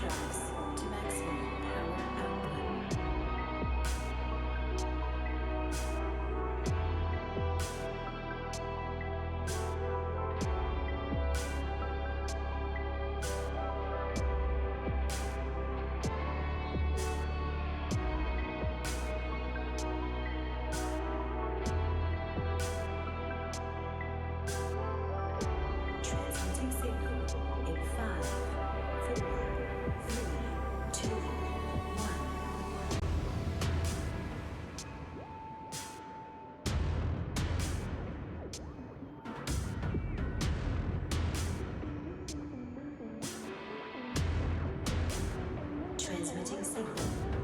drives to maximum power output. Transmitting signal in 5, 4, 3, 2, 1. Transmitting signal now.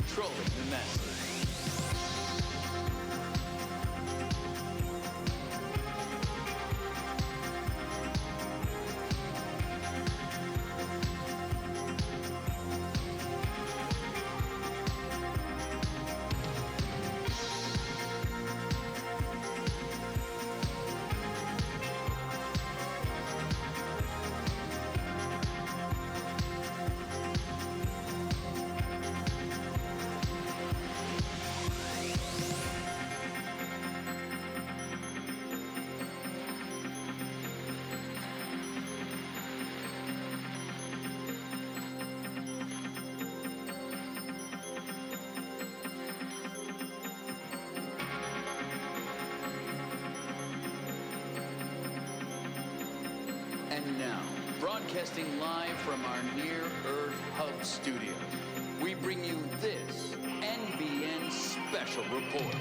controlling the masses. And now, broadcasting live from our near-Earth hub studio, we bring you this NBN Special Report.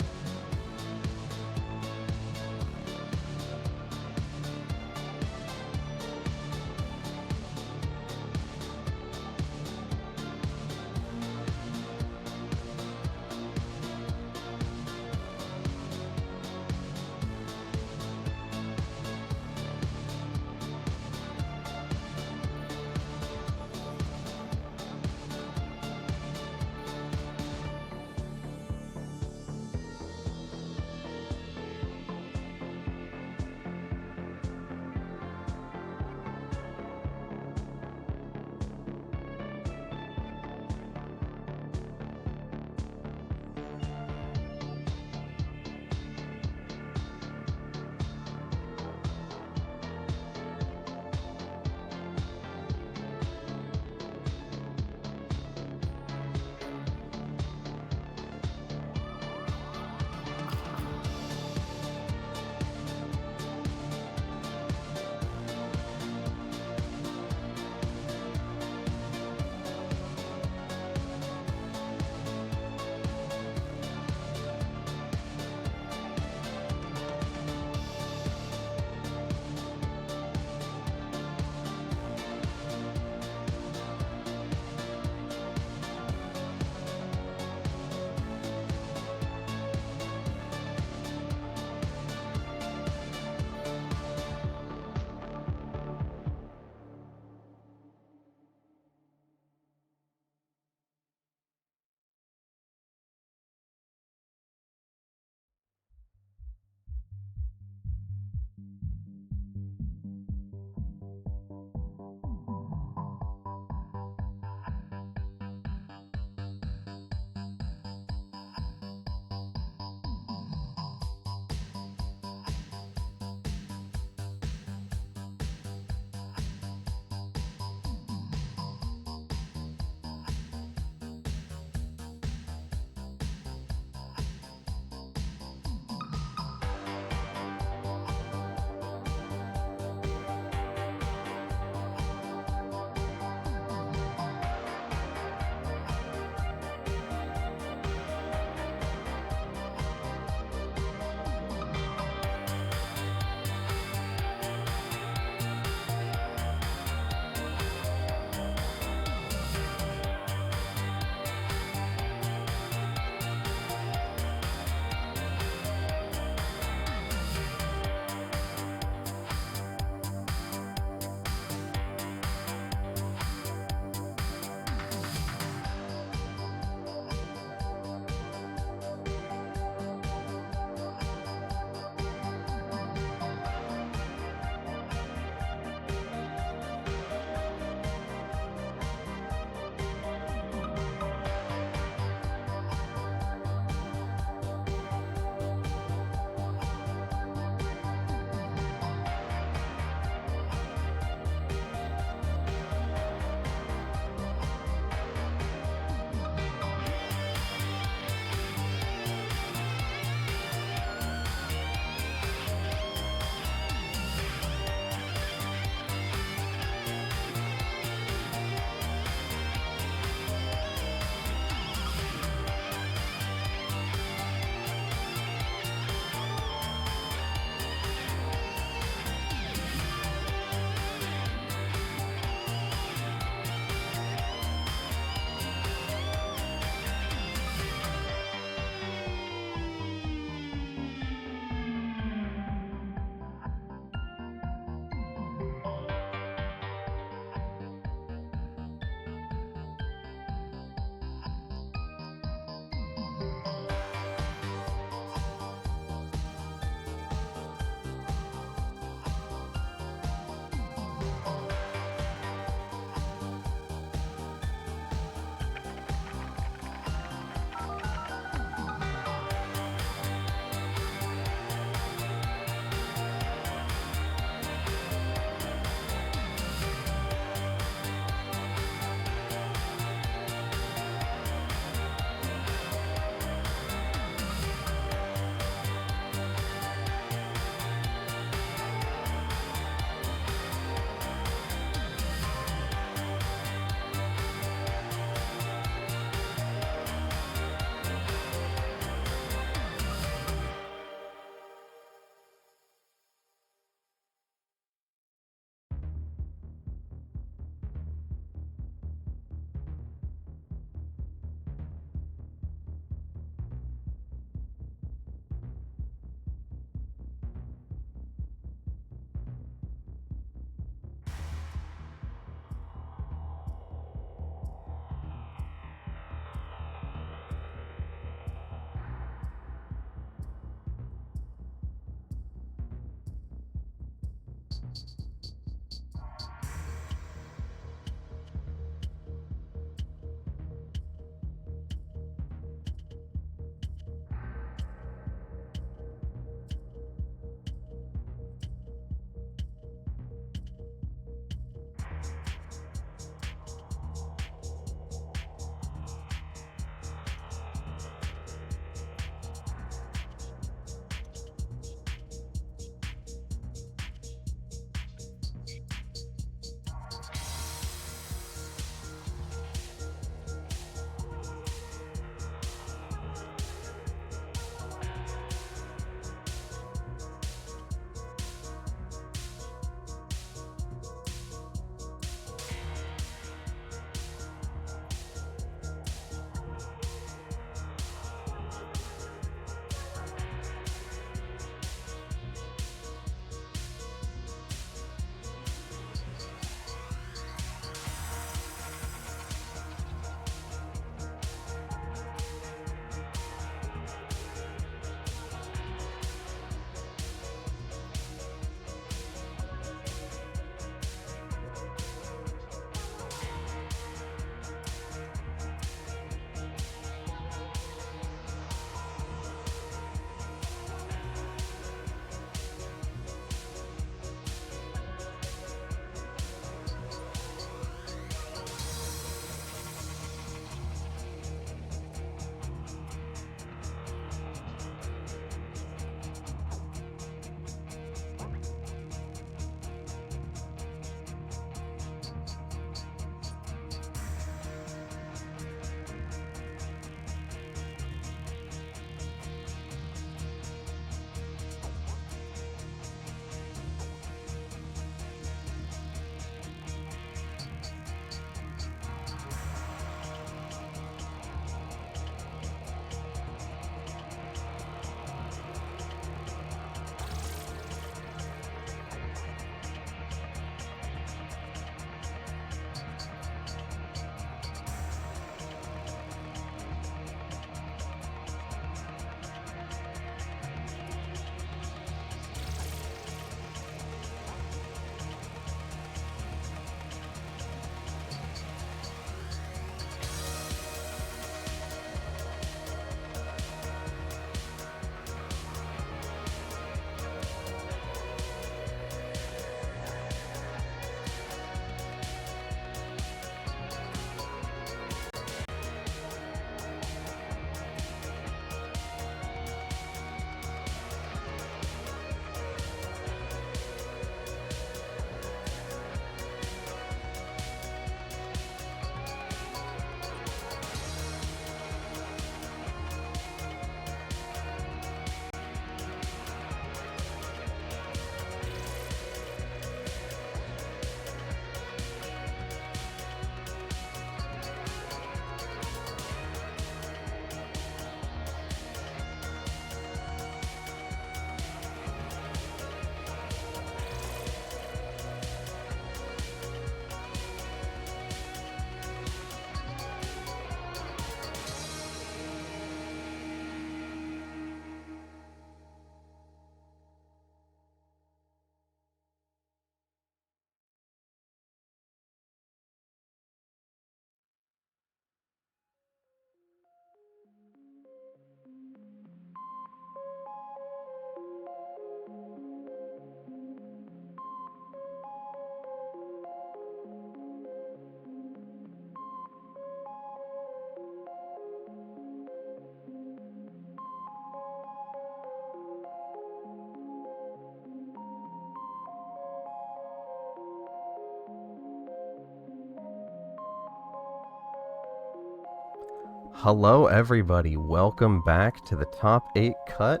Hello everybody, welcome back to the Top 8 Cut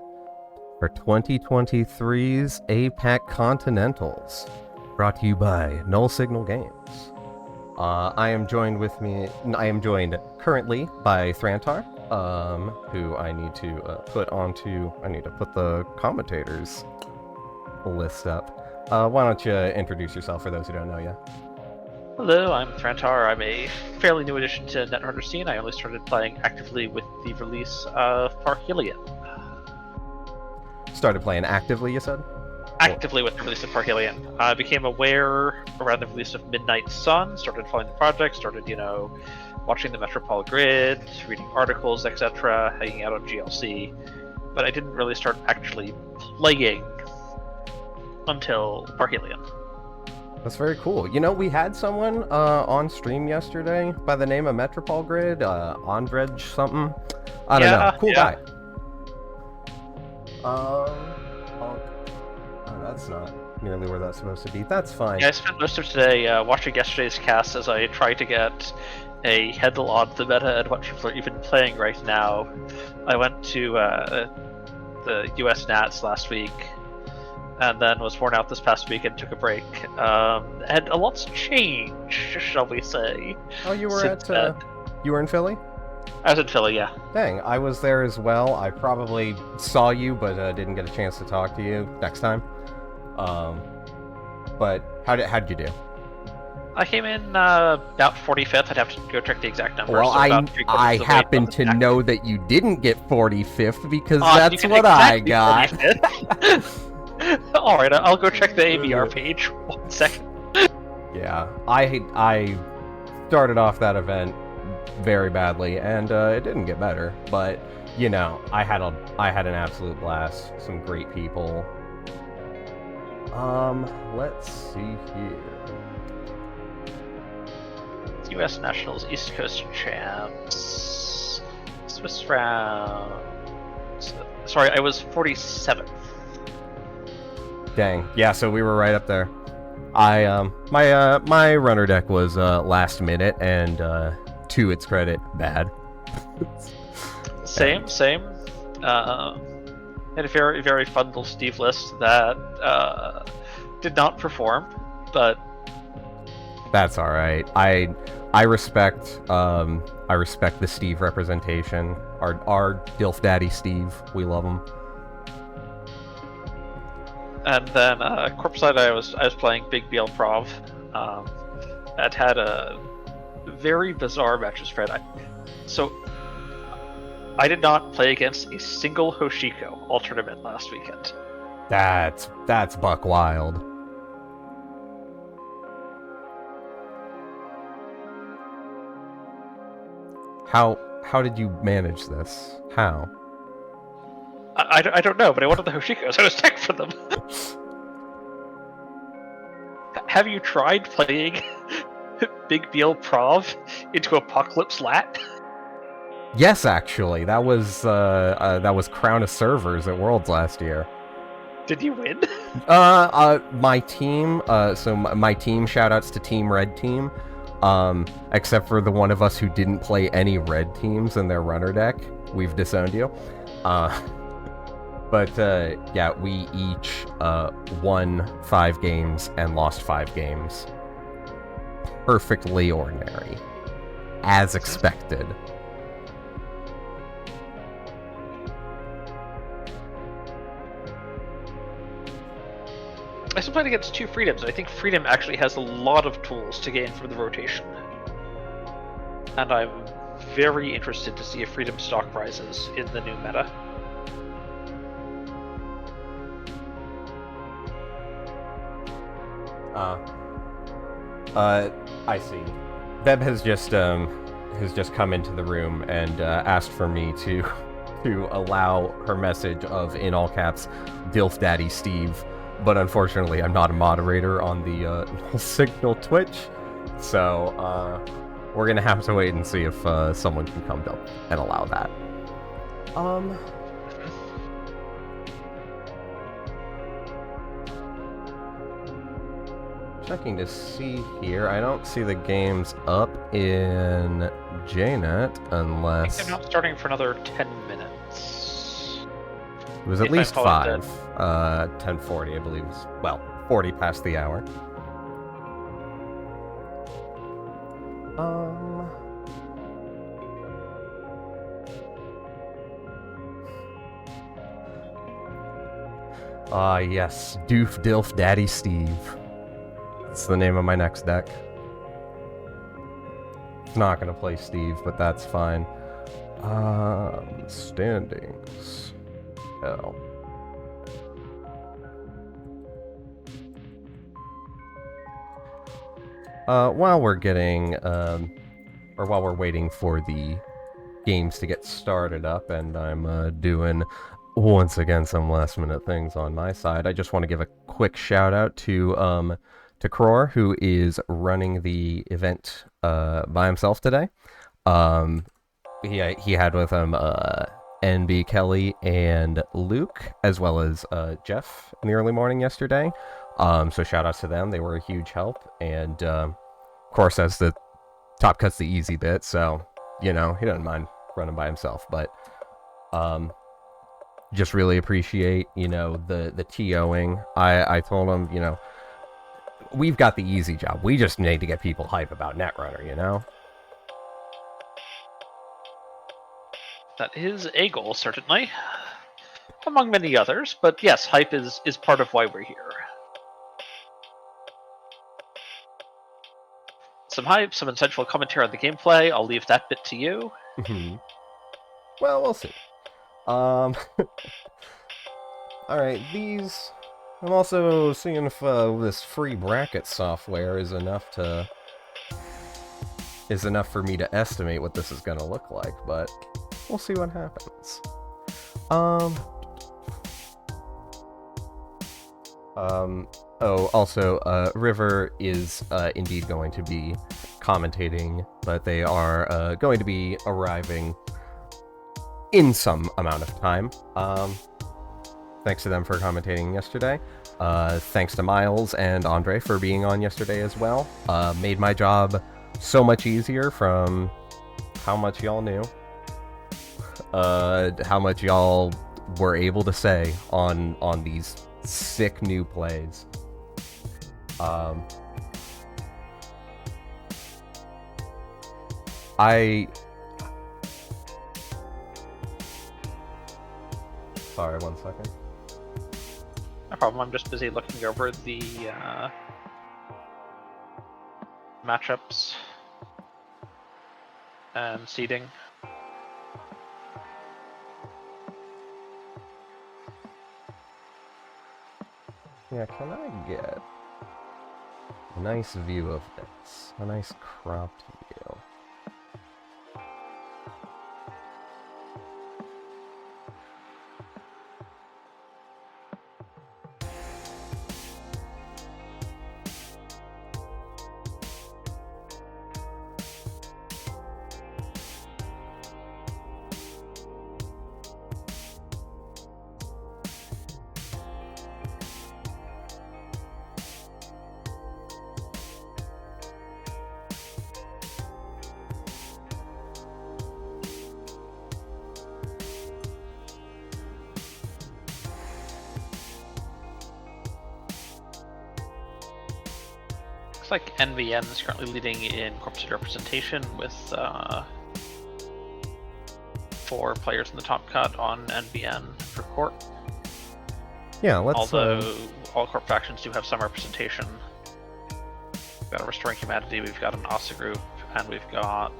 for 2023's APAC Continentals, brought to you by Null Signal Games. I am joined currently by Thrantar, who I need to put the commentators list up. Why don't you introduce yourself for those who don't know you? Hello, I'm Thrantar. I'm a fairly new addition to Netrunner scene. I only started playing actively with the release of Parhelion. Started playing actively, you said? actively with the release of Parhelion. I became aware around the release of Midnight Sun, started following the project, started, watching the Metropole Grid, reading articles, etc., hanging out on GLC, but I didn't really start actually playing until Parhelion. That's very cool. We had someone on stream yesterday by the name of Metropole Grid, Andrej something. I don't know. Cool guy. Oh, that's not nearly where that's supposed to be. That's fine. Yeah, I spent most of today watching yesterday's cast as I tried to get a handle on the meta and what people are even playing right now. I went to the US Nats last week, and then was worn out this past week and took a break. And a lot's changed, shall we say. Oh, you were you were in Philly? I was in Philly, yeah. Dang, I was there as well. I probably saw you, but didn't get a chance to talk to you next time. But how'd you do? I came in about 45th. I'd have to go check the exact number. Well, so I happen to know that you didn't get 45th because that's what exactly I got. Alright, I'll go check the ABR page. 1 second. Yeah, I started off that event very badly, and it didn't get better. But I had an absolute blast. Some great people. Let's see here. US Nationals East Coast Champs. Swiss round. Sorry, I was 47th. Dang. Yeah, so we were right up there. My runner deck was last minute, and to its credit, bad. Same. Had a very, very fun little Steve list that did not perform, but that's all right. I respect the Steve representation. Our Dilf Daddy Steve, we love him. And then Corpside, I was playing Big BL Prov. That had a very bizarre matches spread. I did not play against a single Hoshiko all tournament last weekend. That's buck wild. How did you manage this? How? I don't know, but I wanted the Hoshikos. I was tech for them. Have you tried playing Big BL Prov into Apocalypse Lat? Yes, actually, that was Crown of Servers at Worlds last year. Did you win? My team. So my team. Shoutouts to Team Red Team. Except for the one of us who didn't play any red teams in their runner deck, we've disowned you. But yeah, we each won 5 games and lost 5 games. Perfectly ordinary, as expected. I still played against 2 Freedoms. I think Freedom actually has a lot of tools to gain from the rotation. And I'm very interested to see if Freedom stock rises in the new meta. I see. Beb has just come into the room and asked for me to allow her message of, in all caps, Dilf Daddy Steve. But unfortunately, I'm not a moderator on the Signal Twitch, so we're gonna have to wait and see if someone can come down and allow that. Checking to see here. I don't see the games up in JNet unless... I think they're not starting for another 10 minutes. It was at least 5. 10:40, I believe. Well, 40 past the hour. Yes. Doof Dilf Daddy Steve. That's the name of my next deck. Not gonna play Steve, but that's fine. Standings. Oh. while we're getting, or while we're waiting for the games to get started up, and I'm doing, once again, some last minute things on my side, I just want to give a quick shout out to Kror, who is running the event by himself today. He had with him NB, Kelly, and Luke, as well as Jeff in the early morning yesterday. So shout outs to them. They were a huge help. And of course, as the Top Cut's the easy bit, so, you know, he doesn't mind running by himself. But just really appreciate, you know, the TOing. I told him, you know, we've got the easy job. We just need to get people hype about Netrunner, you know? That is a goal, certainly. Among many others, but yes, hype is part of why we're here. Some hype, some insightful commentary on the gameplay. I'll leave that bit to you. Well, we'll see. Alright, these... I'm also seeing if this free bracket software is enough for me to estimate what this is gonna look like, but we'll see what happens. Oh, also, River is indeed going to be commentating, but they are going to be arriving in some amount of time. Thanks to them for commentating yesterday. Thanks to Miles and Andre for being on yesterday as well. Made my job so much easier from how much y'all knew. How much y'all were able to say on these sick new plays. Sorry, 1 second. No problem, I'm just busy looking over the matchups and seeding. Yeah, can I get a nice view of this? A nice cropped view. Looks like NVM is currently leading in corpse representation with 4 players in the top cut on NVN for Corp. Yeah, let's... Although all Corp factions do have some representation. We've got a Restoring Humanity, we've got an ASA group, and we've got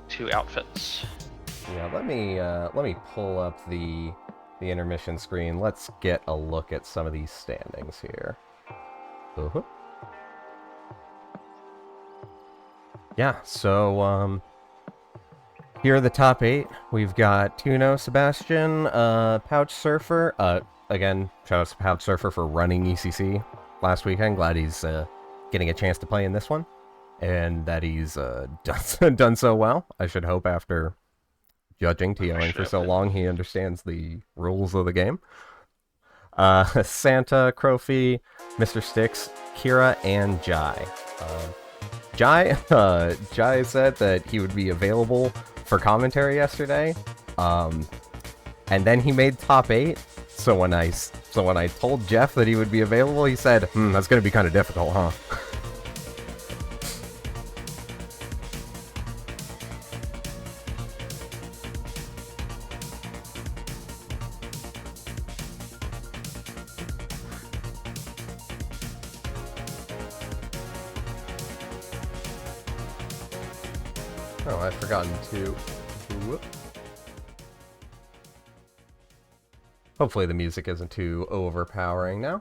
2 outfits. Yeah, let me pull up the intermission screen. Let's get a look at some of these standings here. Yeah, so here are the top 8. We've got Tuno, Sebastian, Pouch Surfer. Again, shout out to Pouch Surfer for running ECC last weekend. Glad he's getting a chance to play in this one, and that he's done so well. I should hope after judging TOing for so long, he understands the rules of the game. Santa, Crofi, Mr. Sticks, Kira, and Jai. Jai said that he would be available for commentary yesterday, and then he made top 8. So when I told Jeff that he would be available, he said, that's gonna be kind of difficult, huh? Oh, I've forgotten to... Whoop. Hopefully the music isn't too overpowering now.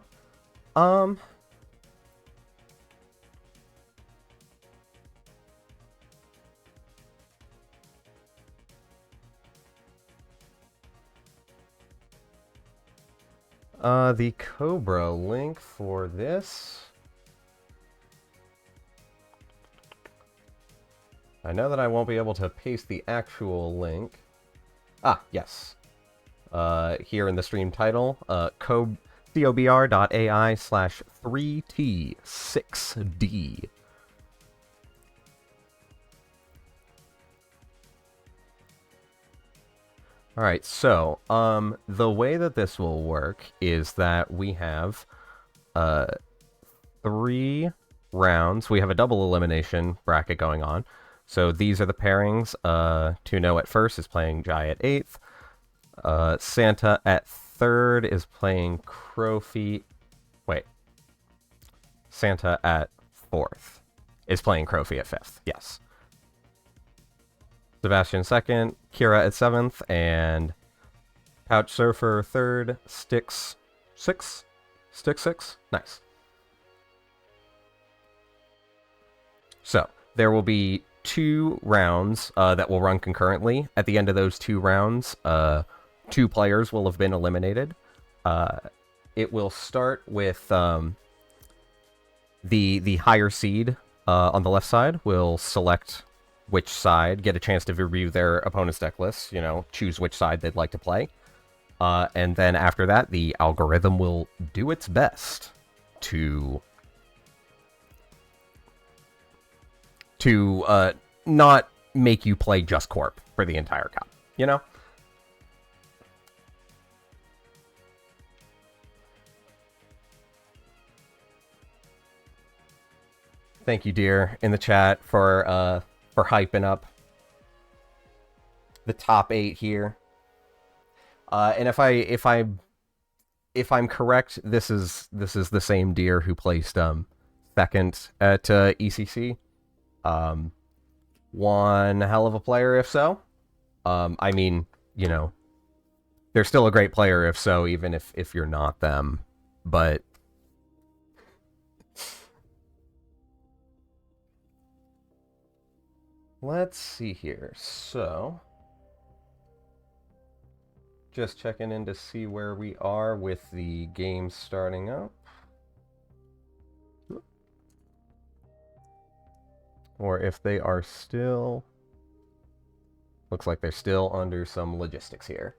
The Cobra link for this. I know that I won't be able to paste the actual link. Ah, yes. Here in the stream title, cobr.ai/3t6d. Alright, so, the way that this will work is that we have, 3 rounds. We have a double elimination bracket going on. So these are the pairings. Tuno at first is playing Jai at 8th. Santa at 3rd is playing Crowfeet. Wait. Santa at 4th is playing Crowfeet at 5th. Yes. Sebastian 2nd, Kira at 7th, and Pouch Surfer 3rd, Sticks 6? Stick 6? Nice. So, there will be 2 rounds that will run concurrently. At the end of those 2 rounds, 2 players will have been eliminated. It will start with the higher seed on the left side will select which side, get a chance to review their opponent's deck list, choose which side they'd like to play. And then after that, the algorithm will do its best to not make you play just Corp for the entire cup, Thank you, dear, in the chat for hyping up the top 8 here. And if I'm correct, this is the same deer who placed second at ECC. One hell of a player, if so. I mean, they're still a great player, if so, even if you're not them. But let's see here. So, just checking in to see where we are with the game starting up. Or if they are still... Looks like they're still under some logistics here.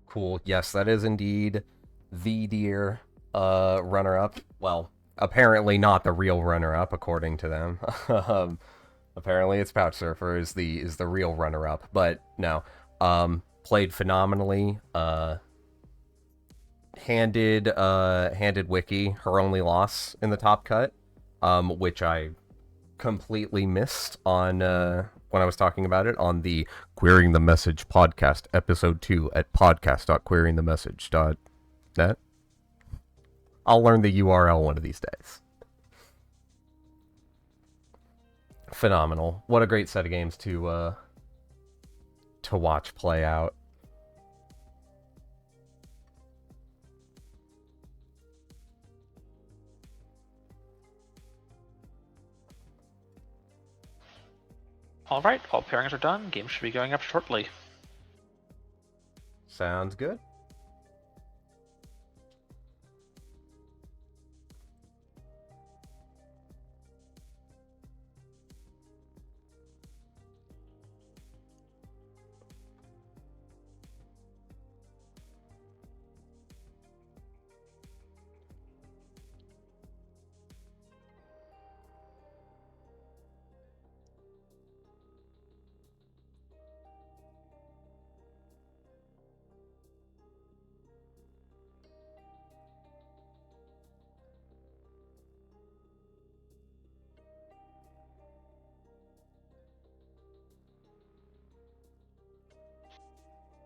Cool. Yes, that is indeed the deer runner-up. Well, apparently not the real runner-up, according to them. Apparently it's Pouch Surfer is the real runner-up, but no. Played phenomenally. Handed Wiki her only loss in the top cut, which I completely missed on when I was talking about it on the Querying the Message podcast, episode 2 at podcast.queryingthemessage.net. I'll learn the URL one of these days. Phenomenal. What a great set of games to watch play out. Alright, all pairings are done. Game should be going up shortly. Sounds good.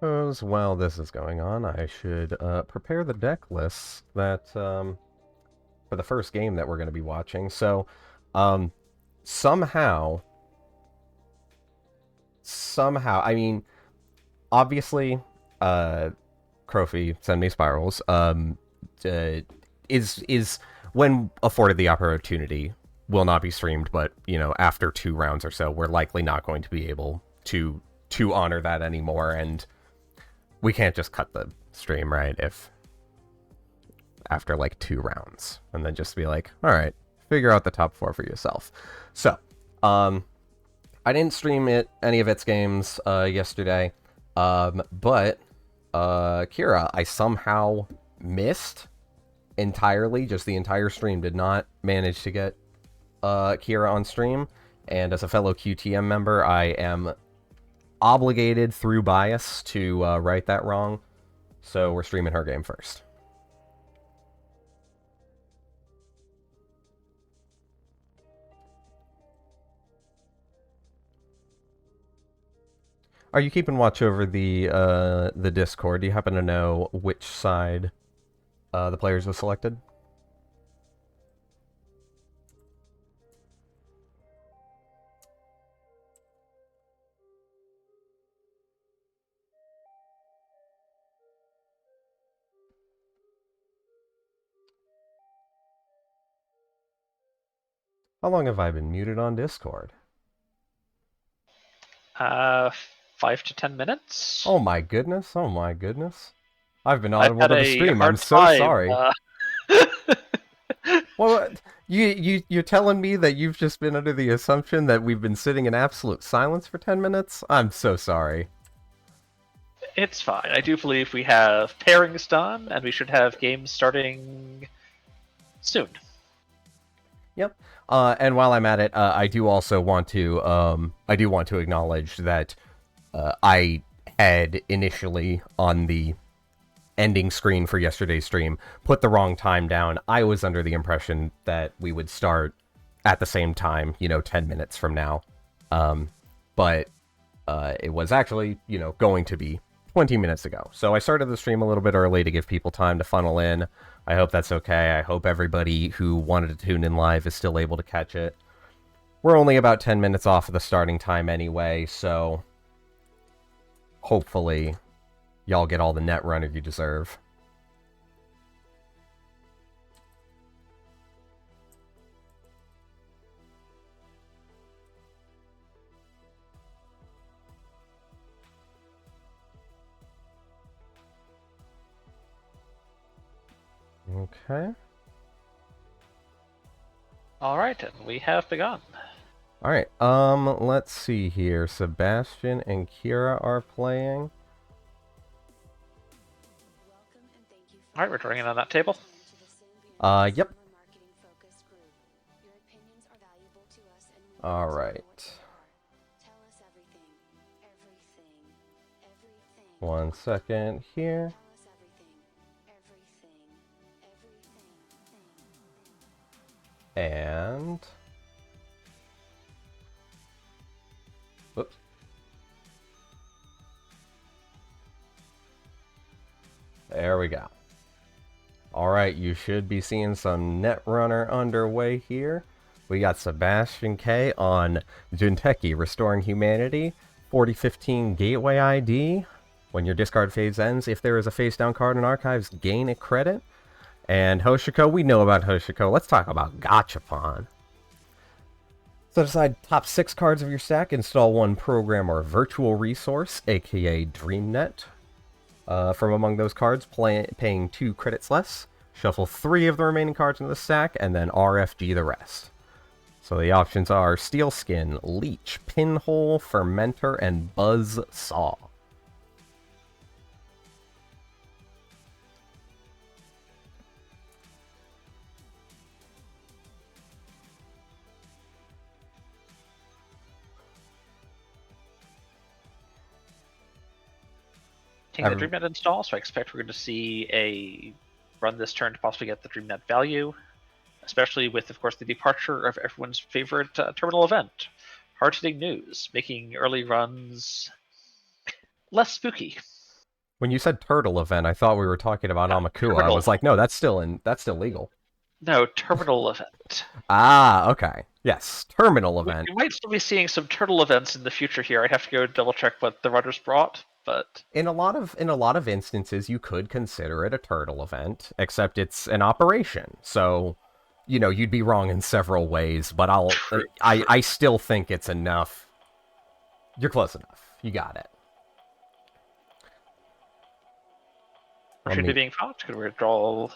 As while this is going on, I should prepare the deck lists that for the first game that we're going to be watching. So, somehow, I mean, obviously, Crofi, send me spirals. Is when afforded the opportunity, will not be streamed, but after 2 rounds or so, we're likely not going to be able to honor that anymore, and we can't just cut the stream, right? If after like 2 rounds, and then just be like, all right, figure out the top 4 for yourself. So, I didn't stream any of its games yesterday, but Kira, I somehow missed entirely. Just the entire stream did not manage to get Kira on stream, and as a fellow QTM member, I am obligated through bias to right that wrong, so we're streaming her game first. Are you keeping watch over the Discord? Do you happen to know which side the players was selected? How long have I been muted on Discord? 5 to 10 minutes. Oh my goodness! Oh my goodness! I've been I've audible had to the a stream. hard I'm so time, sorry. Well, you're telling me that you've just been under the assumption that we've been sitting in absolute silence for 10 minutes? I'm so sorry. It's fine. I do believe we have pairings done, and we should have games starting soon. Yep. And while I'm at it, I do also want to acknowledge that I had initially on the ending screen for yesterday's stream put the wrong time down. I was under the impression that we would start at the same time, 10 minutes from now. But it was actually, going to be 20 minutes ago. So I started the stream a little bit early to give people time to funnel in. I hope that's okay. I hope everybody who wanted to tune in live is still able to catch it. We're only about 10 minutes off of the starting time anyway, so hopefully y'all get all the net runner you deserve. Okay. Alright, and we have begun. Alright, let's see here. Sebastian and Kira are playing. Alright, we're drawing in on that table. Yep. Alright. 1 second here. And whoops. There we go. Alright, you should be seeing some Netrunner underway here. We got Sebastian K on Junteki, Restoring Humanity, 4015 Gateway ID. When your discard phase ends, if there is a face down card in Archives, gain a credit. And Hoshiko, we know about Hoshiko. Let's talk about Gachapon. Set aside top 6 cards of your stack, install 1 program or virtual resource, aka DreamNet. From among those cards, paying 2 credits less. Shuffle 3 of the remaining cards into the stack, and then RFG the rest. So the options are Steel Skin, Leech, Pinhole, Fermenter, and Buzz Saw. The DreamNet install, so I expect we're going to see a run this turn to possibly get the DreamNet value, especially with, of course, the departure of everyone's favorite terminal event, hard-hitting news, making early runs less spooky. When you said turtle event, I thought we were talking about Amakua. Terminal. I was like, no, that's still legal. No, terminal event. Ah, okay. Yes, terminal event. We might still be seeing some turtle events in the future here. I have to go double check what the runners brought, but in a lot of instances, you could consider it a turtle event, except it's an operation. So, you'd be wrong in several ways, but I still think it's enough. You're close enough. You got it. opportunity being found, could withdraw.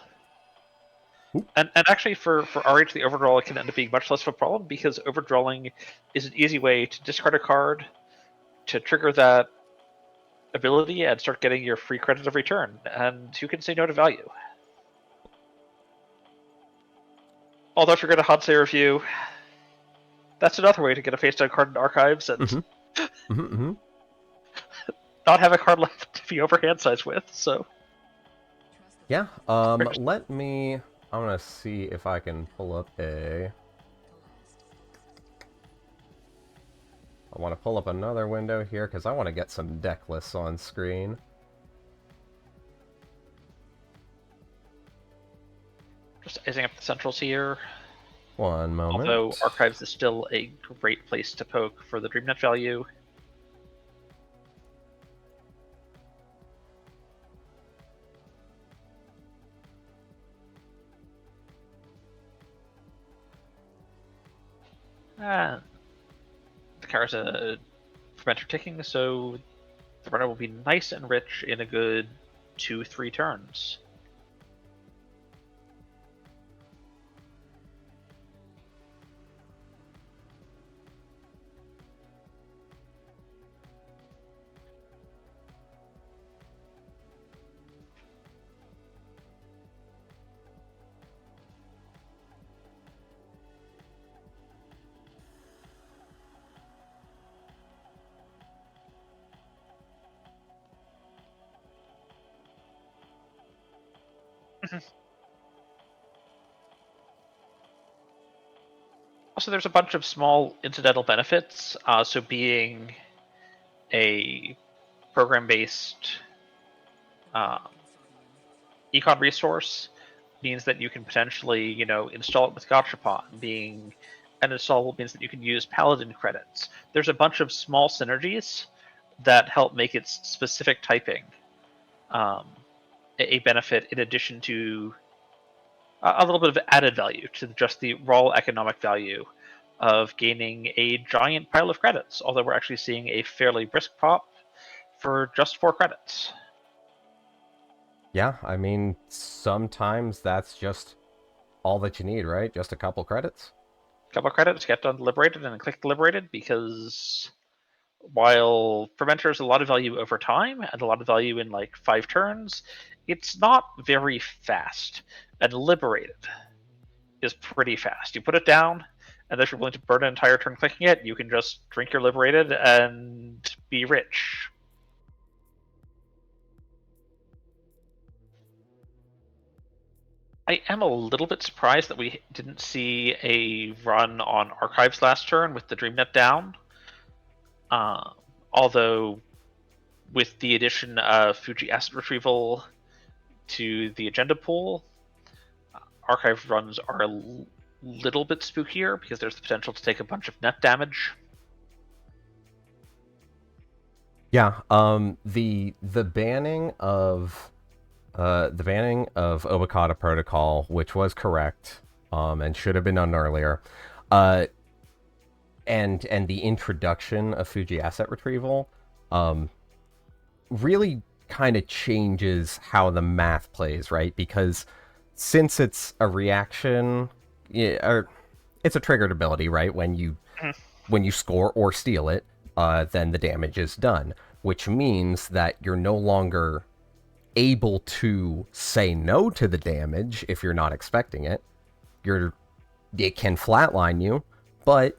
And actually, for RH, the overdraw can end up being much less of a problem because overdrawing is an easy way to discard a card, to trigger that ability, and start getting your free credit every turn. And who can say no to value? Although if you're going to Hansei review, that's another way to get a face-down card in archives and not have a card left to be overhand size with. So yeah, let me. I'm gonna see if I can pull up I want to pull up another window here because I want to get some deck lists on screen. just icing up the centrals here. One moment. Although archives is still a great place to poke for the DreamNet value. The car's a preventer ticking, so the runner will be nice and rich in a good 2-3 turns. Also, there's a bunch of small incidental benefits. So being a program-based econ resource means that you can potentially, install it with Gachapon. Being uninstallable means that you can use Paladin credits. There's a bunch of small synergies that help make its specific typing a benefit in addition to a little bit of added value to just the raw economic value of gaining a giant pile of credits, although we're actually seeing a fairly brisk pop for just 4 credits. Yeah, I mean, sometimes that's just all that you need, right? Just a couple credits? Couple credits, get done deliberated, and click deliberated, because while Preventer is a lot of value over time, and a lot of value in like 5 turns, it's not very fast. And Liberated is pretty fast. You put it down, and if you're willing to burn an entire turn clicking it, you can just drink your Liberated and be rich. I am a little bit surprised that we didn't see a run on Archives last turn with the DreamNet down. Although, with the addition of Fuji Asset Retrieval to the agenda pool, Archive runs are a little bit spookier because there's the potential to take a bunch of net damage. Yeah, the banning of Obokata Protocol, which was correct, and should have been done earlier, and the introduction of Fuji Asset Retrieval, really kind of changes how the math plays, right? Because since it's a reaction, or it's a triggered ability, right? When you score or steal it, then the damage is done, which means that you're no longer able to say no to the damage if you're not expecting it. It can flatline you, but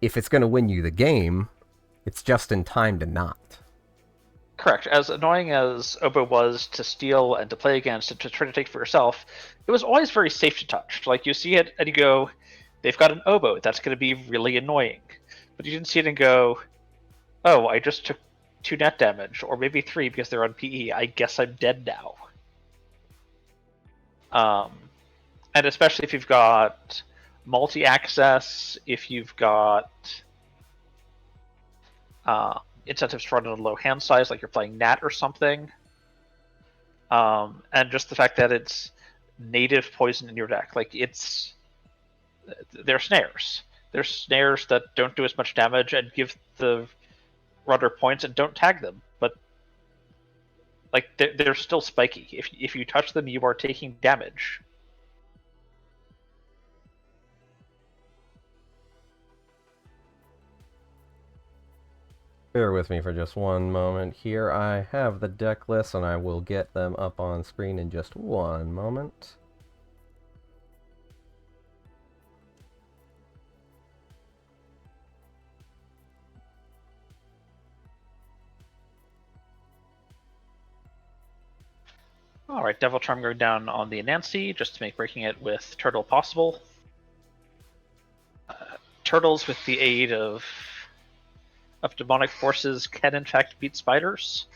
if it's going to win you the game, it's just in time to not. Correct. As annoying as Obo was to steal and to play against and to try to take for yourself, it was always very safe to touch. Like, you see it and you go, they've got an Obo, that's going to be really annoying. But you didn't see it and go, oh, I just took 2 net damage, or maybe 3 because they're on PE. I guess I'm dead now. And especially if you've got multi-access, if you've got incentives to run in a low hand size, like you're playing Nat or something. And just the fact that it's native poison in your deck, like they're snares. They're snares that don't do as much damage and give the runner points and don't tag them, but like they're still spiky. If you touch them, you are taking damage. Bear with me for just one moment here. I have the deck list and I will get them up on screen in just one moment. Alright, Devil Charm going down on the Anansi, just to make breaking it with Turtle possible. Turtles, with the aid of demonic forces, can in fact beat spiders.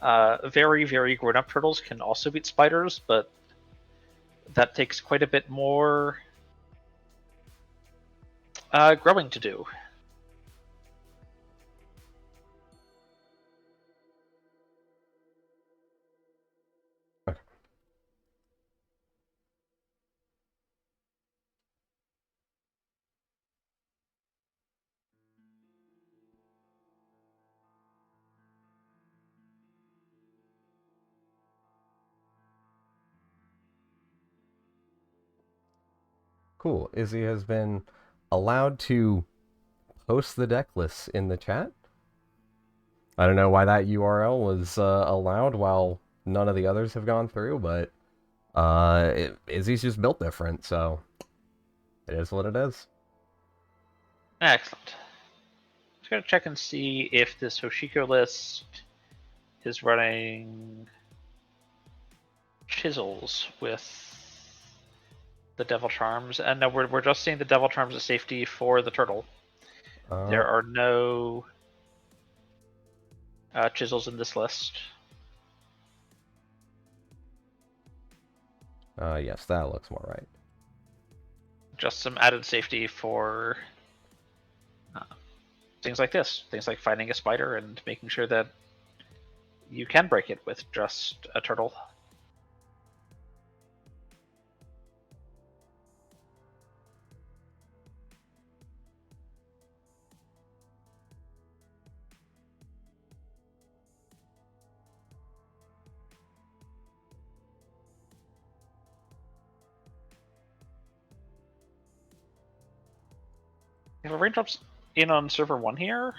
Very, very grown-up turtles can also beat spiders, but that takes quite a bit more growing to do. Cool. Izzy has been allowed to post the deck lists in the chat. I don't know why that URL was allowed while none of the others have gone through, but Izzy's just built different, so it is what it is. Excellent. Just gonna check and see if this Hoshiko list is running chisels with the Devil Charms, and no, we're just seeing the Devil Charms as safety for the turtle. There are no chisels in this list. Yes, that looks more right. Just some added safety for things like this. Things like finding a spider and making sure that you can break it with just a turtle. If a raindrop's in on server 1 here,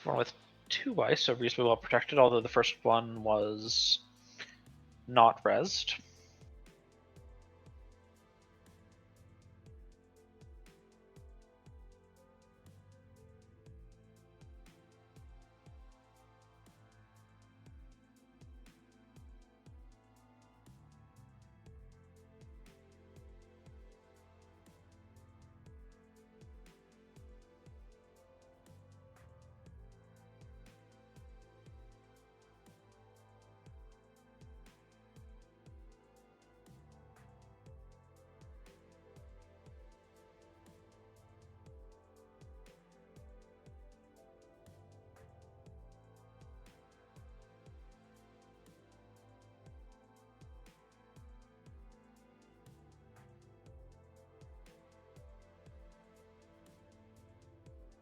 one with 2 ice, so reasonably well protected, although the first one was not rezzed.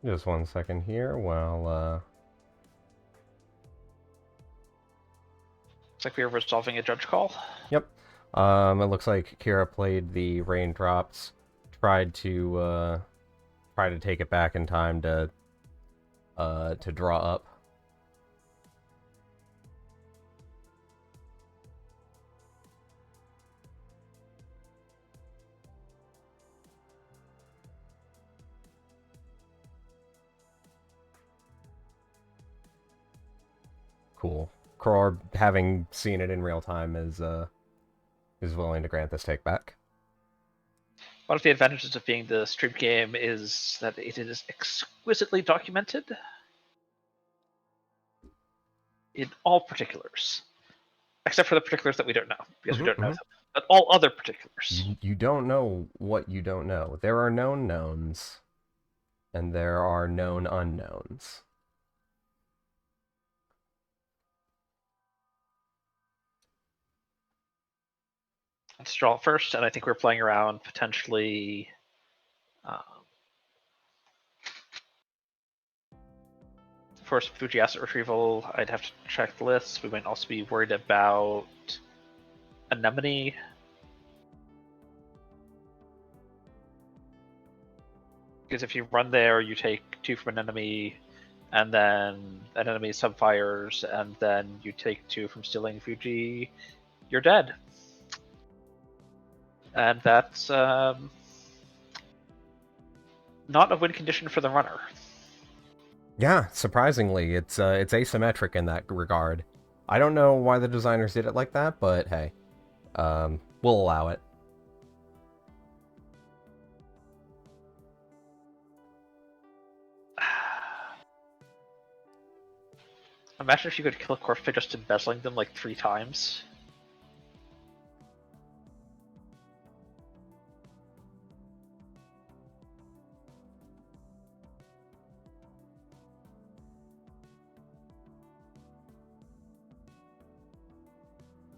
Just one second here while Looks like we are resolving a judge call. Yep. It looks like Kira played the raindrops, tried to take it back in time to draw up. Cool. Kror, having seen it in real time, is willing to grant this take back. One of the advantages of being the stream game is that it is exquisitely documented. in all particulars, except for the particulars that we don't know, because we don't know Mhm. them. But all other particulars. You don't know what you don't know. There are known knowns, and there are known unknowns. Let's draw it first, and I think we're playing around potentially. For some Fuji asset retrieval, I'd have to check the lists. We might also be worried about Anemone. Because if you run there, you take 2 from an enemy, and then an enemy subfires, and then you take 2 from stealing Fuji, you're dead. And that's not a win condition for the runner. Yeah, surprisingly, it's asymmetric in that regard. I don't know why the designers did it like that, but hey, we'll allow it. Imagine if you could kill a corpse by just embezzling them like 3 times.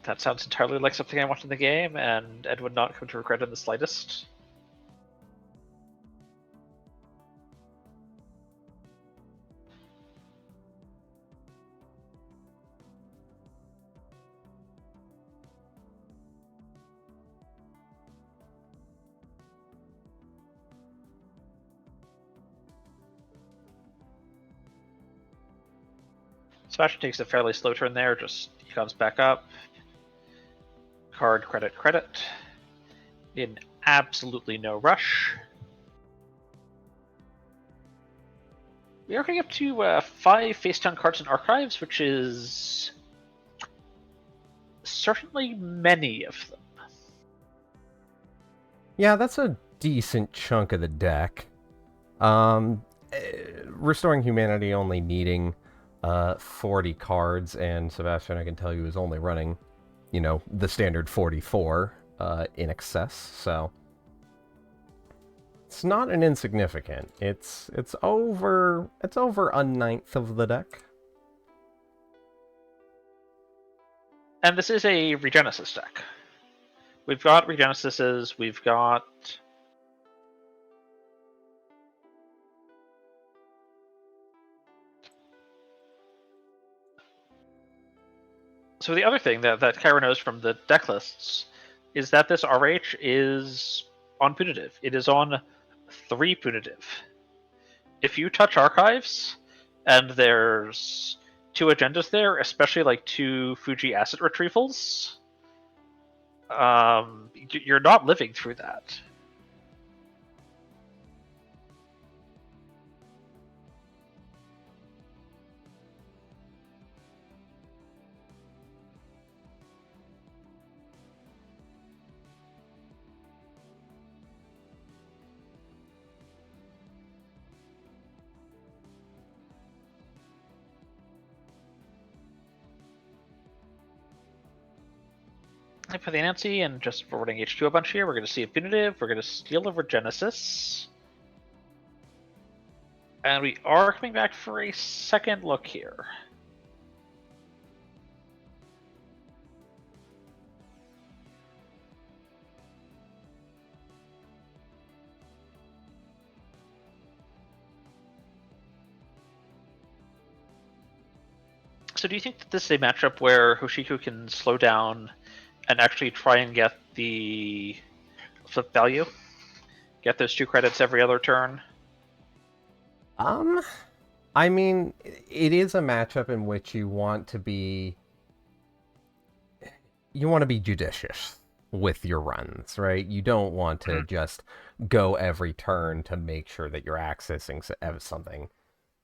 That sounds entirely like something I want in the game, and Ed would not come to regret it in the slightest. Sebastian takes a fairly slow turn there, just he comes back up. Card, credit, credit. In absolutely no rush. We are going up to 5 face-down cards in archives, which is certainly many of them. Yeah, that's a decent chunk of the deck. Restoring Humanity only needing 40 cards, and Sebastian, I can tell you, is only running, the standard 44 in excess, so it's not an insignificant. It's over a ninth of the deck. And this is a Regenesis deck. We've got Regenesises, we've got... So the other thing that Kyra knows from the deck lists is that this RH is on punitive. It is on 3 punitive. If you touch archives, and there's 2 agendas there, especially like 2 Fuji asset retrievals, you're not living through that. I put the Nancy and just forwarding H2 a bunch here. We're going to see a punitive. We're going to steal a Regenesis. And we are coming back for a second look here. So do you think that this is a matchup where Hoshiku can slow down and actually try and get the flip value? Get those 2 credits every other turn? I mean, it is a matchup in which you want to be judicious with your runs, right? You don't want to just go every turn to make sure that you're accessing something.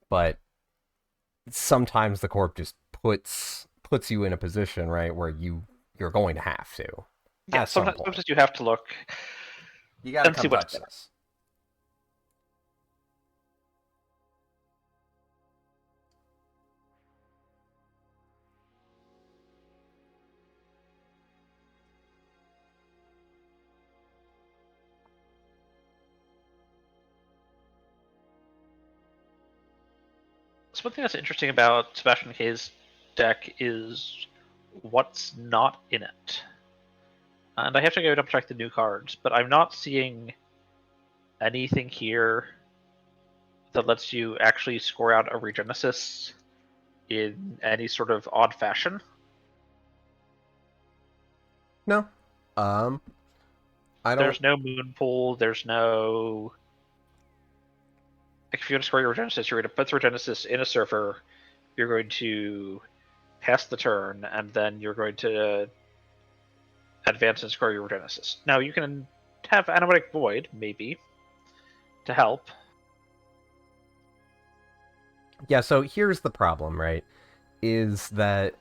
But sometimes the corp just puts you in a position, right, where you're going to have to. Yeah, sometimes you have to look. You gotta come touch this. Something that's interesting about Sebastian K's deck is what's not in it. And I have to go double check the new cards, but I'm not seeing anything here that lets you actually score out a Regenesis in any sort of odd fashion. No. I don't. There's no Moon Pool, there's no... Like, if you want to score your Regenesis, you're going to put the Regenesis in a Surfer, you're going to pass the turn, and then you're going to advance and score your Regenesis. Now, you can have Animatic Void, maybe, to help. Yeah, so here's the problem, right? Is that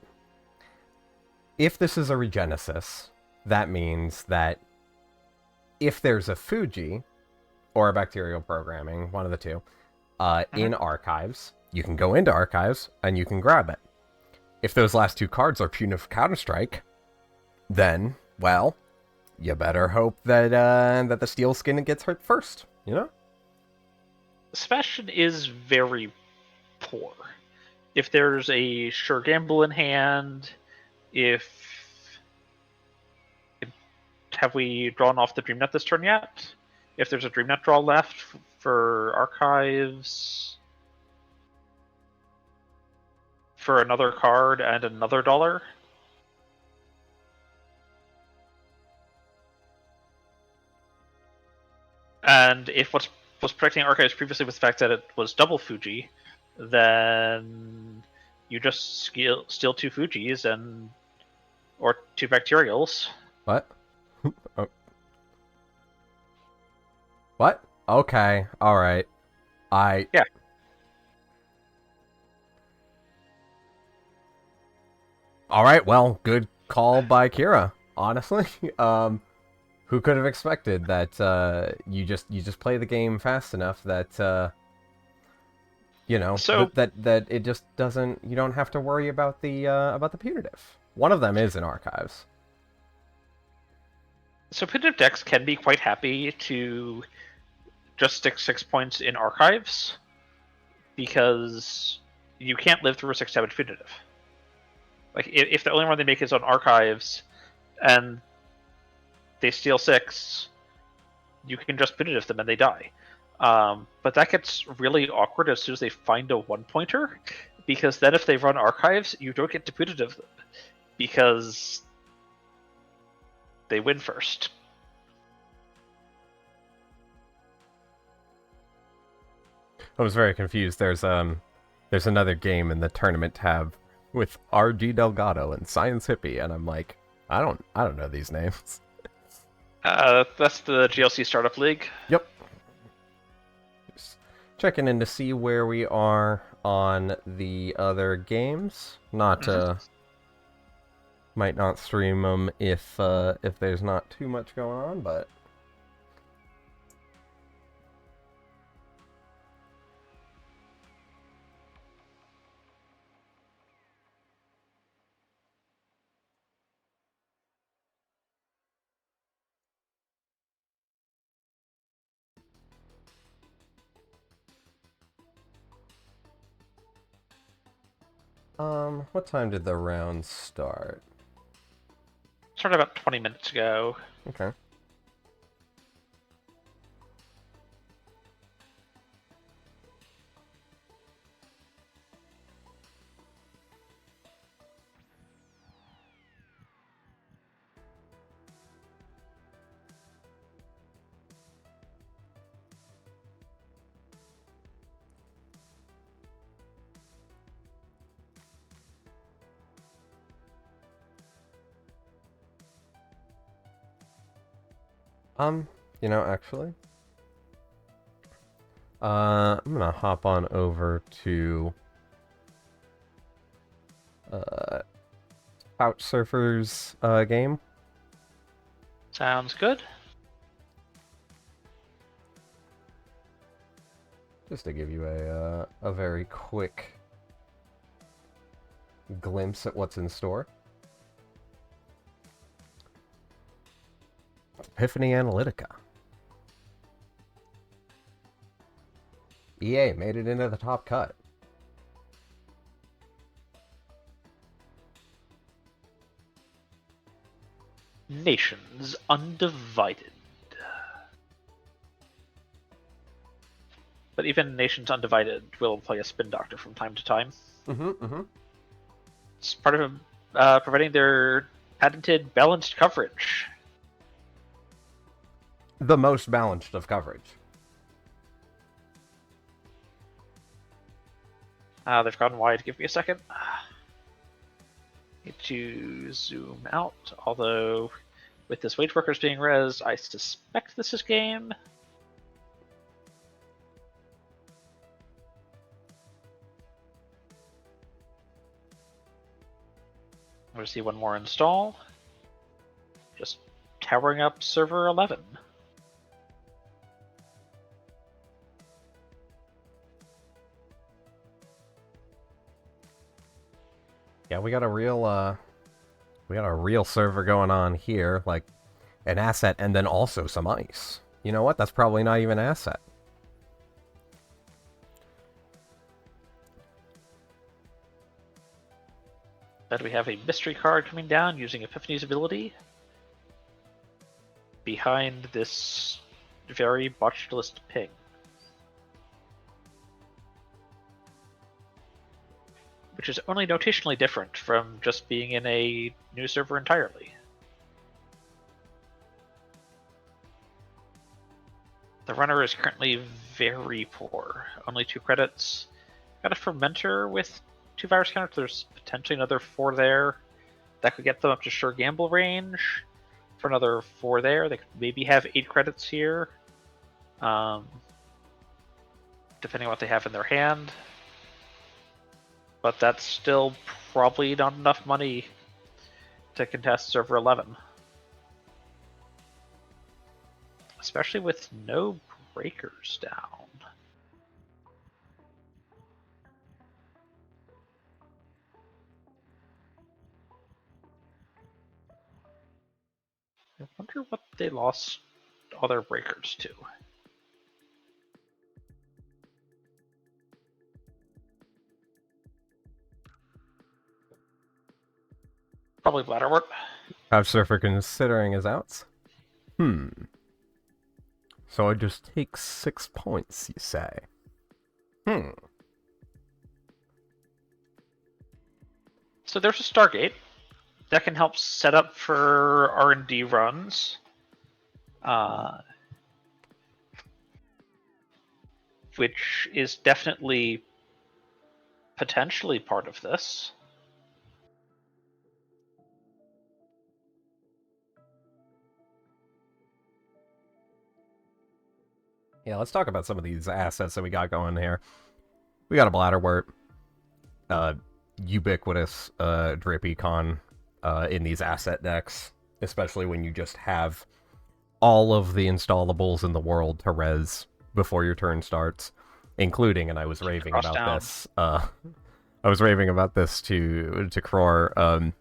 if this is a Regenesis, that means that if there's a Fuji, or a Bacterial Programming, one of the two, in Archives, you can go into Archives, and you can grab it. If those last two cards are Punitive Counterstrike, then, well, you better hope that that the Steel Skin gets hurt first, you know? Sebastian is very poor. If there's a Sure Gamble in hand, have we drawn off the Dreamnet this turn yet? If there's a Dreamnet draw left for Archives, for another card and another dollar? And if what was protecting Archives previously was the fact that it was double Fuji, then you just steal two Fujis or two Bacterials. What? Oh. What? Okay, alright. Yeah. Alright, well, good call by Kira, honestly. Who could have expected that you just play the game fast enough that you know, So- that it just doesn't, you don't have to worry about the punitive. One of them is in Archives. So punitive decks can be quite happy to just stick 6 points in Archives, because you can't live through a 6 damage punitive. Like, if the only one they make is on Archives, and they steal 6, you can just punitive them and they die. But that gets really awkward as soon as they find a 1-pointer, because then if they run Archives, you don't get to punitive them, because they win first. I was very confused. There's another game in the tournament tab with RG Delgado and Science Hippie, and I'm like, I don't know these names. That's the GLC Startup League. Yep. Just checking in to see where we are on the other games. Not might not stream them if there's not too much going on, but what time did the round start? Started about 20 minutes ago. Okay. You know, actually, I'm gonna hop on over to Couch Surfer's game. Sounds good. Just to give you a very quick glimpse at what's in store. Epiphany Analytica. EA made it into the top cut. Nations Undivided. But even Nations Undivided will play a spin doctor from time to time. It's part of providing their patented balanced coverage. The most balanced of coverage. They've gone wide. Give me a second. Need to zoom out. Although, with this wage workers being res, I suspect this is game. I'm going to see one more install. Just towering up server 11. Yeah, we got a real server going on here, like an asset and then also some ice. You know what? That's probably not even an asset. Then we have a mystery card coming down using Epiphany's ability behind this very botched list ping. Which is only notationally different from just being in a new server entirely. The runner is currently very poor. Only 2 credits. Got a fermenter with 2 virus counters. There's potentially another 4 there. That could get them up to sure gamble range. For another 4 there. They could maybe have 8 credits here. Depending on what they have in their hand. But that's still probably not enough money to contest server 11. Especially with no breakers down. I wonder what they lost all their breakers to. Probably Bladderwort. Couch Surfer considering his outs. So I just take 6 points, you say? So there's a Stargate that can help set up for R&D runs. Which is definitely potentially part of this. Yeah, let's talk about some of these assets that we got going here. We got a Bladderwort, ubiquitous drip econ in these asset decks, especially when you just have all of the installables in the world to res before your turn starts, including, and I was raving about this. I was raving about this to Kror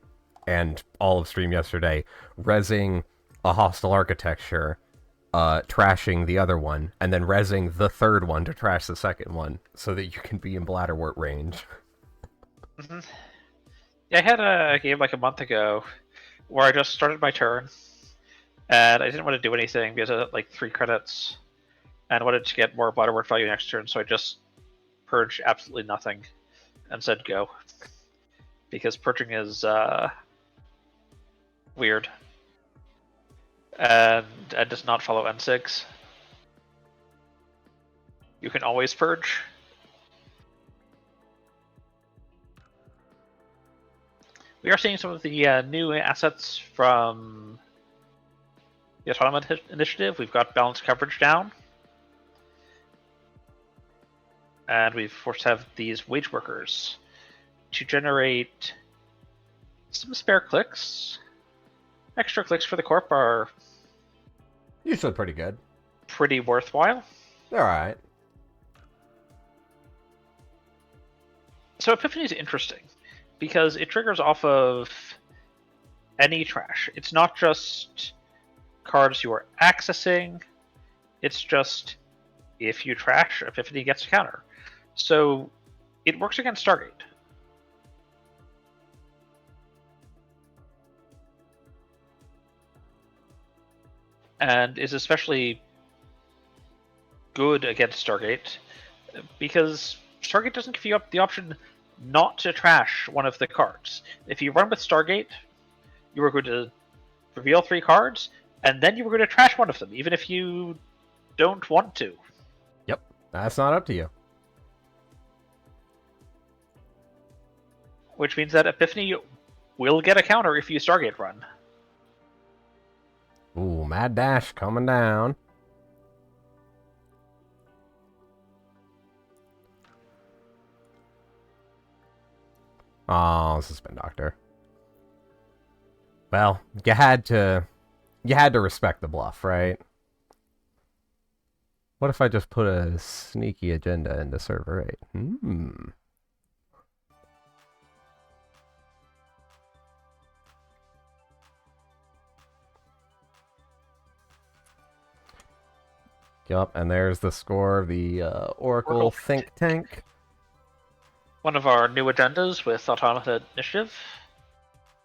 and all of stream yesterday, resing a hostile architecture, trashing the other one, and then resing the third one to trash the second one, so that you can be in Bladderwort range. Yeah, I had a game like a month ago where I just started my turn, and I didn't want to do anything because I had like 3 credits, and wanted to get more Bladderwort value next turn, so I just purged absolutely nothing and said go. Because purging is weird. And does not follow N6. You can always purge. We are seeing some of the new assets from the Autonomous Initiative. We've got balanced coverage down. And we forced to have these wage workers to generate some spare clicks. Extra clicks for the Corp are Usually pretty good. pretty worthwhile. They're alright. So Epiphany is interesting because it triggers off of any trash. It's not just cards you are accessing, it's just if you trash, Epiphany gets a counter. So it works against Stargate. and is especially good against Stargate because Stargate doesn't give you the option not to trash one of the cards. If you run with Stargate, you are going to reveal 3 cards, and then you were going to trash one of them, even if you don't want to. Yep, that's not up to you. Which means that Epiphany will get a counter if you Stargate run. Ooh, Mad Dash coming down. Oh, Spin Doctor. Well, you had to respect the bluff, right? What if I just put a sneaky agenda into server 8? Yup, and there's the score of the Oracle Think Tank. One of our new agendas with Automata Initiative.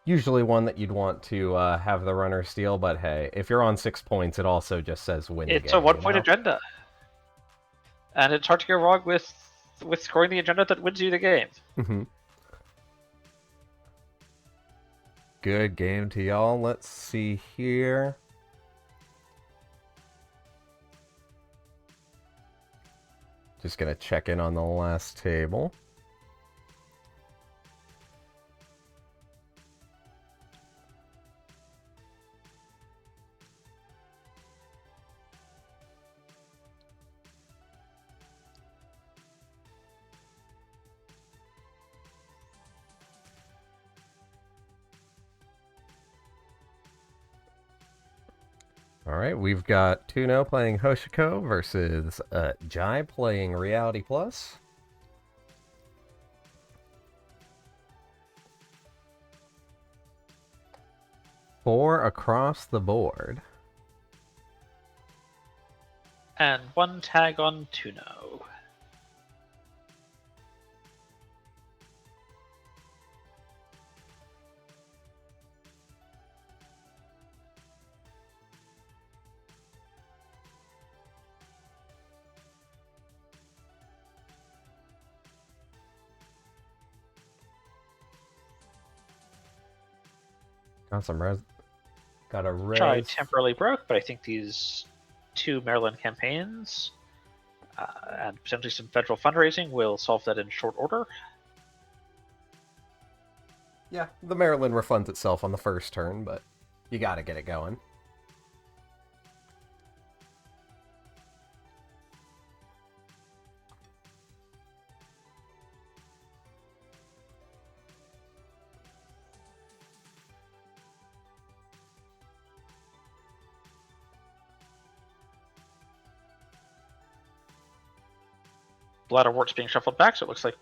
Usually one that you'd want to have the runner steal, but hey, if you're on 6 points, it also just says win the game. It's a 1-point agenda. And it's hard to go wrong with scoring the agenda that wins you the game. Mm-hmm. Good game to y'all. Let's see here. Just gonna check in on the last table. Alright, we've got Tuno playing Hoshiko versus Jai playing Reality Plus. Four across the board. And 1 tag on Tuno. Got some res. Got a res. Which I temporarily broke, but I think these 2 Maryland campaigns and potentially some federal fundraising will solve that in short order. Yeah, the Maryland refunds itself on the first turn, but you gotta get it going. Bladderwort's being shuffled back, so it looks like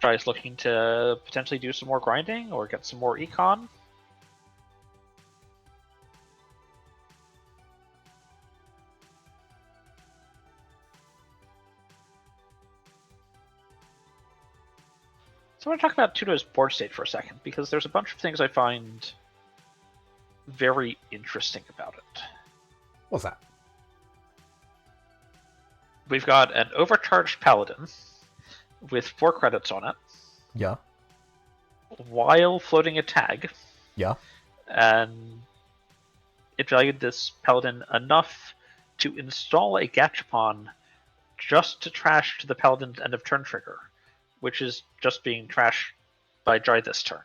Jai is looking to potentially do some more grinding or get some more econ. So I want to talk about Tuno's board state for a second, because there's a bunch of things I find very interesting about it. What's that? We've got an overcharged paladin with 4 credits on it. Yeah. While floating a tag. Yeah. And it valued this paladin enough to install a gachapon just to trash to the paladin's end of turn trigger, which is just being trashed by Jai this turn.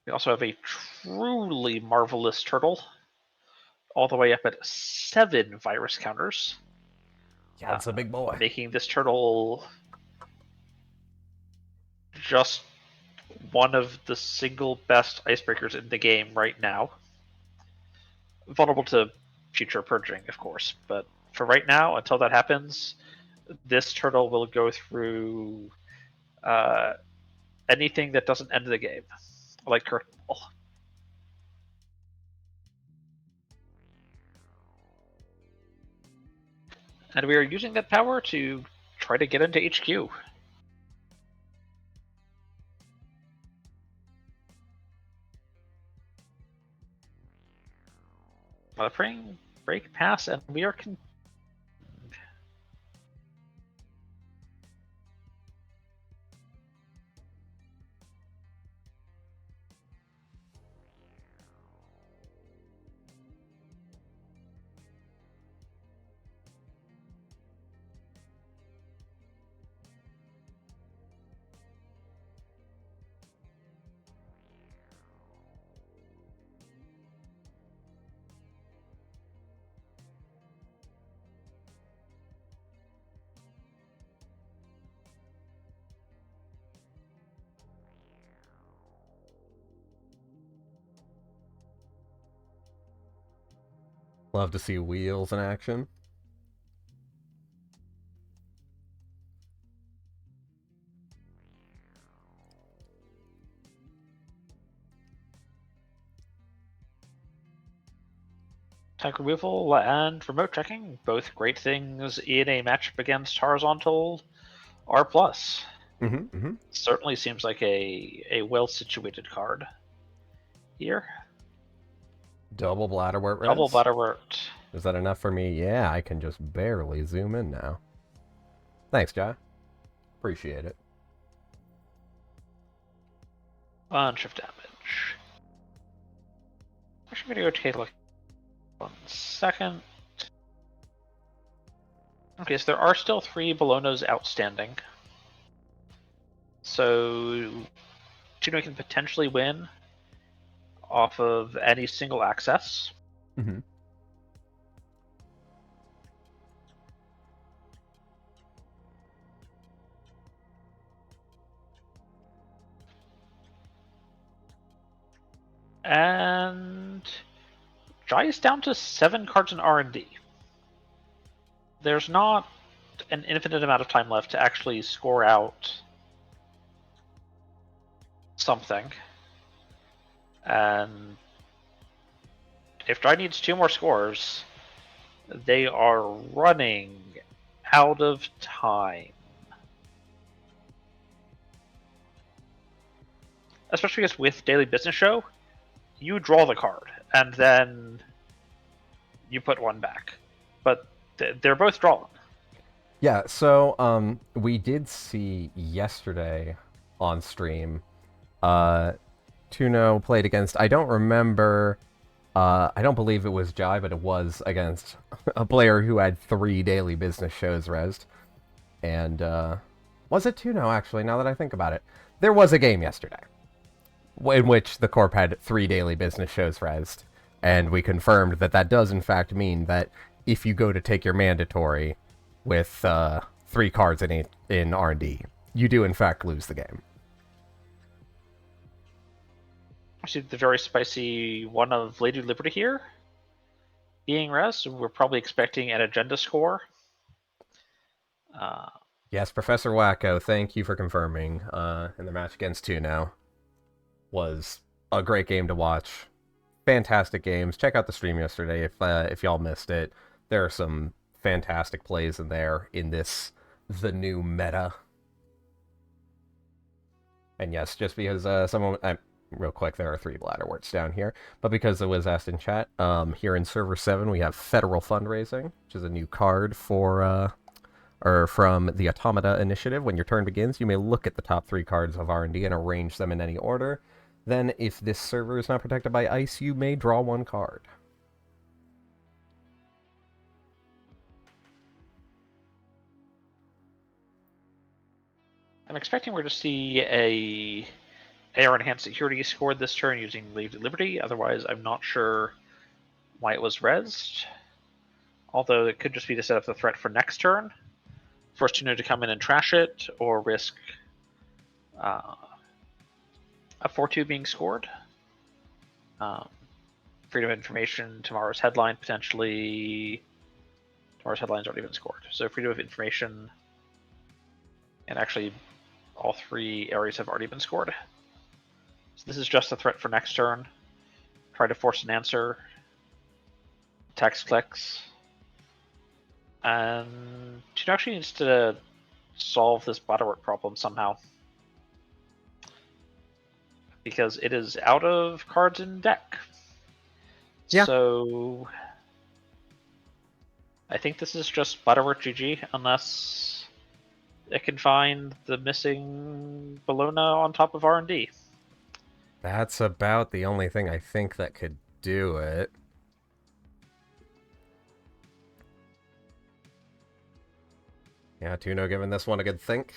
We also have a truly marvelous turtle, all the way up at 7 virus counters. Yeah, it's a big boy. Making this turtle just one of the single best icebreakers in the game right now. Vulnerable to future purging, of course, but for right now, until that happens, this turtle will go through anything that doesn't end the game, like Curtain Wall. And we are using that power to try to get into HQ. Break pass, and we are Love to see wheels in action. tank removal and remote checking, both great things in a matchup against horizontal R+. Certainly seems like a well-situated card here. Double Bladderwort res. Double Bladderwort. Is that enough for me? Yeah, I can just barely zoom in now. Thanks, Jai. Appreciate it. Bunch of damage. Actually, I'm gonna go take a look. 1 second. Okay, so there are still 3 Bolognas outstanding. So Tuno can potentially win off of any single access. And Jai is down to 7 cards in R&D. There's not an infinite amount of time left to actually score out something. And if Jai needs 2 more scores, they are running out of time. Especially because with Daily Business Show, you draw the card, and then you put 1 back. But they're both drawn. Yeah, so we did see yesterday on stream, Tuno played against, I don't remember, I don't believe it was Jai, but it was against a player who had 3 Daily Business Shows resed. And, was it Tuno, actually, now that I think about it? There was a game yesterday in which the Corp had 3 Daily Business Shows resed, and we confirmed that that does in fact mean that if you go to take your mandatory with 3 cards in R&D, you do in fact lose the game. I see the very spicy one of Lady Liberty here being res. We're probably expecting an agenda score. Yes, Professor Wacko, thank you for confirming. In the match against Tuno was a great game to watch. Fantastic games. Check out the stream yesterday if y'all missed it. There are some fantastic plays in there in this, the new meta. And yes, just because someone... real quick, there are 3 Bladderworts down here. But because it was asked in chat, here in Server 7 we have Federal Fundraising, which is a new card for... or from the Automata Initiative. When your turn begins, you may look at the top 3 cards of R&D and arrange them in any order. Then, if this server is not protected by ice, you may draw 1 card. I'm expecting we're to see a AR Enhanced Security scored this turn using Lady Liberty. Otherwise, I'm not sure why it was resed. Although it could just be to set up the threat for next turn. Force Tuno to come in and trash it, or risk a 4-2 being scored. Freedom of Information, tomorrow's headline, potentially. Tomorrow's headline's already been scored. So Freedom of Information, and actually all 3 areas have already been scored. So this is just a threat for next turn. Try to force an answer. Text clicks. And Tuno actually needs to solve this Bladderwort problem somehow. Because it is out of cards in deck. Yeah. So I think this is just Butterworth GG, unless it can find the missing Bologna on top of R&D. That's about the only thing I think that could do it. Yeah, Tuno giving this one a good think.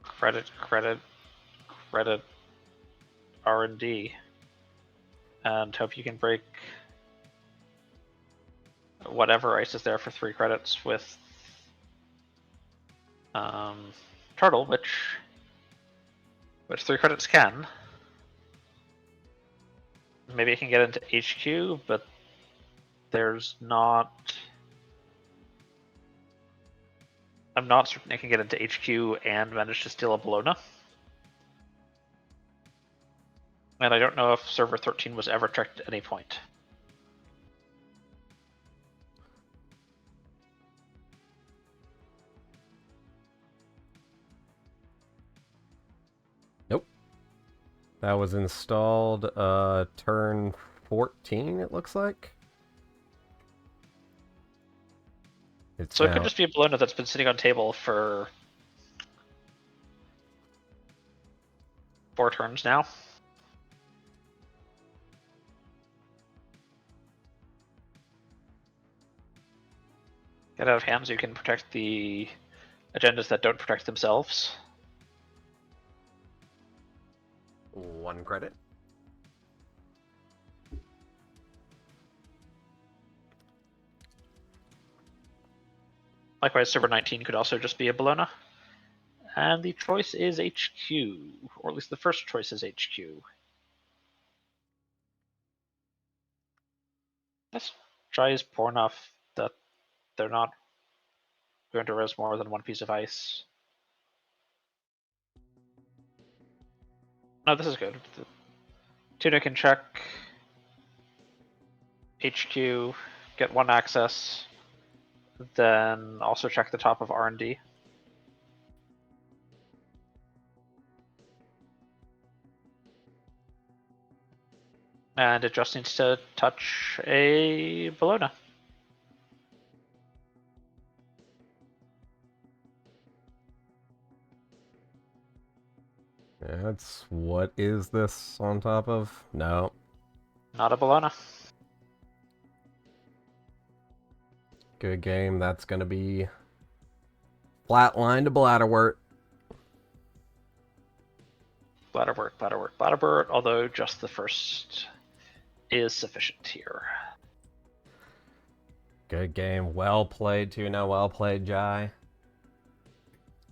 Credit, credit, credit R&D. And hope you can break whatever ice is there for 3 credits with Turtle, which 3 credits can. Maybe it can get into HQ, but there's not... I'm not certain it can get into HQ and manage to steal a Bologna. And I don't know if server 13 was ever checked at any point. Nope. That was installed turn 14, it looks like. So it could just be a Bologna that's been sitting on table for 4 turns now. Get out of hand so you can protect the agendas that don't protect themselves. 1 credit. Likewise, server 19 could also just be a Bologna. And the choice is HQ, or at least the first choice is HQ. This try is poor enough that they're not going to res more than 1 piece of ice. No, this is good. Tuna can check HQ, get 1 access, then also check the top of R&D. And it just needs to touch a Bologna. That's what is this on top of? No. Not a Bologna. Good game. That's going to be flatline to Bladderwort. Bladderwort, Bladderwort, Bladderwort, although just the first is sufficient here. Good game. Well played, Tuna. Well played, Jai.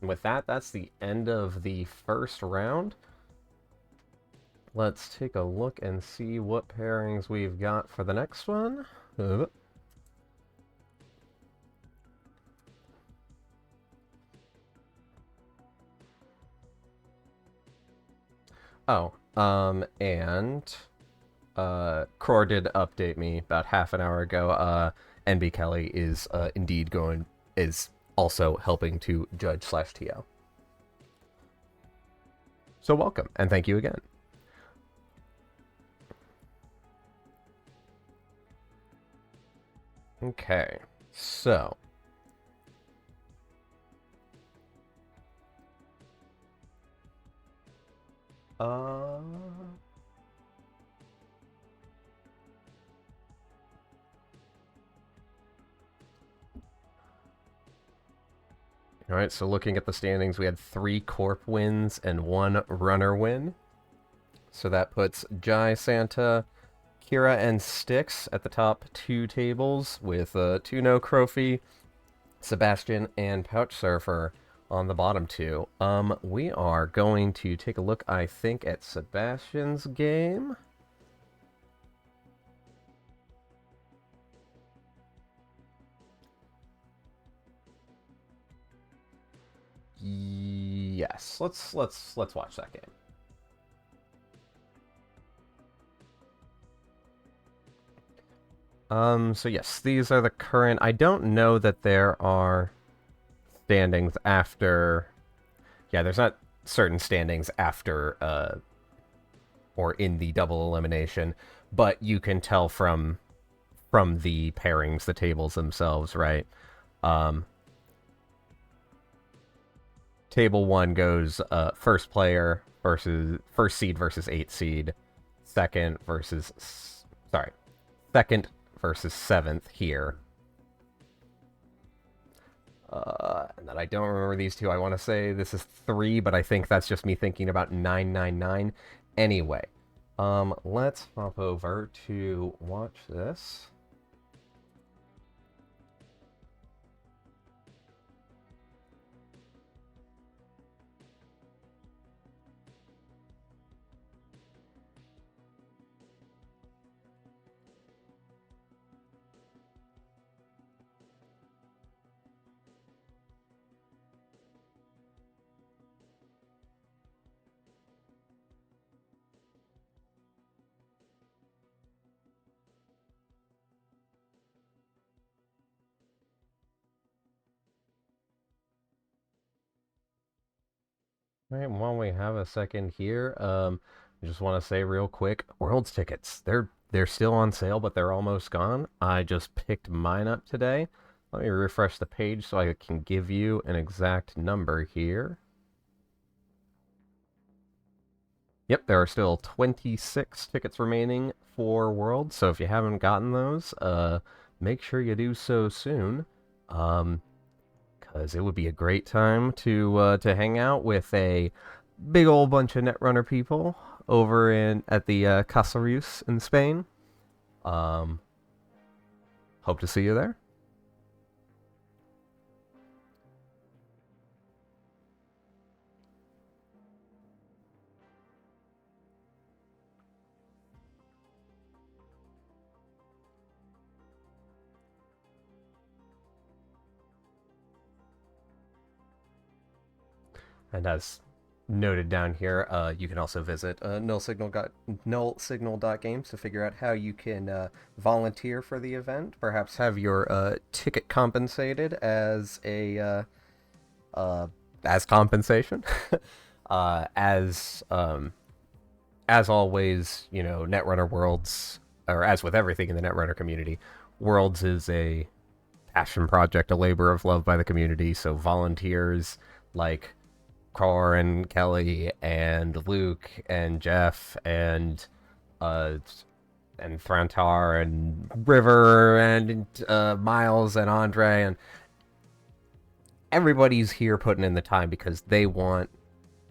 And with that, that's the end of the first round. Let's take a look and see what pairings we've got for the next one. Oh, and Cror did update me about half an hour ago. NB Kelly is indeed is also helping to judge /TO. So welcome, and thank you again. Okay, so Alright, so looking at the standings, we had 3 Corp wins and 1 Runner win. So that puts Jai, Santa, Kira, and Styx at the top 2 tables, with Tuno, Crofi, Sebastian, and Pouch Surfer on the bottom 2. We are going to take a look, I think, at Sebastian's game. Yes, let's watch that game. So yes, these are the current. I don't know that there are standings after. Yeah, there's not certain standings after or in the double elimination, but you can tell from from the pairings, the tables themselves, right? Table 1 goes first player versus first seed versus 8th seed, second versus second versus 7th here. And then I don't remember these two. I want to say this is 3, but I think that's just me thinking about 999. Anyway, let's hop over to watch this. Right, while we have a second here, I just want to say real quick, Worlds tickets, they're still on sale, but they're almost gone. I just picked mine up today. Let me refresh the page so I can give you an exact number here. Yep, there are still 26 tickets remaining for Worlds, so if you haven't gotten those, make sure you do so soon. Because it would be a great time to hang out with a big old bunch of Netrunner people over at the Casareus in Spain. Hope to see you there. And as noted down here, you can also visit nullsignal.games to figure out how you can volunteer for the event, perhaps have your ticket compensated as a as compensation. As always, you know, Netrunner Worlds, or as with everything in the Netrunner community, Worlds is a passion project, a labor of love by the community. So volunteers like Car and Kelly and Luke and Jeff and Thrantar and River and Miles and Andre, and everybody's here putting in the time because they want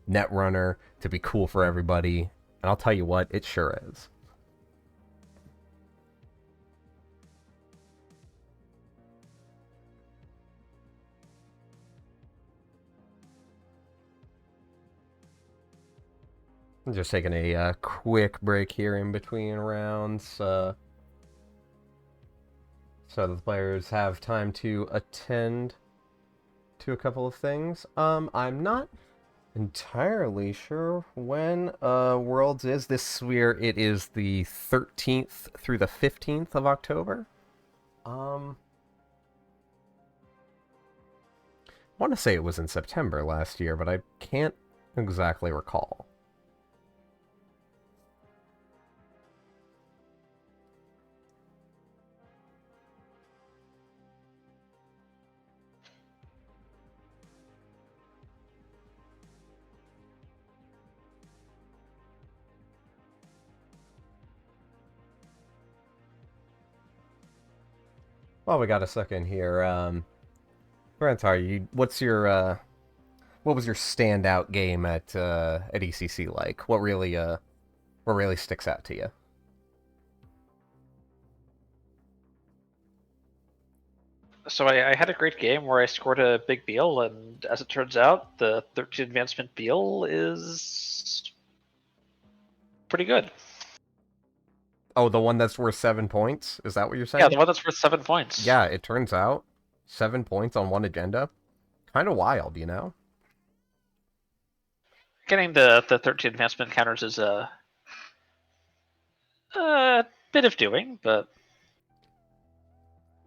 Netrunner to be cool for everybody. And I'll tell you what, it sure is. I'm just taking a quick break here in between rounds, so the players have time to attend to a couple of things. I'm not entirely sure when Worlds is. This year it is the 13th through the 15th of October. I want to say it was in September last year, but I can't exactly recall. Well, we got a second here. Brantar, what was your standout game at ECC like? What really sticks out to you? So I had a great game where I scored a big Beal, and as it turns out, the 13 advancement Beal is pretty good. Oh, the one that's worth 7 points? Is that what you're saying? Yeah, the one that's worth 7 points. Yeah, it turns out 7 points on one agenda. Kind of wild, you know? Getting the 13 advancement counters is a bit of doing, but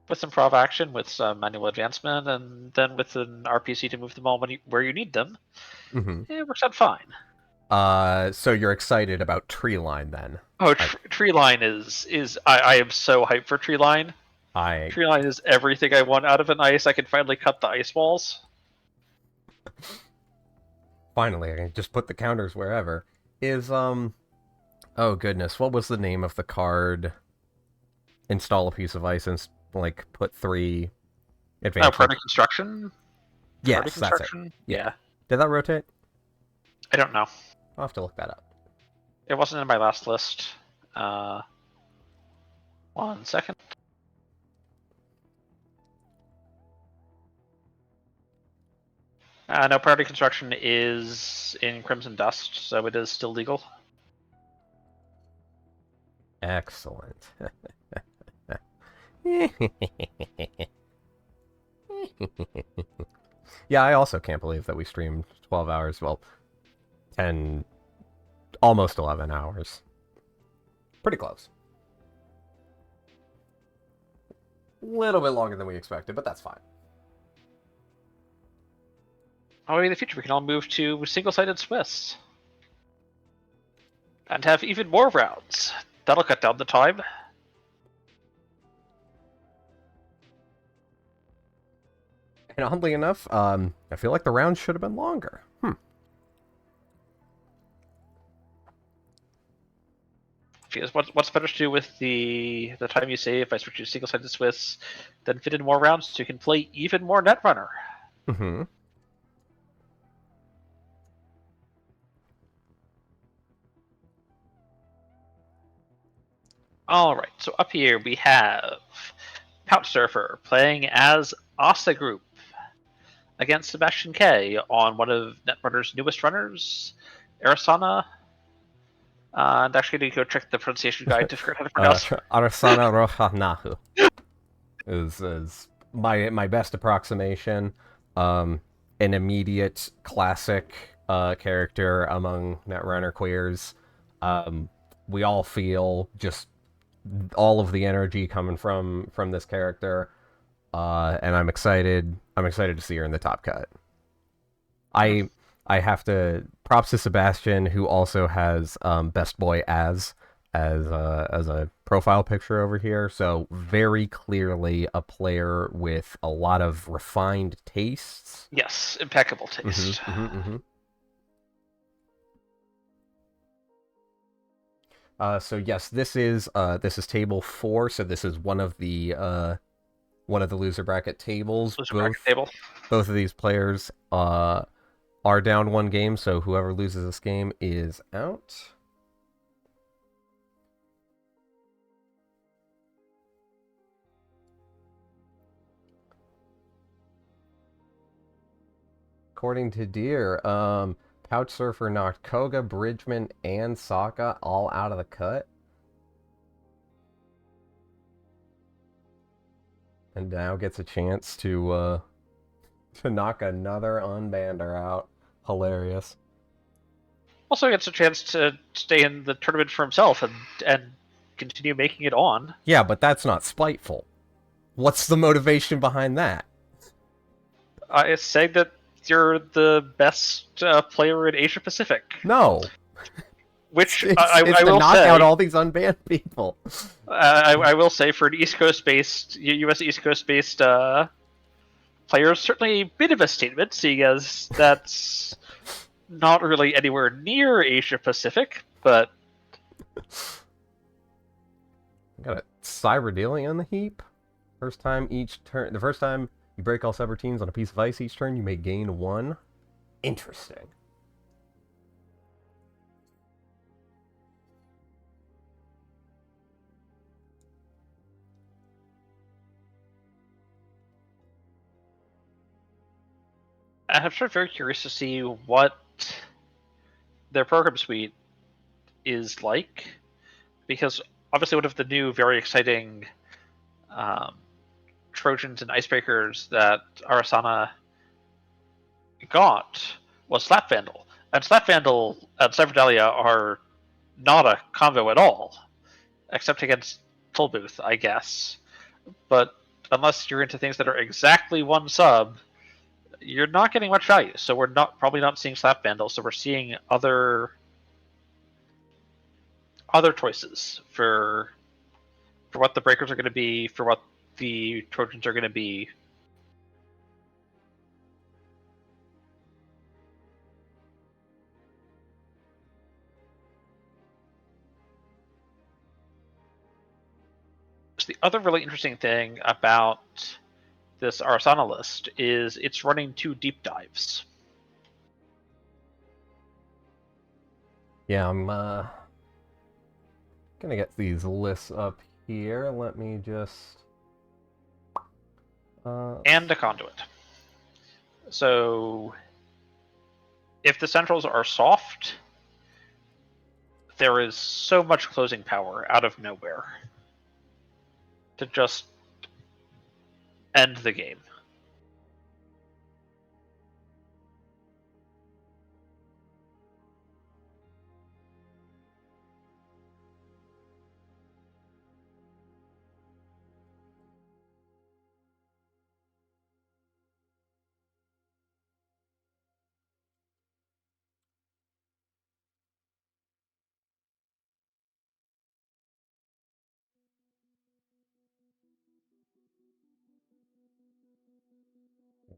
with some prov action, with some manual advancement, and then with an RPC to move them all where you need them, it works out fine. So you're excited about Treeline then? Oh, Tree Line is I am so hyped for Tree Line. I Tree Line is everything I want out of an ice. I can finally cut the ice walls. finally I can just put the counters wherever. Is oh goodness, what was the name of the card? Install a piece of ice and like put 3 advanced. Oh, Party Construction? Yes, Party that's it. Construction? Yeah. Did that rotate? I don't know. I'll have to look that up. It wasn't in my last list. 1 second. No, Priority Construction is in Crimson Dust, so it is still legal. Excellent. Yeah, I also can't believe that we streamed 12 hours, well, 10, almost 11 hours. Pretty close. Little bit longer than we expected, but that's fine. Oh, in the future we can all move to single-sided Swiss. And have even more rounds. That'll cut down the time. And oddly enough, I feel like the rounds should have been longer. Because what's better to do with the time you save by switching to single-sided Swiss than fit in more rounds so you can play even more Netrunner. Mm-hmm. Alright, so up here we have Couch Surfer playing as Asa Group against Sebastian K on one of Netrunner's newest runners, Arasana. And actually, need to go check the pronunciation guide to figure out how to pronounce. Arasana Rohanahu is my best approximation. An immediate classic character among Netrunner queers. We all feel just all of the energy coming from this character, and I'm excited. I'm excited to see her in the top cut. I have to props to Sebastian, who also has Best Boy as a profile picture over here. So very clearly a player with a lot of refined tastes. Yes, impeccable taste. So yes, this is table 4. So this is one of the loser bracket tables. Both of these players are down 1 game, so whoever loses this game is out. According to Deer, Couch Surfer knocked Koga, Bridgman, and Sokka all out of the cut. And now gets a chance to knock another unbander out. Hilarious. Also gets a chance to stay in the tournament for himself and continue making it on. Yeah, but that's not spiteful. What's the motivation behind that? It's saying that you're the best player in Asia Pacific. No. Which it's I to will knock say, out all these unbanned people. I will say for an East Coast-based, U.S. East Coast-based players, certainly a bit of a statement, seeing as that's not really anywhere near Asia Pacific, but Got a Cyber Dealing on the heap. First time each turn. The first time you break all subroutines on a piece of ice each turn, you may gain 1. Interesting. I'm sure very curious to see what their program suite is like, because obviously one of the new, very exciting Trojans and Icebreakers that Arasana got was Slap Vandal. And Slap Vandal and Cyberdalia are not a combo at all, except against Tollbooth, I guess. But unless you're into things that are exactly 1 sub, you're not getting much value. So we're probably not seeing Slap Vandal. So we're seeing other choices for what the breakers are going to be, for what the Trojans are going to be. So the other really interesting thing about this Arasana list is it's running 2 deep dives. Yeah, I'm gonna get these lists up here. Let me just And a conduit. So if the centrals are soft, there is so much closing power out of nowhere to just end the game.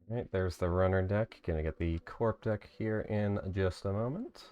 Alright, there's the runner deck. Gonna get the corp deck here in just a moment.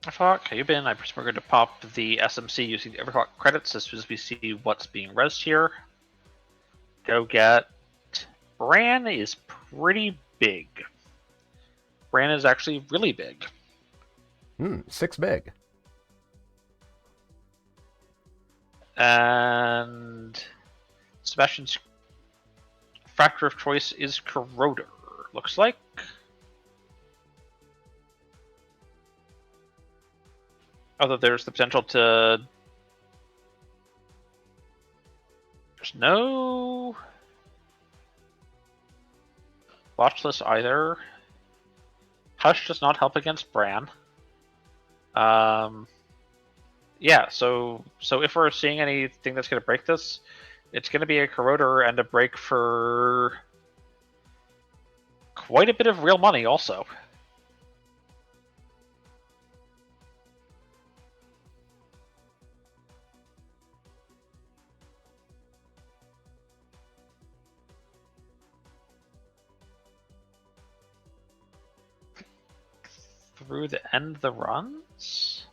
Overclock, how you been? I presume we're going to pop the SMC using the overclock credits as soon as we see what's being rezzed here. Go get... Bran is pretty big. Bran is actually really big. 6 big. And Sebastian's factor of choice is Corroder, looks like. Although there's the potential to... There's no... watch list either. Hush does not help against Bran. Yeah, so if we're seeing anything that's going to break this, it's going to be a Corroder and a break for quite a bit of real money also. Through the end of the runs?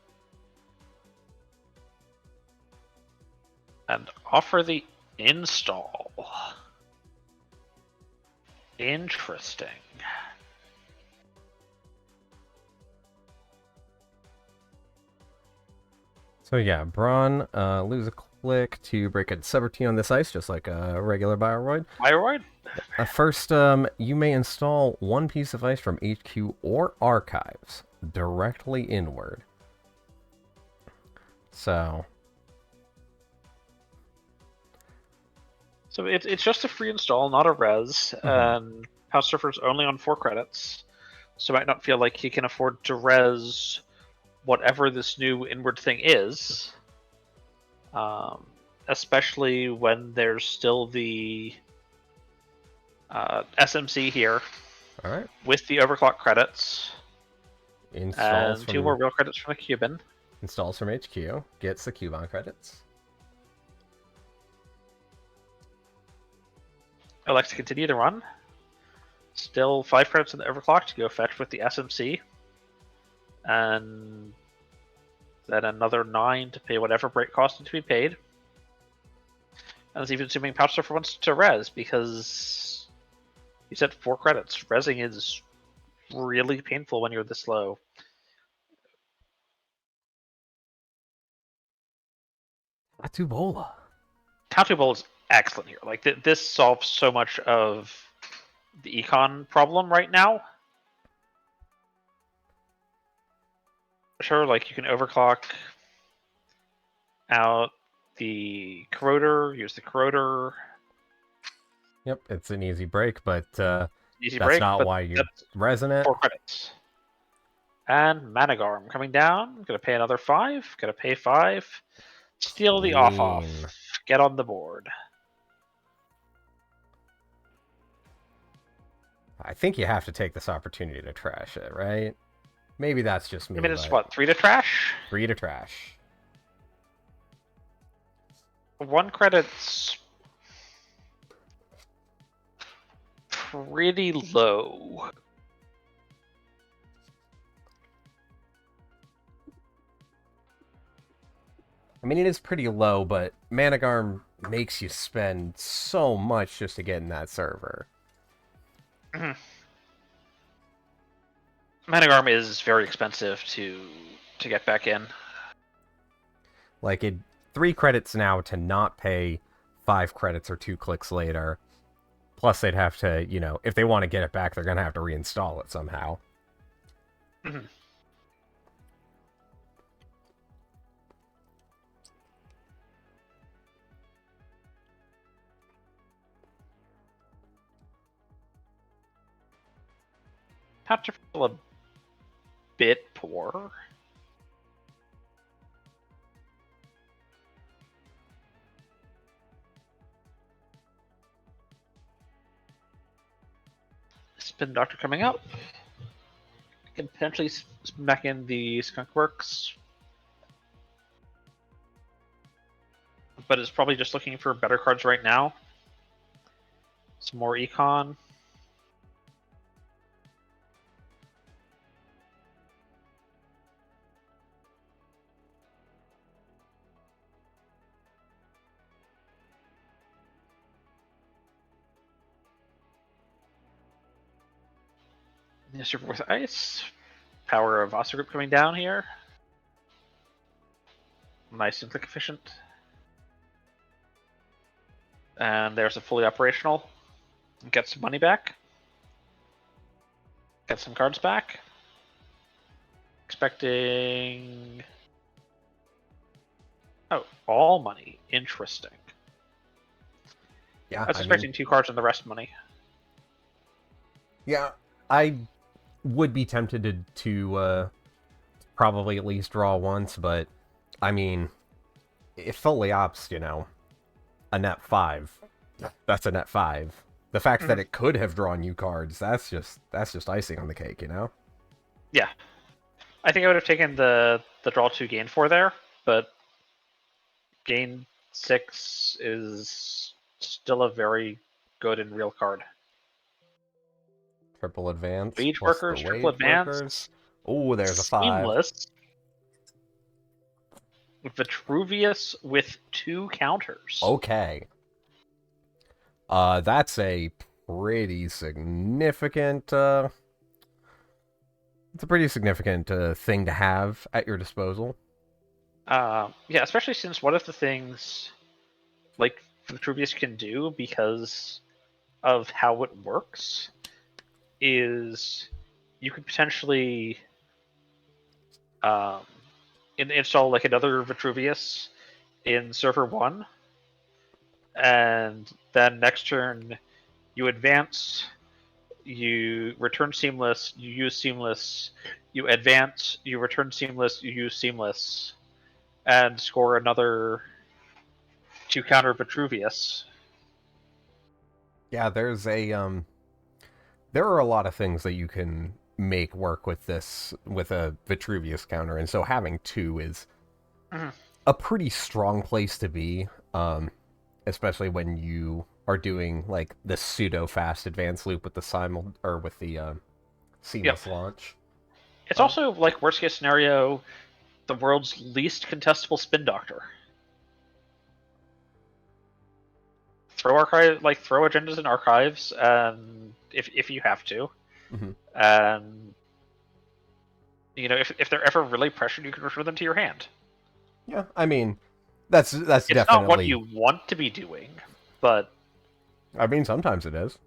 And offer the install. Interesting. So yeah, Braun, lose a click to break a subroutine on this ice, just like a regular Bioroid. Bioroid? First, you may install 1 piece of ice from HQ or archives directly inward. So it's just a free install, not a res, and House Surfer's only on 4 credits, so might not feel like he can afford to res whatever this new inward thing is, especially when there's still the SMC here. All right. With the overclock credits. Installs and 2 more real credits from the Cuban. Installs from HQ. Gets the Cuban credits. Elects to continue the run. Still 5 credits in the overclock to go fetch with the SMC. And then another 9 to pay whatever break cost needs to be paid. And it's even assuming Pouch Surfer wants to res, because you said 4 credits. Resing is really painful when you're this low. Atubola. Tatubola is excellent here. Like, this solves so much of the econ problem right now. Sure, like you can overclock out the corroder, use the corroder, Yep, it's an easy break, but easy that's break, not but why you that's resonate. 4 credits. And Managarm coming down, gonna pay another 5, gonna pay 5, steal the off, Clean. get on the board. I think you have to take this opportunity to trash it, right? Maybe that's just me, I mean, it's but what, 3 to trash? 3 to trash. 1 credit's pretty low. I mean, it is pretty low, but Managarm makes you spend so much just to get in that server. Managarm is very expensive to get back in. Like, 3 credits now to not pay 5 credits or 2 clicks later. Plus, they'd have to, you know, if they want to get it back, they're going to have to reinstall it somehow. Have to feel a bit poor. Spin Doctor coming up. Can potentially spin back in the Skunk Works. But it's probably just looking for better cards right now. Some more econ. Yeah, Super with Ice. Power of Asa Group coming down here. Nice and click efficient. And there's a fully operational. Get some money back. Get some cards back. Expecting... Oh, all money. Interesting. Yeah, I was expecting 2 cards and the rest money. Yeah, I would be tempted to probably at least draw once, but I mean, if fully ops, you know, a net 5, that's a net 5. The fact that it could have drawn you cards, that's just icing on the cake, you know? Yeah. I think I would have taken the draw 2 gain 4 there, but gain 6 is still a very good and real card. Triple advance. Wage plus workers, the triple wage advance. workers. Oh, there's a 5. Seamless. Vitruvius with 2 counters. Okay. That's a pretty significant, it's a pretty significant thing to have at your disposal. Yeah, especially since one of the things like Vitruvius can do because of how it works is you could potentially install like another Vitruvius in server 1, and then next turn you advance, you return Seamless, you use Seamless, you advance, you return Seamless, you use Seamless, and score another 2 counter Vitruvius. Yeah, there's a there are a lot of things that you can make work with this with a Vitruvius counter, and so having 2 is a pretty strong place to be, especially when you are doing like the pseudo fast advance loop with the seamless launch. It's also like worst case scenario, the world's least contestable spin doctor. Throw agendas in archives, and if you have to, and you know if they're ever really pressured, you can refer them to your hand. Yeah, I mean, that's It's definitely not what you want to be doing, but I mean, sometimes it is.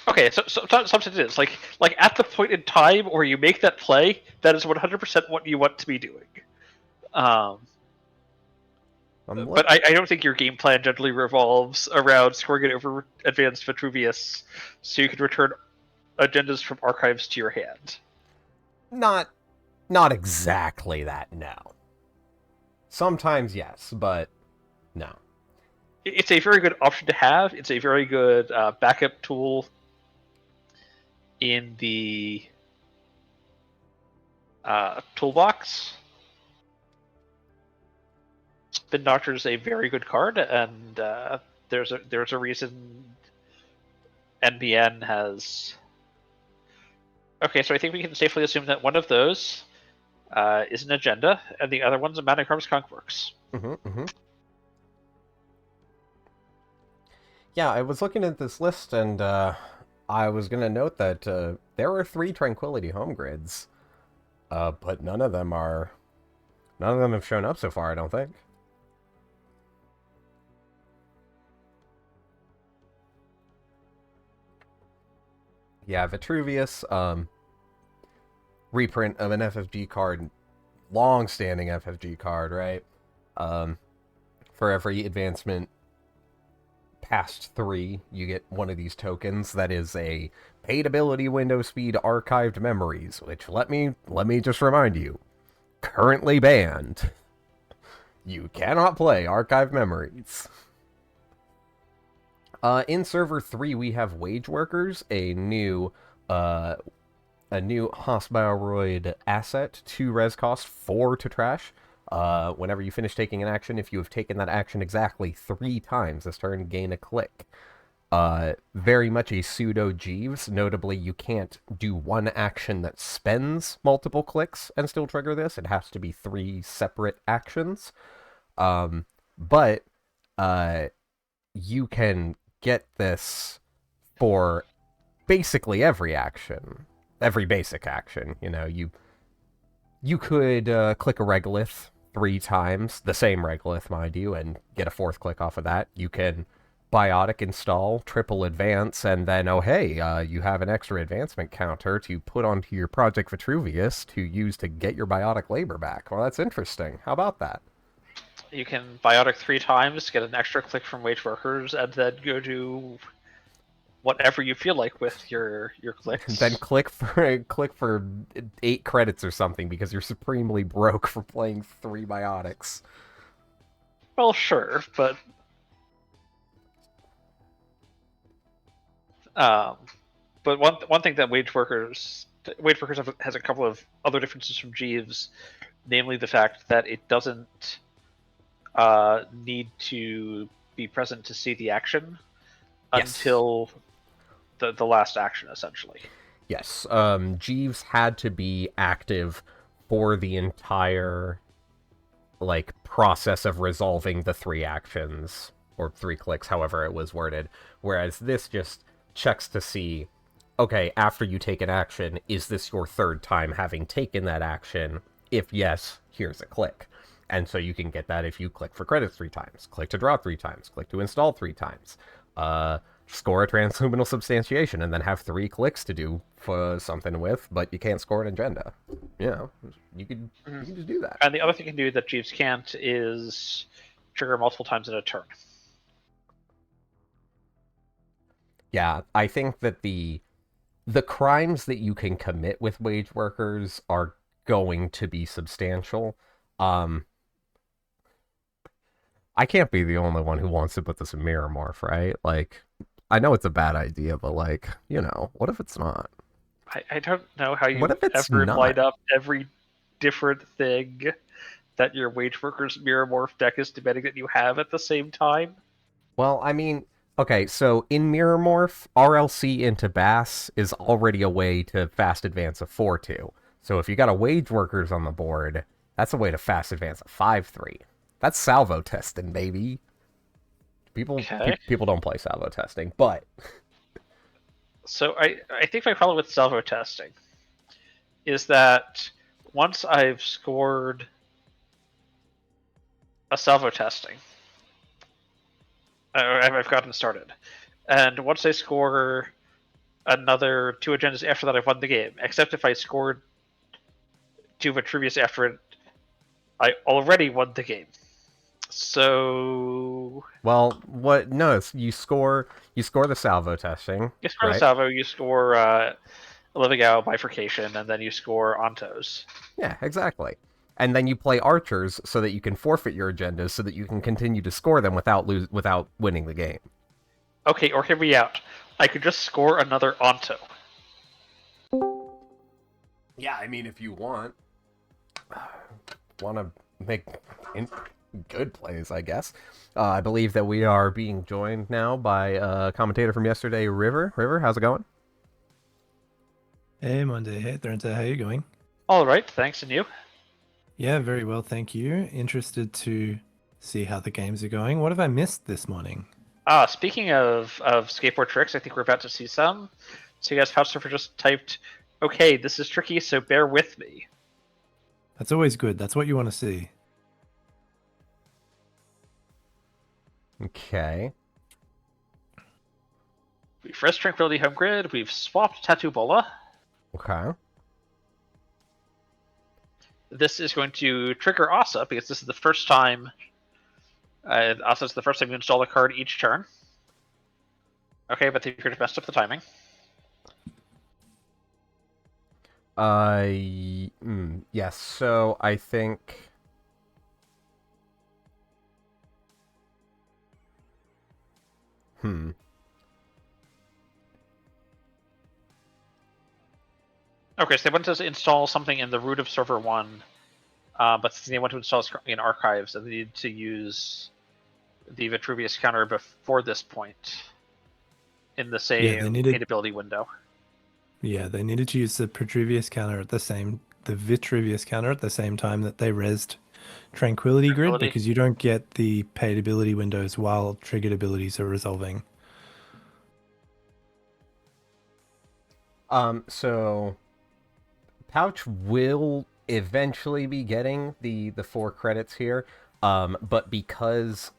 Okay, so sometimes it is like at the point in time where you make that play, that is 100% what you want to be doing. Um, but I don't think your game plan generally revolves around scoring it over Advanced Vitruvius, so you can return agendas from archives to your hand. Not exactly that, no. Sometimes yes, but no. It's a very good option to have. It's a very good backup tool in the toolbox. Spin Doctor is a very good card, and there's a reason NBN has. Okay, so I think we can safely assume that one of those is an agenda, and the other one's a Manacrum's Conkworks. Yeah, I was looking at this list, and I was gonna note that there are 3 Tranquility home grids, but none of them have shown up so far, I don't think. Yeah, Vitruvius, reprint of an FFG card, long-standing FFG card, right? For every advancement past 3, you get one of these tokens that is a paid ability window speed archived memories, which let me just remind you, currently banned. You cannot play archived memories. In server 3, we have Wage Workers, a new Hospiroid asset, 2 res cost, 4 to trash. Whenever you finish taking an action, if you have taken that action exactly 3 times this turn, gain a click. Very much a pseudo Jeeves. Notably, you can't do one action that spends multiple clicks and still trigger this. It has to be 3 separate actions. But you can get this for basically every action. Every basic action. You know, you could click a Regolith 3 times, the same Regolith, mind you, and get a 4th click off of that. You can Biotic install, triple advance, and then, oh hey, you have an extra advancement counter to put onto your Project Vitruvius to use to get your Biotic labor back. Well, that's interesting. How about that? You can Biotic 3 times, get an extra click from Wage Workers, and then go do whatever you feel like with your clicks. Then click for 8 credits or something because you're supremely broke for playing 3 Biotics. Well, sure, but one thing that Wage Workers has a couple of other differences from Jeeves, namely the fact that it doesn't need to be present to see the action until the last action, essentially. Yes, Jeeves had to be active for the entire process of resolving the 3 actions or 3 clicks, however it was worded. Whereas this just checks to see, okay, after you take an action, is this your 3rd time having taken that action? If yes, here's a click. And so you can get that if you click for credits 3 times, click to draw 3 times, click to install 3 times, score a transluminal substantiation, and then have 3 clicks to do for something with, but you can't score an agenda. You know, you can just do that. And the other thing you can do that Jeeves can't is trigger multiple times in a turn. Yeah, I think that the crimes that you can commit with Wage Workers are going to be substantial. I can't be the only one who wants to put this in Mirror Morph, right? Like, I know it's a bad idea, but what if it's not? I don't know how you What if it's ever not? light up every different thing that your Wage Workers Mirror Morph deck is demanding that you have at the same time. Well, I mean, okay, so in Mirror Morph, RLC into Bass is already a way to fast advance a 4-2. So if you got a Wage Workers on the board, that's a way to fast advance a 5-3. That's salvo testing, baby. People don't play salvo testing, but... So I think my problem with salvo testing is that once I've scored a salvo testing, I've gotten started, and once I score another 2 agendas after that, I've won the game. Except if I scored 2 Vitruvius after it, I already won the game. So Well, what? No, you score the salvo testing. you score right? the salvo, you score living out bifurcation, and then you score ontos. Yeah, exactly. And then you play archers so that you can forfeit your agendas so that you can continue to score them without winning the game. Okay, or hear me out. I could just score another onto. Yeah, I mean, if you want to make good plays, I guess. I believe that we are being joined now by a commentator from yesterday, River. River, how's it going? Hey, Monday. Hey, Thornton. How you going? All right, thanks, and you? Yeah, very well, thank you. Interested to see how the games are going. What have I missed this morning? Speaking of skateboard tricks, I think we're about to see some. So you guys, Pouchsurfer just typed, okay, this is tricky, so bear with me. That's always good. That's what you want to see. Okay. We've Rest Tranquility Home Grid, we've swapped Tattoo Bola. Okay. This is going to trigger Asa, because this is the first time... Asa's the first time you install a card each turn. Okay, but they could have messed up the timing. Yes, so I think... Okay, so they want to install something in the root of server 1, but since they want to install in archives, they need to use the Vitruvius counter before this point in the same paintability window. Yeah, they needed to use the Vitruvius counter at the same time that they rezzed Tranquility Grid, because you don't get the paid ability windows while triggered abilities are resolving. So Pouch will eventually be getting the 4 credits here, but because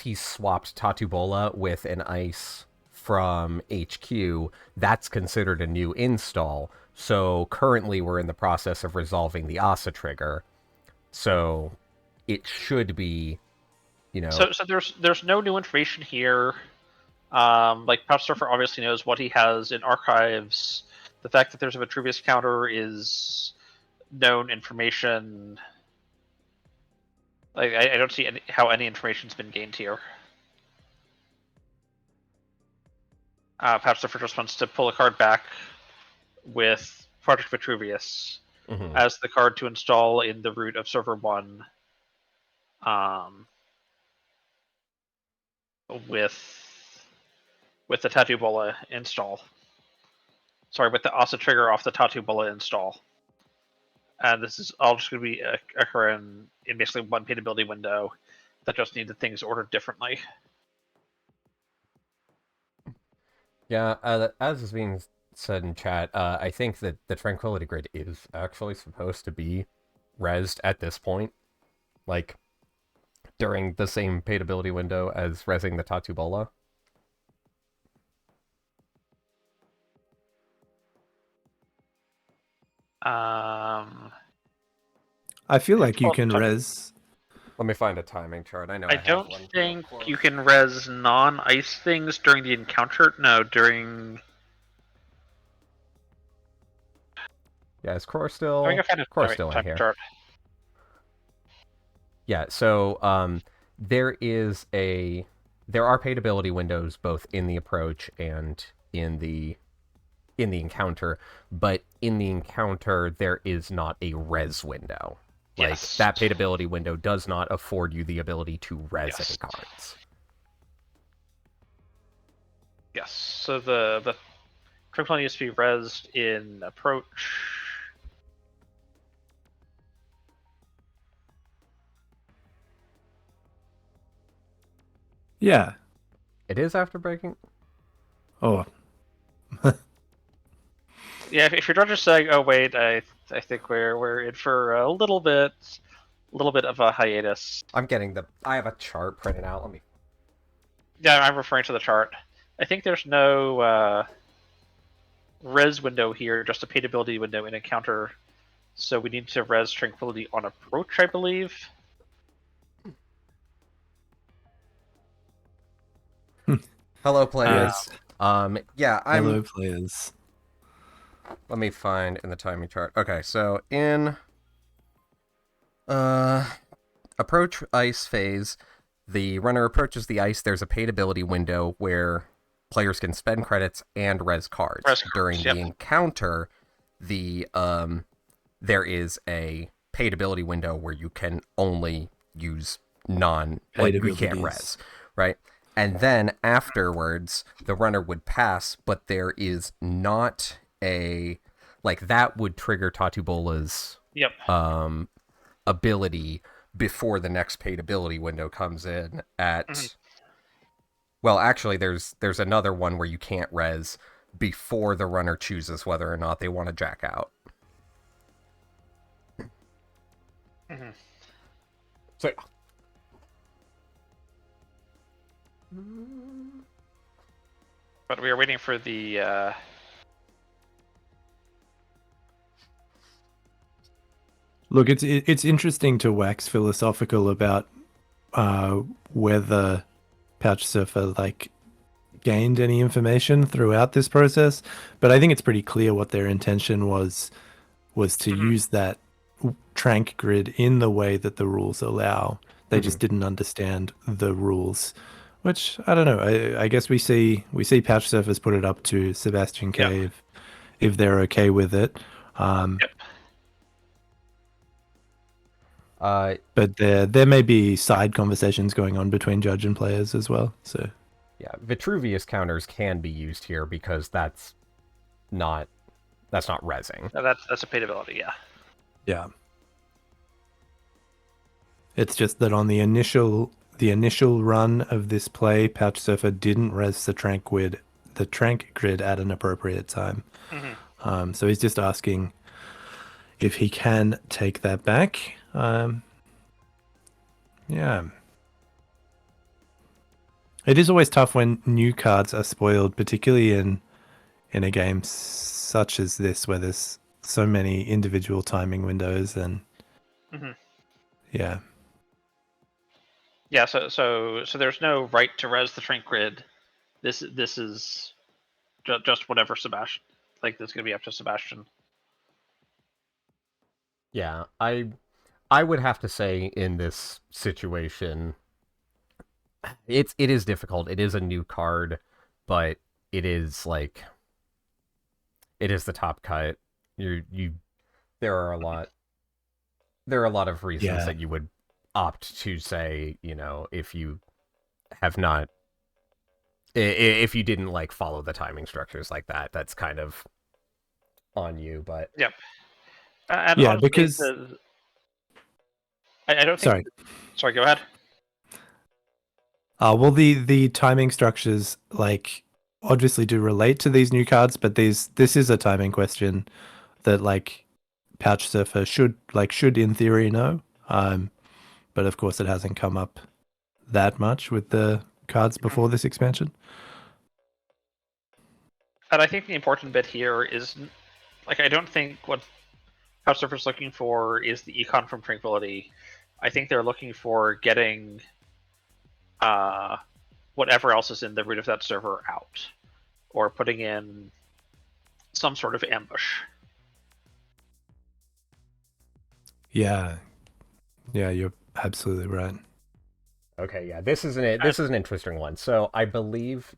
he swapped Tattoo Bola with an ice from HQ, that's considered a new install. So currently we're in the process of resolving the Asa trigger. So it should be, So there's no new information here. Like Pouchsurfer obviously knows what he has in archives. The fact that there's a Vitruvius counter is known information. Like I don't see how any information's been gained here. Pouchsurfer just wants to pull a card back with Project Vitruvius as the card to install in the root of server 1. With the Tattoo Bola install. Sorry, with the Asa trigger off the Tattoo Bola install. And this is all just going to be occurring in basically one paintability window that just needed things ordered differently. Yeah, as is being said in chat, I think that the Tranquility Grid is actually supposed to be rezzed at this point. Like, during the same paintability window as rezzing the Tattoo Bola. I feel like you can res... Let me find a timing chart. I know I don't think you can res non-ice things during the encounter. No, during... Yeah, is Core still... Core's still in here. Chart. Yeah, so there are paid ability windows both in the approach and in the encounter, but in the encounter there is not a res window. Like, yes. That paid ability window does not afford you the ability to res any cards. Yes, so the Tranquility needs to be resed in approach. Yeah. It is after breaking? Oh. Yeah, if you're just saying, "Oh wait, I think we're in for a little bit of a hiatus." I have a chart printed out. Let me. Yeah, I'm referring to the chart. I think there's no res window here, just a paid ability window in encounter. So we need to res Tranquility on approach, I believe. Hello, players. Yes. Yeah, Hello, players. Let me find in the timing chart. Okay, so in approach ice phase, the runner approaches the ice. There's a paid ability window where players can spend credits and res cards. During the encounter, there is a paid ability window where you can only use you can't res, right? And then afterwards, the runner would pass, but there is not a that would trigger Tatubola's ability before the next paid ability window comes in at well, actually there's another one where you can't res before the runner chooses whether or not they want to jack out. So but we are waiting for the Look, it's interesting to wax philosophical about whether Pouch Surfer gained any information throughout this process, but I think it's pretty clear what their intention was to use that trank grid in the way that the rules allow. They just didn't understand the rules, which I don't know. I guess we see Pouch Surfers put it up to Sebastian K if they're okay with it. But there may be side conversations going on between judge and players as well. So yeah, Vitruvius counters can be used here because that's not rezzing. No, that's a paid ability, yeah. It's just that on the initial run of this play, Pouch Surfer didn't res the trank grid at an appropriate time. So he's just asking if he can take that back. Yeah. It is always tough when new cards are spoiled, particularly in a game such as this where there's so many individual timing windows and so there's no right to res the trank grid. This is just whatever Sebastian, this is gonna be up to Sebastian. Yeah, I would have to say in this situation, it is difficult. It is a new card, but it is it is the top cut. There are a lot of reasons that you would opt to say, if you have not, if you didn't follow the timing structures like that, that's kind of on you. But and honestly, because I don't think. Sorry, go ahead. Well, the timing structures obviously do relate to these new cards, but this is a timing question that Pouch Surfer should in theory know. But of course it hasn't come up that much with the cards before this expansion. And I think the important bit here is I don't think what Pouch Surfer's looking for is the econ from Tranquility. I think they're looking for getting whatever else is in the root of that server out, or putting in some sort of ambush. Yeah, you're absolutely right. Okay, yeah, this is an interesting one. So I believe,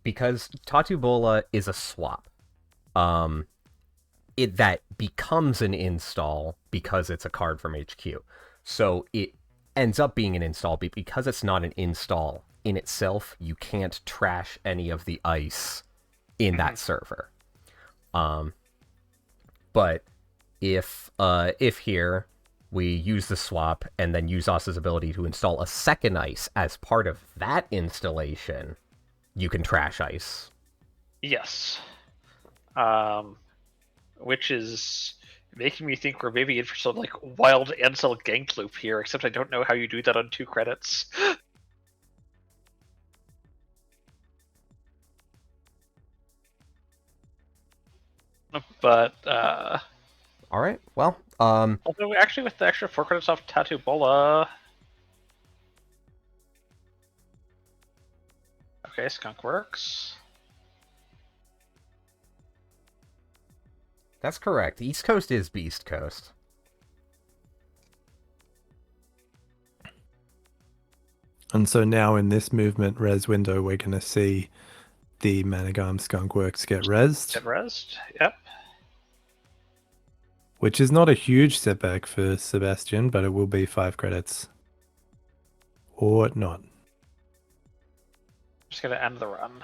because Tatubola is a swap, that becomes an install because it's a card from HQ. So it ends up being an install, but because it's not an install in itself, you can't trash any of the ice in that server. But if here we use the swap and then use Os's ability to install a second ice as part of that installation, you can trash ice. Yes. Which is making me think we're maybe in for some wild Ansel gank loop here, except I don't know how you do that on 2 credits. But All right. Well, although actually with the extra 4 credits off Tattoo Bola. Okay, Skunk works. that's correct. East Coast is Beast Coast. And so now in this movement res window, we're going to see the Managam Skunkworks get rezzed, Get rezzed. Yep. which is not a huge setback for Sebastian, but it will be 5 credits. Or not. Just gonna end the run.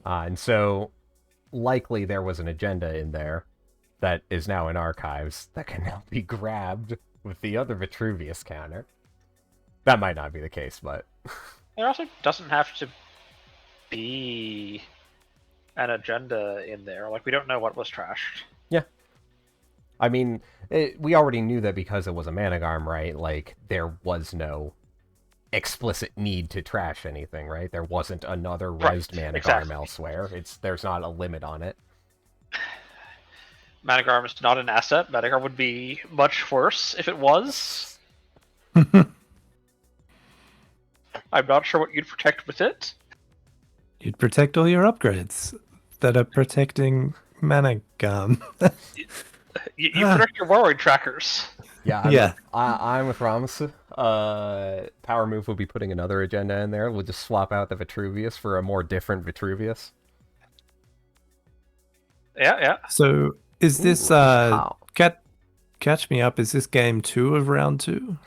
And so, likely there was an agenda in there that is now in archives that can now be grabbed with the other Vitruvius counter. That might not be the case, but... There also doesn't have to be an agenda in there. Like, we don't know what was trashed. Yeah. I mean, we already knew that because it was a Managarm, right? Like, there was no explicit need to trash anything, right? There wasn't another rezzed Managarm exactly. elsewhere. There's not a limit on it. Managarm is not an asset. Managarm would be much worse if it was. I'm not sure what you'd protect with it. You'd protect all your upgrades that are protecting Managam. You protect your Warwick trackers. Yeah, I'm with Rams. Power Move will be putting another agenda in there. We'll just swap out the Vitruvius for a more different Vitruvius. Yeah. So is this catch me up? Is this game 2 of round 2?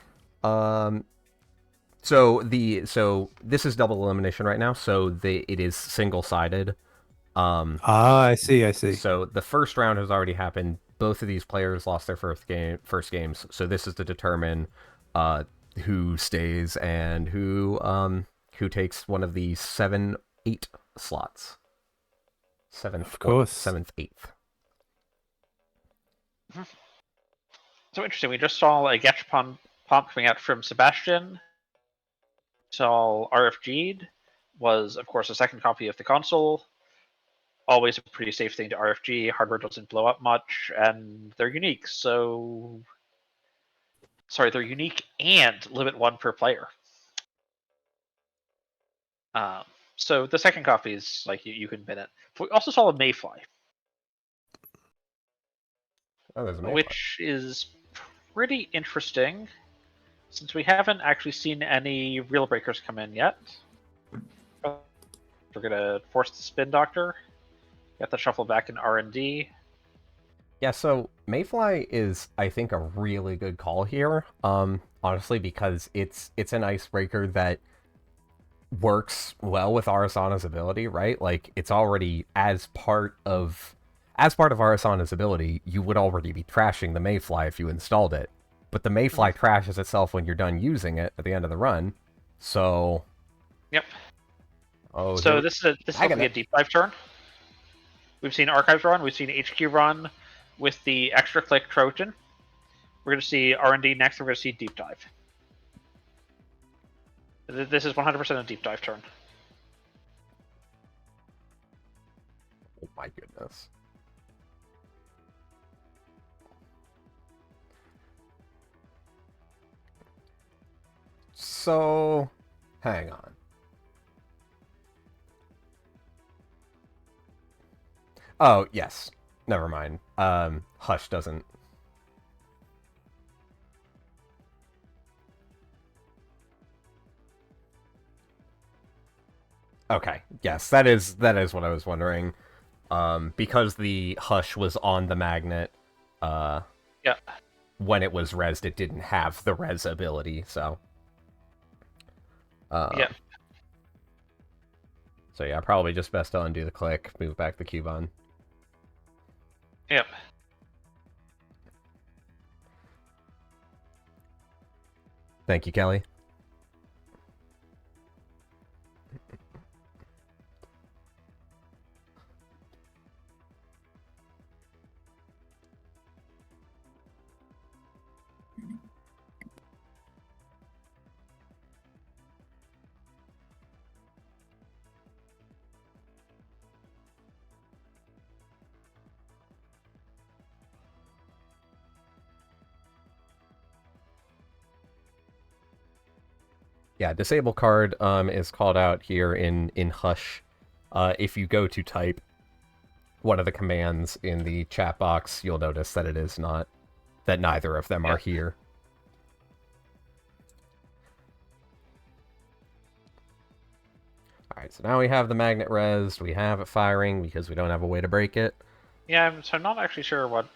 So this is double elimination right now. So it is single sided. I see. So the first round has already happened. Both of these players lost their first games. So this is to determine who stays and who takes one of the 7-8 slots. 7th, of course. 7th, 8th. So interesting. We just saw a Gachapon pomp coming out from Sebastian. Saw RFG'd. Was, of course, a second copy of the console. Always a pretty safe thing to RFG. Hardware doesn't blow up much, and they're unique. So, sorry, they're unique and limit 1 per player. So the second copy is like you can bin it. But we also saw a Mayfly. Oh, there's a Mayfly. Which is pretty interesting, since we haven't actually seen any real breakers come in yet. We're gonna force the Spin Doctor. Get the shuffle back in R&D. Yeah, so Mayfly is, I think, a really good call here. Honestly, because it's an icebreaker that works well with Arasana's ability, right? Like, it's already as part of Arasana's ability, you would already be trashing the Mayfly if you installed it. But the Mayfly trashes itself when you're done using it at the end of the run. So... Yep. Oh, so this is hopefully a deep dive turn. We've seen Archives run, we've seen HQ run with the extra click Trojan. We're going to see R&D next, we're going to see deep dive. This is 100% a deep dive turn. Oh my goodness. So, hang on. Oh, yes. Never mind. Hush doesn't... Okay, yes, that is what I was wondering. Because the Hush was on the magnet, yeah. when it was rezzed, it didn't have the res ability, so... yeah. So yeah, probably just best to undo the click, move back the Cubone. Yep. Thank you, Kelly. Yeah, disable card is called out here in Hush. If you go to type one of the commands in the chat box, you'll notice that it is not, that neither of them are here. Alright, so now we have the magnet rezzed, we have it firing because we don't have a way to break it. Yeah, so I'm not actually sure what...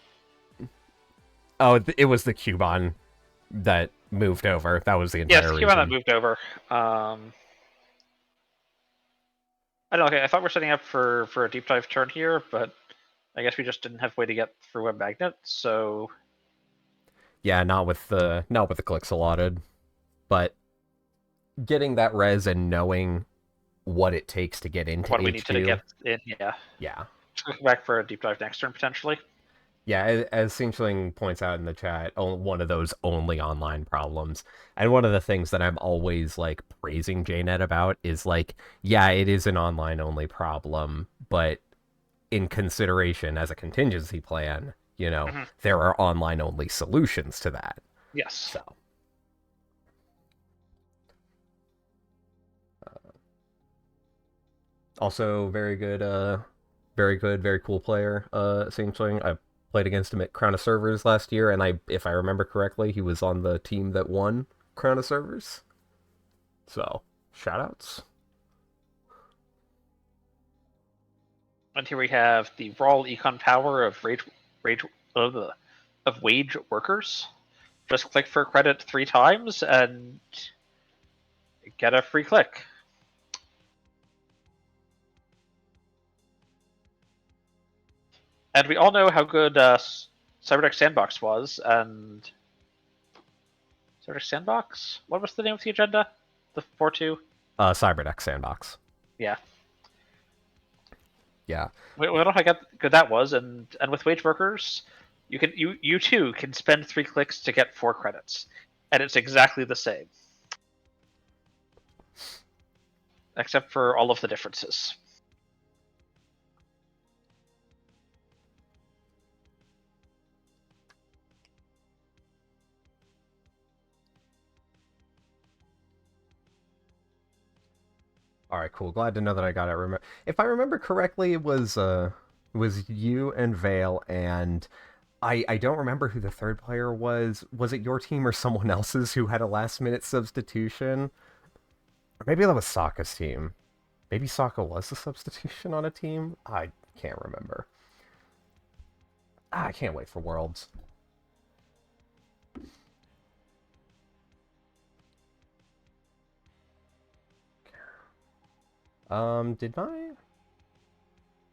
Oh, it was the Cubon that moved over. That was the entire reason. Yes, the Cubon that moved over. I don't know, okay, I thought we were setting up for a deep dive turn here, but I guess we just didn't have a way to get through a magnet, so... Yeah, not with the clicks allotted. But getting that res and knowing what it takes to get into what HQ. we need to get in, yeah. Yeah. Just go back for a deep dive next turn, potentially. Yeah, as Sinchling points out in the chat, one of those only online problems. And one of the things that I'm always, like, praising JNet about is, like, yeah, it is an online-only problem, but in consideration as a contingency plan, you know, there are online-only solutions to that. Yes. So. Also, very cool player, Sinchling. I played against him at Crown of Servers last year, and if I remember correctly, he was on the team that won Crown of Servers. So, shoutouts. And here we have the raw econ power of wage workers. Just click for credit 3 times and get a free click. And we all know how good Cyberdeck Sandbox was, and... Cyberdeck Sandbox? What was the name of the agenda? The 4-2? Cyberdeck Sandbox. Yeah. Yeah. We don't know how good that was, and with wage workers, you too can spend 3 clicks to get 4 credits. And it's exactly the same. Except for all of the differences. All right, cool. Glad to know that I got it. If I remember correctly, it was you and Vale, and I don't remember who the third player was. Was it your team or someone else's who had a last-minute substitution? Or maybe that was Sokka's team. Maybe Sokka was the substitution on a team? I can't remember. I can't wait for Worlds. Did my...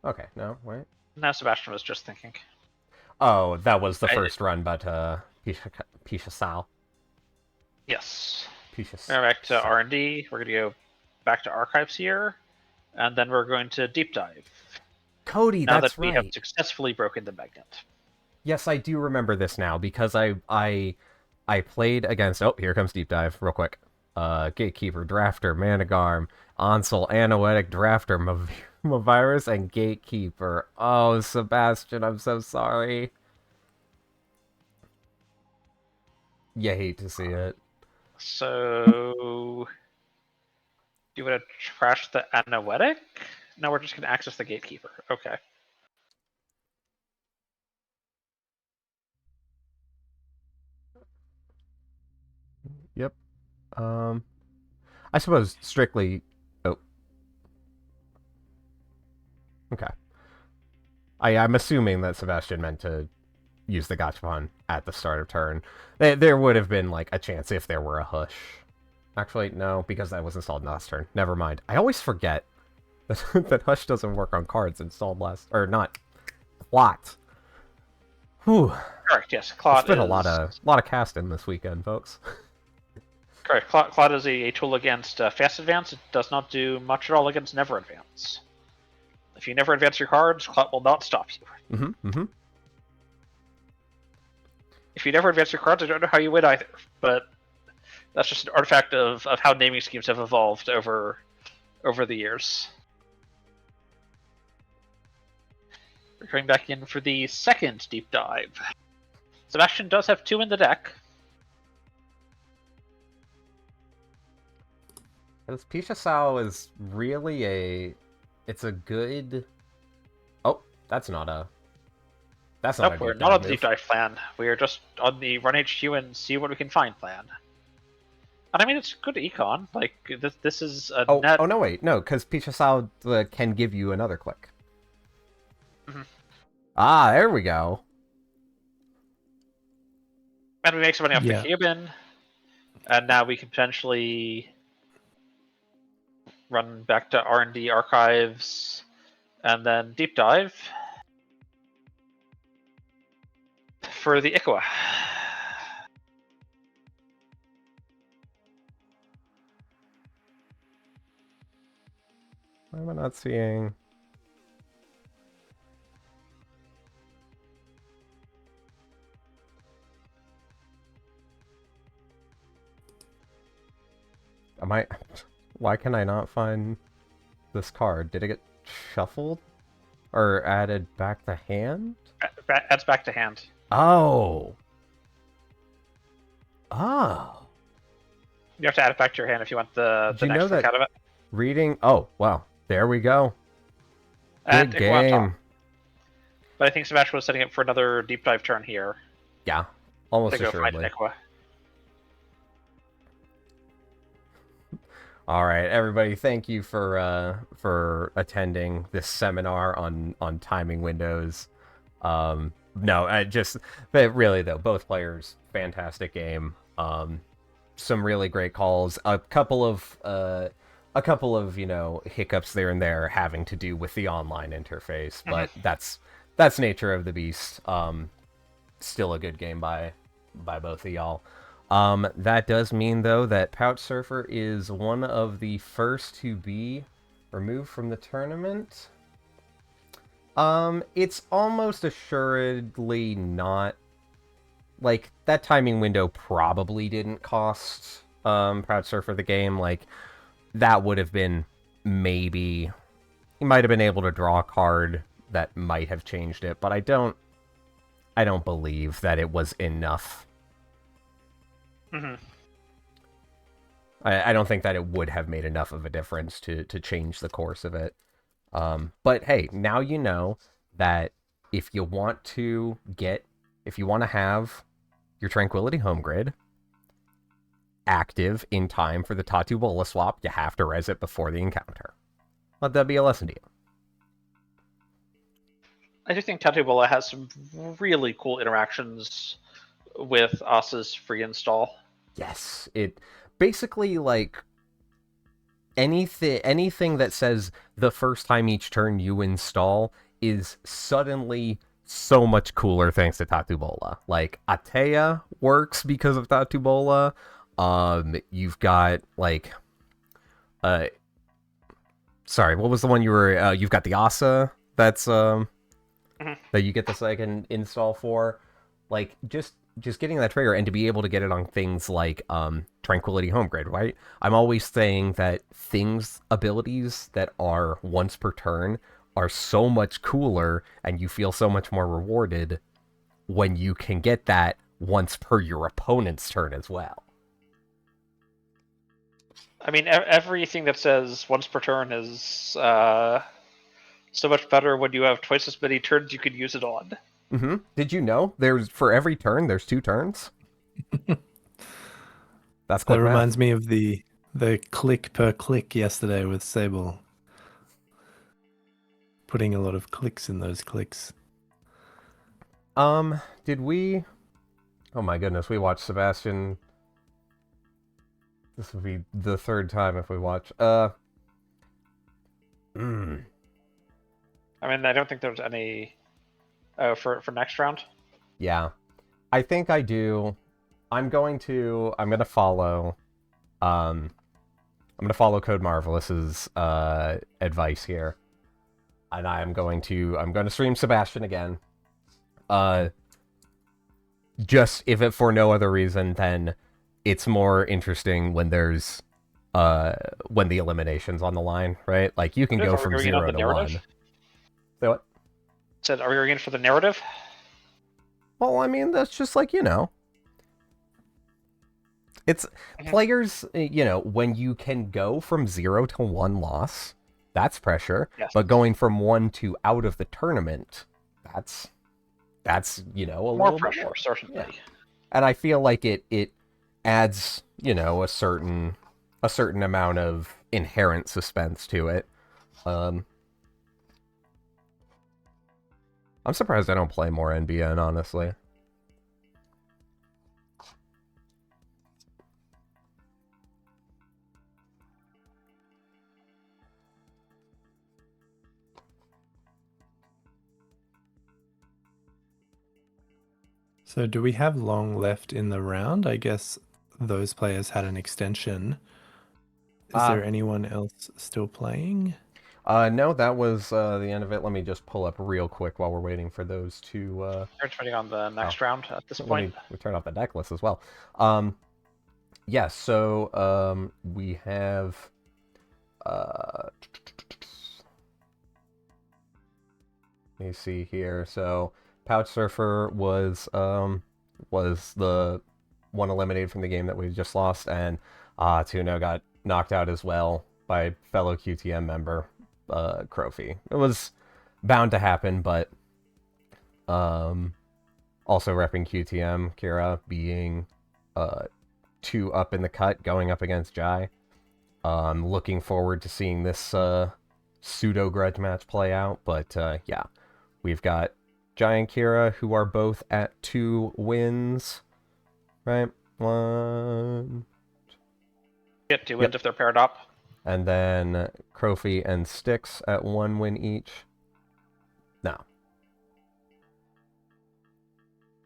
Okay, no, wait. No, Sebastian was just thinking. Oh, that was the first run, but, Pisha Sal. Yes. Pisha We're back to R&D. We're going to go back to archives here, and then we're going to deep dive. Cody, now that's that we right. have successfully broken the magnet. Yes, I do remember this now, because I played against... Oh, here comes deep dive, real quick. Gatekeeper, Drafter, Managarm, Ansel, Anoetic, Drafter, Mavirus, and Gatekeeper. Oh, Sebastian, I'm so sorry. You hate to see it. So... Do you want to trash the Anoetic? No, we're just going to access the Gatekeeper. Okay. Yep. I suppose strictly... Oh. Okay. I'm assuming that Sebastian meant to use the Gachapon at the start of turn. There would have been, like, a chance if there were a Hush. Actually, no, because that was installed last turn. Never mind. I always forget that Hush doesn't work on cards installed last... Or not. Plot. Whew. Correct, yes. Clot It's been a lot of casting this weekend, folks. Correct. Clot is a tool against Fast Advance. It does not do much at all against Never Advance. If you never advance your cards, Clot will not stop you. If you never advance your cards, I don't know how you win either. But that's just an artifact of how naming schemes have evolved over the years. We're going back in for the second deep dive. Sebastian does have 2 in the deck. Because Pisha Sao is really it's a good... Oh, that's not a Nope, good we're not on the move. deep dive plan. We are just on the run HQ and see what we can find plan. And I mean, it's good econ. Like, this is a net... Oh, no, wait. No, because Pisha Sao can give you another click. Mhm. Ah, there we go. And we make some money off Yeah. the Cuban. And now we can potentially run back to R&D archives and then deep dive for the Ikawa. Why am I not seeing... Why can I not find this card? Did it get shuffled? Or added back to hand? Adds back to hand. Oh! Oh! You have to add it back to your hand if you want the you next know click that out of it. Reading... Oh, wow. There we go. And Good Ikawa on top. game. But I think Sebastian was setting up for another deep dive turn here. Yeah, almost To go find assuredly. Ikawa. All right, everybody, thank you for attending this seminar on timing windows. No, but really though, both players, fantastic game. Some really great calls. A couple of hiccups there and there having to do with the online interface, but that's nature of the beast. Still a good game by both of y'all. That does mean, though, that Pouch Surfer is one of the first to be removed from the tournament. It's almost assuredly not... Like, that timing window probably didn't cost Pouch Surfer the game. Like, that would have been maybe... He might have been able to draw a card that might have changed it, but I don't believe that it was enough. Mm-hmm. I don't think that it would have made enough of a difference to change the course of it. But hey, now you know that if you want to have your Tranquility home grid active in time for the Tatu Bola swap, you have to res it before the encounter. Let that be a lesson to you. I do think Tattoo Bola has some really cool interactions with Asa's free install. Yes, it basically, like, anything that says the first time each turn you install is suddenly so much cooler thanks to Tatu Bola. Like, Atea works because of Tatu Bola. You've got, like, sorry, what was the one you were, you've got the Asa that's, that you get the second install for. Like, just getting that trigger and to be able to get it on things like Tranquility Home Grid, right? I'm always saying that abilities that are once per turn are so much cooler and you feel so much more rewarded when you can get that once per your opponent's turn as well. I mean, everything that says once per turn is so much better when you have twice as many turns you can use it on. Mm-hmm. Did you know for every turn there's 2 turns? That reminds me of the click per click yesterday with Sable. Putting a lot of clicks in those clicks. Did we... Oh my goodness, we watched Sebastian... This would be the 3rd time if we watch. I mean, I don't think there's any... for next round? Yeah. I think I do. I'm gonna follow... I'm gonna follow Code Marvelous's advice here. And I'm going to stream Sebastian again. Just if it for no other reason than it's more interesting when there's when the elimination's on the line, right? Like you can go from 0 to 1. Say what? Said, are we in for the narrative? Well, I mean, that's just like, It's players, when you can go from 0 to 1 loss, that's pressure. Yes. But going from 1 to out of the tournament, that's a More little pressure, bit more. certainly. Yeah. And I feel like it adds, a certain amount of inherent suspense to it. I'm surprised I don't play more NBN, honestly. So do we have long left in the round? I guess those players had an extension. Is there anyone else still playing? No, that was the end of it. Let me just pull up real quick while we're waiting for those to... We're turning on the next round at this Let point. me turn off the deck list as well. Yes, so we have... let me see here. So Pouch Surfer was the one eliminated from the game that we just lost, and Tuno got knocked out as well by fellow QTM member Crofi. It was bound to happen, but also repping QTM, Kira being 2 up in the cut, going up against Jai. Looking forward to seeing this pseudo grudge match play out, but yeah, we've got Jai and Kira, who are both at 2 wins, right? 1. Get 2 wins if they're paired up. And then Crofi and Styx at 1 win each. No.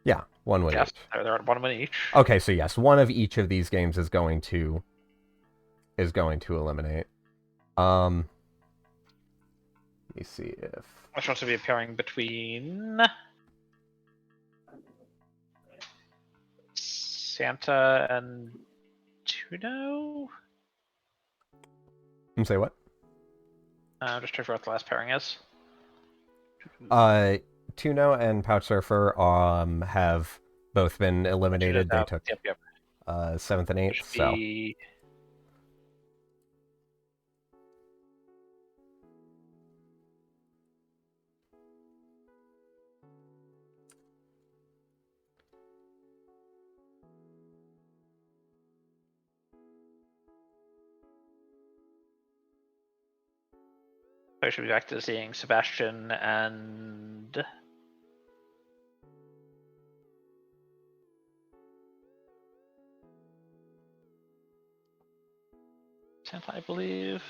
Yeah, 1 win Yes, each. they're at 1 win each. Okay, so yes, one of each of these games is going to eliminate. Let me see if Which one's to be a pairing between Santa and Tuno? say what? I'm just trying to figure out what the last pairing is. Tuno and Pouch Surfer have both been eliminated. They took Yep. 7th and 8th, so Be... I should be back to seeing Sebastian and Santa, I believe.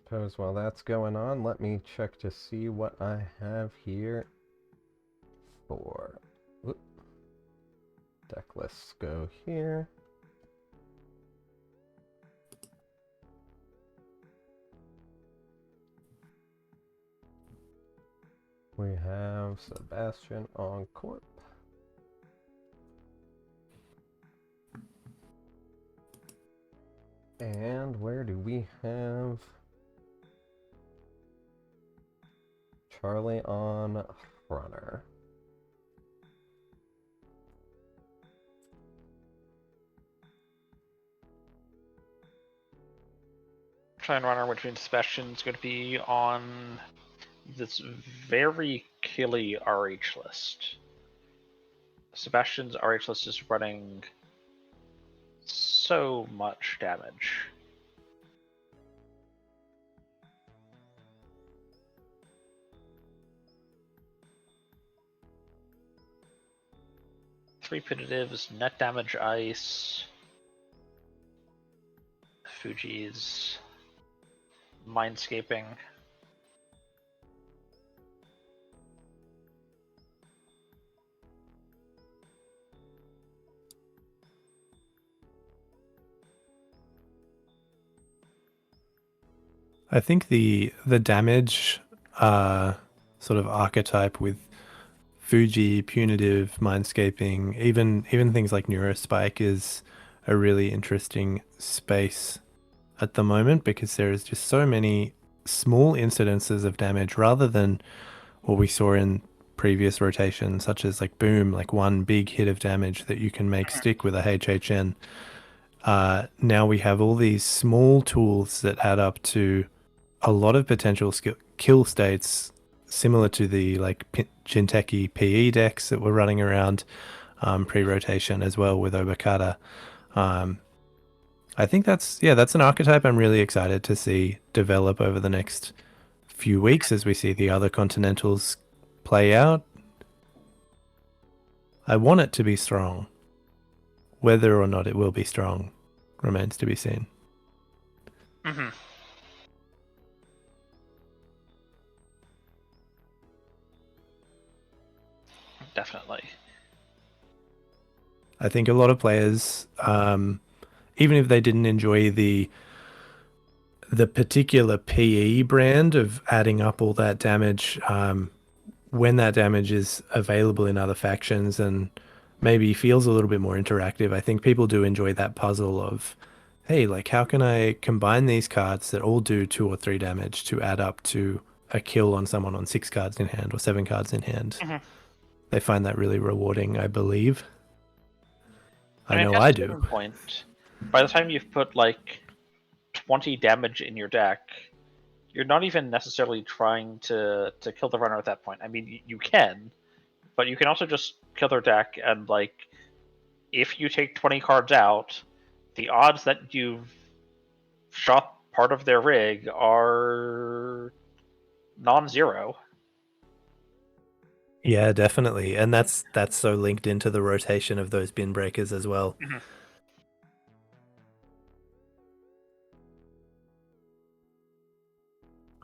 suppose while that's going on, let me check to see what I have here for... Whoop. Deck lists go here. We have Sebastian on Corp. And where do we have Charlie on Runner? Try and runner, which means Sebastian's going to be on this very killy RH list. Sebastian's RH list is running so much damage. Three punitives, net damage ice, Fuji's, mindscaping. I think the damage sort of archetype with Fuji, Punitive, Mindscaping, even things like Neurospike is a really interesting space at the moment because there is just so many small incidences of damage rather than what we saw in previous rotations, such as like boom, like one big hit of damage that you can make stick with a HHN. Now we have all these small tools that add up to a lot of potential kill states, similar to the like Jinteki PE decks that were running around pre-rotation as well with Obokata. I think that's an archetype I'm really excited to see develop over the next few weeks as we see the other Continentals play out. I want it to be strong. Whether or not it will be strong remains to be seen. Mm-hmm. Definitely. I think a lot of players, even if they didn't enjoy the particular PE brand of adding up all that damage, when that damage is available in other factions and maybe feels a little bit more interactive, I think people do enjoy that puzzle of, hey, like how can I combine these cards that all do 2 or 3 damage to add up to a kill on someone on 6 cards in hand or 7 cards in hand. Mm-hmm. They find that really rewarding, I believe. I mean, know at I a do. certain point, by the time you've put like 20 damage in your deck, you're not even necessarily trying to kill the runner at that point. I mean, you can, but you can also just kill their deck, and like, if you take 20 cards out, the odds that you've shot part of their rig are non-zero. Yeah, definitely. And that's so linked into the rotation of those bin breakers as well. Mm-hmm.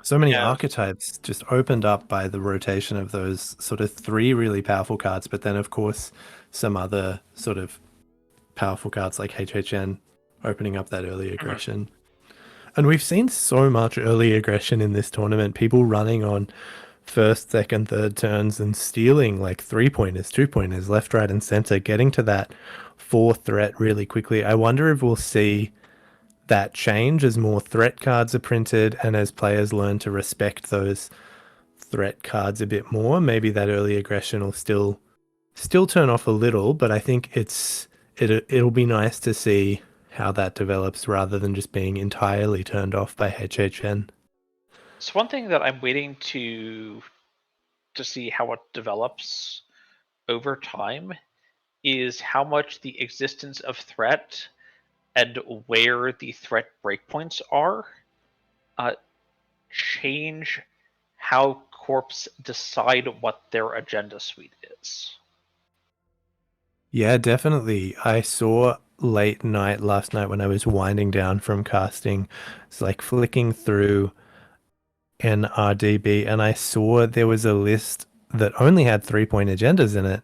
So many archetypes just opened up by the rotation of those sort of 3 really powerful cards, but then of course some other sort of powerful cards like HHN opening up that early aggression. And we've seen so much early aggression in this tournament, people running on first, second, third turns and stealing like 3-pointers, 2-pointers, left, right, and center, getting to that 4 threat really quickly. I wonder if we'll see that change as more threat cards are printed and as players learn to respect those threat cards a bit more. Maybe that early aggression will still turn off a little, but I think it'll be nice to see how that develops rather than just being entirely turned off by HHN. So one thing that I'm waiting to see how it develops over time is how much the existence of threat and where the threat breakpoints are change how corps decide what their agenda suite is. Yeah, definitely. I saw late night last night when I was winding down from casting. It's like flicking through NRDB and I saw there was a list that only had 3-point agendas in it,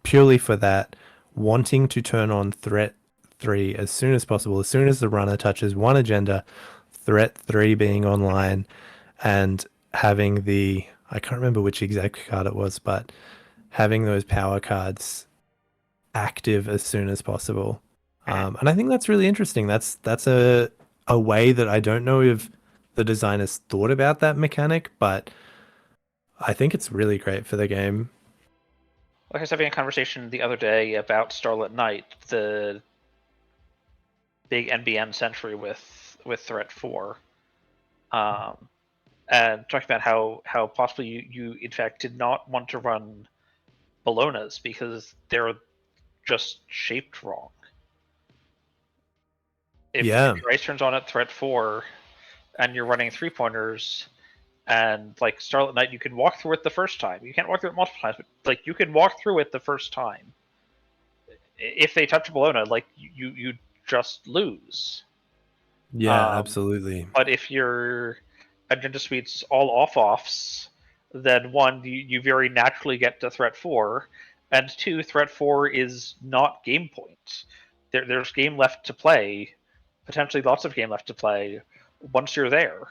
purely for that, wanting to turn on threat 3 as soon as possible, as soon as the runner touches one agenda, threat 3 being online, and having I can't remember which exact card it was, but having those power cards active as soon as possible. And I think that's really interesting. That's a way that I don't know if the designers thought about that mechanic, but I think it's really great for the game. Like I was having a conversation the other day about Starlit Night, the big NBN sentry with Threat 4, and talking about how possibly you in fact did not want to run Bolognas because they're just shaped wrong. If your ice turns on at Threat 4 and you're running 3-pointers, and like Starlit Night, you can walk through it the first time. You can't walk through it multiple times, but like you can walk through it the first time. If they touch Bologna, like you just lose. Yeah, absolutely. But if your agenda suite's all off-offs, then 1, you very naturally get to Threat 4, and 2, Threat 4 is not game point. There's game left to play, potentially lots of game left to play once you're there.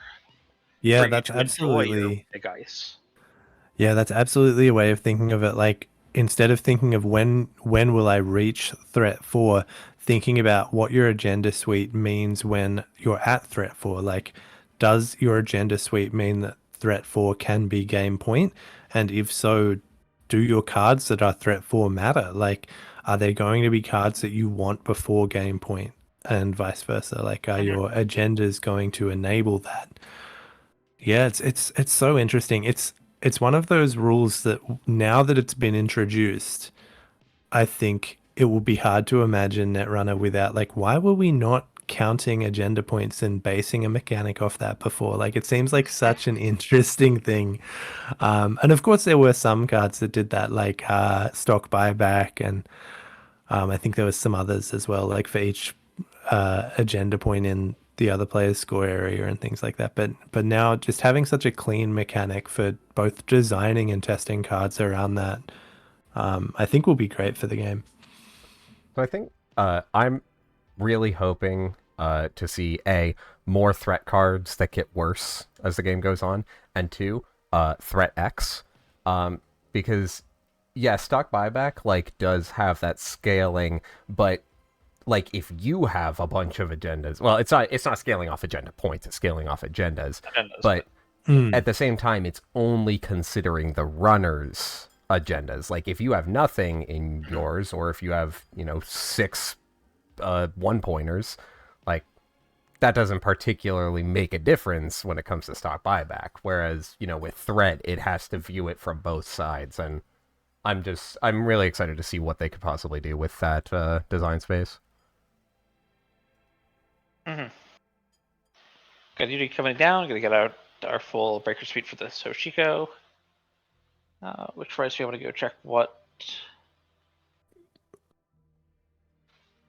Yeah, that's absolutely big ice. Yeah, that's absolutely a way of thinking of it. Like instead of thinking of when will I reach threat 4, thinking about what your agenda suite means when you're at threat 4. Like, does your agenda suite mean that threat 4 can be game point? And if so, do your cards that are threat 4 matter? Like, are they going to be cards that you want before game point and vice versa? Like, are Mhm. your agendas going to enable that? Yeah, it's so interesting. It's one of those rules that now that it's been introduced, I think it will be hard to imagine Netrunner without like why were we not counting agenda points and basing a mechanic off that before? Like it seems like such an interesting thing. And of course there were some cards that did that, like stock buyback, and I think there was some others as well, like for each agenda point in the other player's score area and things like that. But now just having such a clean mechanic for both designing and testing cards around that, I think will be great for the game. So I think I'm really hoping to see more threat cards that get worse as the game goes on, and two, threat X, because yeah, stock buyback like does have that scaling, but like if you have a bunch of agendas, well, it's not scaling off agenda points, it's scaling off agendas, but at the same time, it's only considering the runner's agendas. Like if you have nothing in yours, or if you have 6 one-pointers, like that doesn't particularly make a difference when it comes to stock buyback. Whereas with threat, it has to view it from both sides, and I'm really excited to see what they could possibly do with that design space. Mm-hmm. Got Yuri coming down. Gonna get out our full breaker suite for the Soshiko. Which rice do you want to go check what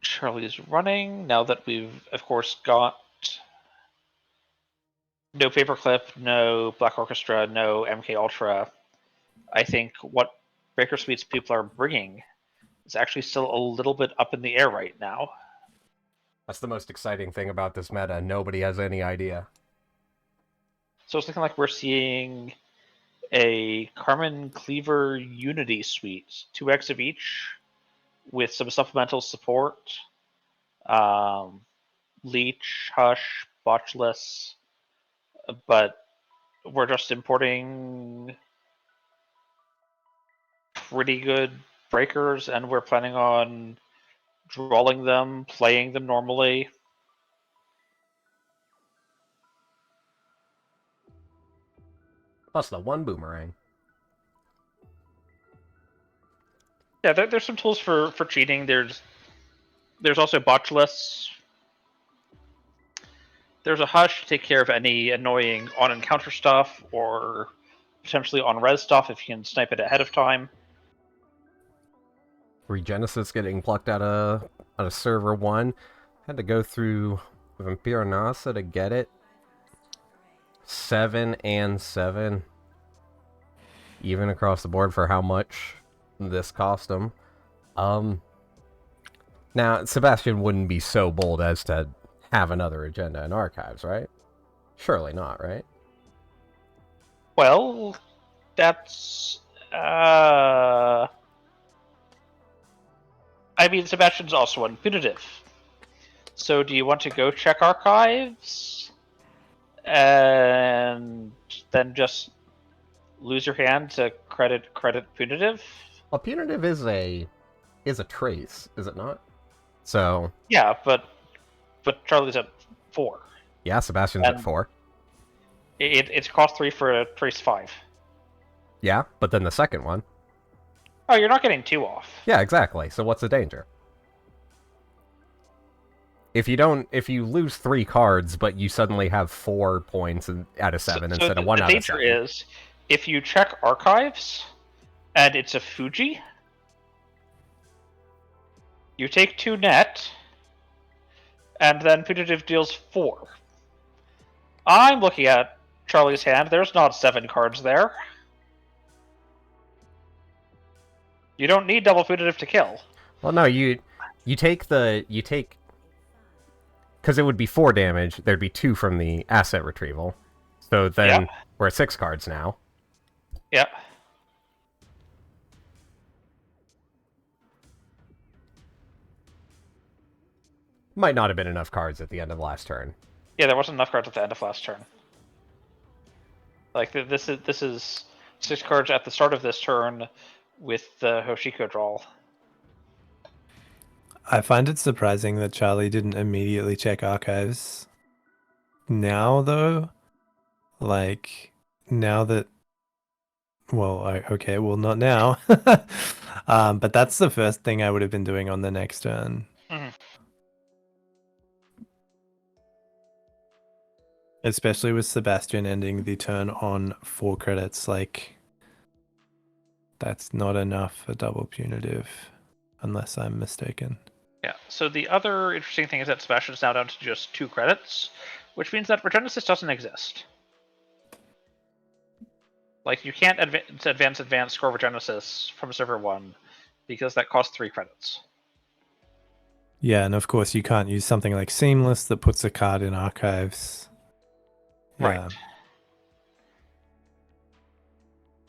Charlie's running? Now that we've, of course, got no Paperclip, no Black Orchestra, no MK Ultra, I think what breaker suites people are bringing is actually still a little bit up in the air right now. That's the most exciting thing about this meta. Nobody has any idea. So it's looking like we're seeing a Carmen Cleaver Unity suite, 2x of each, with some supplemental support. Leech, Hush, Botchless, but we're just importing pretty good breakers, and we're planning on drawing them, playing them normally. Plus the one boomerang. Yeah, there's some tools for cheating. There's also Botchless. There's a Hush to take care of any annoying on-encounter stuff, or potentially on-res stuff if you can snipe it ahead of time. Regenesis getting plucked out of server 1. Had to go through Vampire Nasa to get it. 7 and 7. Even across the board for how much this cost him. Now, Sebastian wouldn't be so bold as to have another agenda in archives, right? Surely not, right? Well, that's I mean, Sebastian's also unpunitive. So do you want to go check archives and then just lose your hand to credit punitive? Well, punitive is a trace, is it not? So Yeah, but Charlie's at 4. yeah, Sebastian's And at 4. It's cost 3 for a trace 5. Yeah, but then the second one. Oh, you're not getting 2 off. Yeah, exactly. So what's the danger? If you lose 3 cards, but you suddenly have 4 points out of 7 instead of 1 out of 7. The danger is, if you check archives, and it's a Fuji, you take 2 net, and then punitive deals 4. I'm looking at Charlie's hand. There's not 7 cards there. You don't need double punitive to kill. Well, no, you take because it would be 4 damage. There'd be 2 from the asset retrieval. So then we're at 6 cards now. Yeah. Might not have been enough cards at the end of last turn. Yeah, there wasn't enough cards at the end of last turn. Like this is 6 cards at the start of this turn with the Hoshiko draw. I find it surprising that Charlie didn't immediately check archives. Now, though, like, now that, well, okay, well, not now. But that's the first thing I would have been doing on the next turn. Mm-hmm. Especially with Sebastian ending the turn on 4 credits, like, that's not enough for double punitive, unless I'm mistaken. Yeah, so the other interesting thing is that Sebastian is now down to just 2 credits, which means that Regenesis doesn't exist. Like, you can't advance score Regenesis from server 1, because that costs 3 credits. Yeah, and of course you can't use something like Seamless that puts a card in archives. Yeah.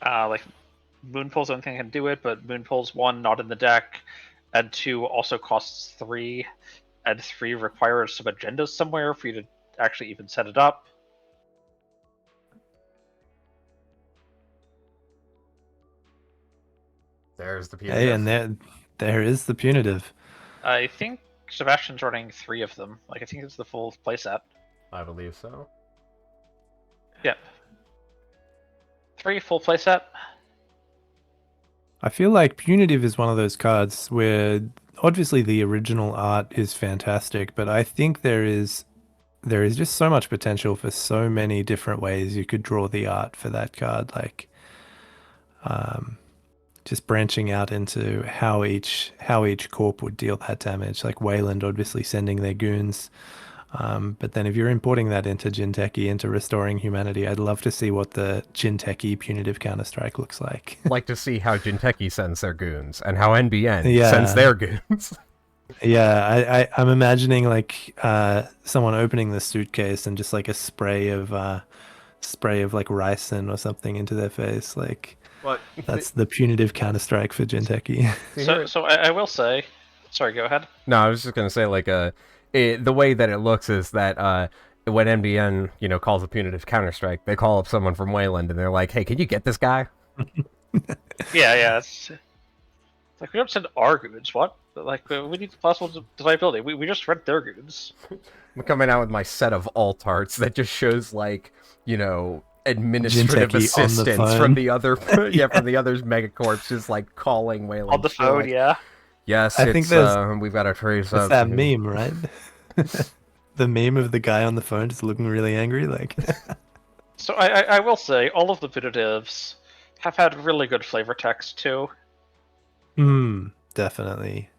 Right. Like, Moonpool's the only thing that can do it, but Moonpool's 1, not in the deck, and 2 also costs 3, and 3 requires some agendas somewhere for you to actually even set it up. There's the punitive. Hey, and there is the punitive. I think Sebastian's running 3 of them. Like, I think it's the full playset. I believe so. Yep. 3 full playset. I feel like punitive is one of those cards where obviously the original art is fantastic, but I think there is just so much potential for so many different ways you could draw the art for that card. Like, just branching out into how each corp would deal that damage. Like Wayland obviously sending their goons. But then if you're importing that into Jinteki, into Restoring Humanity, I'd love to see what the Jinteki punitive counterstrike looks like. Like to see how Jinteki sends their goons, and how NBN Yeah. sends their goons. Yeah, I'm imagining like someone opening the suitcase and just like a spray of like ricin or something into their face. Like, But that's the punitive counterstrike for Jinteki. So I will say... Sorry, go ahead. No, I was just going to say, like, the way that it looks is that when NBN, calls a punitive counterstrike, they call up someone from Wayland, and they're like, hey, can you get this guy? Yeah. It's like, we don't send our goons, what? Like, we need possible deniability. We just rent their goons. I'm coming out with my set of alt arts that just shows, like, administrative Jinteki assistance from the other from the other's megacorps, just like calling Wayland On the phone, like, yeah. Yes, I think we've got a trace of that meme, right? The meme of the guy on the phone just looking really angry, like. So I will say, all of the punitives have had really good flavor text too. Definitely.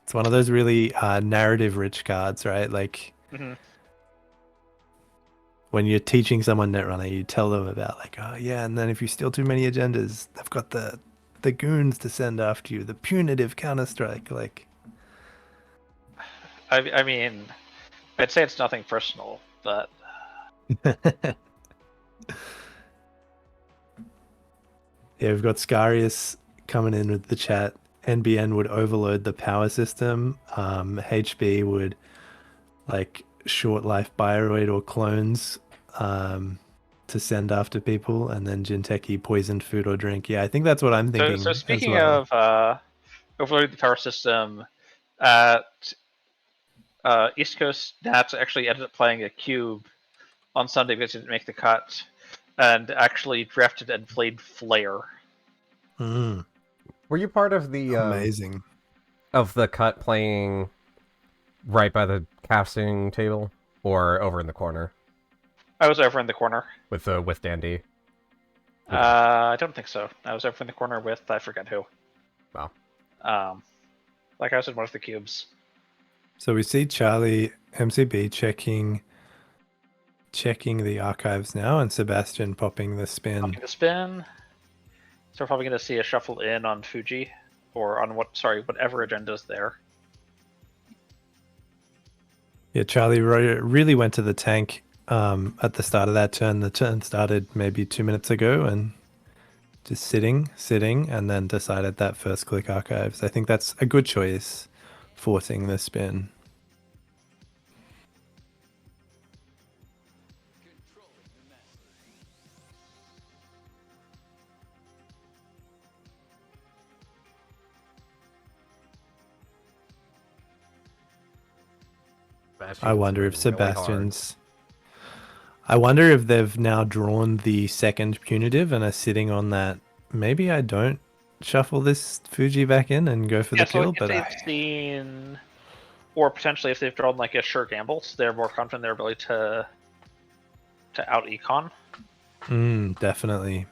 It's one of those really narrative-rich cards, right? Like, when you're teaching someone Netrunner, you tell them about, like, oh yeah, and then if you steal too many agendas, they've got the goons to send after you, the punitive counterstrike, like. I mean, I'd say it's nothing personal, but... Yeah, we've got Scarius coming in with the chat. NBN would overload the power system. HB would, like, short life Bioroid or clones to send after people, and then Jinteki poisoned food or drink. Yeah, I think that's what I'm thinking. So speaking as well. of overloading the power system, at East Coast Nats actually ended up playing a cube on Sunday because he didn't make the cut, and actually drafted and played Flare. Were you part of the amazing of the cut playing right by the casting table or over in the corner? I was over in the corner with Dandy. I don't think so. I was over in the corner with I forget who. Wow. Like I was in one of the cubes. So we see Charlie MCB checking the archives now, and Sebastian popping the spin. So we're probably going to see a shuffle in on Fuji, or on whatever agenda's there. Yeah, Charlie really went to the tank at the start of that turn. The turn started maybe 2 minutes ago, and just sitting, and then decided that first click archives. I think that's a good choice forcing the spin. I wonder if Sebastian's... I wonder if they've now drawn the second punitive and are sitting on that. Maybe I don't shuffle this Fuji back in and go for the kill, if they've seen, or potentially if they've drawn like a sure gamble, so they're more confident in their ability to out econ. Definitely.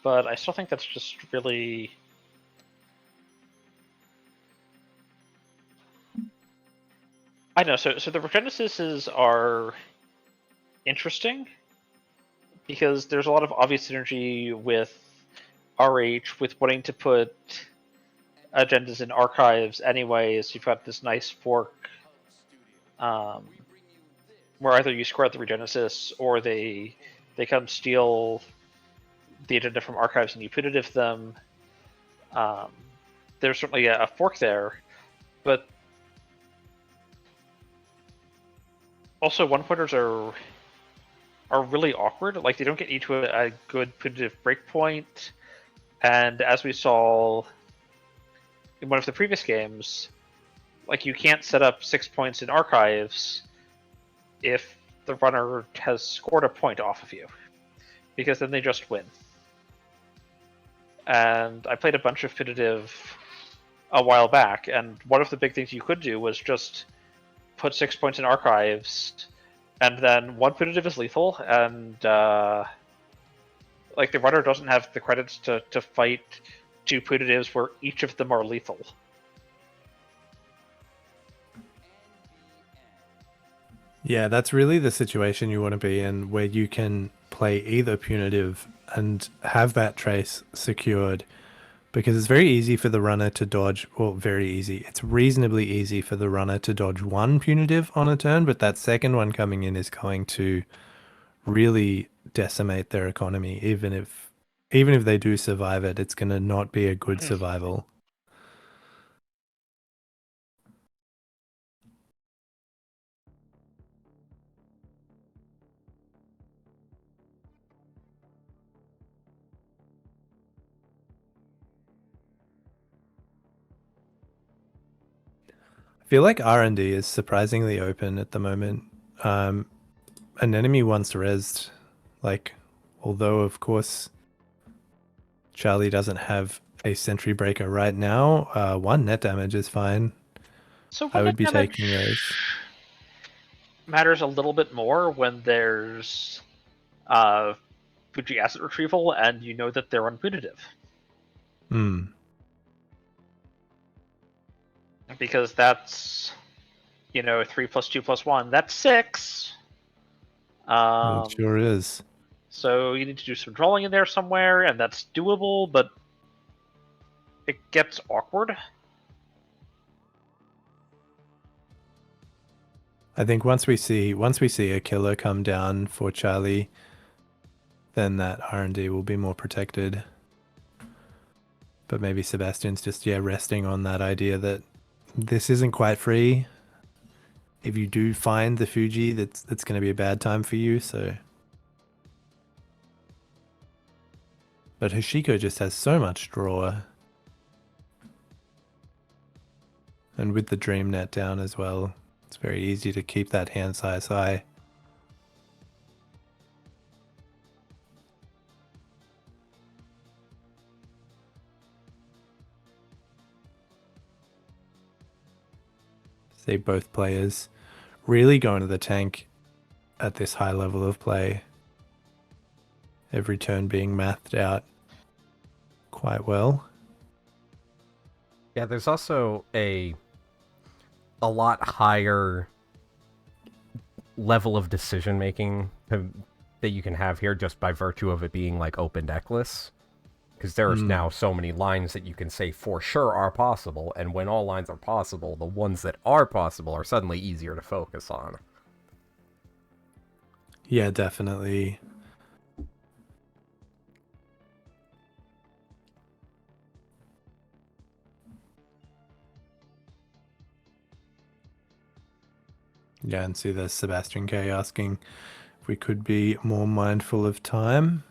But I still think that's just really... I don't know, so the Regenesises are interesting because there's a lot of obvious synergy with RH, with wanting to put agendas in archives anyways. You've got this nice fork where either you square out the Regenesis or they come steal the agenda from archives and you punitive them. There's certainly a fork there, but also one pointers are really awkward. Like they don't get you to a good punitive breakpoint, and as we saw in one of the previous games, like you can't set up 6 points in archives if the runner has scored a point off of you, because then they just win. And I played a bunch of punitive a while back, and one of the big things you could do was just put 6 points in archives, and then one punitive is lethal, and like the runner doesn't have the credits to fight two punitives where each of them are lethal. Yeah, that's really the situation you want to be in, where you can play either punitive and have that trace secured, because it's very easy for the runner to dodge, well, very easy. It's reasonably easy for the runner to dodge one punitive on a turn, but that second one coming in is going to really decimate their economy. Even if they do survive it, it's going to not be a good survival. I feel like R&D is surprisingly open at the moment. An enemy once rezzed, like, although of course Charlie doesn't have a sentry breaker right now, 1 net damage is fine. So I would be taking those. Matters a little bit more when there's Fuji asset retrieval and you know that they're unpunitive. Because that's, 3 plus 2 plus 1, that's 6. It sure is. So you need to do some drawing in there somewhere, and that's doable, but it gets awkward. I think once we see a killer come down for Charlie, then that R&D will be more protected. But maybe Sebastian's just resting on that idea that this isn't quite free. If you do find the Fuji, that's going to be a bad time for you. So, but Hashiko just has so much draw, and with the Dream Net down as well, it's very easy to keep that hand size high. See both players really going to the tank at this high level of play. Every turn being mathed out quite well. Yeah, there's also a lot higher level of decision making that you can have here just by virtue of it being like open deckless. Because there's now so many lines that you can say for sure are possible, and when all lines are possible, the ones that are possible are suddenly easier to focus on. Yeah, definitely. Yeah, and see there's Sebastian K asking if we could be more mindful of time.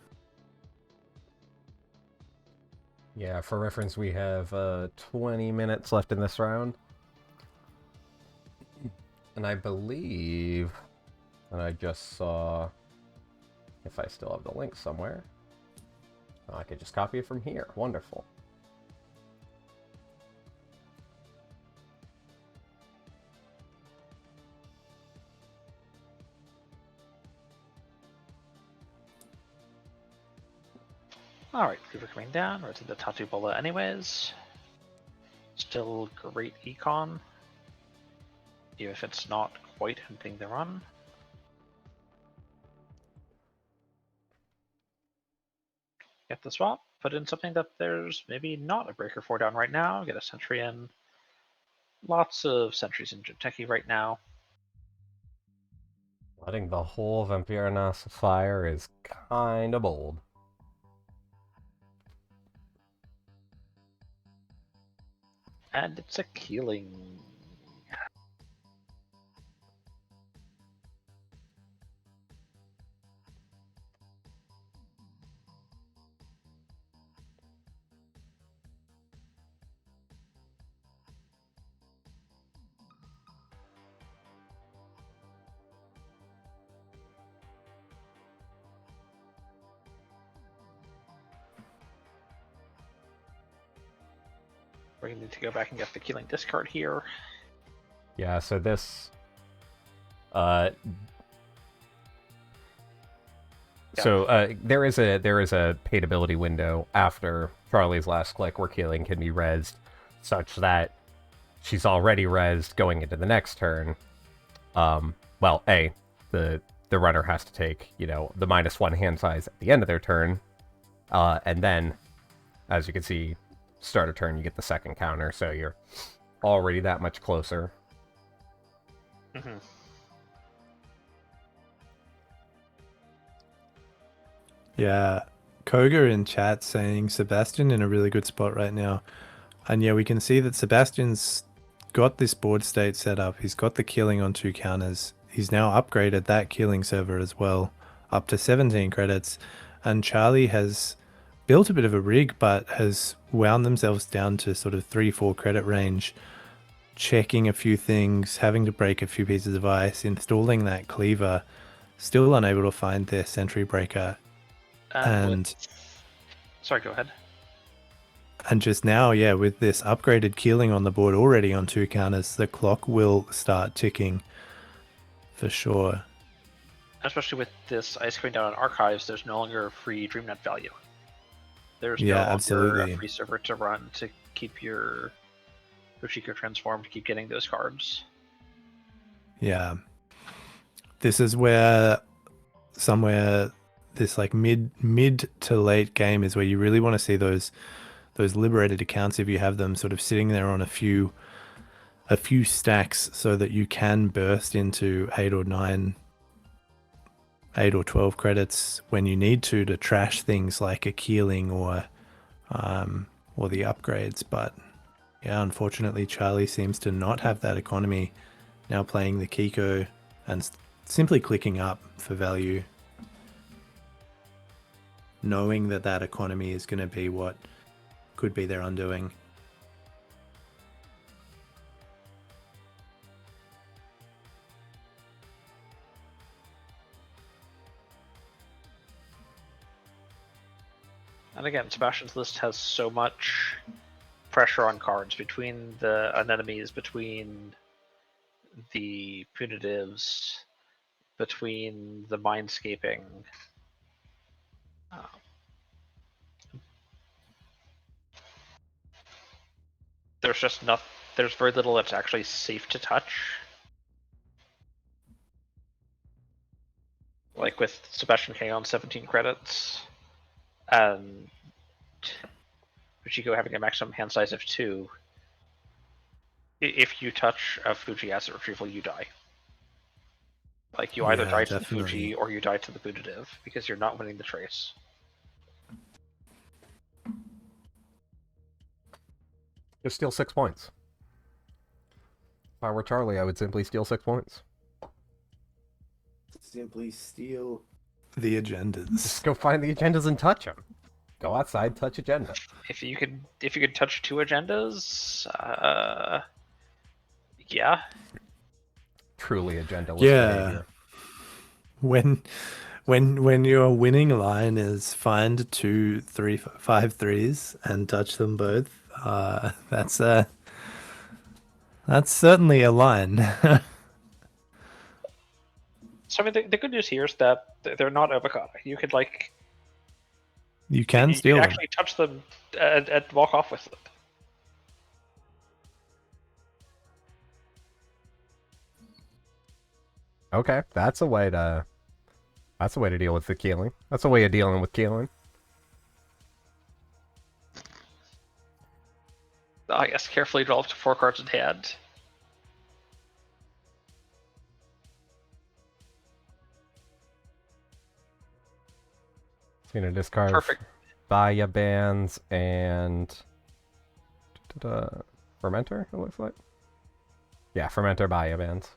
Yeah, for reference, we have 20 minutes left in this round. And I believe that I just saw, if I still have the link somewhere, I could just copy it from here. Wonderful. Alright, people coming down. We're to the Tattoo Bola anyways. Still great econ. Even if it's not quite hitting the run. Get the swap, put in something that there's maybe not a breaker 4 down right now, get a sentry in. Lots of sentries in Jinteki right now. Letting the whole Vampirana's fire is kinda bold. And it's a killing. We're going to need to go back and get the killing discard here. Yeah, so this... there is a paid ability window after Charlie's last click where Keeling can be rezzed, such that she's already rezzed going into the next turn. Well, the runner has to take, the -1 hand size at the end of their turn, and then, as you can see, start a turn, you get the second counter, so you're already that much closer. Mm-hmm. Yeah, Koga in chat saying Sebastian in a really good spot right now. And yeah, we can see that Sebastian's got this board state set up. He's got the killing on 2 counters. He's now upgraded that killing server as well, up to 17 credits. And Charlie has built a bit of a rig, but has wound themselves down to sort of 3-4 credit range, checking a few things, having to break a few pieces of ice, installing that cleaver, still unable to find their sentry breaker. And sorry, go ahead. And just now, yeah, with this upgraded killing on the board already on 2 counters, the clock will start ticking for sure. Especially with this ice going down on archives, there's no longer free DreamNet value. There's Yeah, no longer absolutely. a free server to run to keep your Fushiko transformed, keep getting those cards. Yeah. This is where somewhere this like mid to late game is where you really want to see those liberated accounts, if you have them, sort of sitting there on a few stacks so that you can burst into 8 or 12 credits when you need to trash things like a Keeling or the upgrades. But yeah, unfortunately, Charlie seems to not have that economy, now playing the Kiko and simply clicking up for value, knowing that economy is going to be what could be their undoing. And again, Sebastian's list has so much pressure on cards between the anemones, between the punitives, between the mindscaping. There's very little that's actually safe to touch. Like with Sebastian K on 17 credits, and Fushiko having a maximum hand size of 2. If you touch a Fuji asset retrieval, you die. Like, you either die to the Fuji or you die to the putative, because you're not winning the trace. Just steal 6 points. If I were Charlie, I would simply steal 6 points. Simply steal the agendas. Just go find the agendas and touch them. Go outside, touch agenda. If you could touch 2 agendas, yeah. Truly agendaless Yeah. behavior. When your winning line is find 2, 3, 5 threes and touch them both, that's certainly a line. So I mean, the good news here is that they're not avocado. You could You can you steal could them. actually touch them and walk off with them. Okay, that's a way to deal with the Keeling. That's a way of dealing with Keeling. I guess carefully draw up to 4 cards in hand. It's gonna discard Perfect. Baya bands and Fermenter, it looks like. Yeah, Fermenter Baya bands.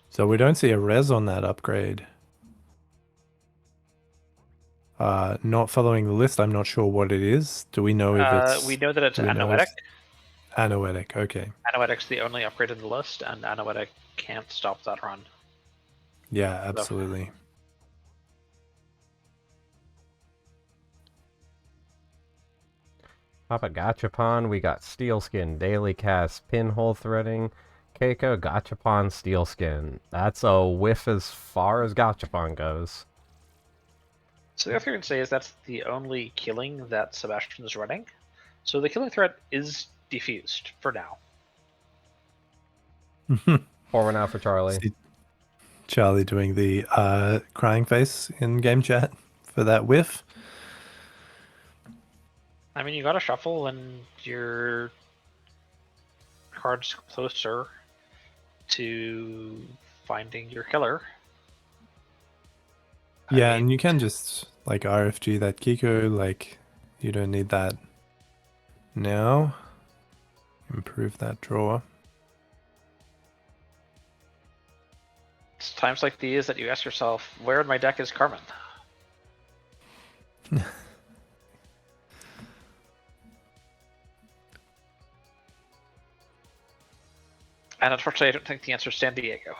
So we don't see a res on that upgrade. Not following the list, I'm not sure what it is. Do we know if it's... We know that it's do we know Anoetic. Anoetic, okay. Anoetic's the only upgrade in the list, and Anoetic can't stop that run. Yeah, absolutely. Papa Gachapon, we got Steelskin, Daily Cast, Pinhole Threading, Keiko, Gachapon, Steelskin. That's a whiff as far as Gachapon goes. So the other thing I can say is that's the only killing that Sebastian is running. So the killing threat is defused for now. Forward now for Charlie. See Charlie doing the crying face in game chat for that whiff. I mean, you got to shuffle and your cards closer to finding your killer. Yeah, and you can just like RFG that Kiko, like you don't need that now. Improve that draw. It's times like these that you ask yourself, where in my deck is Carmen? And unfortunately, I don't think the answer is San Diego.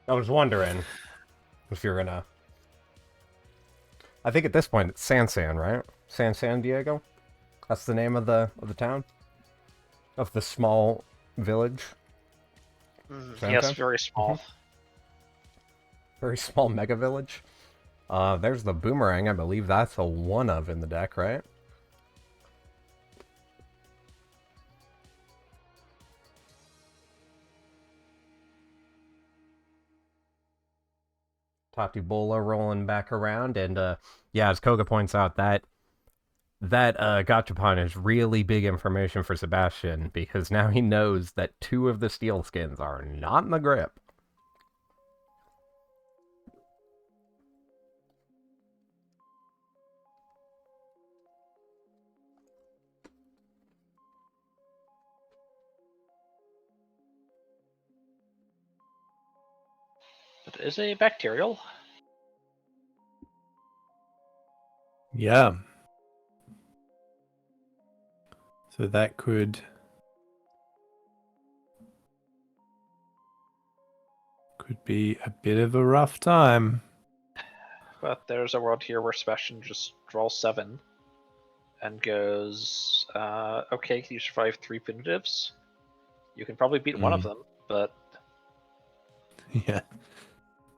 I was wondering if you're gonna... I think at this point it's San, right? San Diego? That's the name of the town? Of the small village? Yes, very small. Very small mega village. There's the Boomerang. I believe that's a one of in the deck, right? Tatibola rolling back around, and yeah, as Koga points out, that Gachapon is really big information for Sebastian, because now he knows that 2 of the steel skins are not in the grip. It is a bacterial. Yeah. So that could be a bit of a rough time. But there's a world here where Sebastian just draws 7 and goes, okay, you survive 3 punitives. You can probably beat one of them, but... Yeah.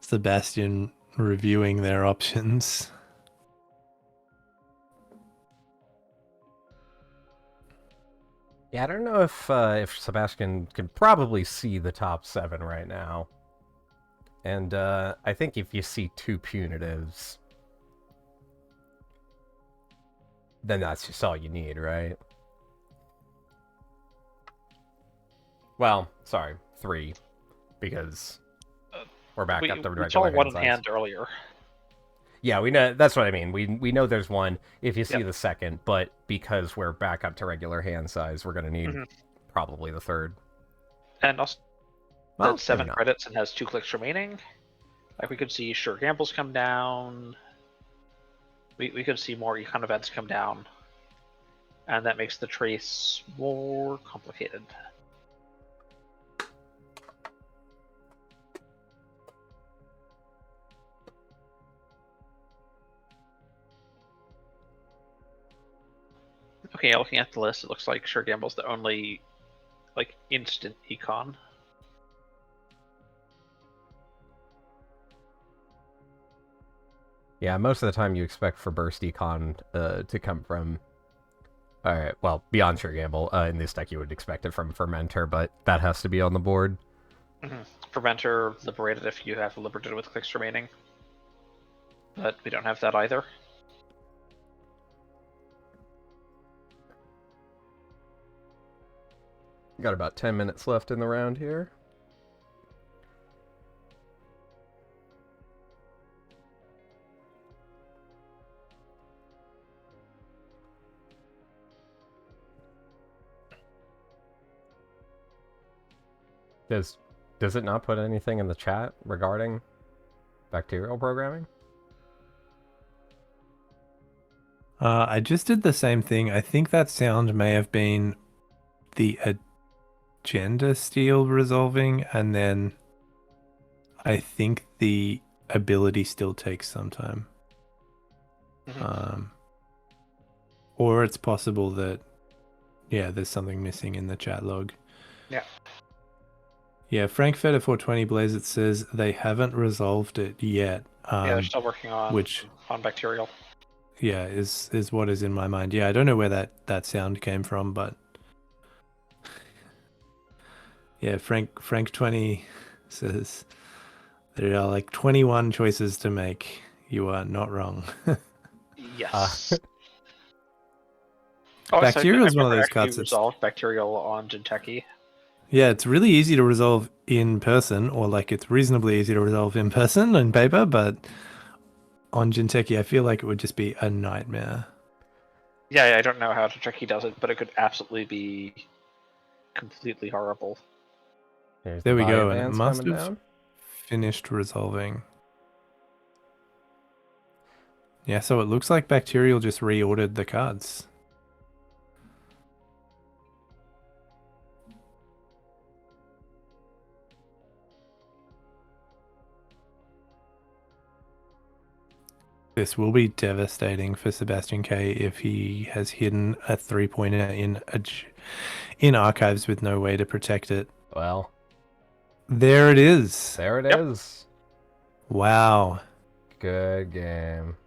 Sebastian reviewing their options. Yeah, I don't know if Sebastian can probably see the top 7 right now. And I think if you see 2 punitives, then that's just all you need, right? Well, sorry, 3, because we're back up to we regular saw one hand in size. hand earlier. Yeah, we know. That's what I mean. We know there's one if you see Yep. the second, but because we're back up to regular hand size, we're going to need probably the third. And also, Well, that's 7 maybe not. credits and has 2 clicks remaining. Like, we could see Sure Gambles come down. We could see more econ events come down. And that makes the trace more complicated. Okay, looking at the list, it looks like Sure Gamble's the only, like, instant econ. Yeah, most of the time you expect for burst econ to come from. Alright, well, beyond Sure Gamble, in this deck you would expect it from Fermenter, but that has to be on the board. Preventer, Liberated if you have Liberated with clicks remaining. But we don't have that either. Got about 10 minutes left in the round here. Does it not put anything in the chat regarding bacterial programming? I just did the same thing. I think that sound may have been the agenda steal resolving, and then I think the ability still takes some time. Or it's possible that, yeah, there's something missing in the chat log. Yeah. Yeah, Frank Feder 420 Blaze, it says they haven't resolved it yet. Yeah, they're still working on bacterial. Yeah, is what is in my mind. Yeah, I don't know where that sound came from, but yeah, Frank 20 says there are like 21 choices to make. You are not wrong. Yes. Bacterial is one of those cards that's resolved bacterial on Jinteki. Yeah, it's really easy to resolve in person, or like it's reasonably easy to resolve in person on paper, but on Jinteki, I feel like it would just be a nightmare. Yeah, I don't know how Jinteki does it, but it could absolutely be completely horrible. There we go, and it must have finished resolving. Yeah, so it looks like Bacterial just reordered the cards. This will be devastating for Sebastian K if he has hidden a 3-pointer in archives with no way to protect it. Well, there it is. There it is. Wow. Good game.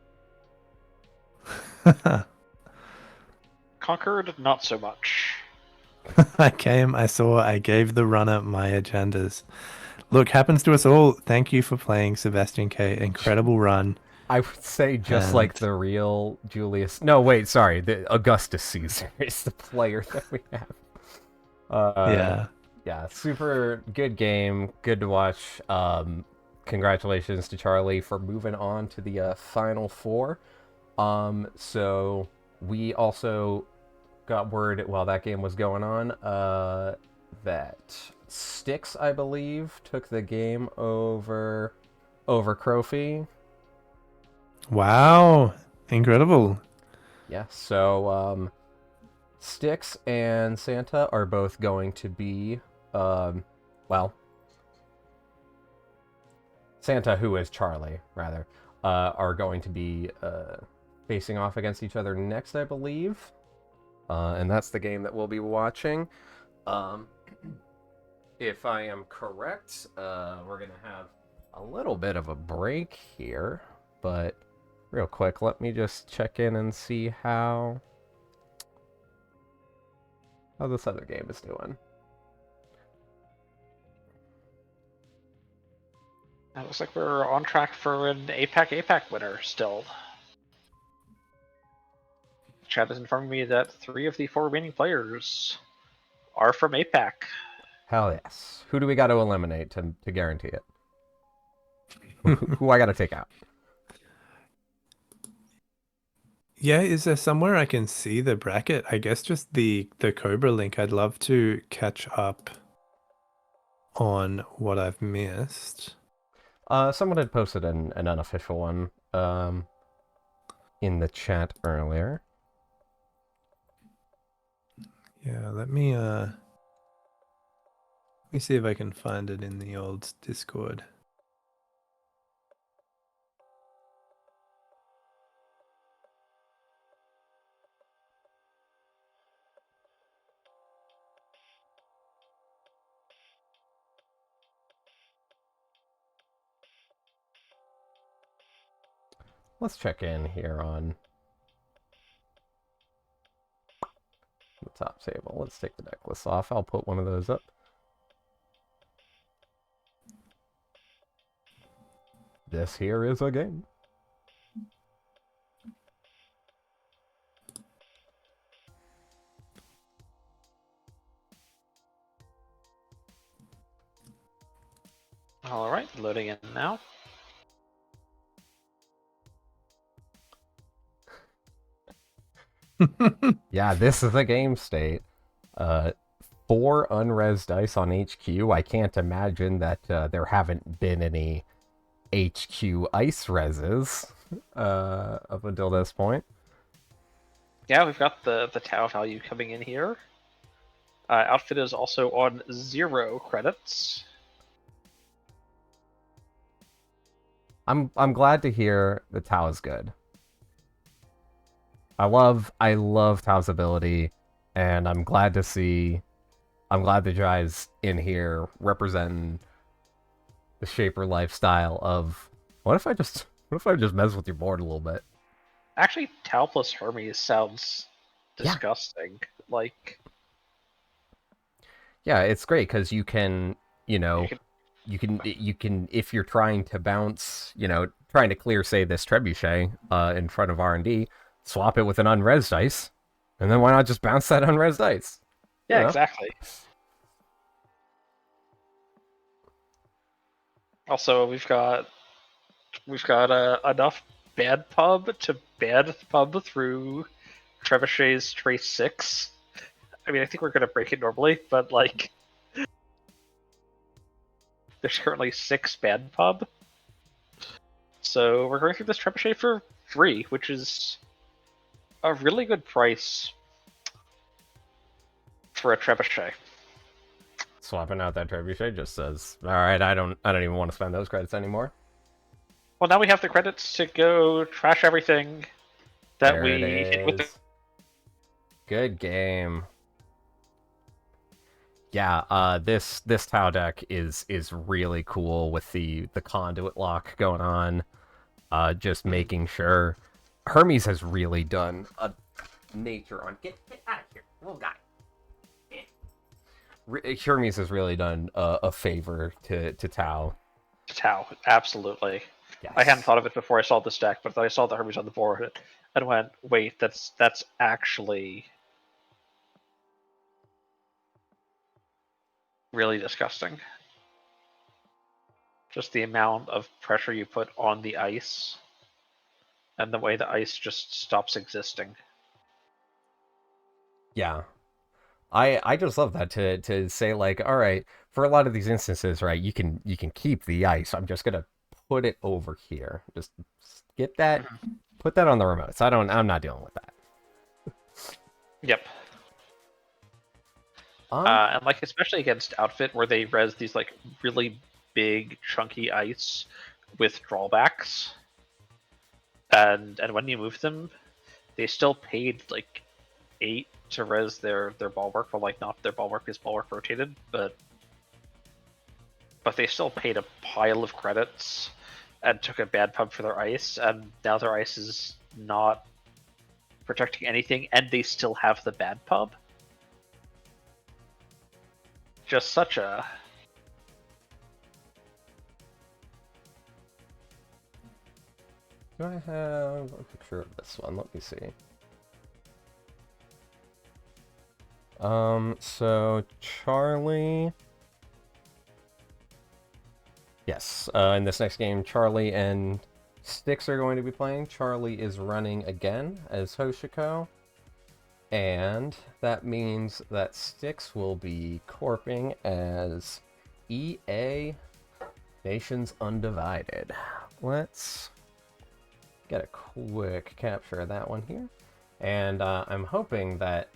Conquered, not so much. I came, I saw, I gave the runner my agendas. Look, happens to us all. Thank you for playing, Sebastian K. Incredible run. I would say just like the real Julius. No, wait, sorry. The Augustus Caesar is the player that we have. Yeah, super good game. Good to watch. Congratulations to Charlie for moving on to the Final Four. So we also got word while that game was going on that Styx, I believe, took the game over Crofi. Wow, incredible. Yeah, so Styx and Santa are both going to be, well, Santa, who is Charlie, rather, are going to be facing off against each other next, I believe. And that's the game that we'll be watching. If I am correct, we're going to have a little bit of a break here, but real quick, let me just check in and see how this other game is doing. It looks like we're on track for an APAC winner still. Chat is informing me that 3 of the 4 remaining players are from APAC. Hell yes. Who do we got to eliminate to guarantee it? Who I got to take out? Yeah, is there somewhere I can see the bracket? I guess just the Cobra link. I'd love to catch up on what I've missed. Someone had posted an unofficial one in the chat earlier. Yeah, let me see if I can find it in the old Discord. Let's check in here on the top table. Let's take the necklace off. I'll put one of those up. This here is a game. All right, loading in now. Yeah, this is a game state. 4 unres dice on HQ. I can't imagine that there haven't been any HQ ice reses up until this point. Yeah, we've got the Tau value coming in here. Outfit is also on 0 credits. I'm glad to hear the Tau is good. I love Tao's ability, and I'm glad the Jai's in here representing the Shaper lifestyle of what if I just mess with your board a little bit? Actually, Tau plus Hermes sounds disgusting. Yeah. Like, yeah, it's great because you can, you can if you're trying to bounce, trying to clear, say, this Trebuchet in front of R&D, swap it with an unres dice, and then why not just bounce that unres dice? Yeah, exactly. Also, we've got enough bad pub to bad pub through Trebuchet's Trace 6. I mean, I think we're going to break it normally, but, like, there's currently 6 bad pub. So we're going through this Trebuchet for free, which is a really good price for a Trebuchet. Swapping out that Trebuchet just says, all right, I don't even want to spend those credits anymore. Well, now we have the credits to go trash everything that we did with the... Good game. Yeah, this Tau deck is really cool with the conduit lock going on. Just making sure Hermes has really done a nature on get out of here, little guy. Hermes has really done a favor to Tau. Tau, absolutely. Yes. I hadn't thought of it before I saw this deck, but then I saw the Hermes on the board and went, wait, that's actually really disgusting. Just the amount of pressure you put on the ice and the way the ice just stops existing. Yeah. I just love that to say, like, all right, for a lot of these instances, right, you can keep the ice. I'm just gonna put it over here. Just get that, put that on the remotes. I'm not dealing with that. Yep. And like especially against Outfit where they res these like really big chunky ice with drawbacks, and when you move them, they still paid like 8 to res their bulwark. Well, like not their bulwark is bulwark rotated, but they still paid a pile of credits and took a bad pub for their ice, and now their ice is not protecting anything, and they still have the bad pub. Just such a... Do I have a picture of this one? Let me see. So Charlie... Yes, in this next game, Charlie and Sticks are going to be playing. Charlie is running again as Hoshiko. And that means that Sticks will be corping as EA Nations Undivided. Let's get a quick capture of that one here. And I'm hoping that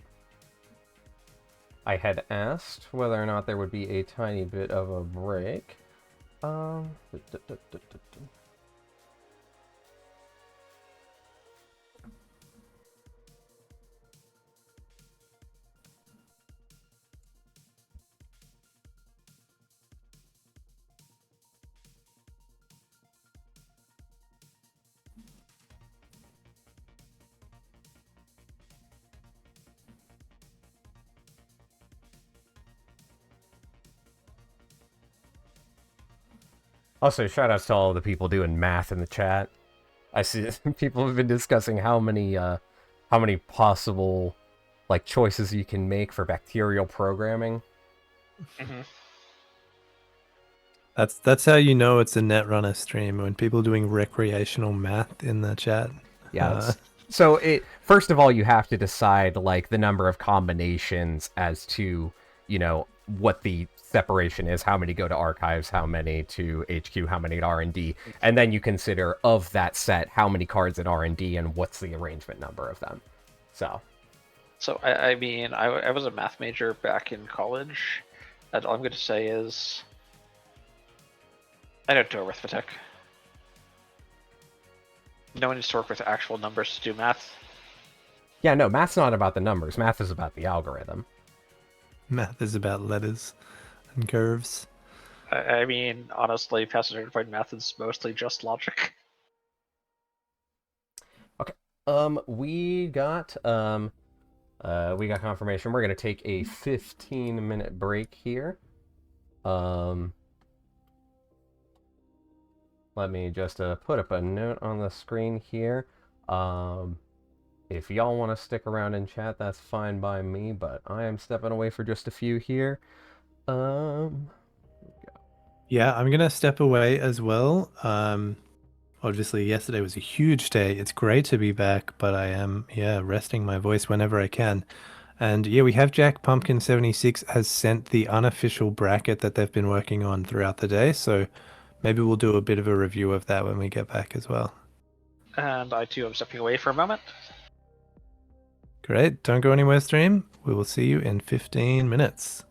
I had asked whether or not there would be a tiny bit of a break. Also, shout outs to all the people doing math in the chat. I see people have been discussing how many possible like choices you can make for bacterial programming. Mm-hmm. That's how you know it's a Netrunner stream, when people doing recreational math in the chat. Yeah. So first of all, you have to decide like the number of combinations as to, you know, what the separation is, how many go to archives, how many to HQ, how many to R&D, and then you consider of that set how many cards at R&D and what's the arrangement number of them. So I mean, I was a math major back in college, and all I'm going to say is I don't do arithmetic. No one needs to work with actual numbers to do math. yeah, no, math's not about the numbers. Math is about the algorithm. Math is about letters and curves. I mean, honestly, passive certified math is mostly just logic. Okay. We got confirmation. We're gonna take a 15-minute break here. Let me just put up a note on the screen here. If y'all want to stick around and chat, that's fine by me, but I am stepping away for just a few here. Yeah, I'm gonna step away as well. Obviously yesterday was a huge day. It's great to be back, but I am, resting my voice whenever I can. And yeah, we have Jack Pumpkin 76 has sent the unofficial bracket that they've been working on throughout the day, so maybe we'll do a bit of a review of that when we get back as well. And I too am stepping away for a moment. Great, don't go anywhere, stream. We will see you in 15 minutes.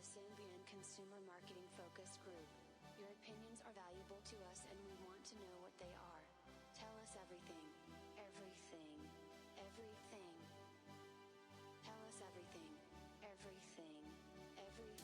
Symbian Consumer Marketing Focus Group. Your opinions are valuable to us and we want to know what they are. Tell us everything. Everything. Everything. Tell us everything. Everything. Everything.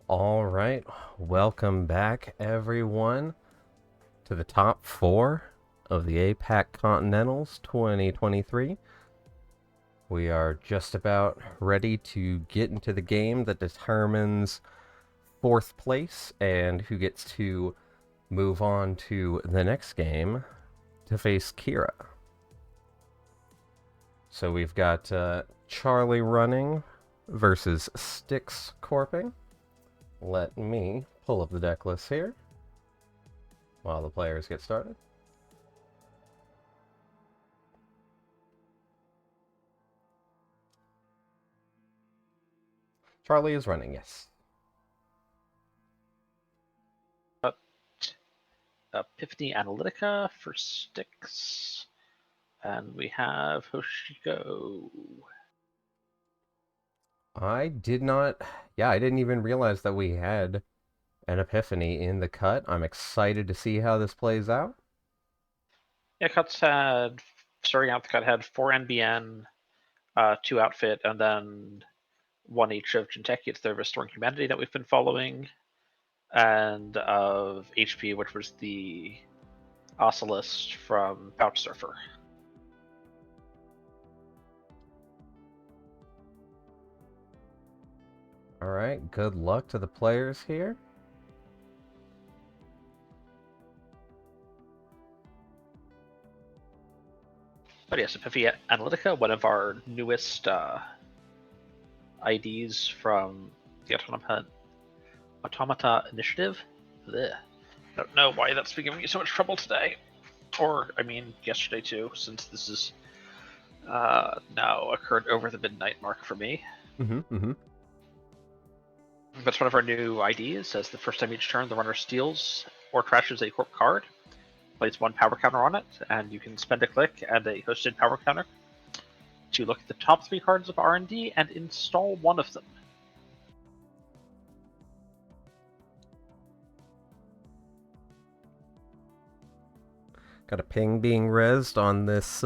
All right, welcome back, everyone, to the top 4 of the APAC Continentals 2023. We are just about ready to get into the game that determines 4th place and who gets to move on to the next game to face Kira. So we've got Charlie running versus Styx Corping. Let me pull up the deck list here while the players get started. Charlie is running, yes. Epiphany Analytica for Styx. And we have Hoshiko. I didn't even realize that we had an Epiphany in the cut. I'm excited to see how this plays out. Yeah, starting out the cut had 4 NBN, 2 Outfit, and then 1 each of Jinteki. It's the Restoring Humanity that we've been following, and of HP, which was the Oscillist from Pouch Surfer. Alright, good luck to the players here. But yes, Epiphany Analytica, one of our newest IDs from the Automata Initiative. Blech. I don't know why that's been giving me so much trouble today. Or, I mean, yesterday too, since this is now occurred over the midnight mark for me. That's one of our new IDs. Says the first time each turn, the runner steals or trashes a corp card, plays 1 power counter on it, and you can spend a click and a hosted power counter to look at the top 3 cards of R&D and install one of them. Got a ping being rezzed on this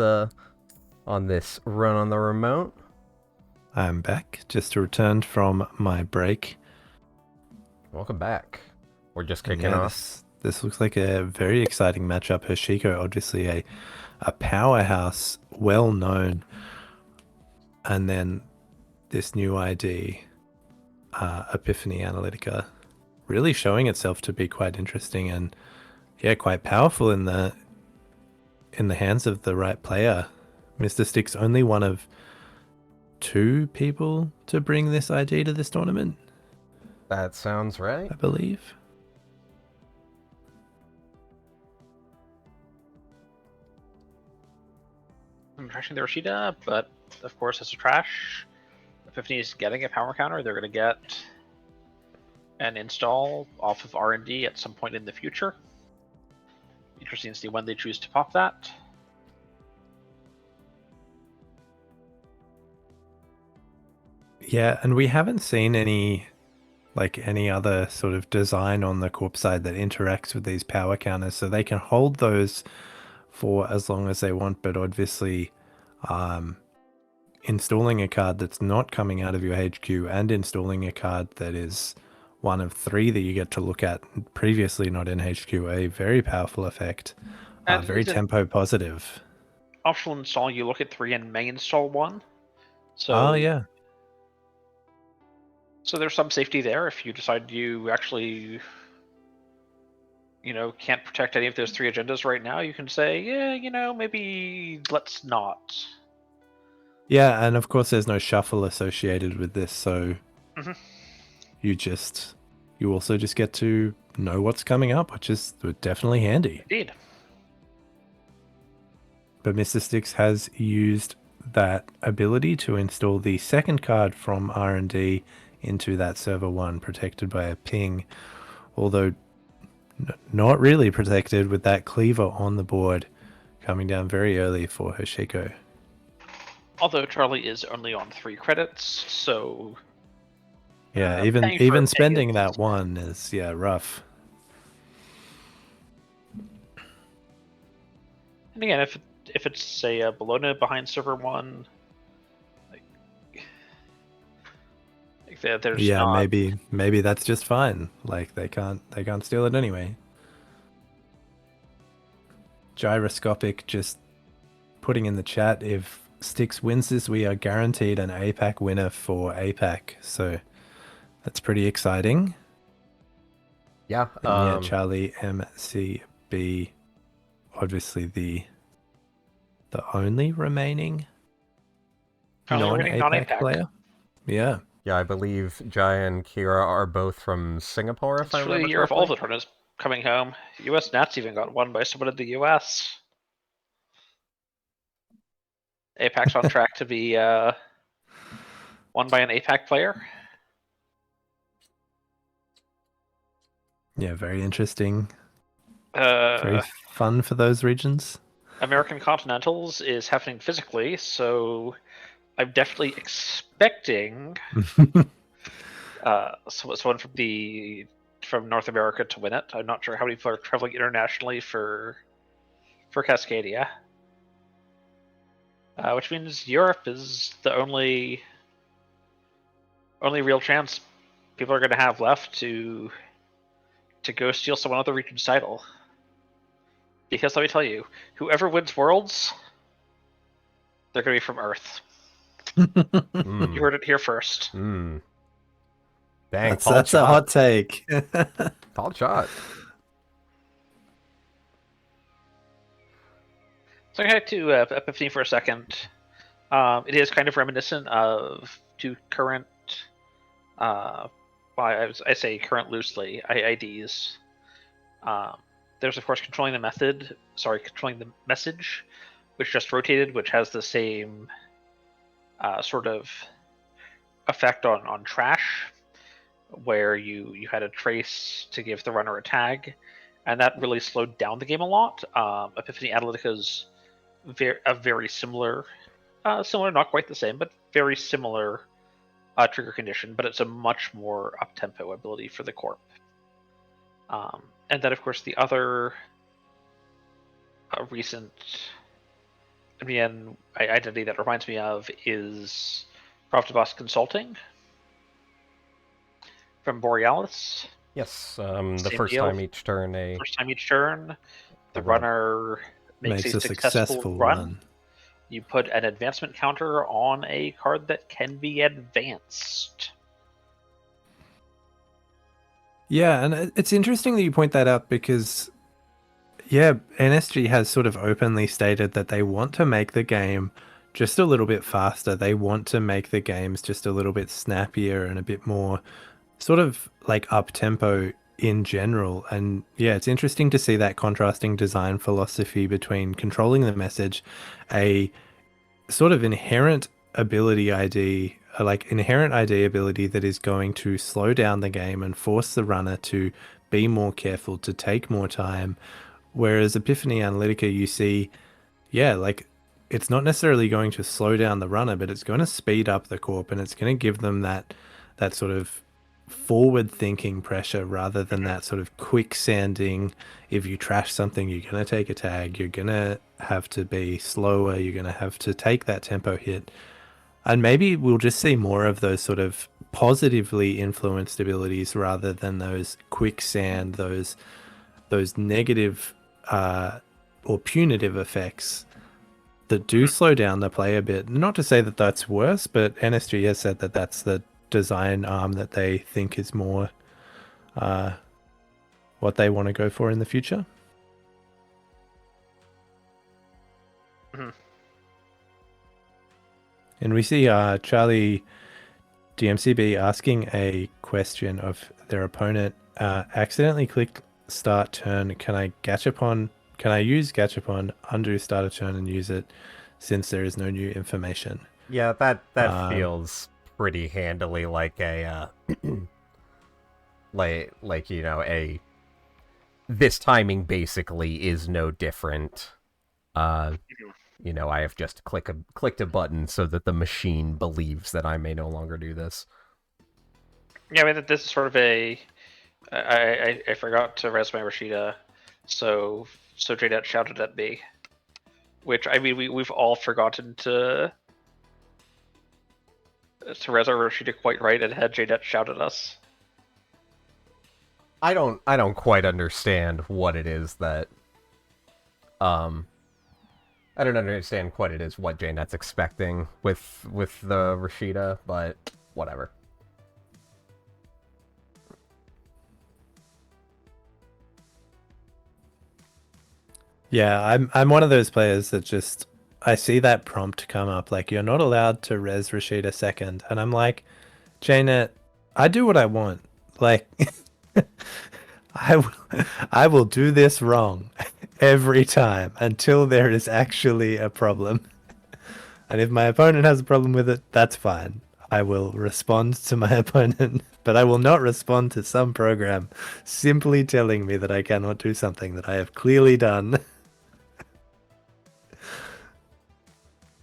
run on the remote. I'm back, just returned from my break. Welcome back. We're just kicking off. This looks like a very exciting matchup. Hoshiko, obviously a powerhouse, well known, and then this new ID, Epiphany Analytica, really showing itself to be quite interesting and quite powerful in the hands of the right player. Mr. Styx, only one of 2 people to bring this ID to this tournament. That sounds right. I believe. I'm trashing the Rashida, but of course, as a trash, Epiphany is getting a power counter. They're going to get an install off of R&D at some point in the future. Interesting to see when they choose to pop that. Yeah, and we haven't seen any other sort of design on the corp side that interacts with these power counters, so they can hold those for as long as they want, but obviously installing a card that's not coming out of your HQ and installing a card that is one of 3 that you get to look at previously not in HQ, a very powerful effect, very tempo positive. Optional install, you look at 3 and may install 1. So, yeah. So there's some safety there if you decide you actually, can't protect any of those 3 agendas right now. You can say, maybe let's not. Yeah, and of course there's no shuffle associated with this, so you also just get to know what's coming up, which is definitely handy. Indeed. But Mr. Styx has used that ability to install the second card from R&D into that server 1, protected by a ping, although not really protected with that cleaver on the board coming down very early for Hoshiko. Although Charlie is only on 3 credits, so yeah, even spending that 1 is rough. And again, if it's say a Bologna behind server 1, Like there's Yeah, not... maybe that's just fine. Like they can't steal it anyway. Gyroscopic just putting in the chat, if Styx wins this, we are guaranteed an APAC winner for APAC. So that's pretty exciting. Yeah. And yeah, Charlie MCB, obviously the only remaining non-APAC player. Yeah. Yeah, I believe Jai and Kira are both from Singapore, if I It's really remember the year of correctly. all the tournaments coming home. US Nats even got won by someone in the US. APAC's on track to be won by an APAC player. Yeah, very interesting. Uh, Very fun for those regions. American Continentals is happening physically, so I'm definitely expecting someone from North America to win it. I'm not sure how many people are traveling internationally for Cascadia, which means Europe is the only real chance people are going to have left to go steal someone other region's title. Because let me tell you, whoever wins Worlds, they're going to be from Earth. You heard it here first. Dang, that's a hot take. Tall shot. So I head to Epiphany for a second. It is kind of reminiscent of two current, I say current loosely, IDs. There's of course controlling the message, which just rotated, which has the same sort of effect on trash, where you had a trace to give the runner a tag, and that really slowed down the game a lot. Epiphany Analytica's very similar, not quite the same, but very similar trigger condition, but it's a much more up-tempo ability for the Corp. And then, of course, the other recent MDN identity that reminds me of is Profitable Consulting from Borealis. Yes, the first time each turn, the runner makes a successful run. You put an advancement counter on a card that can be advanced. Yeah, and it's interesting that you point that out because, yeah, NSG has sort of openly stated that they want to make the game just a little bit faster. They want to make the games just a little bit snappier and a bit more sort of like up-tempo in general. And yeah, it's interesting to see that contrasting design philosophy between controlling the message, a sort of inherent ID ability that is going to slow down the game and force the runner to be more careful, to take more time. Whereas Epiphany Analytica, you see, yeah, like it's not necessarily going to slow down the runner, but it's going to speed up the corp, and it's going to give them that sort of forward thinking pressure rather than that sort of quicksanding. If you trash something, you're going to take a tag, you're going to have to be slower, you're going to have to take that tempo hit. And maybe we'll just see more of those sort of positively influenced abilities rather than those quicksand, those negative or punitive effects that do slow down the play a bit. Not to say that that's worse, but NSG has said that that's the design arm that they think is more what they want to go for in the future. Mm-hmm. And we see Charlie DMCB asking a question of their opponent. Accidentally clicked start turn. Can I use Gachapon, undo start a turn and use it since there is no new information? Yeah, that feels pretty handily like a like you know, this timing basically is no different. You know, I have just clicked a button so that the machine believes that I may no longer do this. Yeah, I mean, this is sort of I forgot to resume Rashida, so JDat shouted at me, which I mean we've all forgotten to Teresa Rashida quite right and had Janet shout at us. I don't quite understand what it is that I don't understand quite it is what Janet's expecting with the Rashida, but whatever. Yeah, I'm one of those players that just I see that prompt come up like you're not allowed to res Rashida second, and I'm like, Janet, I do what I want. Like I will do this wrong every time until there is actually a problem. And if my opponent has a problem with it, that's fine. I will respond to my opponent, but I will not respond to some program simply telling me that I cannot do something that I have clearly done.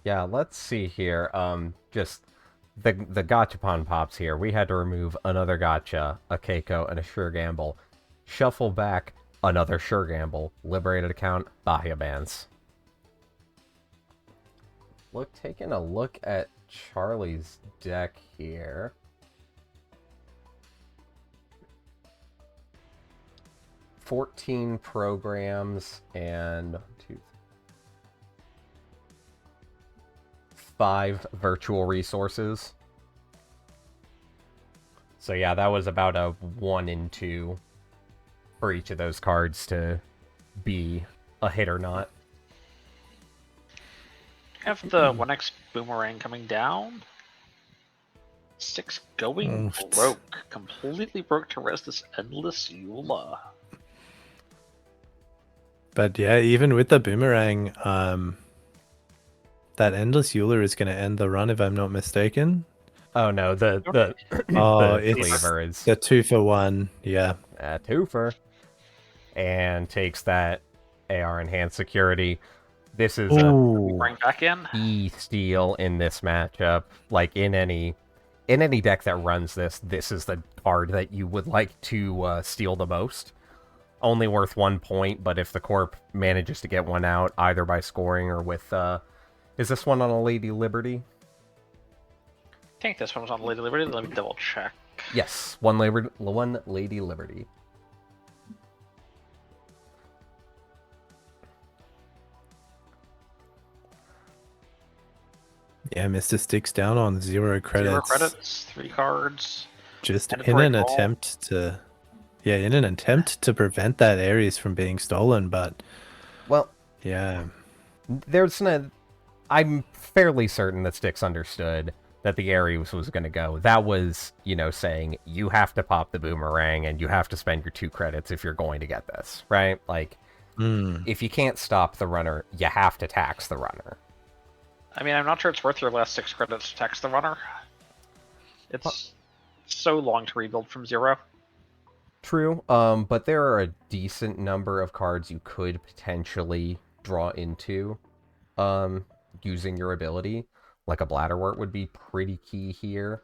Yeah, let's see here. Just the gachapon pops here. We had to remove another gacha, a Keiko, and a Sure Gamble. Shuffle back another Sure Gamble. Liberated account, Bahia bans. Taking a look at Charlie's deck here. $14 programs and 5 virtual resources. So yeah, that was about a 1 in 2 for each of those cards to be a hit or not. Have the 1x boomerang coming down. 6 going broke. Completely broke to res this endless Eula. But yeah, even with the boomerang, that endless Eula is going to end the run if I'm not mistaken. Oh no, the it's cleaver is the 2-for-1, yeah. a twofer, and takes that AR enhanced security. This is Bring back in. a steal in this matchup. Like in any deck that runs this, this is the card that you would like to steal the most. Only worth 1 point, but if the corp manages to get one out, either by scoring or with is this one on a Lady Liberty? I think this one was on Lady Liberty. Let me double check. Yes, one Lady Liberty. Yeah, Mr. Sticks down on 0 credits. 0 credits, 3 cards. Just in an attempt to... Yeah, in an attempt to prevent that Ares from being stolen, but... Well, yeah. I'm fairly certain that Styx understood that the Ares was going to go. That was, saying you have to pop the boomerang and you have to spend your 2 credits if you're going to get this, right? Like, if you can't stop the runner, you have to tax the runner. I mean, I'm not sure it's worth your last 6 credits to tax the runner. It's so long to rebuild from 0. True, but there are a decent number of cards you could potentially draw into using your ability. Like a Bladderwort would be pretty key here.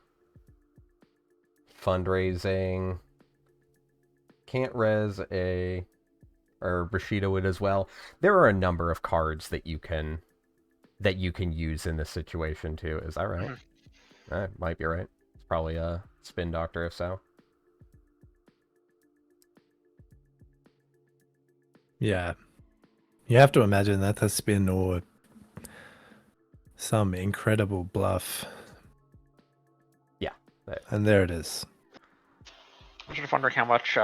Fundraising. Can't res a... or Rashida would as well. There are a number of cards that you can use in this situation too. Is that right? Might be right. It's probably a Spin Doctor if so. Yeah. You have to imagine that's a spin or some incredible bluff. Yeah. And there it is. I'm just wondering how much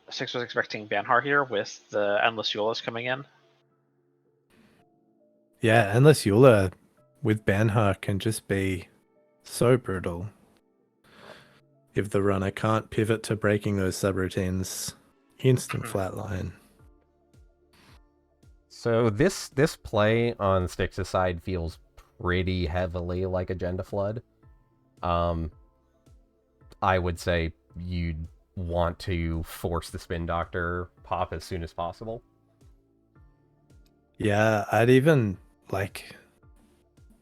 Six was expecting Banhar here with the Endless Eulas coming in. Yeah, Endless Eula with Banhar can just be so brutal. If the runner can't pivot to breaking those subroutines, instant flatline. So this play on Styx's side feels pretty heavily like Agenda Flood. I would say you'd want to force the Spin Doctor pop as soon as possible. Yeah, I'd even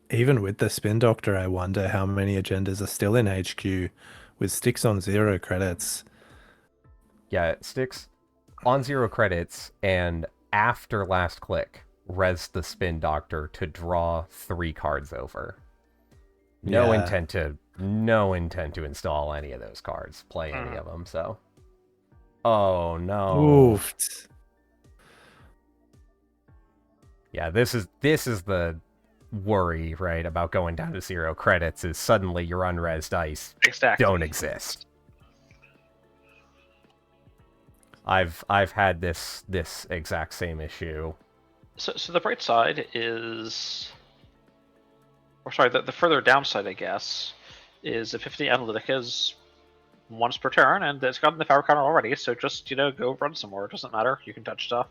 with the Spin Doctor, I wonder how many agendas are still in HQ with Styx on 0 credits. Yeah, Styx on 0 credits, and after last click, res the Spin Doctor to draw 3 cards over. No Yeah. intent to install any of those cards, play any of them. So, oh no. Oof. Yeah, this is the worry, right, about going down to 0 credits is suddenly your unres dice Exactly. don't exist. I've had this exact same issue. So the bright side is, or sorry, the further downside, I guess, is Epiphany Analytica is once per turn, and it's gotten the power counter already. So just go run some more. It doesn't matter. You can touch stuff.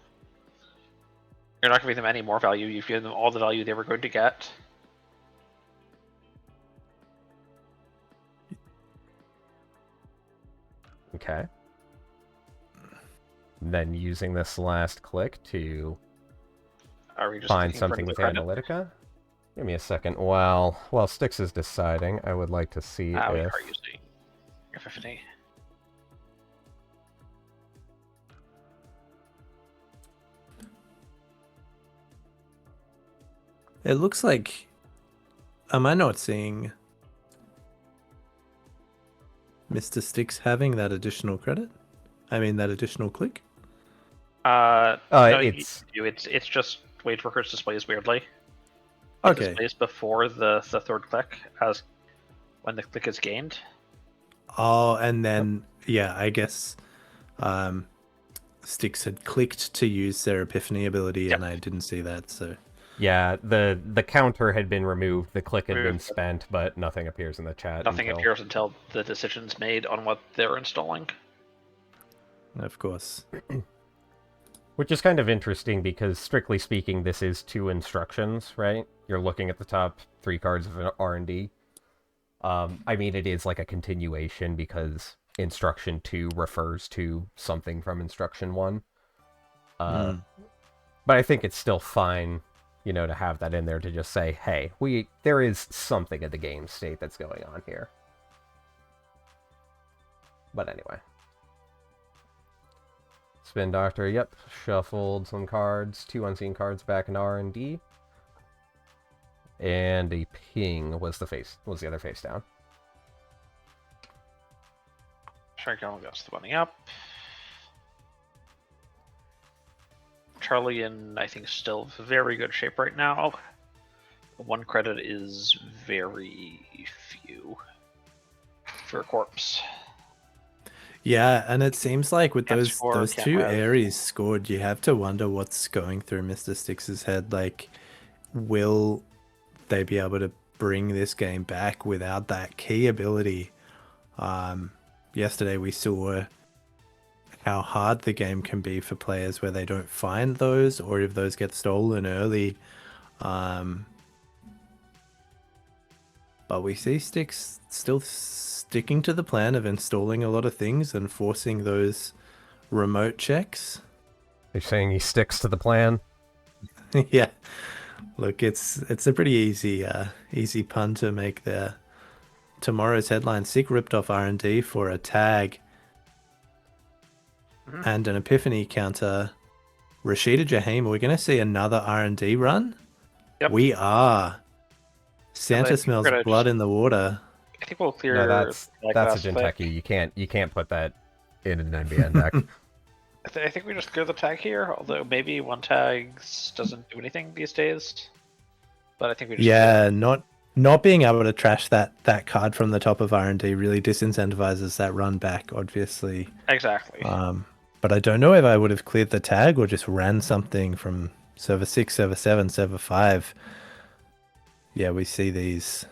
You're not giving them any more value. You've given them all the value they were going to get. Okay. Then using this last click to Are we just find something with Analytica. Give me a second. While Styx is deciding, I would like to see we if... are using Epiphany. It looks like... Am I not seeing Mr. Styx having that additional credit? I mean, that additional click? No, it's just Wage Workers displays weirdly. It Okay. displays before the third click as when the click is gained. Oh, and then, yeah, I guess Styx had clicked to use their Epiphany ability, and I didn't see that, so... Yeah, the counter had been removed, the click had been spent, but nothing appears in the chat. Nothing appears until the decision's made on what they're installing. Of course. Which is kind of interesting because, strictly speaking, this is 2 instructions, right? You're looking at the top 3 cards of an R&D. I mean, it is like a continuation because instruction 2 refers to something from instruction 1. But I think it's still fine, to have that in there to just say, hey, there is something in the game state that's going on here. But anyway. Spin Doctor, yep. Shuffled some cards. 2 unseen cards back in R&D. And a ping was the other face down. Shark goes the bunny up. Charlie in, I think, still very good shape right now. 1 credit is very few for a corpse. Yeah, and it seems like with those Can't 2 rev. Aries scored, you have to wonder what's going through Mr. Styx's head. Like, will they be able to bring this game back without that key ability? Yesterday we saw how hard the game can be for players where they don't find those, or if those get stolen early. But we see Styx still sticking to the plan of installing a lot of things and forcing those remote checks. They're saying he sticks to the plan. Yeah, look, it's a pretty easy pun to make there. Tomorrow's headline: Sick ripped off R&D for a tag and an Epiphany counter. Rashida Jaheim, we're going to see another R&D run? Yep. We are. Santa smells blood in the water. I think we'll clear. No, that's a Jinteki. You can't put that in an NBN deck. I think we just clear the tag here, although maybe 1 tag doesn't do anything these days. But I think we just not being able to trash that card from the top of R&D really disincentivizes that run back, obviously. Exactly. But I don't know if I would have cleared the tag or just ran something from server 6, server 7, server 5. Yeah, we see these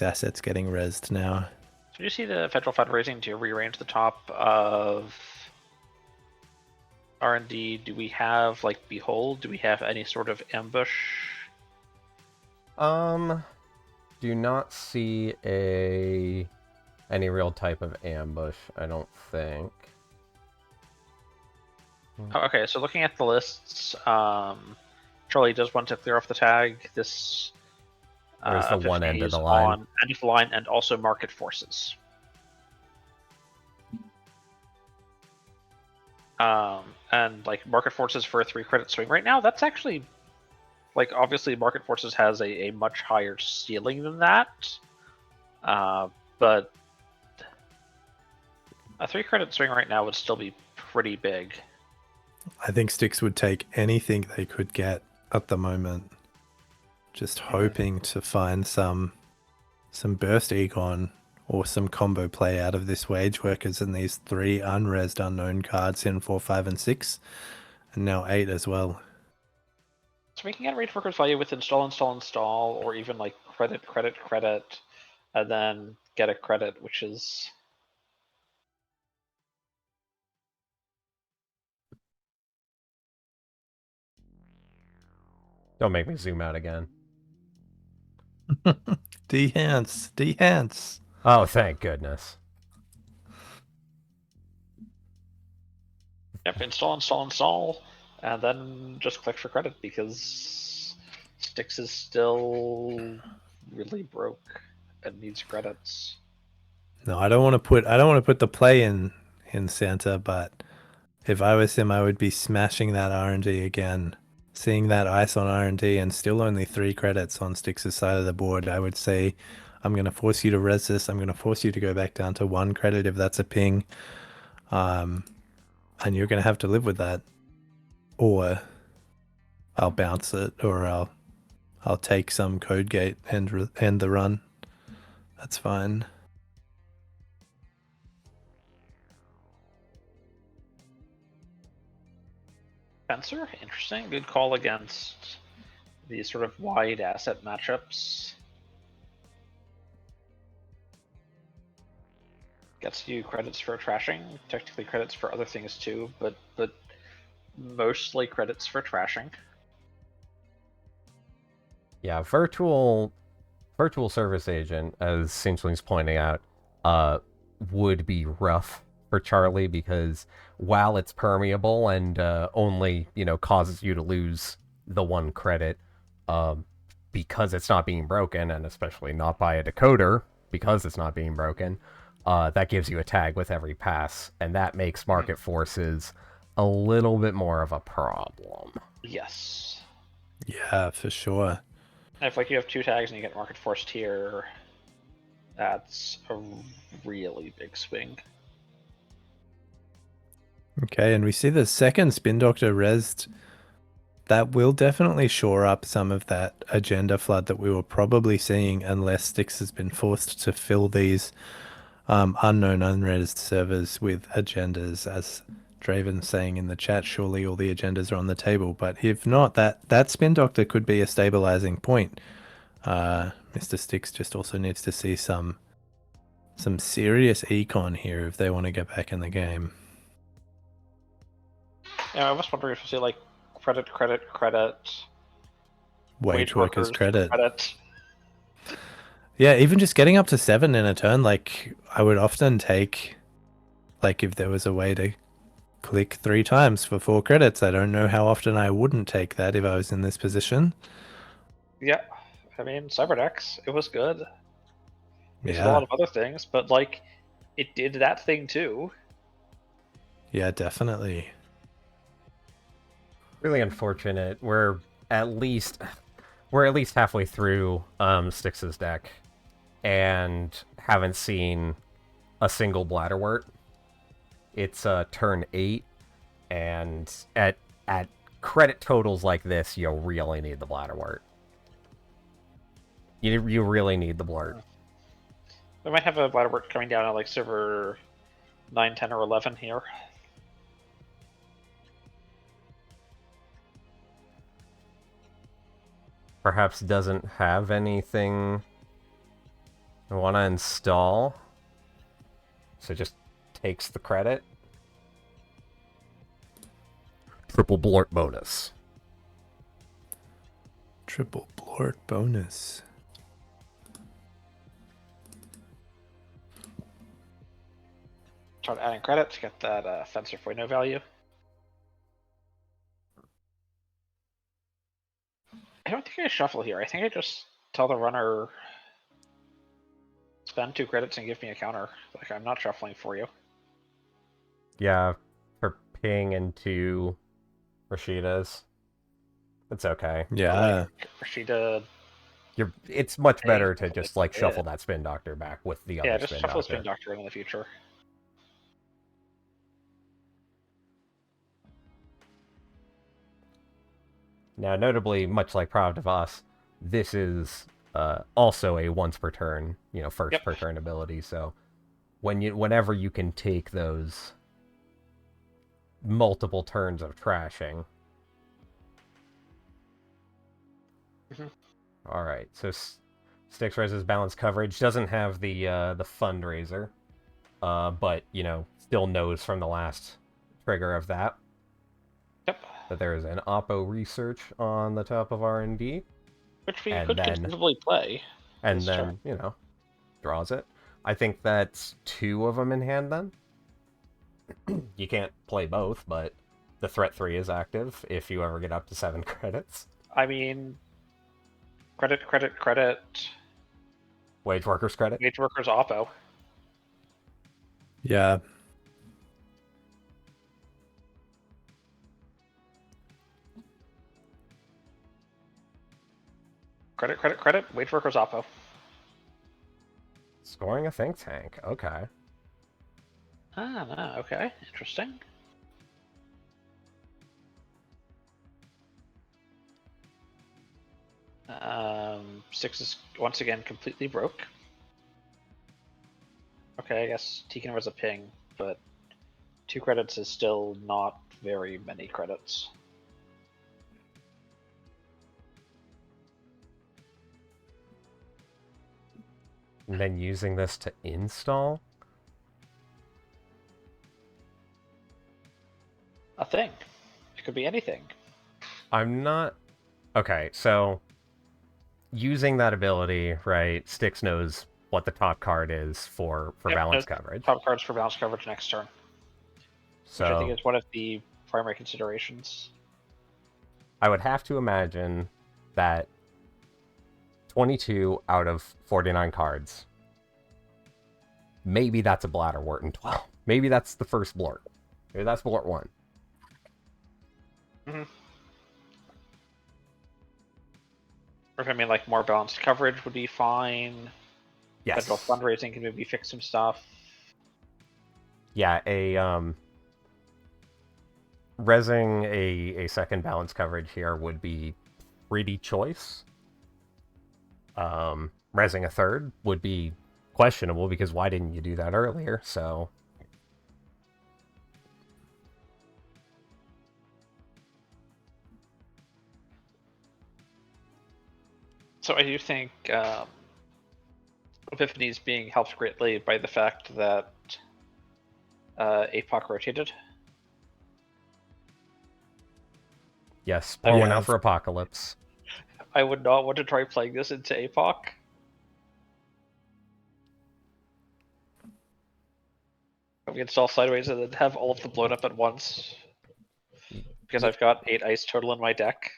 assets getting rezzed now. Did you see the federal fundraising to rearrange the top of R&D? Do we have Behold? Do we have any sort of ambush? Do not see any real type of ambush, I don't think. Oh, okay, so looking at the lists, Charlie does want to clear off the tag. This There's the one end of the line. On end of the line and also market forces. And market forces for a 3 credit swing right now, that's actually obviously market forces has a much higher ceiling than that. But a 3-credit swing right now would still be pretty big. I think Styx would take anything they could get at the moment. Just hoping to find some burst econ or some combo play out of this Wage Workers and these 3 unresed unknown cards in 4, 5, and 6, and now 8 as well. So we can get Rage Workers value with install, or even like credit, and then get a credit, which is... Don't make me zoom out again. Dehance. Oh, thank goodness. Yep, install, and then just click for credit, because Styx is still really broke and needs credits. No, I don't want to put the play in Santa, but if I was him, I would be smashing that RNG again. Seeing that ice on R&D and still only 3 credits on Styx's side of the board, I would say, I'm going to force you to res this. I'm going to force you to go back down to 1 credit if that's a ping. And you're going to have to live with that. Or I'll bounce it, or I'll take some code gate and end the run. That's fine. Spencer, interesting. Good call against these sort of wide asset matchups. Gets you credits for trashing, technically credits for other things too, but mostly credits for trashing. Yeah, virtual service agent, as Singling's pointing out, would be rough for Charlie, because while it's permeable and only, causes you to lose the 1 credit, because it's not being broken, and especially not by a decoder, because it's not being broken, that gives you a tag with every pass, and that makes market forces a little bit more of a problem. Yes. Yeah, for sure. If you have 2 tags and you get market forced here, that's a really big swing. Okay, and we see the second Spin Doctor resed. That will definitely shore up some of that agenda flood that we were probably seeing, unless Styx has been forced to fill these unknown unresed servers with agendas, as Draven's saying in the chat. Surely all the agendas are on the table, but if not, that Spin Doctor could be a stabilizing point. Mr. Styx just also needs to see some serious econ here if they want to get back in the game. Yeah, I was wondering if you see credit. Wage workers credit. Credit. Yeah, even just getting up to 7 in a turn, I would often take, if there was a way to click 3 times for 4 credits. I don't know how often I wouldn't take that if I was in this position. Yeah, I mean, Cyberdex, it was good. There's Yeah. a lot of other things, but it did that thing too. Yeah, definitely. Really unfortunate. We're at least halfway through Styx's deck and haven't seen a single Bladderwort. It's turn 8, and at credit totals like this, you really need the Bladderwort. You really need the Blurt. We might have a Bladderwort coming down at server 9, 10, or 11 here. Perhaps doesn't have anything I want to install, so just takes the credit. Triple Blort bonus. Triple Blort bonus. Start adding credit to get that Fencer Fueno value. I don't think I shuffle here. I think I just tell the runner, spend 2 credits and give me a counter. I'm not shuffling for you. Yeah, for ping into Rashida's. It's okay. Yeah. Rashida It's much Hey, better to hopefully just like it shuffle is. that Spin Doctor back with the Yeah, other just Spin shuffle Doctor. Spin Doctor in the future. Now, notably, much like Proud of Us, this is also a once per turn, first Yep. per turn ability. So whenever you can take those multiple turns of trashing. All right, so Styx Res's balance coverage doesn't have the fundraiser, but still knows from the last trigger of that. Yep. That there is an Oppo research on the top of R&D. Which we And could then- conceivably play. And this then, draws it. I think that's 2 of them in hand then. You can't play both, but the threat 3 is active if you ever get up to 7 credits. I mean, credit. Wage workers credit? Wage workers Oppo. Yeah. Credit. Wage workers Oppo. Scoring a think tank. Okay. Ah, okay. Interesting. Six is once again completely broke. Okay, I guess Tekin was a ping, but 2 credits is still not very many credits. And then using this to install? A thing. It could be anything. I'm not... Okay, so... Using that ability, right, Styx knows what the top card is for balance coverage. Top cards for balance coverage next turn. So, Which I think is one of the primary considerations. I would have to imagine that 22 out of 49 cards. Maybe that's a Bladderwort in 12. Maybe that's the first Blort. Maybe that's Blort 1. Mm-hmm. Or if I mean, like, more balanced coverage would be fine. Yes. Federal fundraising can maybe fix some stuff. Yeah, resing a second balance coverage here would be pretty choice. Resing a third would be questionable because why didn't you do that earlier? So I do think Epiphany is being helped greatly by the fact that APAC rotated. yes, pour one Yeah. out for Apocalypse. I would not want to try playing this into APAC. We install sideways and then have all of them blown up at once. Because I've got 8 ice total in my deck.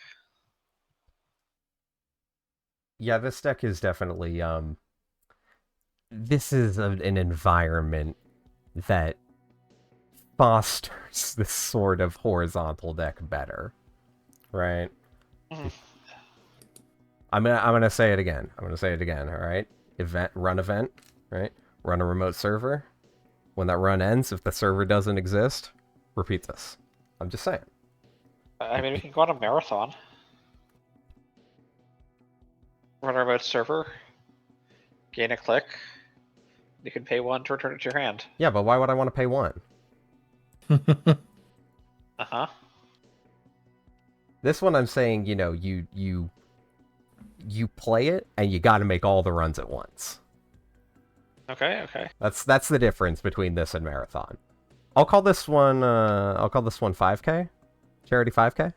Yeah, this deck is definitely this is an environment that fosters this sort of horizontal deck better, right? Mhm. I'm gonna say it again. All right. Run event, right? Run a remote server. When that run ends, if the server doesn't exist, repeat this. I'm just saying. I mean, we can go on a marathon. Run our remote server. Gain a click. You can pay 1 to return it to your hand. Yeah, but why would I want to pay 1? Uh-huh. This one I'm saying, you play it and you got to make all the runs at once. Okay. That's the difference between this and marathon. I'll call this one 5K. Charity 5K.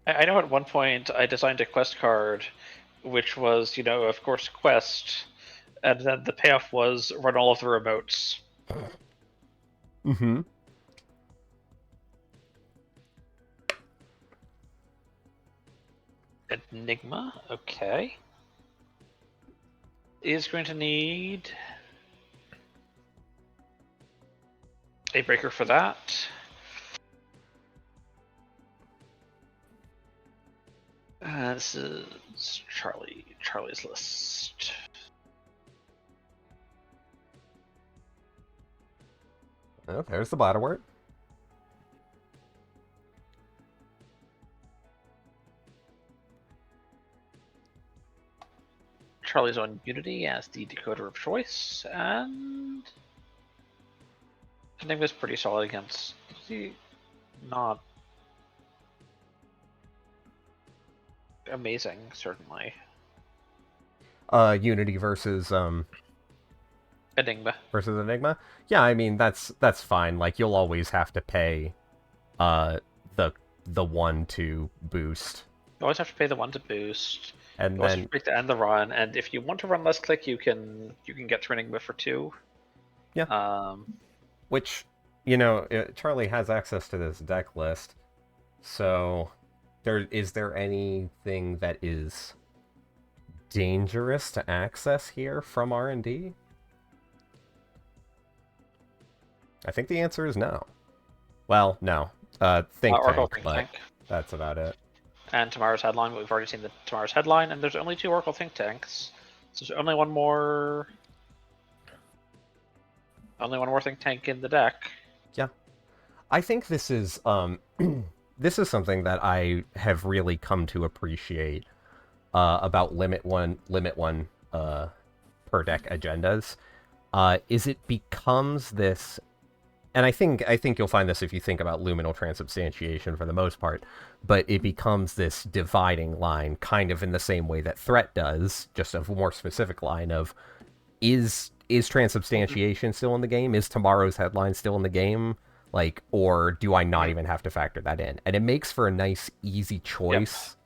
I know at one point I designed a quest card, which was, of course, quest, and then the payoff was run all of the remotes. Mm-hmm. Enigma, okay. Is going to need a breaker for that. This is Charlie's list. Oh, there's the bladder word. Charlie's on Unity as the decoder of choice, and I think was pretty solid against not amazing, certainly. Unity versus Enigma. Enigma. Yeah, I mean that's fine. Like you'll always have to pay the 1 to boost. You always have to pay the 1 to boost. And you also then have to end the run, and if you want to run less click, you can get to Enigma for 2. Yeah. Which, Charlie has access to this deck list, so is there anything that is dangerous to access here from R&D? I think the answer is no. Well, no. Think Tank, but Tank. That's about it. And tomorrow's headline, but we've already seen tomorrow's headline, and there's only 2 Oracle Think Tanks. So there's only one more Think Tank in the deck. Yeah. I think this is this is something that I have really come to appreciate about limit one per deck agendas. Is it becomes this, and I think you'll find this if you think about luminal transubstantiation for the most part, but it becomes this dividing line, kind of in the same way that threat does, just a more specific line of is transubstantiation still in the game? Is tomorrow's headline still in the game? Like, or do I not even have to factor that in? And it makes for a nice, easy choice.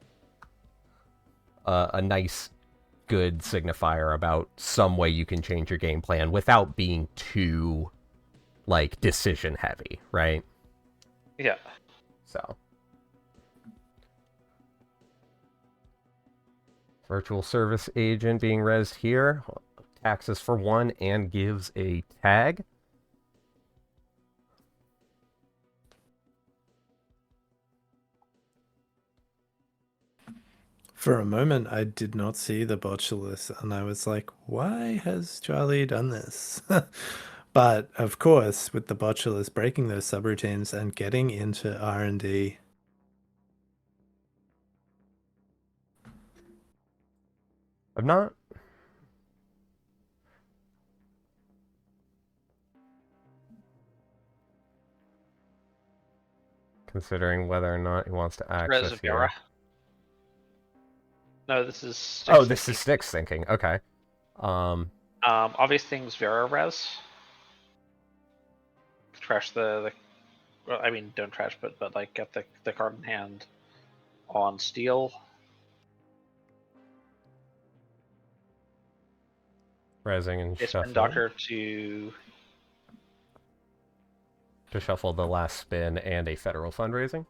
Yep. A nice, good signifier about some way you can change your game plan without being too, like, decision heavy, right? Yeah. So. Virtual service agent being rezzed here. Taxes for 1 and gives a tag. For a moment, I did not see the botulus, and I was like, why has Charlie done this? But, of course, with the botulus breaking those subroutines and getting into R&D... I'm not... considering whether or not he wants to access here. No, this is Styx thinking. This is Styx thinking. Okay. Obvious things Vera res. Trash the well, I mean, don't trash, but like get the card in hand on steel. Rezzing and shuffling. Doctor to shuffle the last spin and a federal fundraising.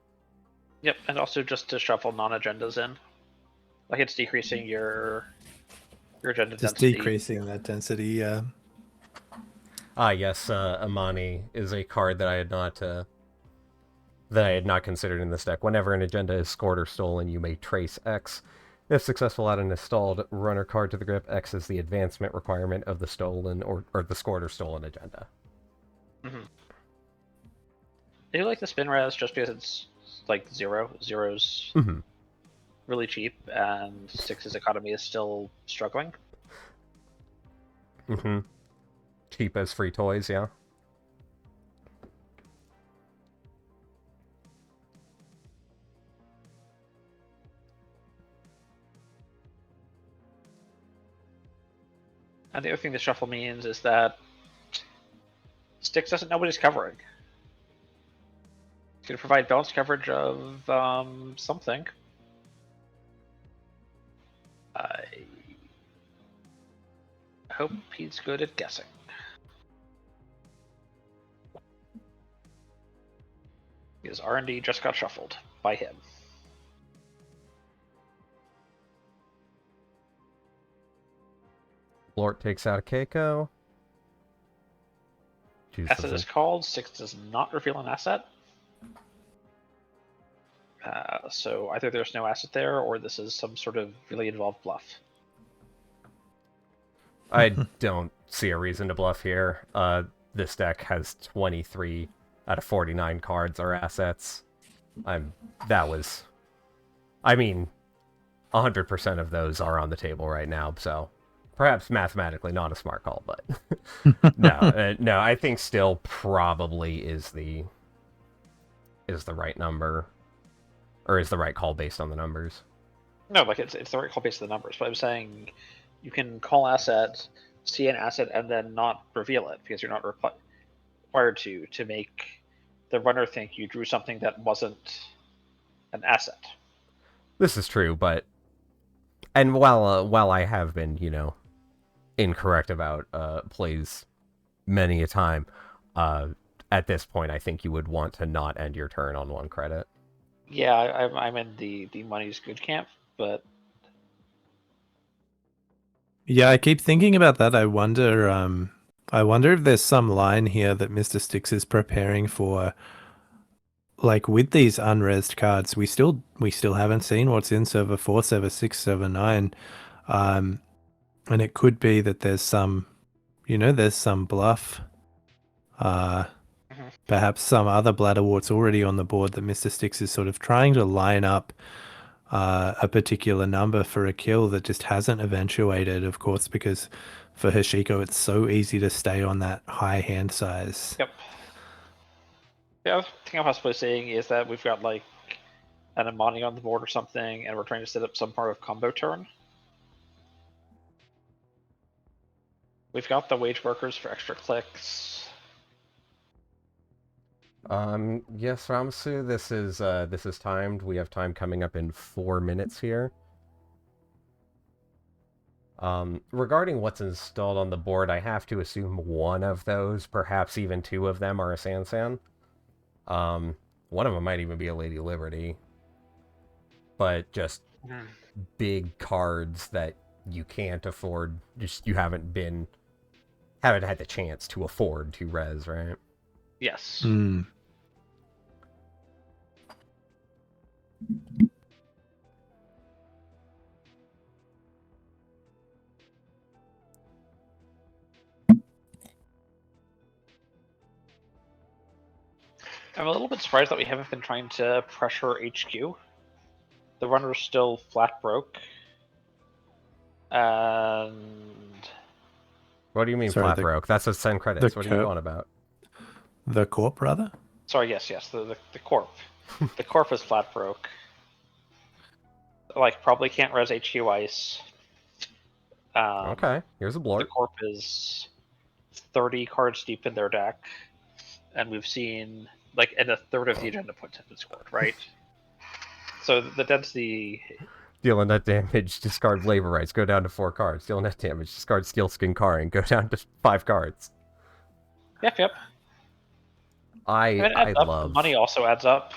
Yep, and also just to shuffle non-agendas in. Like it's decreasing your agenda just density. Decreasing that density, yeah. Yes, Amani is a card that I had not considered in this deck. Whenever an agenda is scored or stolen, you may trace X. If successful, add an installed runner card to the grip. X is the advancement requirement of the stolen or the scored or stolen agenda. Mm-hmm. I do like the spin res just because it's like 0. 0's really cheap, and 6's economy is still struggling. Cheap as free toys, yeah. And the other thing the shuffle means is that Styx doesn't know what he's covering. He's going to provide balanced coverage of something. I hope he's good at guessing. Because R&D just got shuffled by him. Lort takes out a Keiko. Asset is called. 6 does not reveal an asset. So either there's no asset there, or this is some sort of really involved bluff. I don't see a reason to bluff here. This deck has 23 out of 49 cards are assets. I mean, 100% of those are on the table right now, so perhaps mathematically not a smart call, but no, I think still probably is the right number, or is the right call based on the numbers. No, like it's the right call based on the numbers, but I'm saying you can call asset, see an asset, and then not reveal it because you're not required to make the runner think you drew something that wasn't an asset. This is true, but and while I have been, incorrect about plays many a time, at this point I think you would want to not end your turn on 1 credit. Yeah, I'm in the money's good camp, but Yeah, I keep thinking about that. I wonder if there's some line here that Mr. Sticks is preparing for. Like with these unresed cards, we still haven't seen what's in server 4, server 6, server 9. And it could be that there's some bluff. Perhaps some other bladderwort's already on the board that Mr. Sticks is sort of trying to line up a particular number for a kill that just hasn't eventuated, of course, because for Hashiko it's so easy to stay on that high hand size. Yep. The other thing I'm possibly saying is that we've got like an Amani on the board or something, and we're trying to set up some part of combo turn. We've got the wage workers for extra clicks. Yes, Ramsu, this is timed. We have time coming up in 4 minutes here. Regarding what's installed on the board, I have to assume one of those, perhaps even 2 of them, are a Sansan. One of them might even be a Lady Liberty. But just big cards that you can't afford, just you haven't had the chance to afford to res, right? Yes. Mm. I'm a little bit surprised that we haven't been trying to pressure HQ. The runner's still flat broke. And What do you mean Sorry, flat broke? That's a send credits. What are you on about? The corp, rather? sorry, yes, the corp. The corp is flat broke. Like probably can't res HQ ice. Okay, here's a blur. The corp is 30 cards deep in their deck, and we've seen like and a third of the agenda points have been scored, right? So the density. Deal net damage, discard Labor Rights, go down to 4 cards. Deal net damage, discard Steel Skin Carring, go down to 5 cards. Yep. I love... The money also adds up.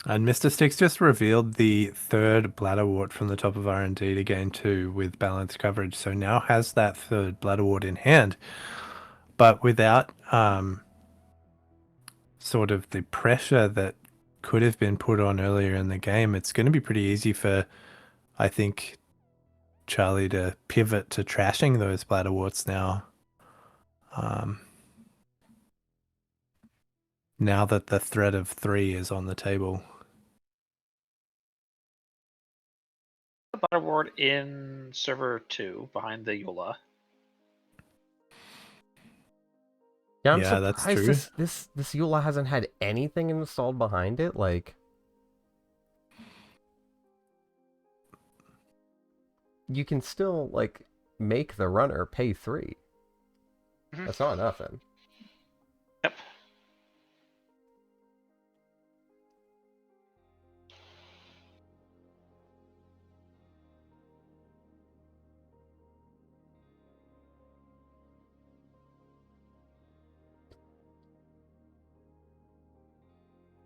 And Mr. Sticks just revealed the 3rd Bladderwort from the top of R&D to gain 2 with balanced coverage. So now has that 3rd Bladderwort in hand, but without sort of the pressure that could have been put on earlier in the game. It's going to be pretty easy for, I think, Charlie to pivot to trashing those Bladderworts now. Now that the threat of 3 is on the table. The Butterward in server 2 behind the Eula. Yeah, I'm yeah, that's surprised true. This Eula hasn't had anything installed behind it. Like, you can still like make the runner pay 3. That's not nothing. Yep.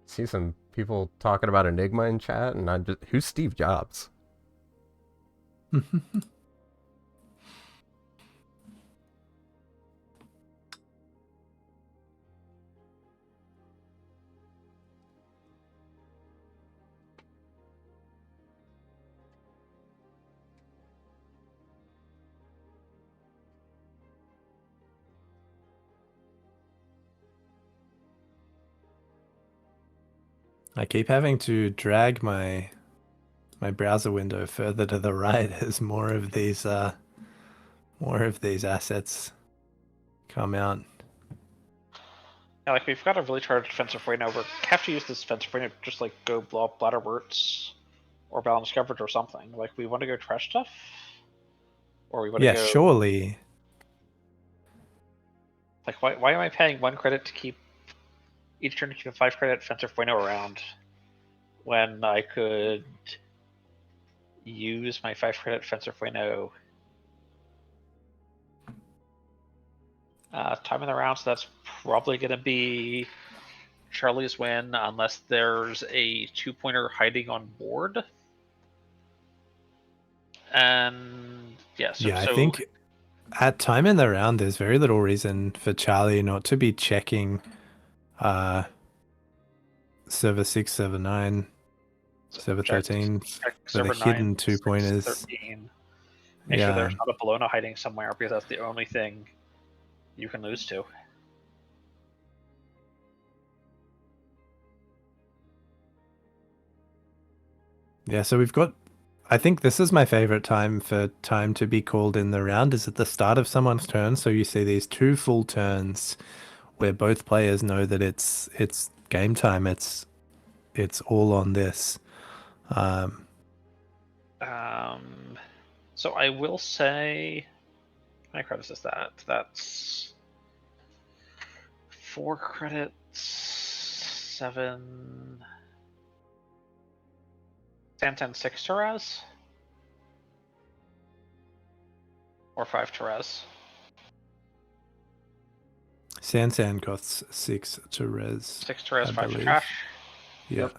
See some people talking about Enigma in chat, and I'm just, who's Steve Jobs? I keep having to drag my browser window further to the right as more of these assets come out. Yeah, like we've got a really charged defensive right now. We have to use this defensive right now to just like go blow up bladder worts or balance coverage or something. Like we want to go trash stuff, or we want to go. Surely. Like why am I paying 1 credit to keep each turn to keep a 5 credit defensive point around when I could use my 5 credit defensive point time in the round, so that's probably going to be Charlie's win unless there's a 2-pointer hiding on board. And yeah, I think at time in the round, there's very little reason for Charlie not to be checking server 6, server 9, server 13 for the hidden 2-pointers. Make sure there's not a Bologna hiding somewhere, because that's the only thing you can lose to. Yeah, so we've got... I think this is my favorite time for time to be called in the round, is at the start of someone's turn. So you see these 2 full turns where both players know that it's game time. It's all on this. So I will say, how many credits is that? That's 4 credits, 7, 10, 6 to res? Or 5 to res? Sansan costs 6 to res. 6 to res, 5 to trash? Yeah. Yep.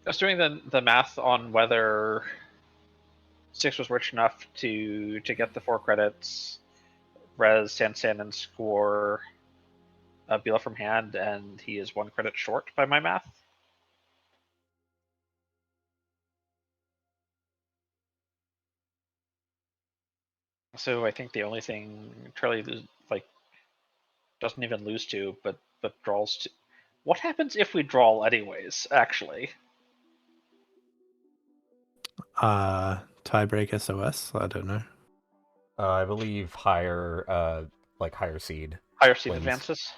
I was doing the math on whether 6 was rich enough to get the 4 credits, res Sansan, and score Bila from hand, and he is 1 credit short by my math. So I think the only thing Charlie doesn't even lose to, but draws to. What happens if we draw anyways? Actually, tiebreak SOS. I don't know. I believe higher seed. Higher seed wins. advances.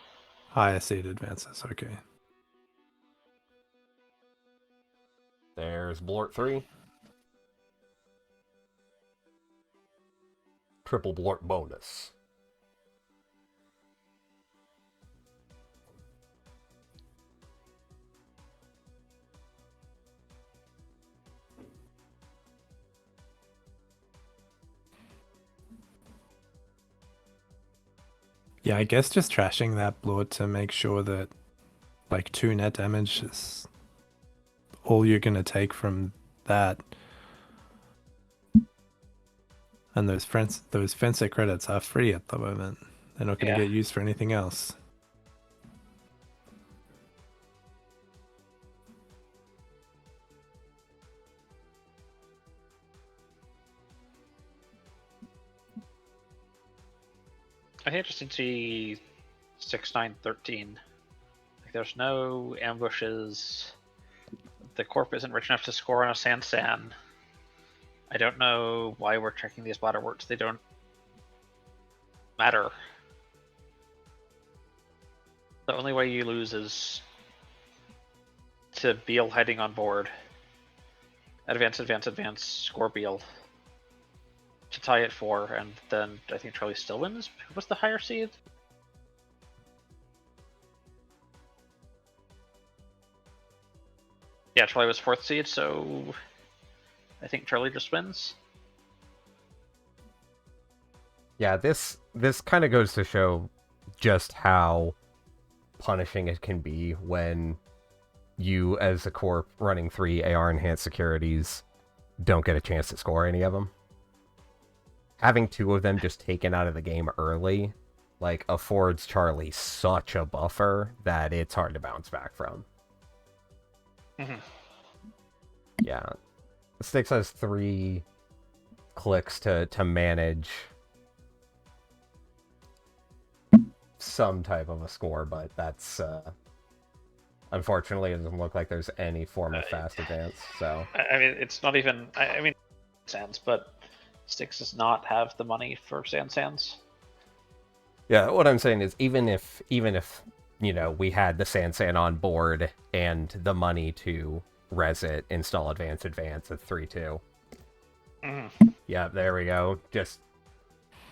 Higher seed advances. Okay. There's Blort 3. Triple Blort bonus. Yeah, I guess just trashing that Blort to make sure that 2 net damage is all you're going to take from that. And those Fencer credits are free at the moment. They're not going to get used for anything else. I think interesting to see 6, 9, 13. There's no ambushes. The corp isn't rich enough to score on a Sansan. I don't know why we're checking these bladder worts. They don't matter. The only way you lose is to Beal heading on board. Advance, advance, advance, score Beal. To tie at 4, and then I think Charlie still wins. Who was the higher seed? Yeah, Charlie was 4th seed, so I think Charlie just wins. Yeah, this kind of goes to show just how punishing it can be when you, as a corp running 3 AR enhanced securities, don't get a chance to score any of them. Having 2 of them just taken out of the game early, affords Charlie such a buffer that it's hard to bounce back from. Mm-hmm. Yeah. Styx has 3 clicks to manage some type of a score, but that's unfortunately, it doesn't look like there's any form of fast advance. So I mean, it's not even. I mean, Sands, but Styx does not have the money for Sands. yeah, what I'm saying is even if we had the Sansan on board and the money to res it, install advance at 3-2. Yeah, there we go. Just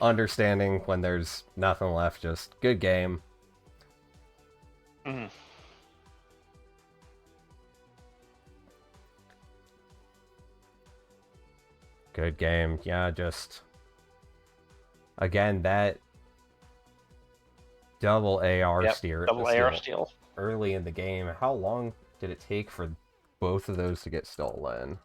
understanding when there's nothing left. Just good game. Good game. Yeah, just again that double AR steal early in the game. How long did it take for both of those to get stolen?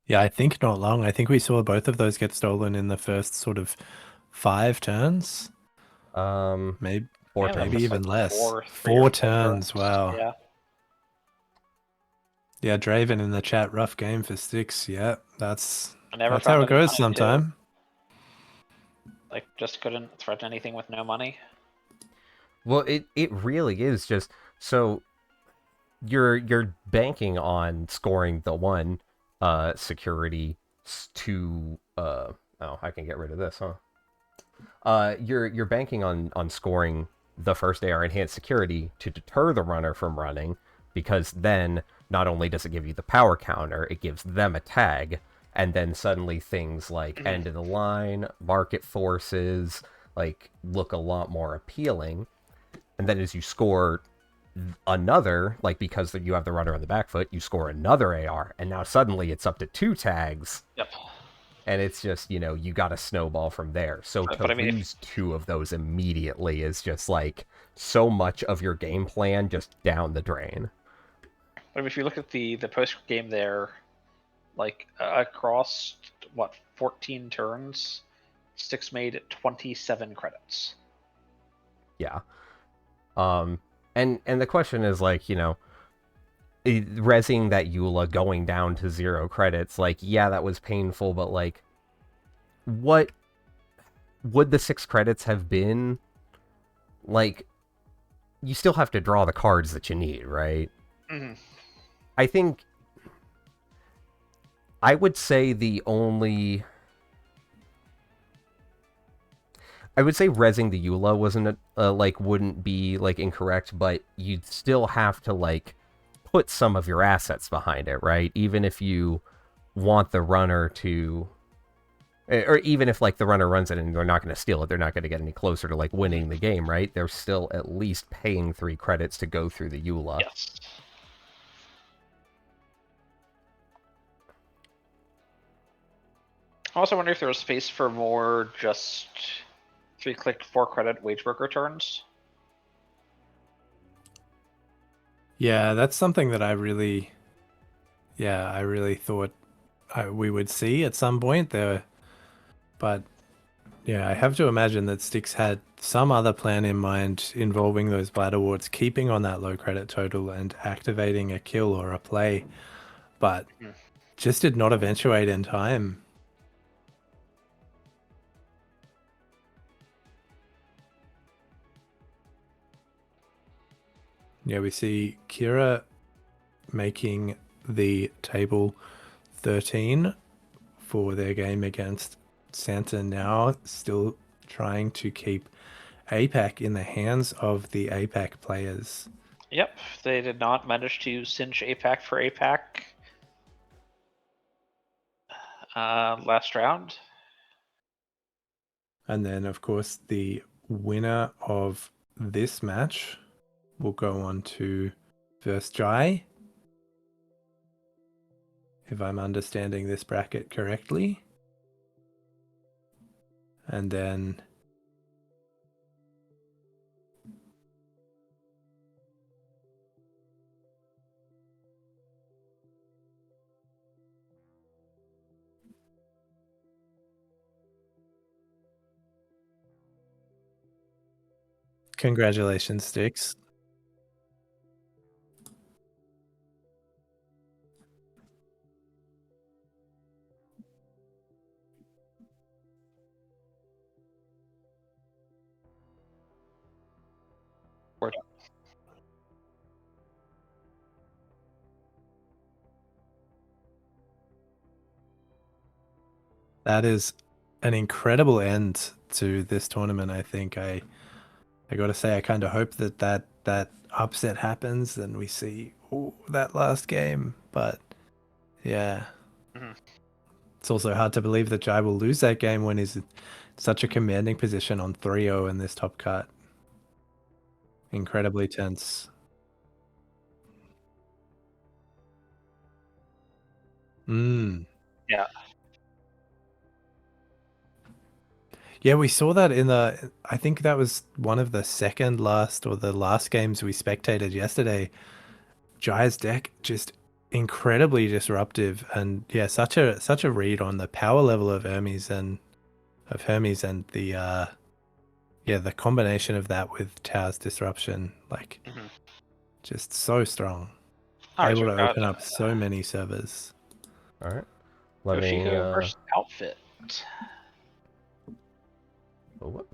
Yeah, I think not long. I think we saw both of those get stolen in the first sort of 5 turns. Maybe 4 turns. Maybe even less. 4 turns. Wow. Yeah. Yeah, Draven in the chat. Rough game for Styx. Yeah, that's That's how it goes sometime. Like, just couldn't threaten anything with no money. Well, it really is just so you're banking on scoring the one security to I can get rid of this, huh? You're banking on scoring the first AR enhanced security to deter the runner from running, because then not only does it give you the power counter, it gives them a tag, and then suddenly things like end of the line, market forces, like look a lot more appealing. And then as you score another, like because you have the runner on the back foot, you score another AR, and now suddenly it's up to 2 tags. Yep. And it's just, you got a snowball from there. So to lose 2 of those immediately is just like so much of your game plan just down the drain. But if you look at the post game there, like across 14 turns, Styx made 27 credits. Yeah. And the question is like, rezzing that Eula going down to 0 credits, like, yeah, that was painful, but like, what would the 6 credits have been? Like, you still have to draw the cards that you need, right? I think I would say rezzing the Eula wasn't wouldn't be like incorrect, but you'd still have to like put some of your assets behind it, right? Even if you want the runner to, or even if like the runner runs it and they're not going to steal it, they're not going to get any closer to like winning the game, right? They're still at least paying 3 credits to go through the Eula. Yes. I also wonder if there was space for more just 3-click 4-credit wage worker turns. Yeah, that's something that I really thought we would see at some point there. But yeah, I have to imagine that Styx had some other plan in mind involving those bladder warts, keeping on that low credit total and activating a kill or a play, but just did not eventuate in time. Yeah, we see Kira making the table 13 for their game against Santa now, still trying to keep APAC in the hands of the APAC players. Yep, they did not manage to cinch APAC for APAC last round. And then, of course, the winner of this match will go on to verse Jai, if I'm understanding this bracket correctly. And then congratulations, Styx. That is an incredible end to this tournament. I think I got to say I kind of hope that upset happens and we see that last game. But yeah, it's also hard to believe that Jai will lose that game when he's in such a commanding position on 3-0 in this top cut. Incredibly tense. Yeah. Yeah, we saw that I think that was one of the second last or the last games we spectated yesterday. Jai's deck just incredibly disruptive, and yeah, such a read on the power level of Hermes and the the combination of that with Tao's disruption, like just so strong. All right, so Able to we've got open up so many servers. All right. Let me. Yoshiko versus Outfit. Oh, whoop.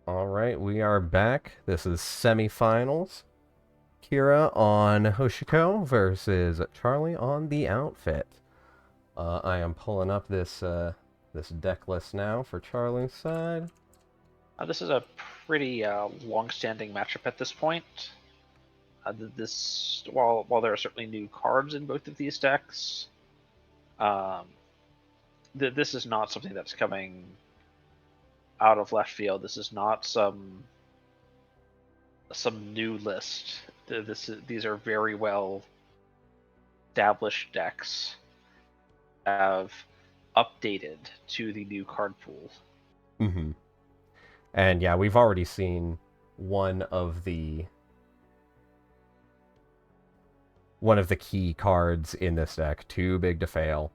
All right, we are back. This is semifinals. Kira on Hoshiko versus Charlie on the Outfit. I am pulling up this this deck list now for Charlie's side. This is a pretty long-standing matchup at this point. While there are certainly new cards in both of these decks, this is not something that's coming out of left field. This is not some new list. These are very well established decks have updated to the new card pool. Mm-hmm. And yeah, we've already seen one of the key cards in this deck, Too Big to Fail.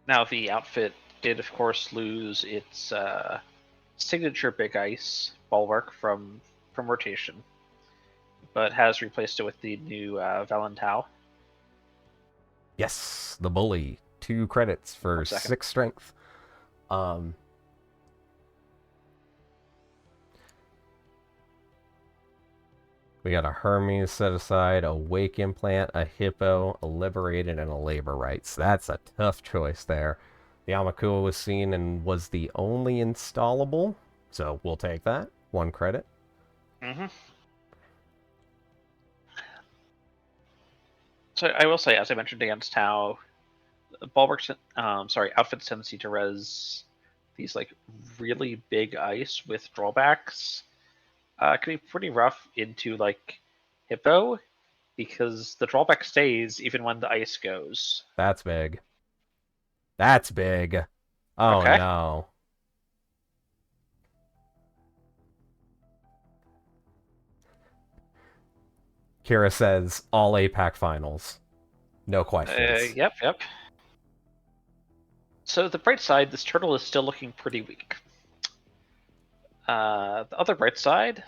Now, the Outfit did, of course, lose its signature Big Ice Bulwark from rotation, but has replaced it with the new Valentau. Yes, the bully. 2 credits for 6 strength. We got a Hermes set aside, a Wake Implant, a Hippo, a Liberated, and a Labor Rights. That's a tough choice there. The Amakua was seen and was the only installable, so we'll take that. 1 credit. So I will say, as I mentioned against Tau, Outfit's tendency to res these like really big ice with drawbacks can be pretty rough into like Hippo, because the drawback stays even when the ice goes. That's big. That's big. Oh, okay. No. Kira says all APAC finals. No questions. Yep. So the bright side, this turtle is still looking pretty weak. The other bright side,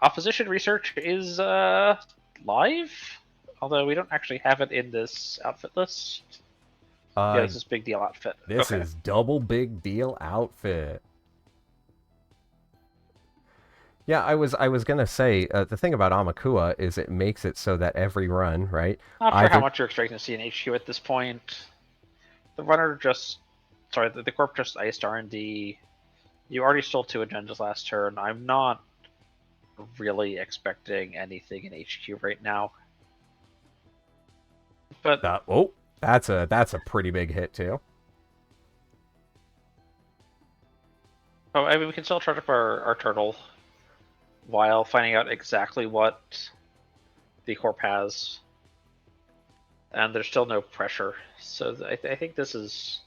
opposition research is live, although we don't actually have it in this outfit list. Yeah, this is big deal outfit. This is double big deal outfit. Yeah, I was gonna say the thing about Amakua is it makes it so that every run, right? Not sure how much you're expecting to see in HQ at this point. The corp just iced R&D. You already stole 2 agendas last turn. I'm not really expecting anything in HQ right now. But that's a pretty big hit too. Oh, I mean, we can still charge up our turtle while finding out exactly what the corp has, and there's still no pressure. So I think this is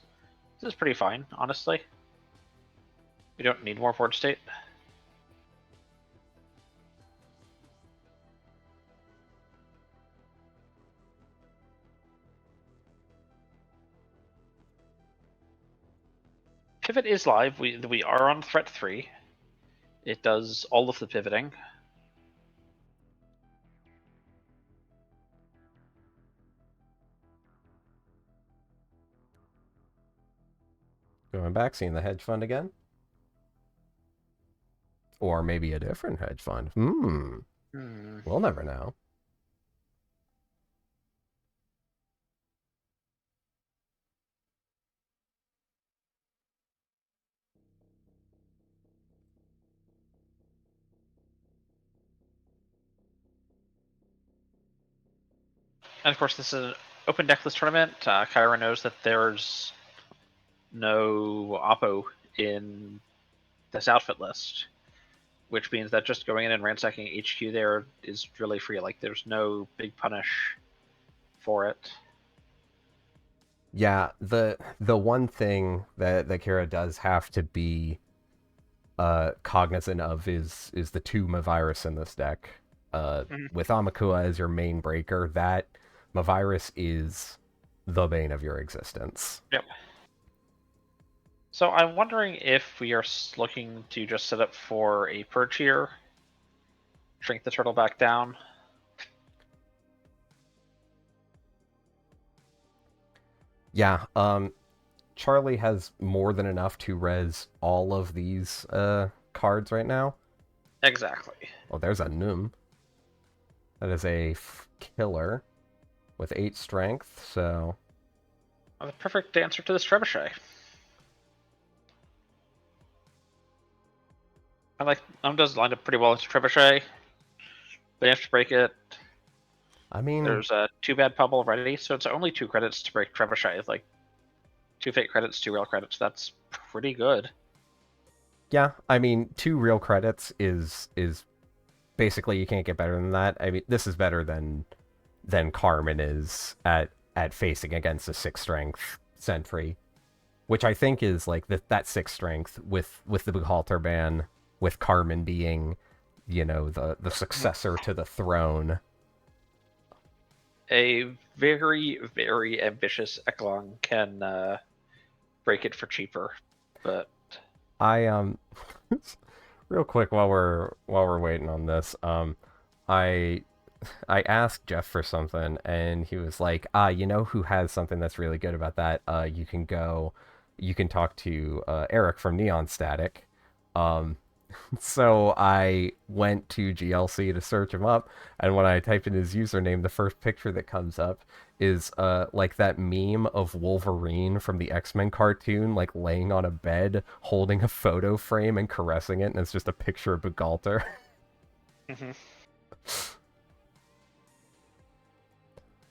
pretty fine, honestly. We don't need more Forge State. Pivot is live. We are on threat 3. It does all of the pivoting. Going back, seeing the hedge fund again? Or maybe a different hedge fund. We'll never know. And of course, this is an open decklist tournament. Kyra knows that there's no Oppo in this outfit list, which means that just going in and ransacking HQ there is really free. Like, there's no big punish for it. Yeah, the one thing that Kira does have to be cognizant of is the two Mavirus in this deck. With Amakua as your main breaker, that Mavirus is the bane of your existence. Yep. So I'm wondering if we are looking to just set up for a purge here, shrink the turtle back down. Yeah, Charlie has more than enough to res all of these cards right now. Exactly. Oh, there's a Num. That is a killer with 8 strength, so... The perfect answer to this trebuchet. I like does line up pretty well into trebuchet. But you have to break it. I mean... There's a 2 bad pub already, so it's only 2 credits to break trebuchet. It's like 2 fake credits, 2 real credits. That's pretty good. Yeah, I mean, 2 real credits is basically, you can't get better than that. I mean, this is better than Carmen is at facing against a 6 strength sentry, which I think is like that 6 strength with the big halter ban, with Carmen being, you know, the successor to the throne. A very, very ambitious Eklong can break it for cheaper, but I real quick while we're waiting on this, I asked Jeff for something, and he was like, you know who has something that's really good about that? You can talk to Eric from Neon Static. So I went to GLC to search him up, and when I typed in his username, the first picture that comes up is like that meme of Wolverine from the X-Men cartoon, like laying on a bed, holding a photo frame and caressing it, and it's just a picture of Bugalter.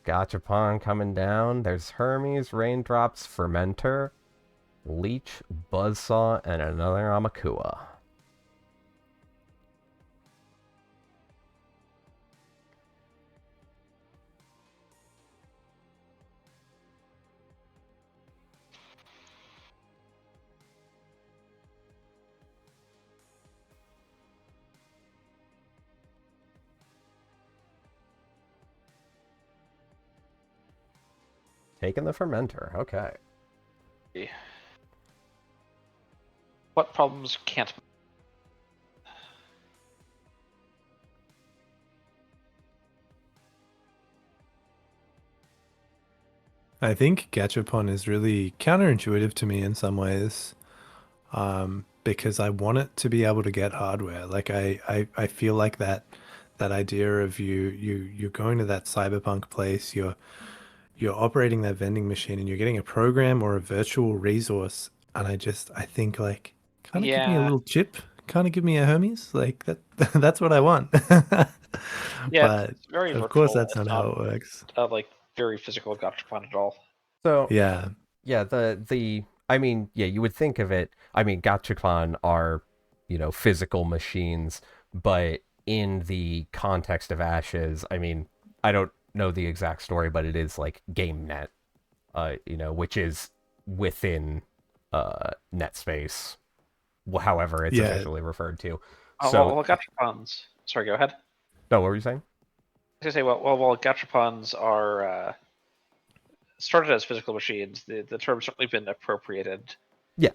Gachapon coming down. There's Hermes, Raindrops, Fermenter, Leech, Buzzsaw, and another Amakua. Taking the Fermenter, okay. what problems can't... I think Gachapon is really counterintuitive to me in some ways, because I want it to be able to get hardware. Like I feel like that idea of you're going to that cyberpunk place, you're operating that vending machine, and you're getting a program or a virtual resource, and I think like, kind of give me a little chip, kind of give me a Hermes, like that. That's what I want. Yeah, But it's very of virtual. course that's It's not how it works. like very physical gachapon at all. So Yeah. the I mean, yeah, you would think of it. I mean, Gachapon are, you know, physical machines, but in the context of Ashes, I mean, I don't know the exact story, but it is like GameNet, you know, which is within NetSpace, however it's officially referred to. Oh, So, well, gachapons. Sorry, go ahead. no, what were you saying? I was gonna say, well, gachapons are started as physical machines. The term's certainly been appropriated. Yeah.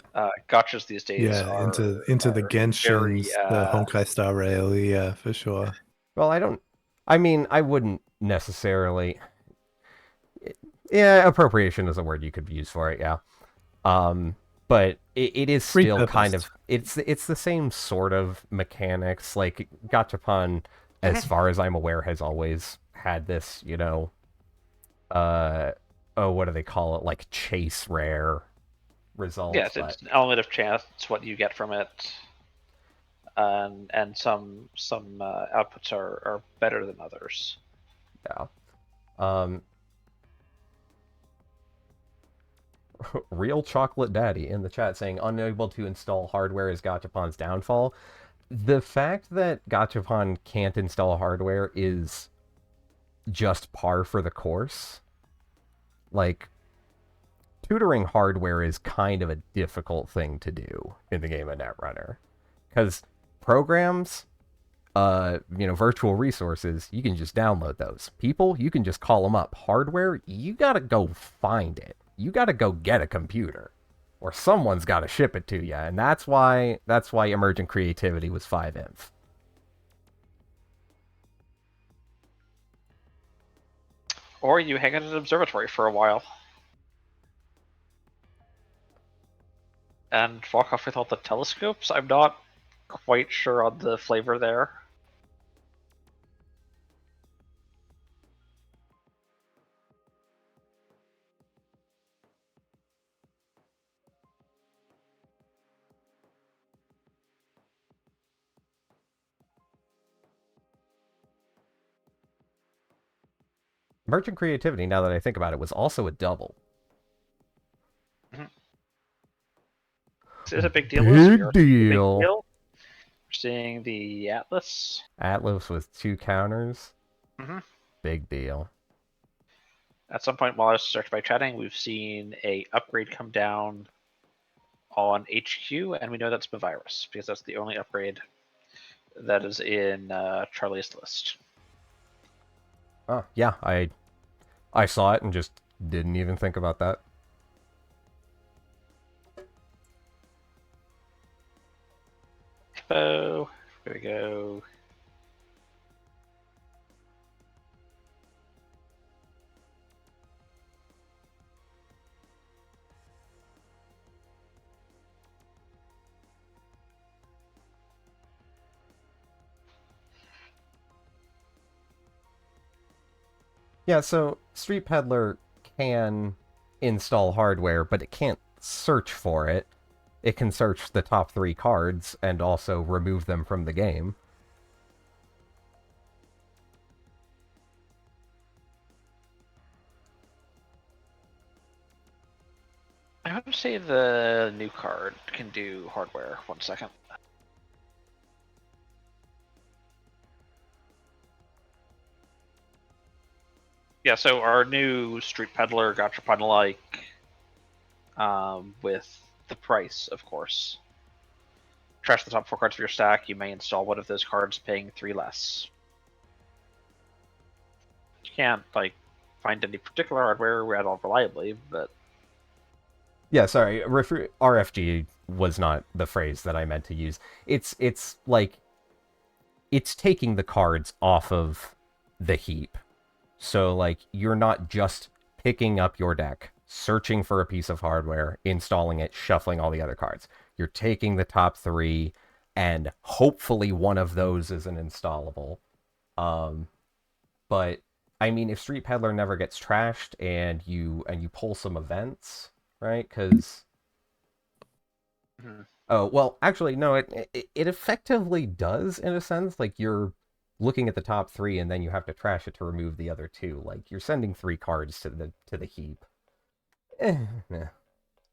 Gachas these days are into the Genshins, very, the Honkai Star Rail, yeah, for sure. Well, I wouldn't necessarily. Yeah, appropriation is a word you could use for it. Yeah. But it is still kind of it's the same sort of mechanics. Like Gachapon, as far as I'm aware, has always had this, you know, what do they call it? Like chase rare results. Yes, it's an element of chance. It's what you get from it, and some outputs are better than others. Yeah. Real Chocolate Daddy in the chat saying unable to install hardware is Gachapon's downfall. The fact that Gachapon can't install hardware is just par for the course. Like, tutoring hardware is kind of a difficult thing to do in the game of Netrunner. Because programs, virtual resources, you can just download those. People, you can just call them up. Hardware, you gotta go find it. You gotta go get a computer. Or someone's gotta ship it to you. And that's why Emergent Creativity was 5inf. Or you hang out at an observatory for a while. And walk off with all the telescopes? I'm not quite sure on the flavor there. Emergent Creativity, now that I think about it, was also a double. This is a big deal. Big deal. We're seeing the Atlas. Atlas with 2 counters. Mm-hmm. Big deal. At some point while I was distracted by chatting, we've seen a upgrade come down on HQ, and we know that's Mavirus, because that's the only upgrade that is in Charlie's list. Oh, yeah, I saw it and just didn't even think about that. So, here we go. Yeah, so Street Peddler can install hardware, but it can't search for it. It can search the top 3 cards and also remove them from the game. I want to say the new card can do hardware. 1 second. Yeah, so our new Street Peddler Gachapon-like, with the price, of course. Trash the top 4 cards of your stack, you may install one of those cards paying 3 less. You can't, find any particular hardware at all reliably, but... Yeah, sorry, RFG was not the phrase that I meant to use. It's taking the cards off of the heap. So, you're not just picking up your deck, searching for a piece of hardware, installing it, shuffling all the other cards. You're taking the top 3, and hopefully one of those is an installable. But, I mean, if Street Peddler never gets trashed, and you pull some events, right? Because... Mm-hmm. Oh, well, actually, no, it effectively does, in a sense. You're looking at the top 3, and then you have to trash it to remove the other 2. You're sending 3 cards to the heap.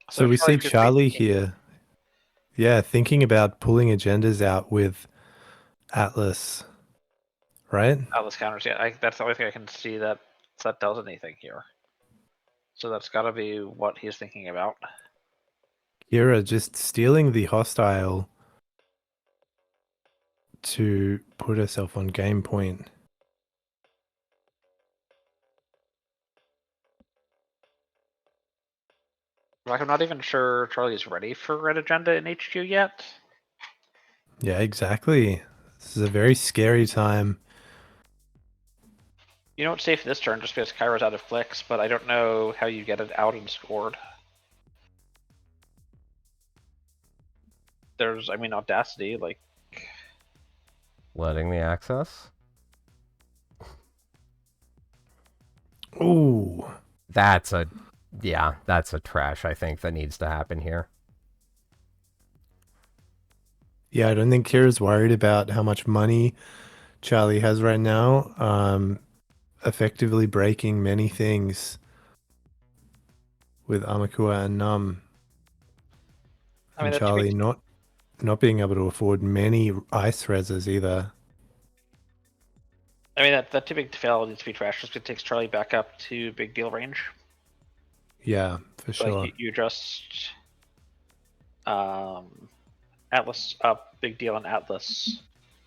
So we see Charlie here. Yeah, thinking about pulling agendas out with Atlas, right? Atlas counters, yeah. That's the only thing I can see that does anything here. So that's got to be what he's thinking about. Kira just stealing the hostile to put herself on game point. I'm not even sure Charlie's ready for Red Agenda in HQ yet. Yeah, exactly. This is a very scary time. You know what's safe this turn just because Kyra's out of clicks, but I don't know how you get it out and scored. There's, Audacity, Letting the access? Ooh. That's a trash, I think, that needs to happen here. Yeah, I don't think Kira's worried about how much money Charlie has right now. Effectively breaking many things. with Amakua and Num I mean, and that Charlie not being able to afford many ice reses either. I mean, that too big to fail needs to be trashed just 'cause it takes Charlie back up to big deal range. Yeah, for So, sure. like you just Atlas up, big deal, and Atlas.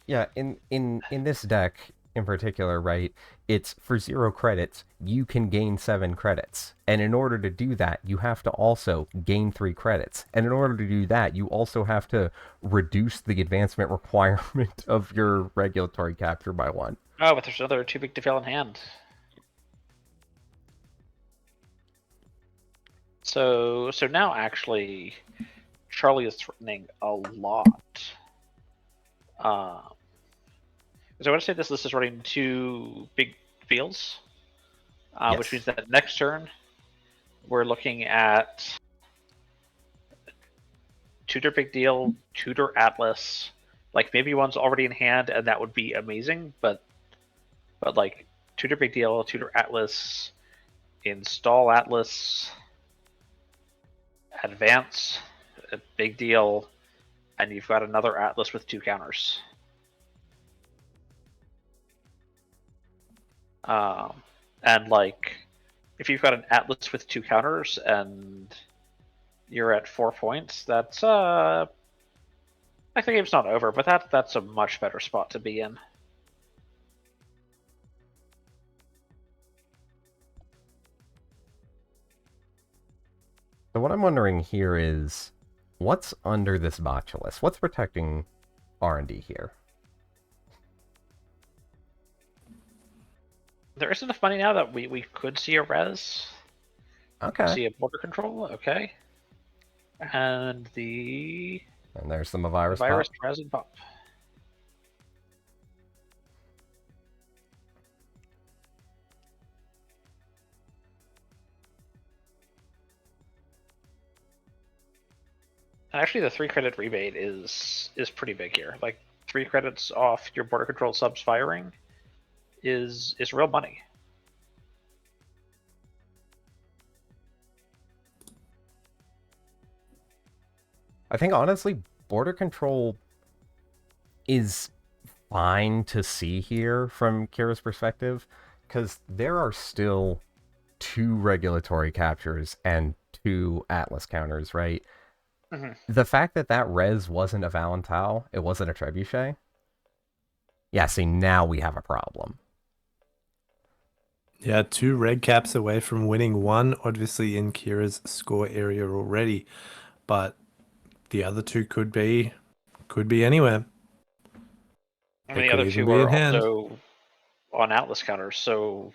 Yeah, in this deck in particular, right? It's for 0 credits, you can gain 7 credits. And in order to do that, you have to also gain 3 credits. And in order to do that, you also have to reduce the advancement requirement of your regulatory capture by 1. Oh, but there's another too big to fail in hand. So now actually, Charlie is threatening a lot. So I want to say this list is running 2 big fields, which means Yes. that next turn we're looking at Tutor Big Deal, Tutor Atlas. Like maybe one's already in hand, and that would be amazing. But like Tutor Big Deal, Tutor Atlas, install Atlas, advance, a Big Deal, and you've got another Atlas with 2 counters. And like, if you've got an Atlas with 2 counters and you're at 4 points, that's like the game's not over, but that's a much better spot to be in. So what I'm wondering here is, what's under this botulus? What's protecting R&D here? There is enough money now that we could see a res. Okay. See a border control, okay. And And there's some virus res pop. and pop. And actually, the 3 credit rebate is pretty big here. Like 3 credits off your border control subs firing is real money. I think honestly, border control is fine to see here from Kira's perspective, because there are still 2 regulatory captures and 2 Atlas counters, right? Mm-hmm. The fact that that res wasn't a Valental, it wasn't a Trebuchet. Yeah, see, now we have a problem. Yeah, 2 red caps away from winning, 1 obviously in Kira's score area already, but the other 2 could be anywhere. And They the could other even 2 be are in hand. also on Atlas counters, so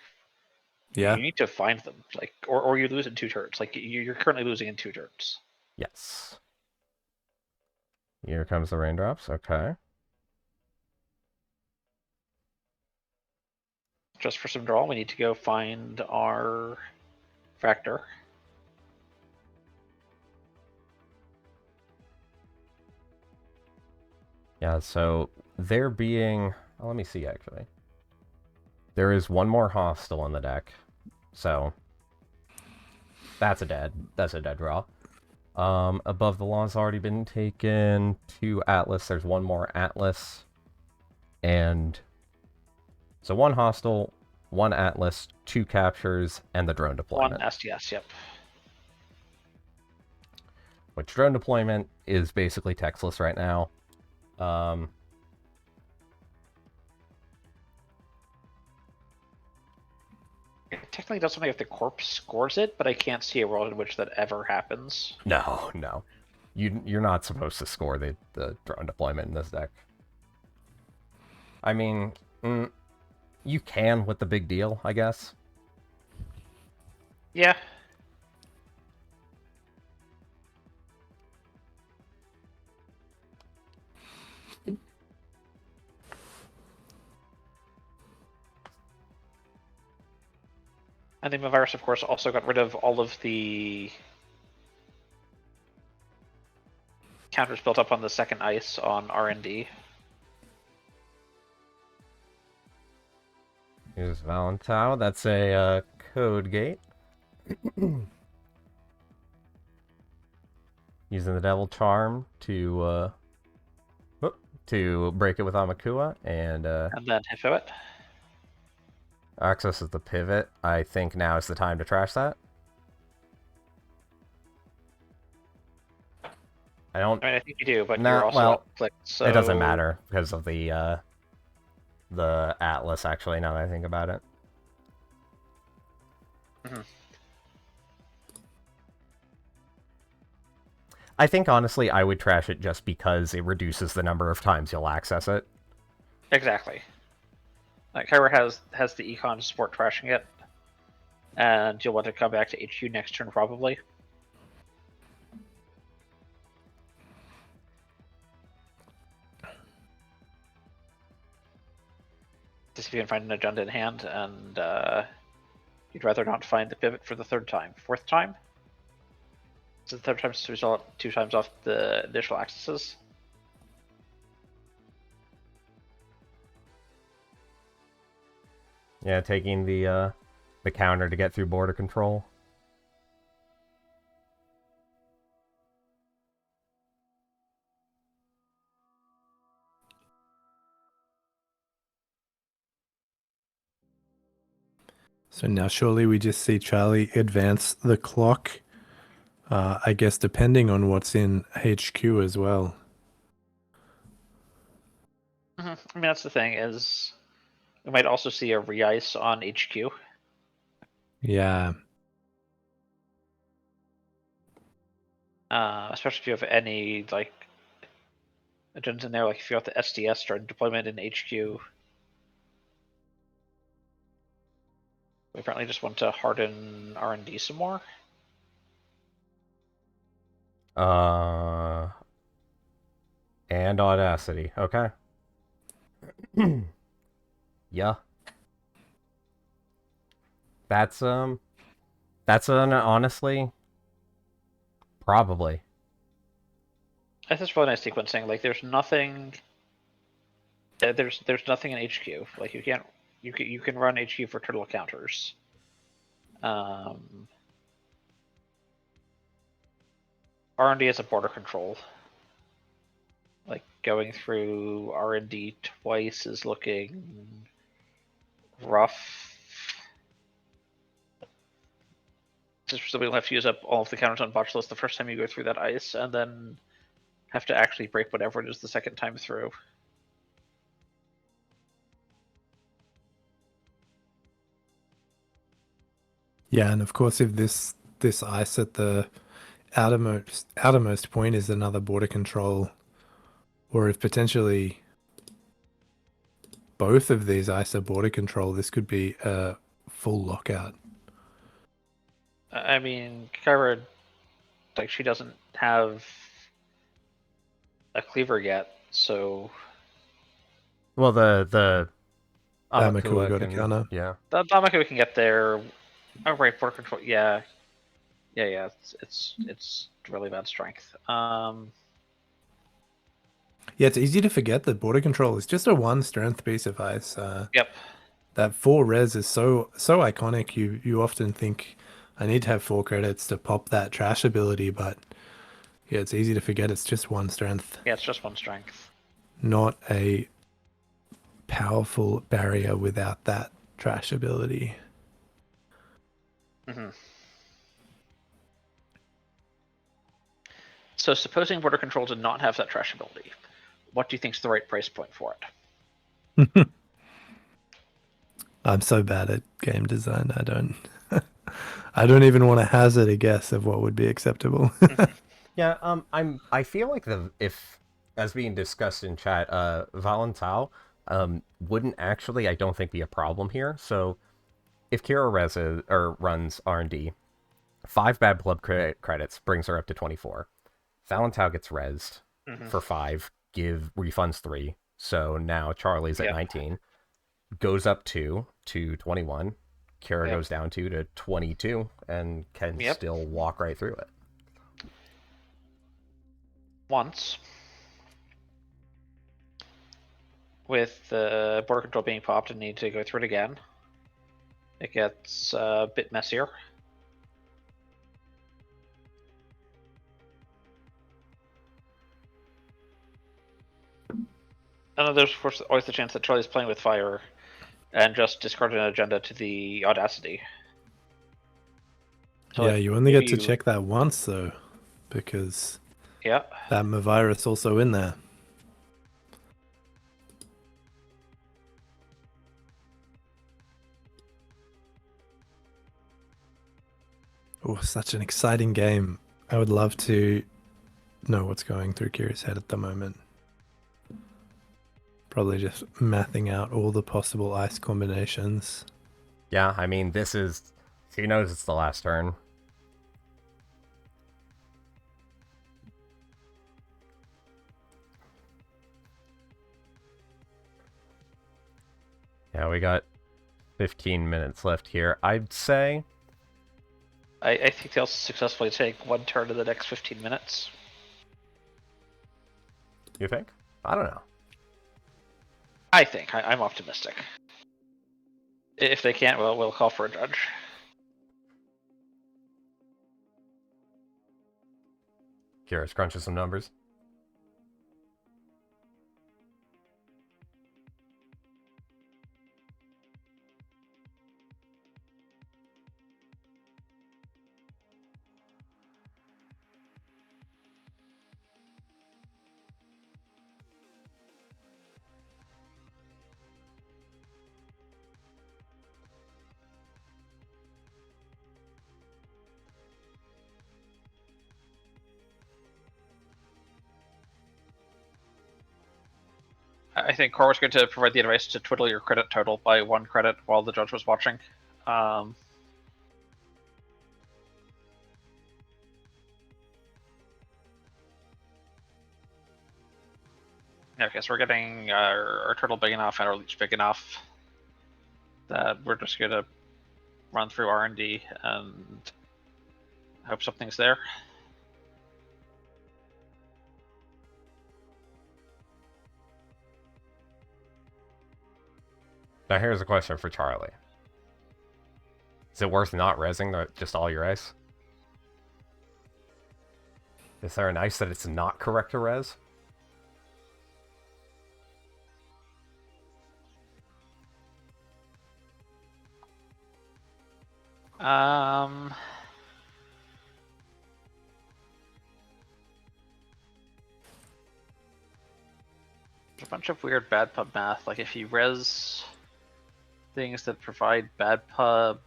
Yeah, you need to find them. Like, or you lose in 2 turns. Like you're currently losing in 2 turns. Yes. Here comes the raindrops. Okay. Just for some draw, we need to go find our Fractor. Yeah, so there being... Oh, let me see, actually. There is 1 more hostile in the deck. So that's a dead draw. Above the law's already been taken. 2 Atlas. There's 1 more Atlas. And so 1 hostile, 1 Atlas, 2 captures, and the drone deployment. 1 STS, yep. Which drone deployment is basically textless right now. It technically does something if the corpse scores it, but I can't see a world in which that ever happens. No. You're not supposed to score the drone deployment in this deck. I mean, you can with the big deal, I guess. Yeah. And the virus, of course, also got rid of all of the counters built up on the second ice on R&D. Here's Valentine. That's a code gate. Using the Devil Charm to break it with Amakua, and then hit it. access is the pivot. I think now is the time to trash that. I I think you do, but Nah, you're also well, clicked, so... It doesn't matter because of the Atlas, actually, now that I think about it. Mm-hmm. I think, honestly, I would trash it just because it reduces the number of times you'll access it. Exactly. Like, Kyra has the econ to support trashing it, and you'll want to come back to HQ next turn, probably. To see if you can find an agenda in hand, and you'd rather not find the pivot for the third time. Fourth time? So the third time is to result 2 times off the initial accesses. Yeah, taking the counter to get through border control. So now surely we just see Charlie advance the clock, I guess depending on what's in HQ as well. I mean, that's the thing, is we might also see a re-ice on HQ. Yeah. Especially if you have any, like, agendas in there, like if you have the SDS starting deployment in HQ. We apparently just want to harden R&D some more. And Audacity. Okay. Yeah. That's honestly, probably. I think it's really nice sequencing. Like, there's nothing. There's nothing in HQ. Like, you can run HQ for turtle counters. R&D as a border control. Like, going through R&D twice is looking rough. Just we'll have to use up all of the counters on botch list the first time you go through that ice, and then have to actually break whatever it is the second time through. Yeah, and of course if this ice at the outermost point is another border control, or if potentially both of these ice are border control, this could be a full lockout. I mean, Kyra, like, she doesn't have a cleaver yet, so... Well, the Amakua got a can, counter. yeah. The Amakua can get there. Oh, right, border control. Yeah. It's really bad strength. Yeah, it's easy to forget that border control is just a 1 strength piece of ice. Yep. That 4 res is so iconic. You often think I need to have 4 credits to pop that trash ability, but yeah, it's easy to forget it's just 1 strength. Yeah, it's just 1 strength. Not a powerful barrier without that trash ability. Mm-hmm. So supposing border control did not have that trash ability, what do you think is the right price point for it? I'm so bad at game design. I don't even want to hazard a guess of what would be acceptable. Yeah, I feel like if, as being discussed in chat, Valentau wouldn't actually, I don't think, be a problem here. So if Kira runs R&D, 5 bad blood credits brings her up to 24. Valentau gets rezzed for 5, refunds 3. So now Charlie's at 19. Goes up 2 to 21. Kira goes down 2 to 22 and can still walk right through it. Once. With the border control being popped and need to go through it again, it gets a bit messier. And then there's of course always the chance that Charlie's playing with fire and just discarded an agenda to the Audacity. So, Yeah, like, you only if get to you- check that once though, because Yeah. that virus also in there. Oh, such an exciting game. I would love to know what's going through Kira's head at the moment. Probably just mathing out all the possible ice combinations. Yeah, I mean, this is... He knows it's the last turn. Yeah, we got 15 minutes left here. I'd say... I think they'll successfully take one turn in the next 15 minutes. You think? I don't know. I think. I'm optimistic. If they can't, we'll call for a judge. Kira's crunching some numbers. I think Cora was going to provide the advice to twiddle your credit total by 1 credit while the judge was watching. Okay, so we're getting our turtle big enough and our leech big enough that we're just going to run through R&D and hope something's there. Now here's a question for Charlie. Is it worth not rezzing just all your ice? Is there an ice that it's not correct to res? There's a bunch of weird bad pub math. Like if you res things that provide bad pub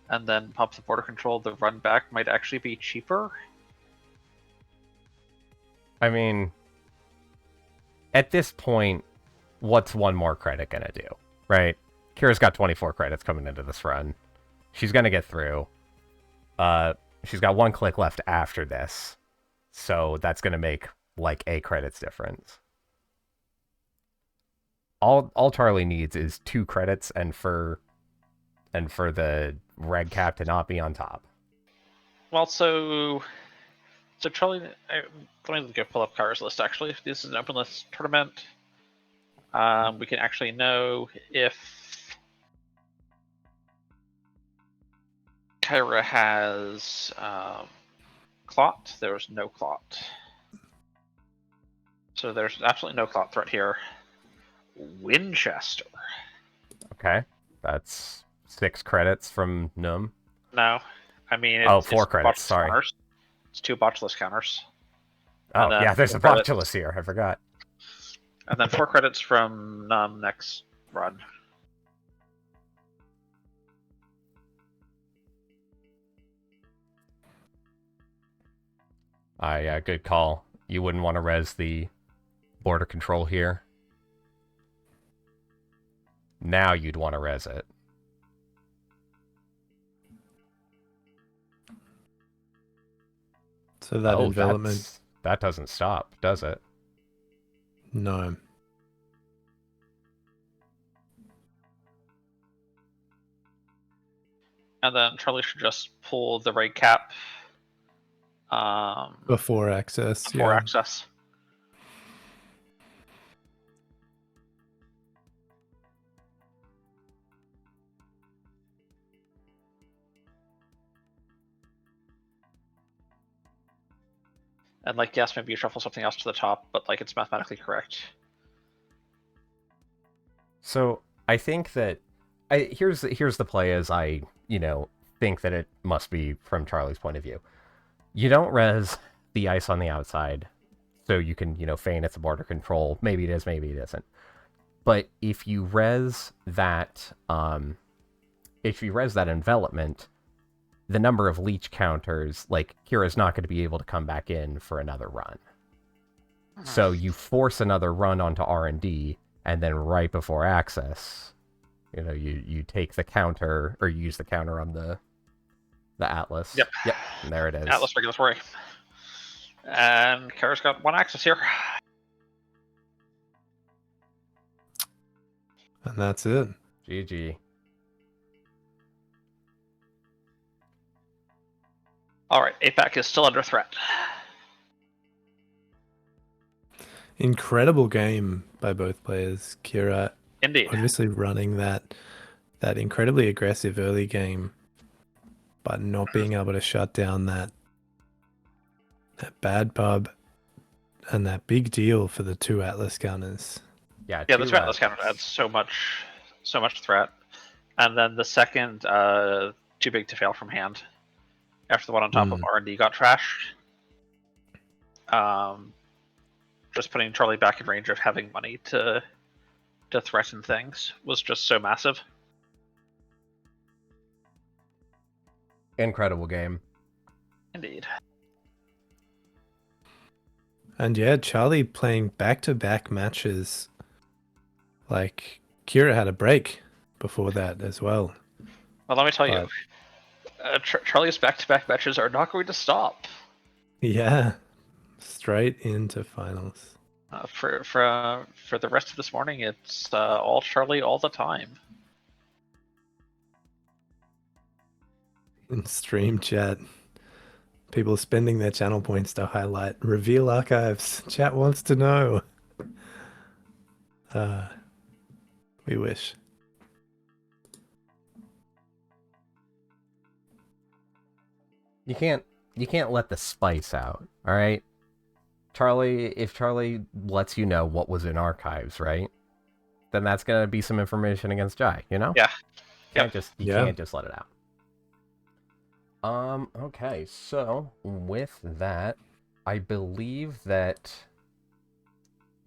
and then pop the border control, the run back might actually be cheaper. I mean, at this point, what's one more credit gonna do, right? Kira's got 24 credits coming into this run. She's gonna get through. She's got 1 click left after this, so that's gonna make like a credits difference. All Charlie needs is 2 credits and for the red cap to not be on top. Well, so Charlie, let me go pull up Kara's list. Actually, this is an open list tournament. We can actually know if Kyra has clot. There's no clot, so there's absolutely no clot threat here. Winchester. Okay, that's 6 credits from Num. No, I mean it's 4 credits. Sorry, counters. It's 2 botchless counters. Oh yeah, there's a botchless here. I forgot. And then 4 credits from Num next run. Yeah, good call. You wouldn't want to res the border control here. Now you'd want to res it. So that envelopment... That doesn't stop, does it? No. And then Charlie should just pull the right cap. Before access. Before access. And like, yes, maybe you shuffle something else to the top, but like it's mathematically correct. So I think that here's the play as I think that it must be from Charlie's point of view. You don't res the ice on the outside, so you can feign it's a border control. Maybe it is, maybe it isn't. But if you res that envelopment, the number of leech counters, like Kira's not going to be able to come back in for another run. So you force another run onto R&D, and then right before access, you take the counter, or you use the counter on the Atlas. Yep. And there it is. Atlas regulatory. And Kara's got 1 access here. And that's it. GG. Alright, APAC is still under threat. Incredible game by both players. Kira Indeed. obviously running that incredibly aggressive early game, but not being able to shut down that bad pub and that big deal for the 2 Atlas counters. Yeah, the 2 Atlas counter adds so much threat. And then the second, too big to fail from hand. After the one on top of R&D got trashed. Just putting Charlie back in range of having money to threaten things was just so massive. Incredible game. Indeed. And yeah, Charlie playing back-to-back matches. Like, Kira had a break before that as well. Well, let me tell you, Charlie's back-to-back matches are not going to stop. Yeah, straight into finals. For the rest of this morning, it's all Charlie all the time. In stream chat, people spending their channel points to highlight reveal archives. Chat wants to know. We wish. You can't let the spice out, all right? If Charlie lets you know what was in archives, right? Then that's gonna be some information against Jai, Yeah. You can't just let it out. Okay, so with that, I believe that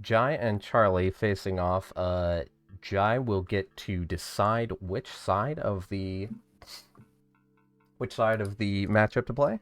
Jai and Charlie facing off, Jai will get to decide which side of the matchup to play.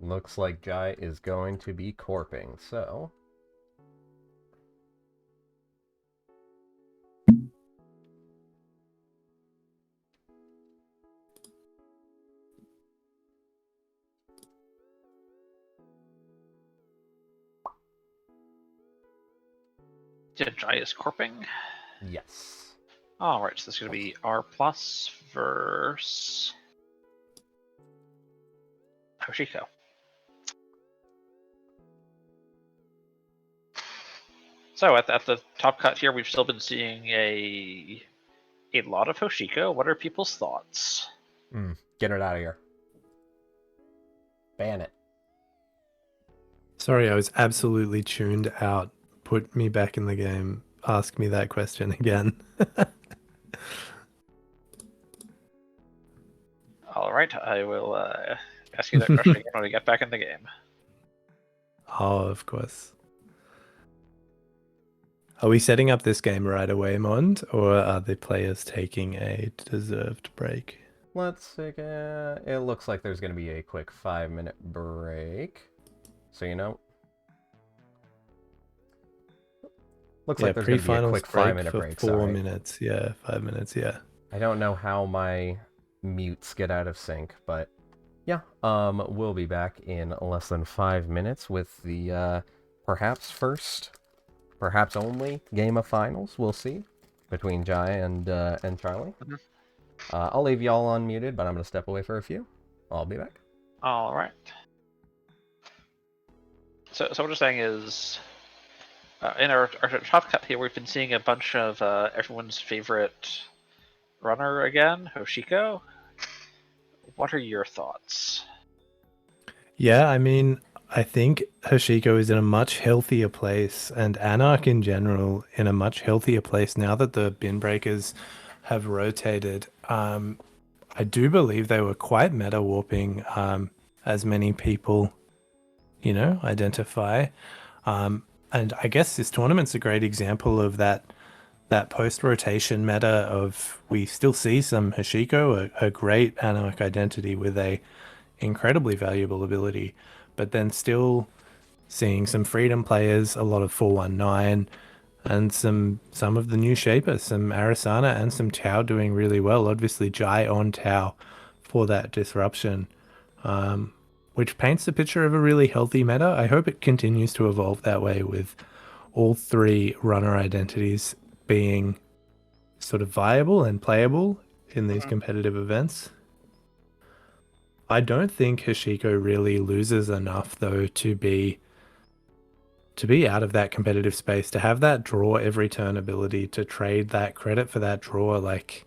Looks like Jai is going to be corping, so... Jai is corping. Yes. Alright, so this is going to be R plus versus Hoshiko. So at the top cut here, we've still been seeing a lot of Hoshiko. What are people's thoughts? Get it out of here. Ban it. Sorry, I was absolutely tuned out. Put me back in the game. Ask me that question again. Alright, I will ask you that question again when we get back in the game. Oh, of course. Are we setting up this game right away, Mond, or are the players taking a deserved break? Let's take a... It looks like there's going to be a quick 5-minute break. So, Looks like there's going to be a quick 5-minute break. 4 minutes. Yeah, 5 minutes, yeah. I don't know how my mutes get out of sync, but yeah. We'll be back in less than 5 minutes with the perhaps first, perhaps only game of finals. We'll see between Jai and Charlie. Mm-hmm. I'll leave y'all unmuted, but I'm going to step away for a few. I'll be back. Alright. So what you're saying is In our top cut here, we've been seeing a bunch of everyone's favorite runner again, Hoshiko. What are your thoughts? Yeah, I mean, I think Hashiko is in a much healthier place, and Anarch in general in a much healthier place now that the bin breakers have rotated. I do believe they were quite meta warping, as many people, identify. And I guess this tournament's a great example of that post rotation meta of we still see some Hashiko, a great Anarch identity with a incredibly valuable ability, but then still seeing some freedom players, a lot of 419, and some of the new shapers, some Arasana and some Tau doing really well. Obviously, Jai on Tau for that disruption, which paints a picture of a really healthy meta. I hope it continues to evolve that way with all three runner identities being sort of viable and playable in these competitive events. I don't think Hashiko really loses enough though to be out of that competitive space, to have that draw every turn ability, to trade that credit for that draw. Like,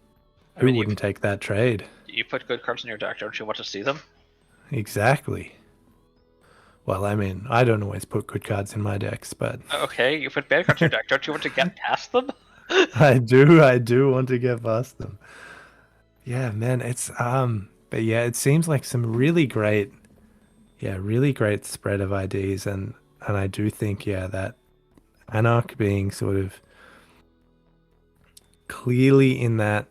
who wouldn't take that trade? You put good cards in your deck, don't you want to see them? Exactly. Well, I mean, I don't always put good cards in my decks, but Okay, you put bad cards in your deck, don't you want to get past them? I do want to get past them. Yeah, man, it's but yeah, it seems like some really great spread of IDs, and I do think, yeah, that Anarch being sort of clearly in that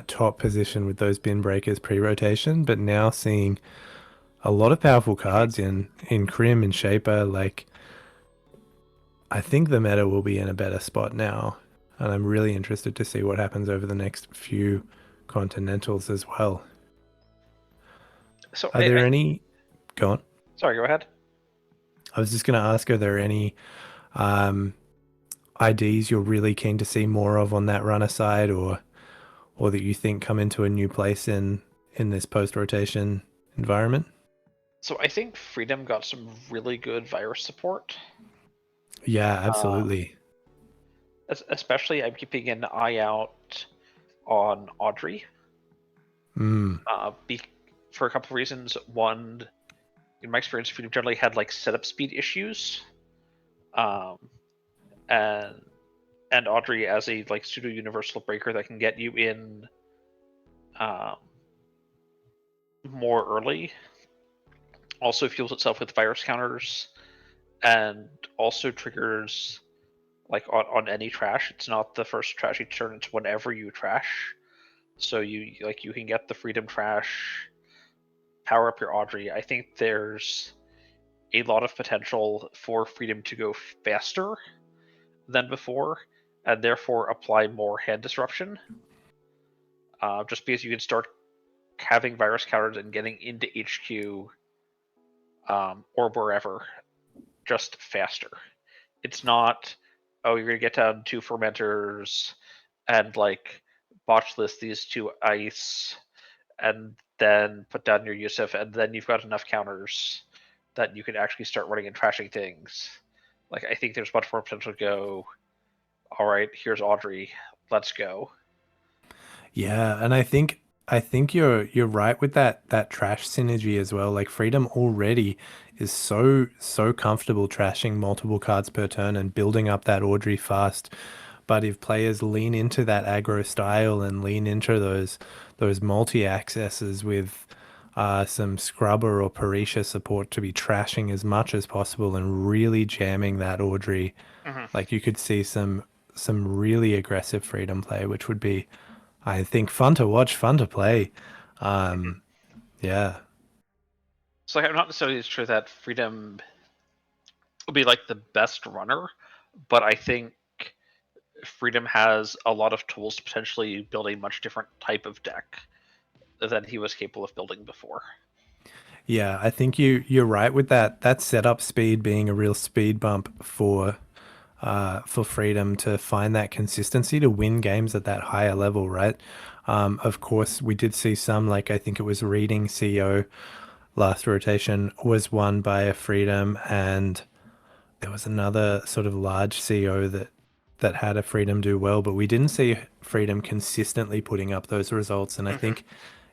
top position with those bin breakers pre-rotation, but now seeing a lot of powerful cards in Crim and Shaper. Like, I think the meta will be in a better spot now, and I'm really interested to see what happens over the next few Continentals as well. So, Are there any? Go on. Sorry, go ahead. I was just going to ask, are there any IDs you're really keen to see more of on that runner side, or that you think come into a new place in this post-rotation environment? So I think Freedom got some really good virus support. Yeah, absolutely. Especially, I'm keeping an eye out on Audrey. For a couple of reasons. One, in my experience, Freedom generally had like setup speed issues, and Audrey as a like pseudo universal breaker that can get you in more early also fuels itself with virus counters, and also triggers like on any trash. It's not the first trash you turn, it's whenever you trash. So you can get the freedom trash, power up your Audrey. I think there's a lot of potential for freedom to go faster than before, and therefore apply more hand disruption. Just because you can start having virus counters and getting into HQ or wherever just faster. It's not, oh, you're gonna get down 2 fermenters and like botch list these 2 ice and then put down your Yusuf, and then you've got enough counters that you can actually start running and trashing things. Like, I think there's much more potential to go, all right, here's Audrey, let's go. Yeah, and I think you're right with that trash synergy as well. Like, Freedom already is so comfortable trashing multiple cards per turn and building up that Audrey fast. But if players lean into that aggro style and lean into those multi-accesses with some Scrubber or Parisha support to be trashing as much as possible and really jamming that Audrey, like, you could see some really aggressive Freedom play, which would be, I think, fun to watch, fun to play. Yeah. So like, I'm not necessarily sure that Freedom will be like the best runner, but I think Freedom has a lot of tools to potentially build a much different type of deck than he was capable of building before. Yeah, I think you're right with that setup speed being a real speed bump for Freedom to find that consistency to win games at that higher level, right? Of course, we did see some, like, I think it was Reading CEO last rotation was won by a Freedom, and there was another sort of large CO that had a Freedom do well, but we didn't see Freedom consistently putting up those results. And I think,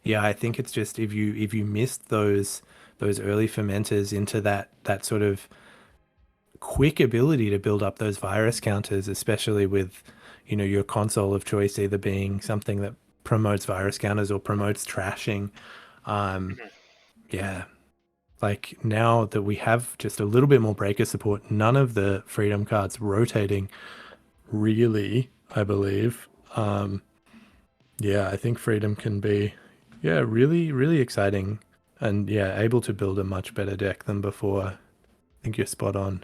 yeah, I think it's just if you missed those early fermenters into that sort of quick ability to build up those virus counters, especially with, you know, your console of choice either being something that promotes virus counters or promotes trashing. Yeah, like now that we have just a little bit more breaker support, none of the Freedom cards rotating really, I believe. Yeah, I think Freedom can be, yeah, really, really exciting. And yeah, able to build a much better deck than before. I think you're spot on.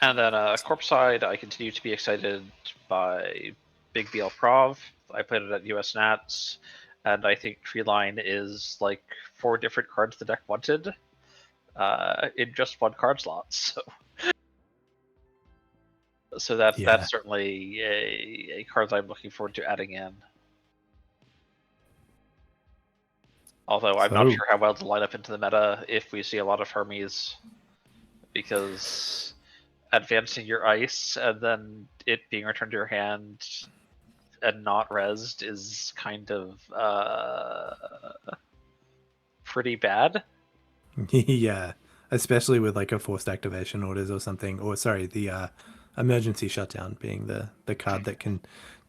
And then Corpse side, I continue to be excited by Big BL Prov. I played it at US Nats, and I think Treeline is like 4 different cards the deck wanted in just one card slot. So Yeah. that's certainly a card that I'm looking forward to adding in. Although I'm not sure how well to line up into the meta if we see a lot of Hermes, because advancing your ice and then it being returned to your hand and not rezzed is kind of pretty bad. Yeah, especially with like a forced activation orders or something, or sorry, the emergency shutdown being the card that can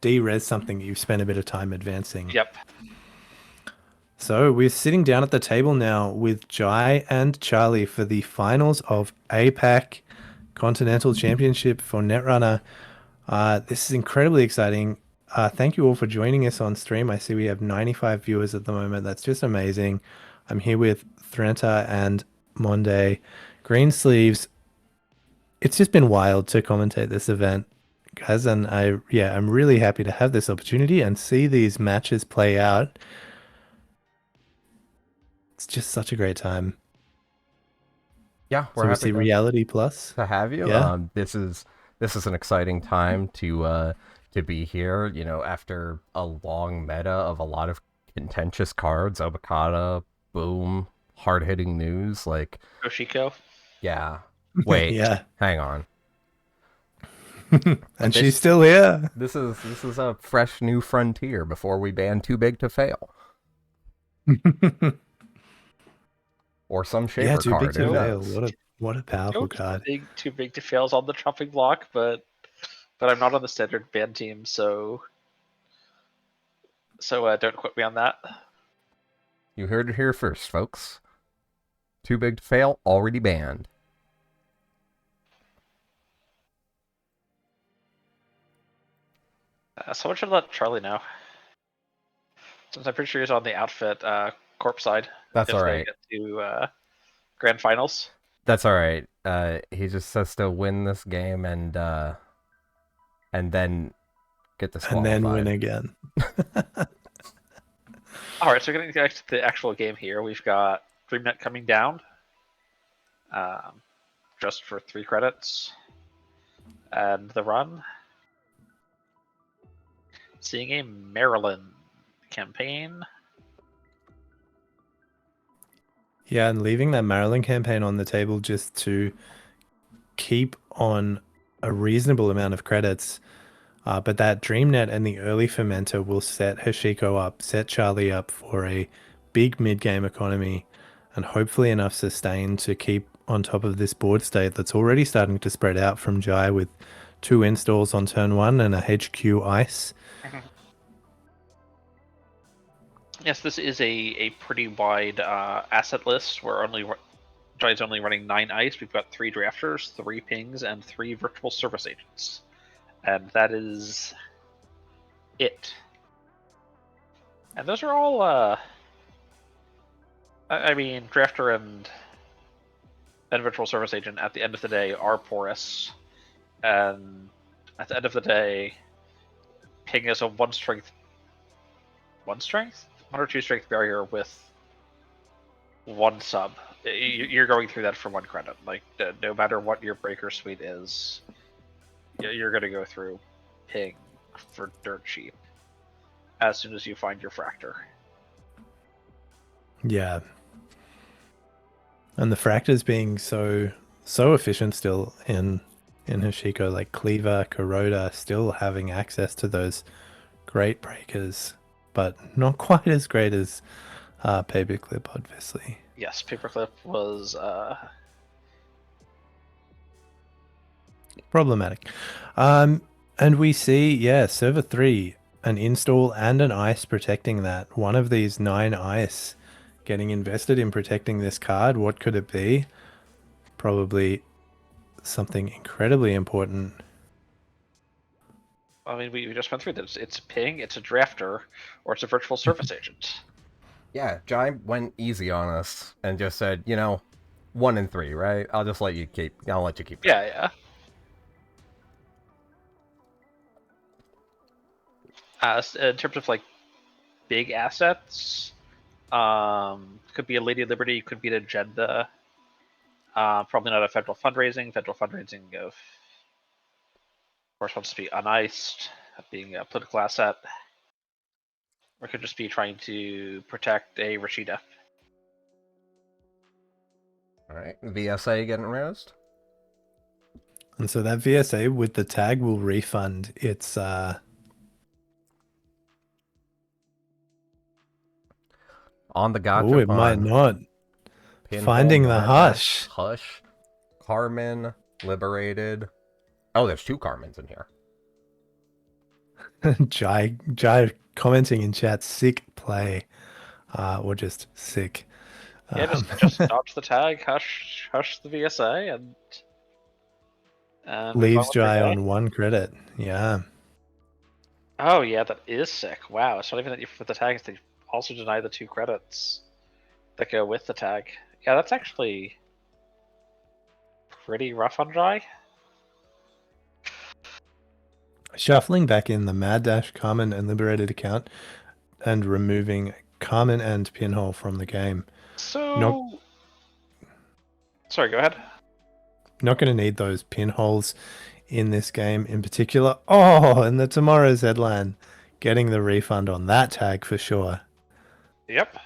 de-res something you've spent a bit of time advancing. Yep. So we're sitting down at the table now with Jai and Charlie for the finals of APAC Continental Championship for Netrunner. This is incredibly exciting. Thank you all for joining us on stream. I see we have 95 viewers at the moment. That's just amazing. I'm here with Threnta and Monde. Greensleeves. It's just been wild to commentate this event, guys, and I'm really happy to have this opportunity and see these matches play out. It's just such a great time. Yeah, we're so we happy see Reality Plus to have you. Yeah. This is an exciting time to be here. You know, after a long meta of a lot of contentious cards, Obokata, Boom, hard hitting news like Yoshiko. Yeah. Wait. Yeah. Hang on. And she's still here. This is a fresh new frontier before we ban Too Big to Fail. Or some shaper yeah, Too card. Big to Fail. What a powerful card. Too big to fail's on the chopping block, but I'm not on the standard ban team, so don't quote me on that. You heard it here first, folks. Too Big to Fail already banned. Someone should let Charlie know, since I'm pretty sure he's on the outfit corp side. That's all right. If they get to grand finals. That's all right. He just has to win this game and then get disqualified. And then win again. All right, so getting back to the actual game here, we've got DreamNet coming down, just for 3 credits, and the run. Seeing a Maryland campaign. Yeah, and leaving that Maryland campaign on the table just to keep on a reasonable amount of credits. But that DreamNet and the early fermenter will set Hashiko up, set Charlie up for a big mid-game economy, and hopefully enough sustain to keep on top of this board state that's already starting to spread out from Jai with 2 installs on turn 1 and a HQ ice. Yes, this is a pretty wide asset list. Jai's only running 9 ice. We've got 3 drafters, 3 pings, and 3 virtual service agents. And that is it. And those are all, I mean, drafter and virtual service agent at the end of the day are porous. And at the end of the day, ping is a 1 or 2 strength barrier with 1 sub. You're going through that for 1 credit. Like, no matter what your breaker suite is, you're going to go through ping for dirt cheap as soon as you find your fractor. Yeah. And the fractors being so efficient still in Hashiko, like Cleaver, Kuroda, still having access to those great breakers, but not quite as great as Paperclip, obviously. Yes, Paperclip was Problematic. And we see, yeah, server 3, an install and an ice protecting that. One of these 9 ice getting invested in protecting this card. What could it be? Probably something incredibly important. I mean, we just went through this. It's a ping, it's a drafter, or it's a virtual service agent. Yeah, Jai went easy on us and just said, 1 and 3, right? I'll let you keep that. Yeah. In terms of like big assets, could be a Lady of Liberty, could be an agenda. Probably not a federal fundraising. Federal fundraising of course wants to be uniced, being a political asset. Or it could just be trying to protect a Rashida. Alright, VSA getting roused. And so that VSA with the tag will refund its On the gotcha. Oh, it might not. Pinhole, Finding the Madness, hush. Hush. Carmen, Liberated. Oh, there's 2 Carmens in here. Jai commenting in chat, sick play. Or just sick. Yeah, just dodge the tag, hush the VSA, and leaves Jai on 1 credit. Yeah. Oh yeah, that is sick. Wow, it's not even that you put the tags; they also deny the 2 credits that go with the tag. Yeah, that's actually pretty rough on Jai. Shuffling back in the Mad Dash, Carmen, and Liberated account and removing Carmen and Pinhole from the game. So, sorry, go ahead. Not going to need those pinholes in this game in particular. Oh, and the Tomorrow's headline getting the refund on that tag for sure. Yep.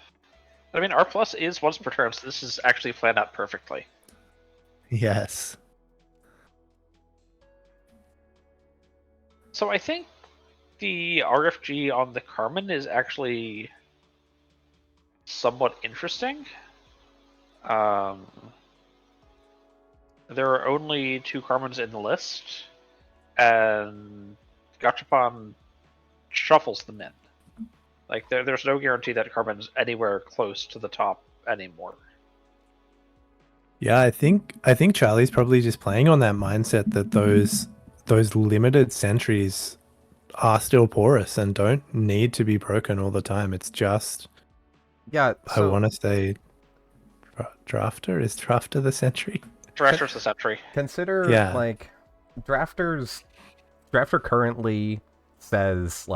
I mean, R plus is once per turn, so this is actually planned out perfectly. Yes. So I think the RFG on the Carmen is actually somewhat interesting. There are only 2 Carmens in the list, and Gachapon shuffles them in. Like there's no guarantee that Carmen's anywhere close to the top anymore. Yeah, I think Charlie's probably just playing on that mindset that those limited sentries are still porous and don't need to be broken all the time. It's just Yeah, I want to say Drafter? Is Drafter the sentry? Drafter's the sentry. Consider, Yeah. Drafter currently says,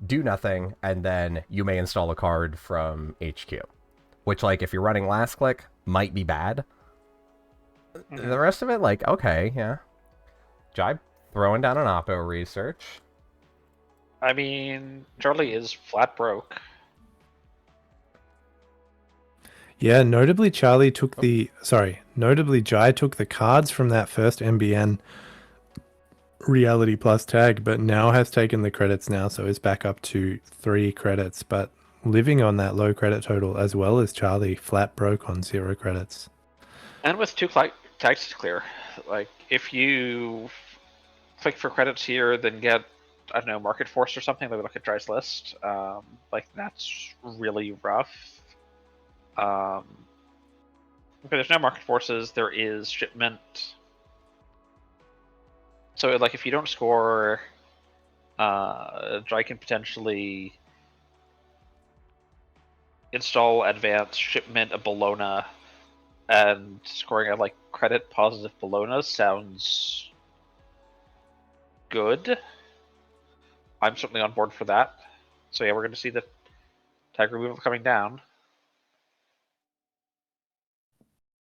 do nothing, and then you may install a card from HQ. Which, if you're running last click, might be bad. Mm-hmm. The rest of it, okay, yeah. Jai throwing down an Oppo research. I mean, Charlie is flat broke. Yeah, notably Jai took the cards from that first MBN Reality Plus tag, but now has taken the credits now, so is back up to 3 credits, but living on that low credit total, as well as Charlie flat broke on 0 credits. And with 2 tags to clear. If you click for credits here, then get, I don't know, Market Force or something, maybe look at Jai's list. That's really rough. Okay, there's no Market Forces, there is Shipment. So, if you don't score, Jai can potentially install Advanced, Shipment, a Bologna, and scoring a, credit positive Bologna sounds good. I'm certainly on board for that. So yeah, we're going to see the tag removal coming down.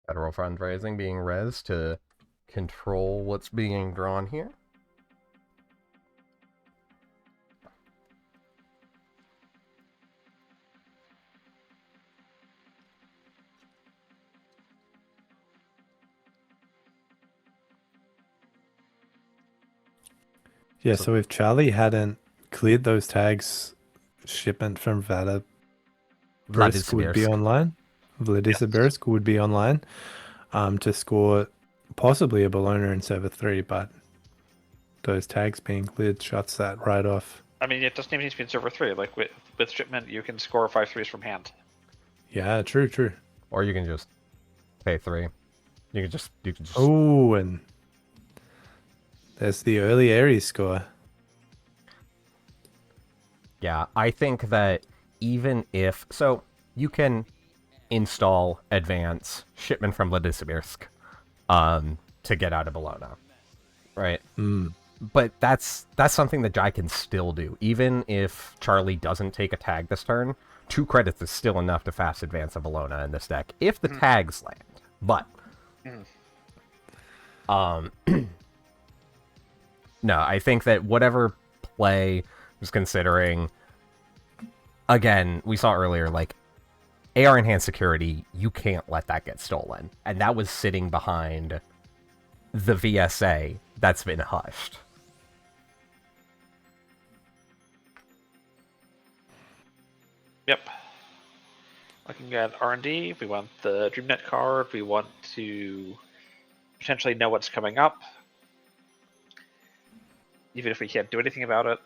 Federal fundraising being res to control what's being drawn here. Yeah, so if Charlie hadn't cleared those tags, shipment from Vladisibirsk would be Vladisibirsk. online. Vladisibirsk would be online to score possibly a Bologna in server 3, but those tags being cleared shuts that right off. I mean, it doesn't even need to be in server 3. Like, with shipment, you can score 5-3s from hand. Yeah, true. Or you can just pay 3. You can just. Oh, and there's the early Aries score. Yeah, I think that even if so, you can install advance shipment from Vladisibirsk to get out of Bologna, right? But that's something that Jai can still do, even if Charlie doesn't take a tag this turn. 2 credits is still enough to fast advance a Bologna in this deck if the tags land. But no, I think that whatever play was considering, again, we saw earlier, like, AR Enhanced Security, you can't let that get stolen. And that was sitting behind the VSA that's been hushed. Yep. Looking at R&D, we want the DreamNet card, we want to potentially know what's coming up, even if we can't do anything about it.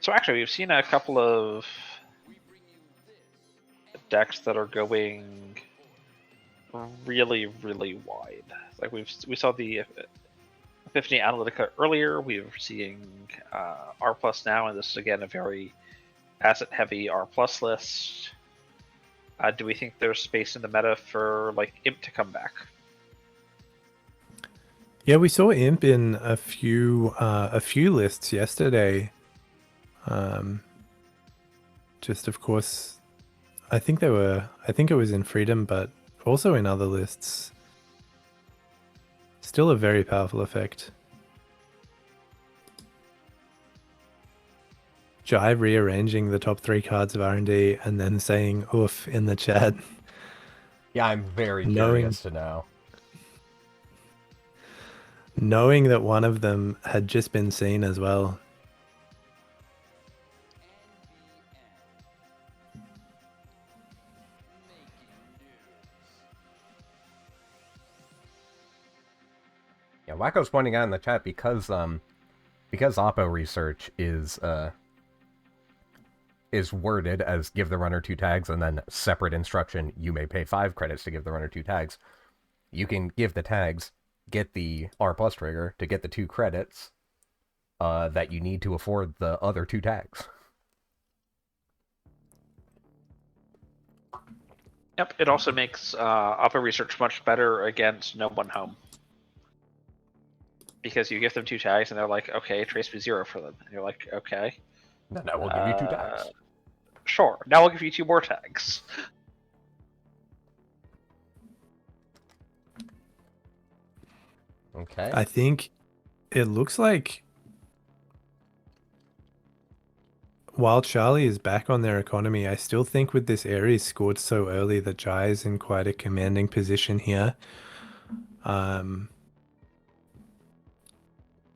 So actually, we've seen a couple of decks that are going really, really wide. Like we saw the Epiphany Analytica earlier. We're seeing R plus now, and this is again a very asset-heavy R plus list. Do we think there's space in the meta for like Imp to come back? Yeah, we saw Imp in a few lists yesterday. Just of course, I think it was in Freedom, but also in other lists. Still a very powerful effect. Jai rearranging the top 3 cards of R&D and then saying oof in the chat. Yeah, I'm very curious to know. Knowing that one of them had just been seen as well. Yeah, Wacko's pointing out in the chat because Oppo research is worded as give the runner 2 tags and then separate instruction, you may pay 5 credits to give the runner 2 tags. You can give the tags, get the R plus trigger to get the 2 credits that you need to afford the other 2 tags. Yep, it also makes Oppo research much better against no one home. Because you give them 2 tags and they're like, okay, trace me 0 for them. And you're like, okay. No, we'll give you 2 tags. Sure, now we'll give you 2 more tags. Okay. I think it looks like while Charlie is back on their economy, I still think with this Aries scored so early that Jai is in quite a commanding position here.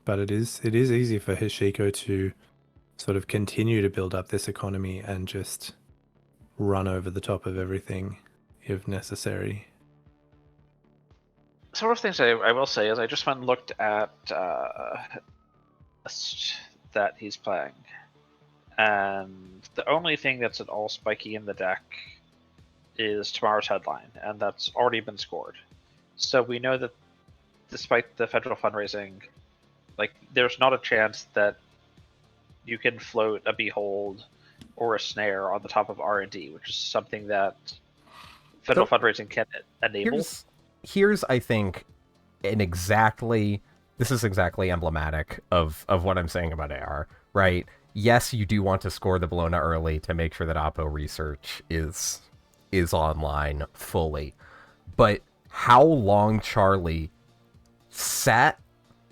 But it is easy for Hishiko to sort of continue to build up this economy and just run over the top of everything if necessary. Some of the things I will say is I just went and looked at that he's playing. And the only thing that's at all spiky in the deck is tomorrow's headline, and that's already been scored. So we know that despite the federal fundraising, like, there's not a chance that you can float a Behold or a Snare on the top of R&D, which is something that federal fundraising can enable. Here's I think, this is exactly emblematic of what I'm saying about AR, right? Yes, you do want to score the Bologna early to make sure that Oppo research is online fully. But how long Charlie sat,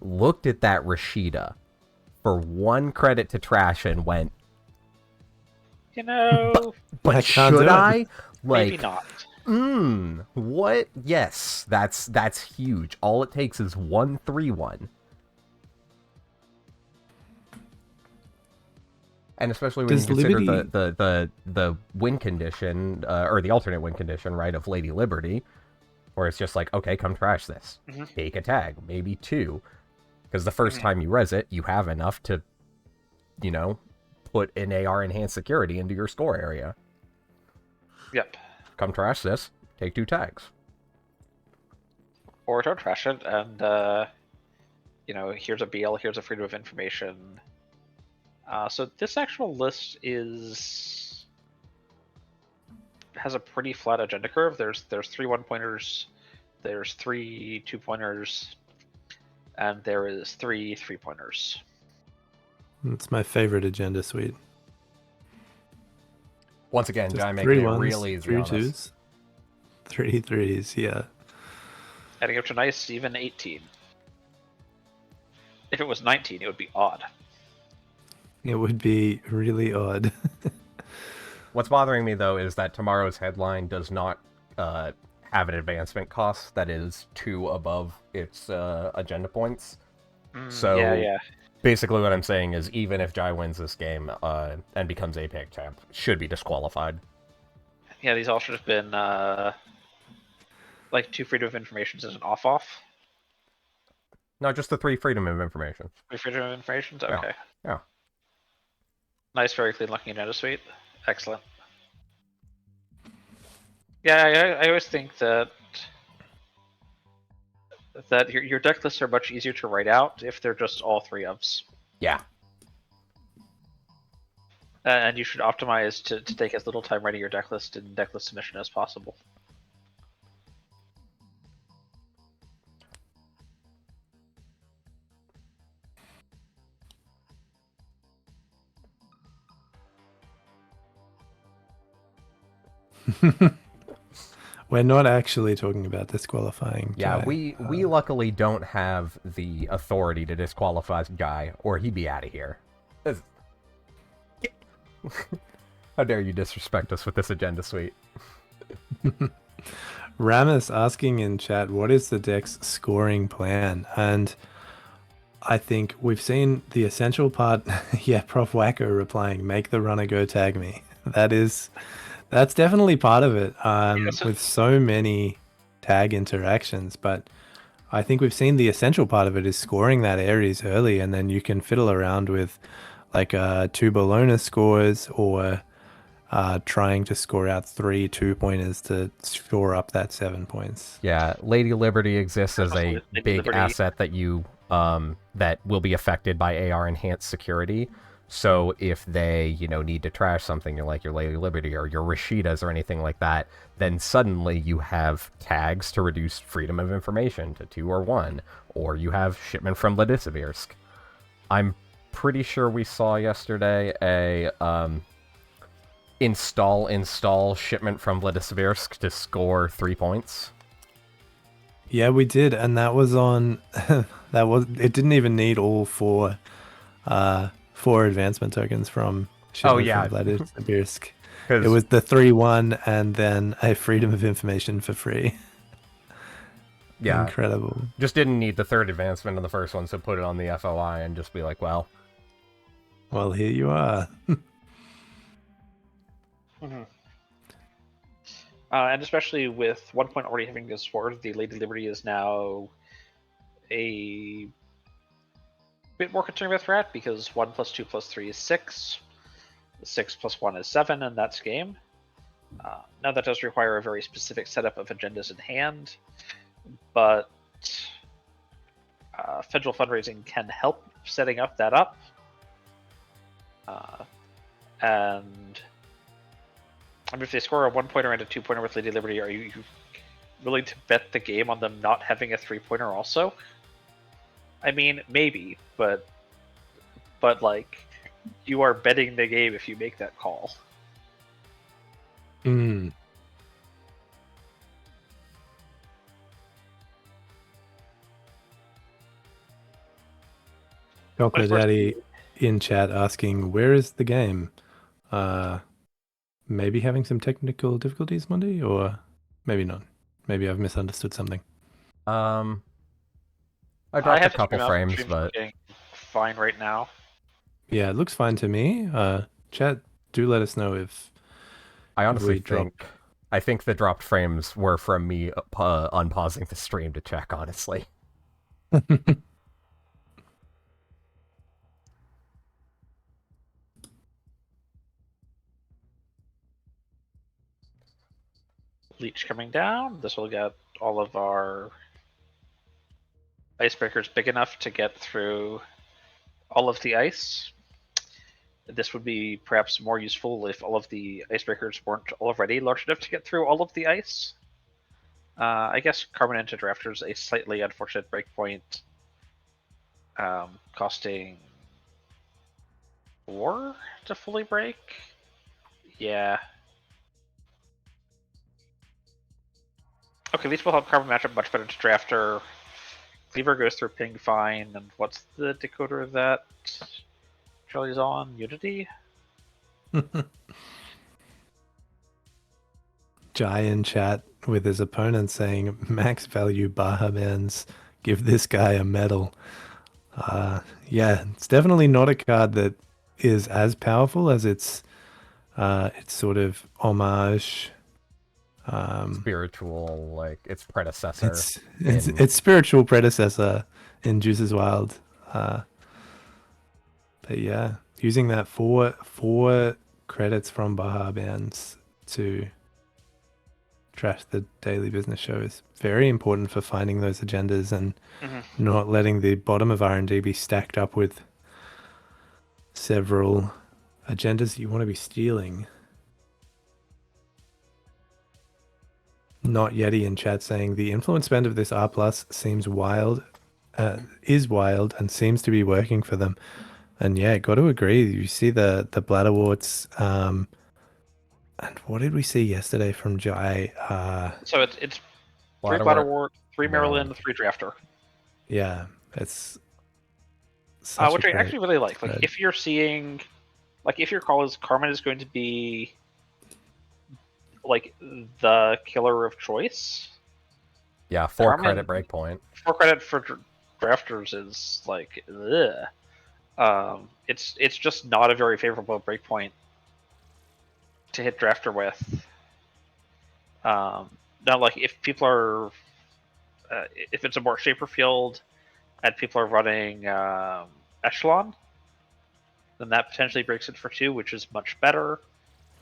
looked at that Rashida for 1 credit to trash and went, You know, but should I? Like, maybe not. What? Yes, that's huge. All it takes is 1/3/1. And especially when you consider the win condition, or the alternate win condition, right, of Lady Liberty, where it's just like, okay, come trash this. Take a tag, maybe 2. Because the first time you res it, you have enough to, put an AR enhanced security into your score area. Yep. Come trash this, take 2 tags. Or don't trash it, and, here's a BL, here's a Freedom of Information. So this actual list has a pretty flat agenda curve. There's 3 1-pointers, there's 3 2-pointers, and there is 3 3-pointers. It's my favorite agenda suite. Once again, Jai making it really easy 3 on us. 2s, 3 3s, yeah. Adding up to nice, even 18. If it was 19, it would be odd. It would be really odd. What's bothering me, though, is that tomorrow's headline does not have an advancement cost that is 2 above its agenda points. So yeah. Basically what I'm saying is even if Jai wins this game and becomes APAC champ, should be disqualified. Yeah, these all should have been like 2 Freedom of Informations as an off-off. No, just the 3 Freedom of Information. 3 Freedom of Informations? Okay. Yeah. Nice, very clean looking agenda suite. Excellent. Yeah, I always think that your deck lists are much easier to write out if they're just all 3 ofs. Yeah. And you should optimize to take as little time writing your deck list in deck list submission as possible. We're not actually talking about disqualifying. Yeah, Jai. we luckily don't have the authority to disqualify Jai, or he'd be out of here. How dare you disrespect us with this agenda suite? Ramus asking in chat, what is the deck's scoring plan? And I think we've seen the essential part. Yeah, Prof Wacko replying, make the runner go tag me. That's definitely part of it, with so many tag interactions. But I think we've seen the essential part of it is scoring that Ares early, and then you can fiddle around with like 2 Bologna scores, or trying to score out 3 2-pointers to shore up that 7 points. Yeah, Lady Liberty exists as a big asset that you that will be affected by AR enhanced security. So if they, need to trash something, your Lady Liberty or your Rashidas or anything like that, then suddenly you have tags to reduce Freedom of Information to 2 or 1, or you have Shipment from Vladislavsk. I'm pretty sure we saw yesterday a install Shipment from Vladislavsk to score 3 points. Yeah, we did, and that was on. It didn't even need all 4 advancement tokens from Vladislavsk. It was the 3-1 and then a Freedom of Information for free. Yeah. Incredible. Just didn't need the 3rd advancement on the first one, so put it on the FOI and just be like, well, here you are. And especially with 1 point already having this sword, the Lady Liberty is now a bit more concerned with threat, because 1 + 2 + 3 is 6, 6 + 1 is 7, and that's game. Now that does require a very specific setup of agendas in hand, but federal fundraising can help setting up that up. And I mean, if they score a 1-pointer and a 2-pointer with Lady Liberty, are you willing to bet the game on them not having a 3-pointer also? I mean, maybe, but like, you are betting the game if you make that call. Chocolate Daddy in chat asking, where is the game? Maybe having some technical difficulties, Monday, or Maybe not. Maybe I've misunderstood something. I I dropped a have to couple stream out. frames, Stream's but looking fine right now. Yeah, it looks fine to me. Chat, do let us know if I honestly we drop. I think the dropped frames were from me unpausing the stream to check, honestly. Leech coming down. This will get all of our icebreakers big enough to get through all of the ice. This would be perhaps more useful if all of the icebreakers weren't already large enough to get through all of the ice. I guess Carbon into Drafters a slightly unfortunate breakpoint, costing 4 to fully break. Yeah. Okay, these will help Carbon match up much better to Drafter. Cleaver goes through ping fine, and what's the decoder that Charlie's on? Unity? Jai in chat with his opponent saying max value Baja bands, give this guy a medal. Yeah, it's definitely not a card that is as powerful as its sort of homage. Spiritual, like its predecessor. Its spiritual predecessor in Juice's Wild. But yeah, using that four credits from Baja bands to trash the daily business show is very important for finding those agendas and not letting the bottom of R&D be stacked up with several agendas you want to be stealing. Not Yeti in chat saying the influence spend of this R plus seems wild, is wild and seems to be working for them. And yeah, got to agree. You see the bladderworts. And what did we see yesterday from Jai? So it's 3 Bladderwort, 3 Maryland, 3 Drafter. Yeah, it's which I actually really like. Like if you're seeing, like if your call is Carmen is going to be like the killer of choice. Yeah, 4 credit breakpoint. 4 credit for drafters is like, ugh. It's just not a very favorable breakpoint to hit drafter with. Now, like if people are, if it's a more shaper field, and people are running Echelon, then that potentially breaks it for 2, which is much better.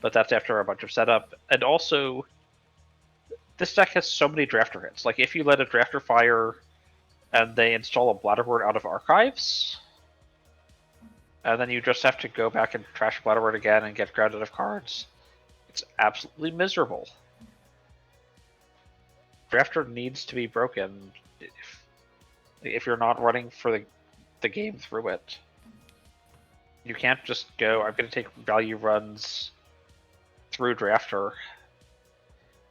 But that's after a bunch of setup. And also, this deck has so many drafter hits. Like, if you let a drafter fire and they install a Bladderwort out of archives, and then you just have to go back and trash Bladderwort again and get grounded of cards, it's absolutely miserable. Drafter needs to be broken if you're not running for the game through it. You can't just go, I'm going to take value runs through Drafter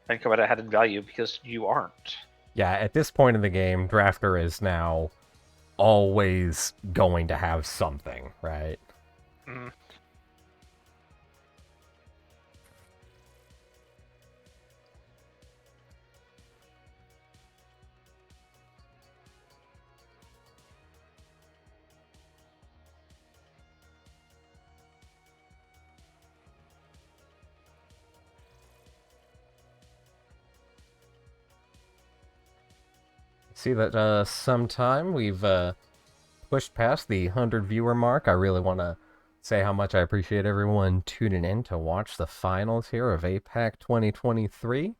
and come out ahead in value, because you aren't. Yeah, at this point in the game, Drafter is now always going to have something, right? Mm. See that sometime we've pushed past the 100 viewer mark. I really want to say how much I appreciate everyone tuning in to watch the finals here of APAC 2023.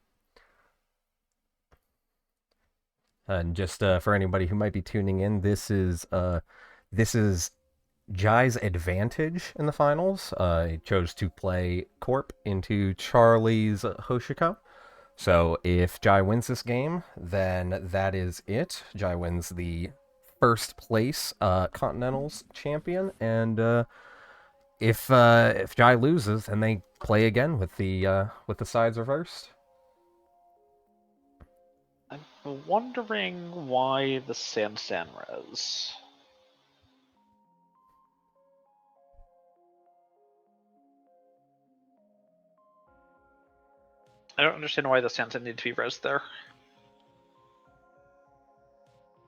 And just for anybody who might be tuning in, this is Jai's advantage in the finals. He chose to play Corp into Charlie's Hoshiko. So if Jai wins this game, then that is it. Jai wins the first place Continentals champion, and if Jai loses, then they play again with the sides reversed. I'm wondering why the Sansan res. I don't understand why the Santa need to be res there.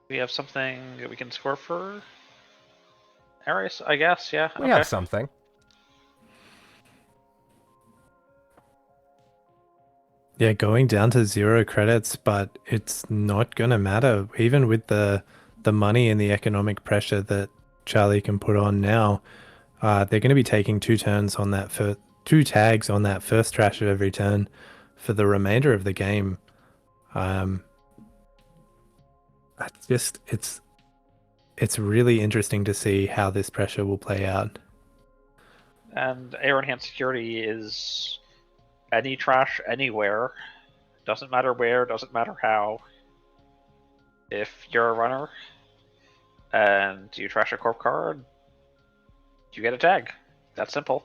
We have something that we can score for Ares, I guess, yeah. We have something. Yeah, going down to 0 credits, but it's not gonna matter. Even with the money and the economic pressure that Charlie can put on now, they're going to be taking 2 turns on that for 2 tags on that first trash of every turn for the remainder of the game. It's really interesting to see how this pressure will play out. And air enhanced security is any trash anywhere. Doesn't matter where, doesn't matter how. If you're a runner and you trash a corp card, you get a tag. That's simple.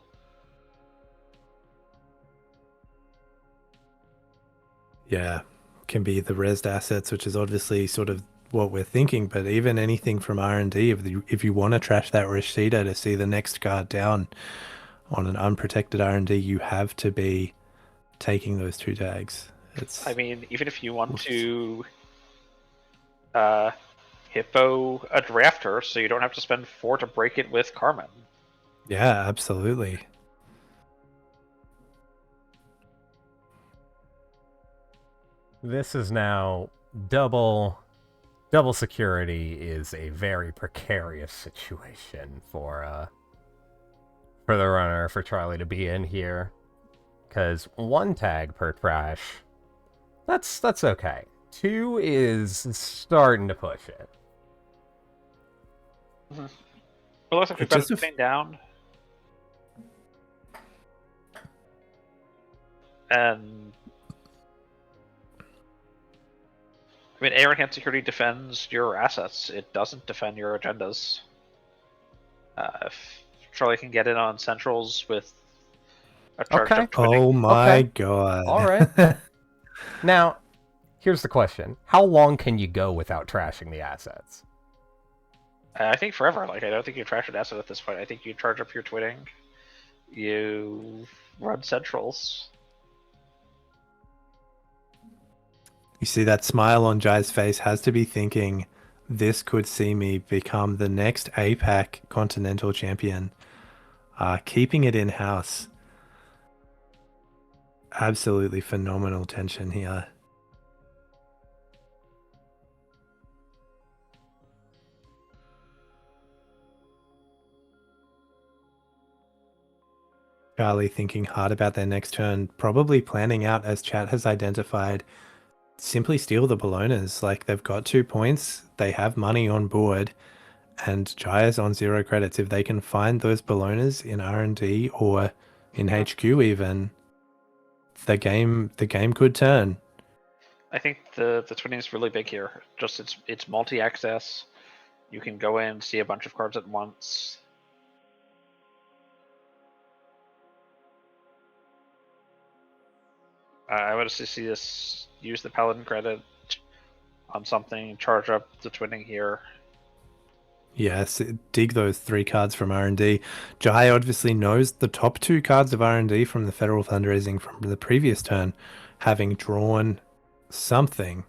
Yeah, can be the resed assets, which is obviously sort of what we're thinking, but even anything from R&D, if you want to trash that Rashida to see the next card down on an unprotected R&D, you have to be taking those 2 tags. I mean, even if you want to hippo a drafter so you don't have to spend 4 to break it with Carmen. Yeah, absolutely. This is now double security is a very precarious situation for the runner, for Charlie to be in here. Because 1 tag per trash, that's okay. 2 is starting to push it. Mm-hmm. It looks like we've got it down. And I mean, air enhanced security defends your assets. It doesn't defend your agendas. If Charlie can get in on centrals with a charged up twinning. Oh my god. All right. Now, here's the question. How long can you go without trashing the assets? I think forever. Like, I don't think you trash an asset at this point. I think you charge up your twinning. You run centrals. You see that smile on Jai's face, has to be thinking, this could see me become the next APAC Continental Champion. Keeping it in-house. Absolutely phenomenal tension here. Charlie thinking hard about their next turn, probably planning out, as chat has identified, simply steal the Bolognas. Like, they've got 2 points, they have money on board, and Jaya's on 0 credits. If they can find those Bolognas in R&D or in HQ even, the game could turn. I think the twinning is really big here. Just it's multi-access. You can go in, see a bunch of cards at once. I would see this use the Paladin credit on something, charge up the twinning here. Yes, dig those 3 cards from R&D. Jai obviously knows the top 2 cards of R&D from the Federal Fundraising from the previous turn, having drawn something.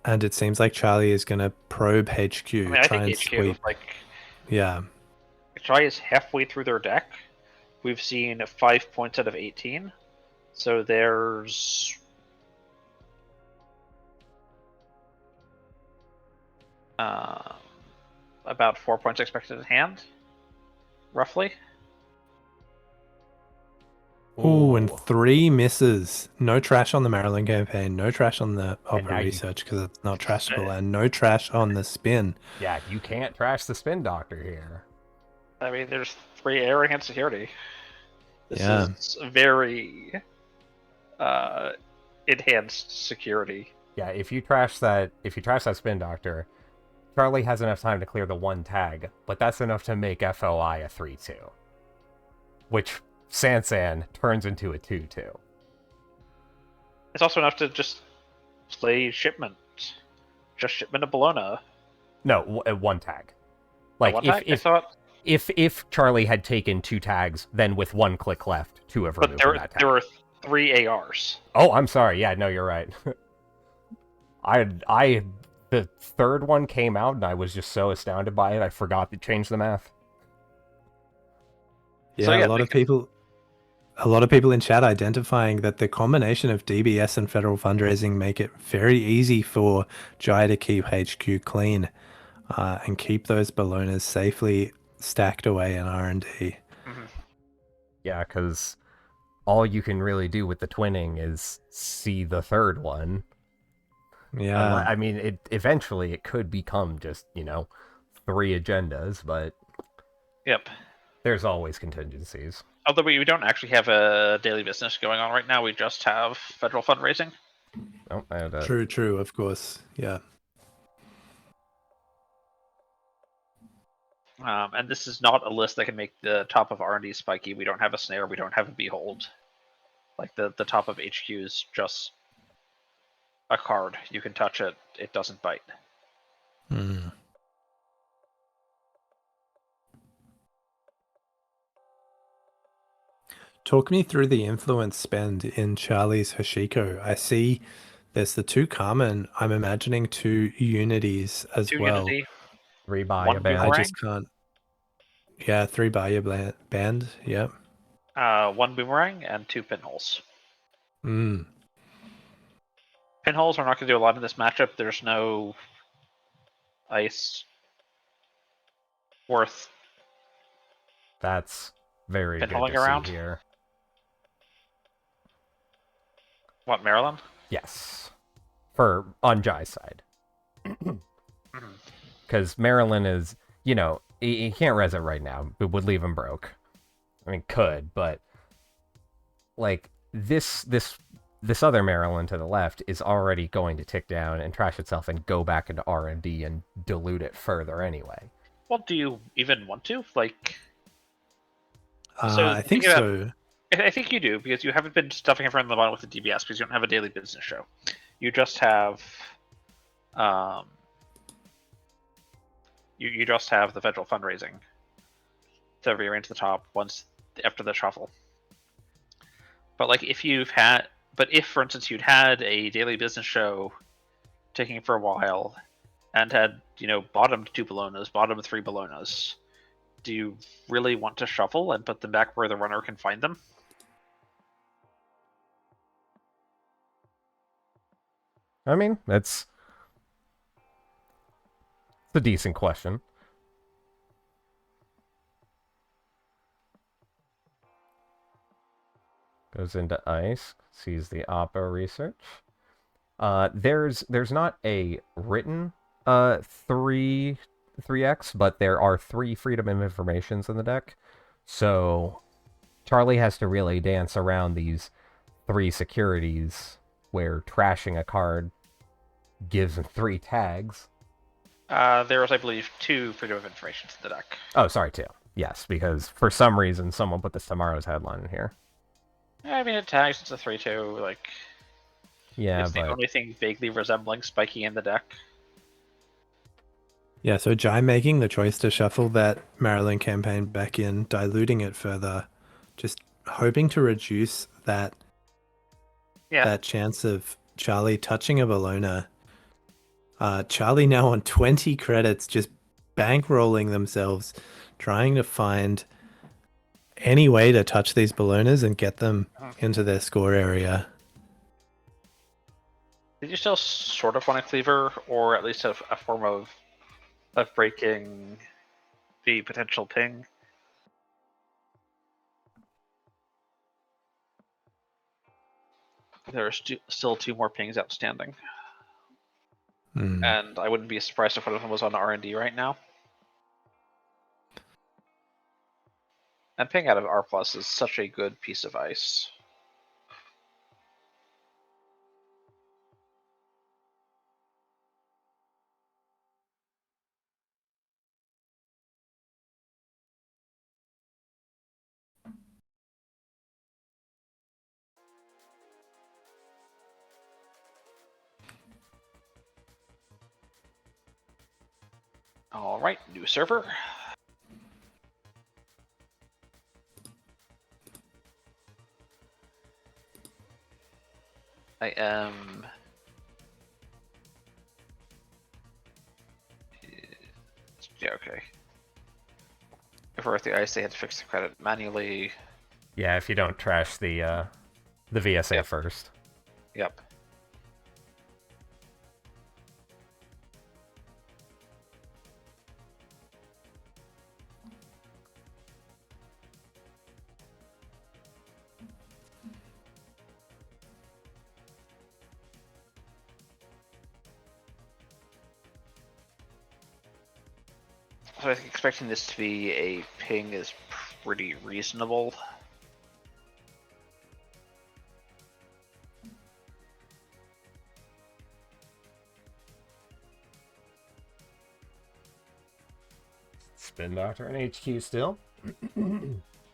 And it seems like Charlie is going to probe HQ, I mean, try and HQ, sweep. Yeah. Jai is halfway through their deck. We've seen 5 points out of 18. So there's about 4 points expected in hand, roughly. Ooh, and 3 misses. No trash on the Maryland campaign, no trash on the Opera research because it's not trashable, and no trash on the spin. Yeah, you can't trash the spin doctor here. I mean, there's 3 air enhanced security. This Yeah. is very enhanced security. Yeah, if you trash that spin doctor, Charlie has enough time to clear the 1 tag, but that's enough to make FOI a 3-2. Which Sansan turns into a 2-2. It's also enough to just play shipment. Just shipment of Bologna. No, 1 tag. Like, one tag? I thought if Charlie had taken 2 tags, then with 1 click left to have But removed that tag. there were 3 ARs. Oh, I'm sorry. Yeah, no, you're right. The third one came out, and I was just so astounded by it, I forgot to change the math. Yeah, So, yeah, a lot of people in chat identifying that the combination of DBS and federal fundraising make it very easy for Jai to keep HQ clean and keep those ballonas safely stacked away in R&D. Yeah, because all you can really do with the twinning is see the third one. Yeah. I mean, eventually it could become just, 3 agendas, but Yep. there's always contingencies. Although we don't actually have a daily business going on right now, we just have federal fundraising. Oh, I had a... True, of course. Yeah. And this is not a list that can make the top of R&D spiky. We don't have a snare, we don't have a behold. Like, the top of HQ is just a card. You can touch it, it doesn't bite. Talk me through the influence spend in Charlie's Hashiko. I see there's the 2 Carmen. I'm imagining 2 Unities as 2 well. Unity, 3 by 1 a band. I Boomerang. just can't. Yeah, 3 Baya band. Yep. 1 Boomerang, and 2 Pinholes. Mm. Pinholes are not going to do a lot in this matchup. There's no ice worth That's very good pinholing to around. see here. What, Maryland? Yes. On Jai's side. Because Maryland is, he can't res it right now. It would leave him broke. I mean, could, but like this other Maryland to the left is already going to tick down and trash itself and go back into R&D and dilute it further anyway. Well, do you even want to? Like, I think so. I think you do, because you haven't been stuffing everyone in the bottom with the DBS because you don't have a daily business show. You just have, you just have the federal fundraising to rearrange the top once after the shuffle. But like, if, for instance, you'd had a daily business show taking for a while, and had, bottomed 2 Bolognas, bottomed 3 Bolognas, do you really want to shuffle and put them back where the runner can find them? I mean, it's a decent question. Goes into ice, sees the APA research. There's not a written 3x, but there are 3 Freedom of Informations in the deck. So Charlie has to really dance around these 3 securities where trashing a card gives him 3 tags. There was, I believe, 2 Freedom of Informations in the deck. Oh, sorry, 2. Yes, because for some reason someone put this tomorrow's headline in here. I mean, it tags, it's a 3/2, like... Yeah, it's the only thing vaguely resembling spiky in the deck. Yeah, so Jai making the choice to shuffle that Maryland campaign back in, diluting it further, just hoping to reduce that chance of Charlie touching a Bologna. Charlie now on 20 credits, just bankrolling themselves, trying to find any way to touch these Bolognas and get them into their score area. Did you still sort of want a cleaver, or at least have a form of breaking the potential ping? There are still 2 more pings outstanding. And I wouldn't be surprised if one of them was on R&D right now. And ping out of R+ is such a good piece of ice. Alright, new server. I am. Yeah, okay. If we're at the ice, they had to fix the credit manually. Yeah, if you don't trash the VSA Yep. first. Yep. So I think expecting this to be a ping is pretty reasonable. Spin Doctor and HQ still.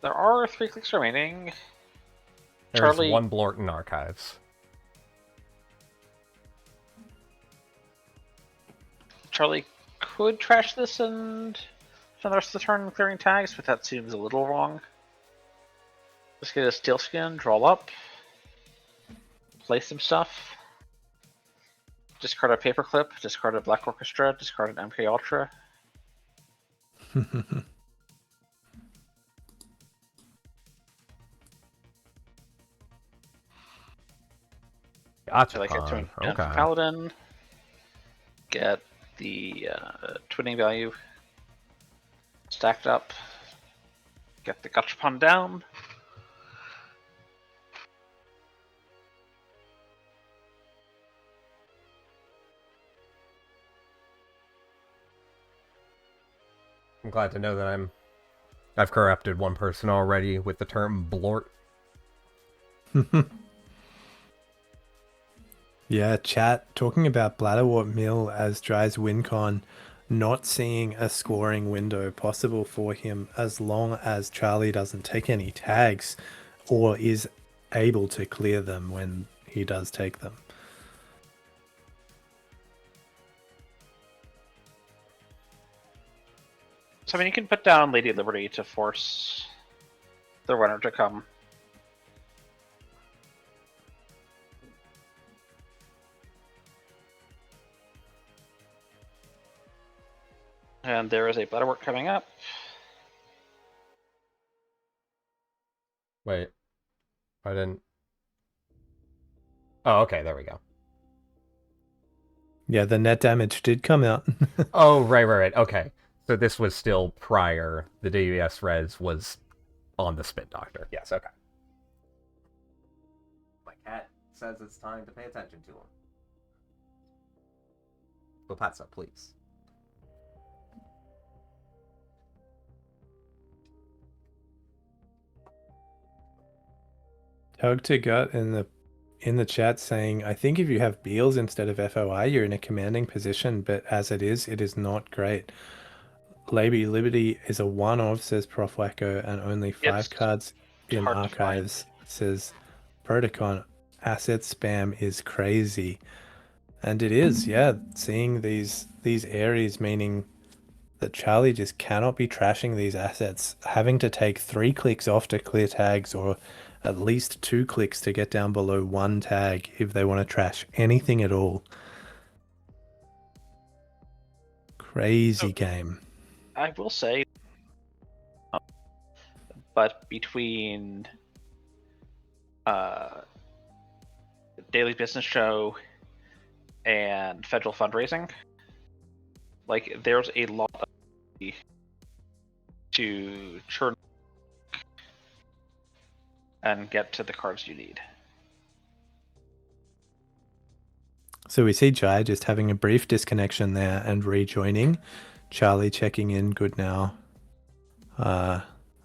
There are 3 clicks remaining. There's Charlie- one Blorton Archives. Charlie could trash this and spend the rest of the turn clearing tags, but that seems a little wrong. Let's get a Steel Skin, draw up, play some stuff. Discard a Paperclip, discard a Black Orchestra, discard an MK Ultra. Gotcha. So like a twin Okay. Paladin. Get the twinning value stacked up. Get the Gachapon down. I'm glad to know that I've corrupted one person already with the term blort. Yeah, chat talking about Bladderwort Mill as Dry's WinCon, not seeing a scoring window possible for him as long as Charlie doesn't take any tags or is able to clear them when he does take them. So I mean, you can put down Lady Liberty to force the runner to come. And there is a Bladderwort coming up. Wait. I didn't... Oh, okay, there we go. Yeah, the net damage did come out. Oh, right. Okay. So this was still prior. The DBS res was on the Spin Doctor. Yes, okay. My cat says it's time to pay attention to him. Lopatsa, please. Tug to Gut in the chat saying, I think if you have Beals instead of FOI, you're in a commanding position, but as it is not great. Lady Liberty is a one-of, says Prof Wacko, and only 5 It's cards in hard to archives, says Protocon. Asset spam is crazy. And it is, yeah. Seeing these areas meaning that Charlie just cannot be trashing these assets, having to take 3 clicks off to clear tags, or at least 2 clicks to get down below 1 tag if they want to trash anything at all. Crazy game. I will say, but between Daily Business Show and federal fundraising, like there's a lot of to churn and get to the cards you need. So we see Jai just having a brief disconnection there and rejoining. Charlie checking in, good now.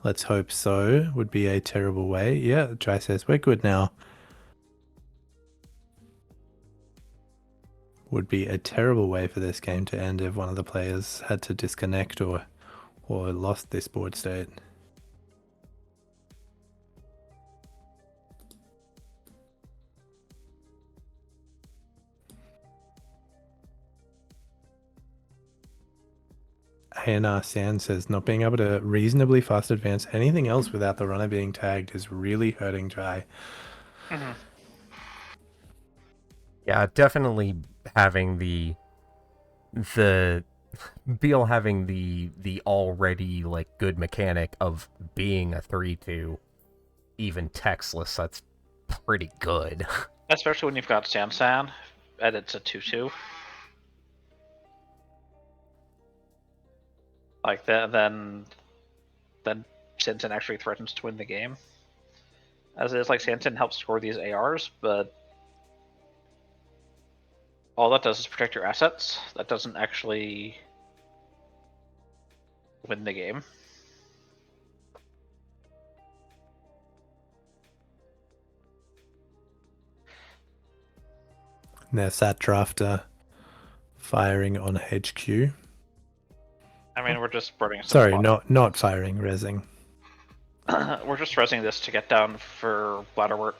Let's hope so. Would be a terrible way. Yeah, Jai says we're good now. Would be a terrible way for this game to end if one of the players had to disconnect or lost this board state. ANR Sand says, not being able to reasonably fast advance anything else without the runner being tagged is really hurting Jai. Yeah, definitely having the Beal having the already like good mechanic of being a 3-2, even textless. That's pretty good. Especially when you've got Sansan, and it's a 2-2. Like that, then Sansan actually threatens to win the game. As it is, like Sansan helps score these ARs, but all that does is protect your assets. That doesn't actually win the game. And there's that drafter firing on HQ. I mean, we're just burning some Sorry, spots. not firing, rezzing. We're just resing this to get down for Bladderwort,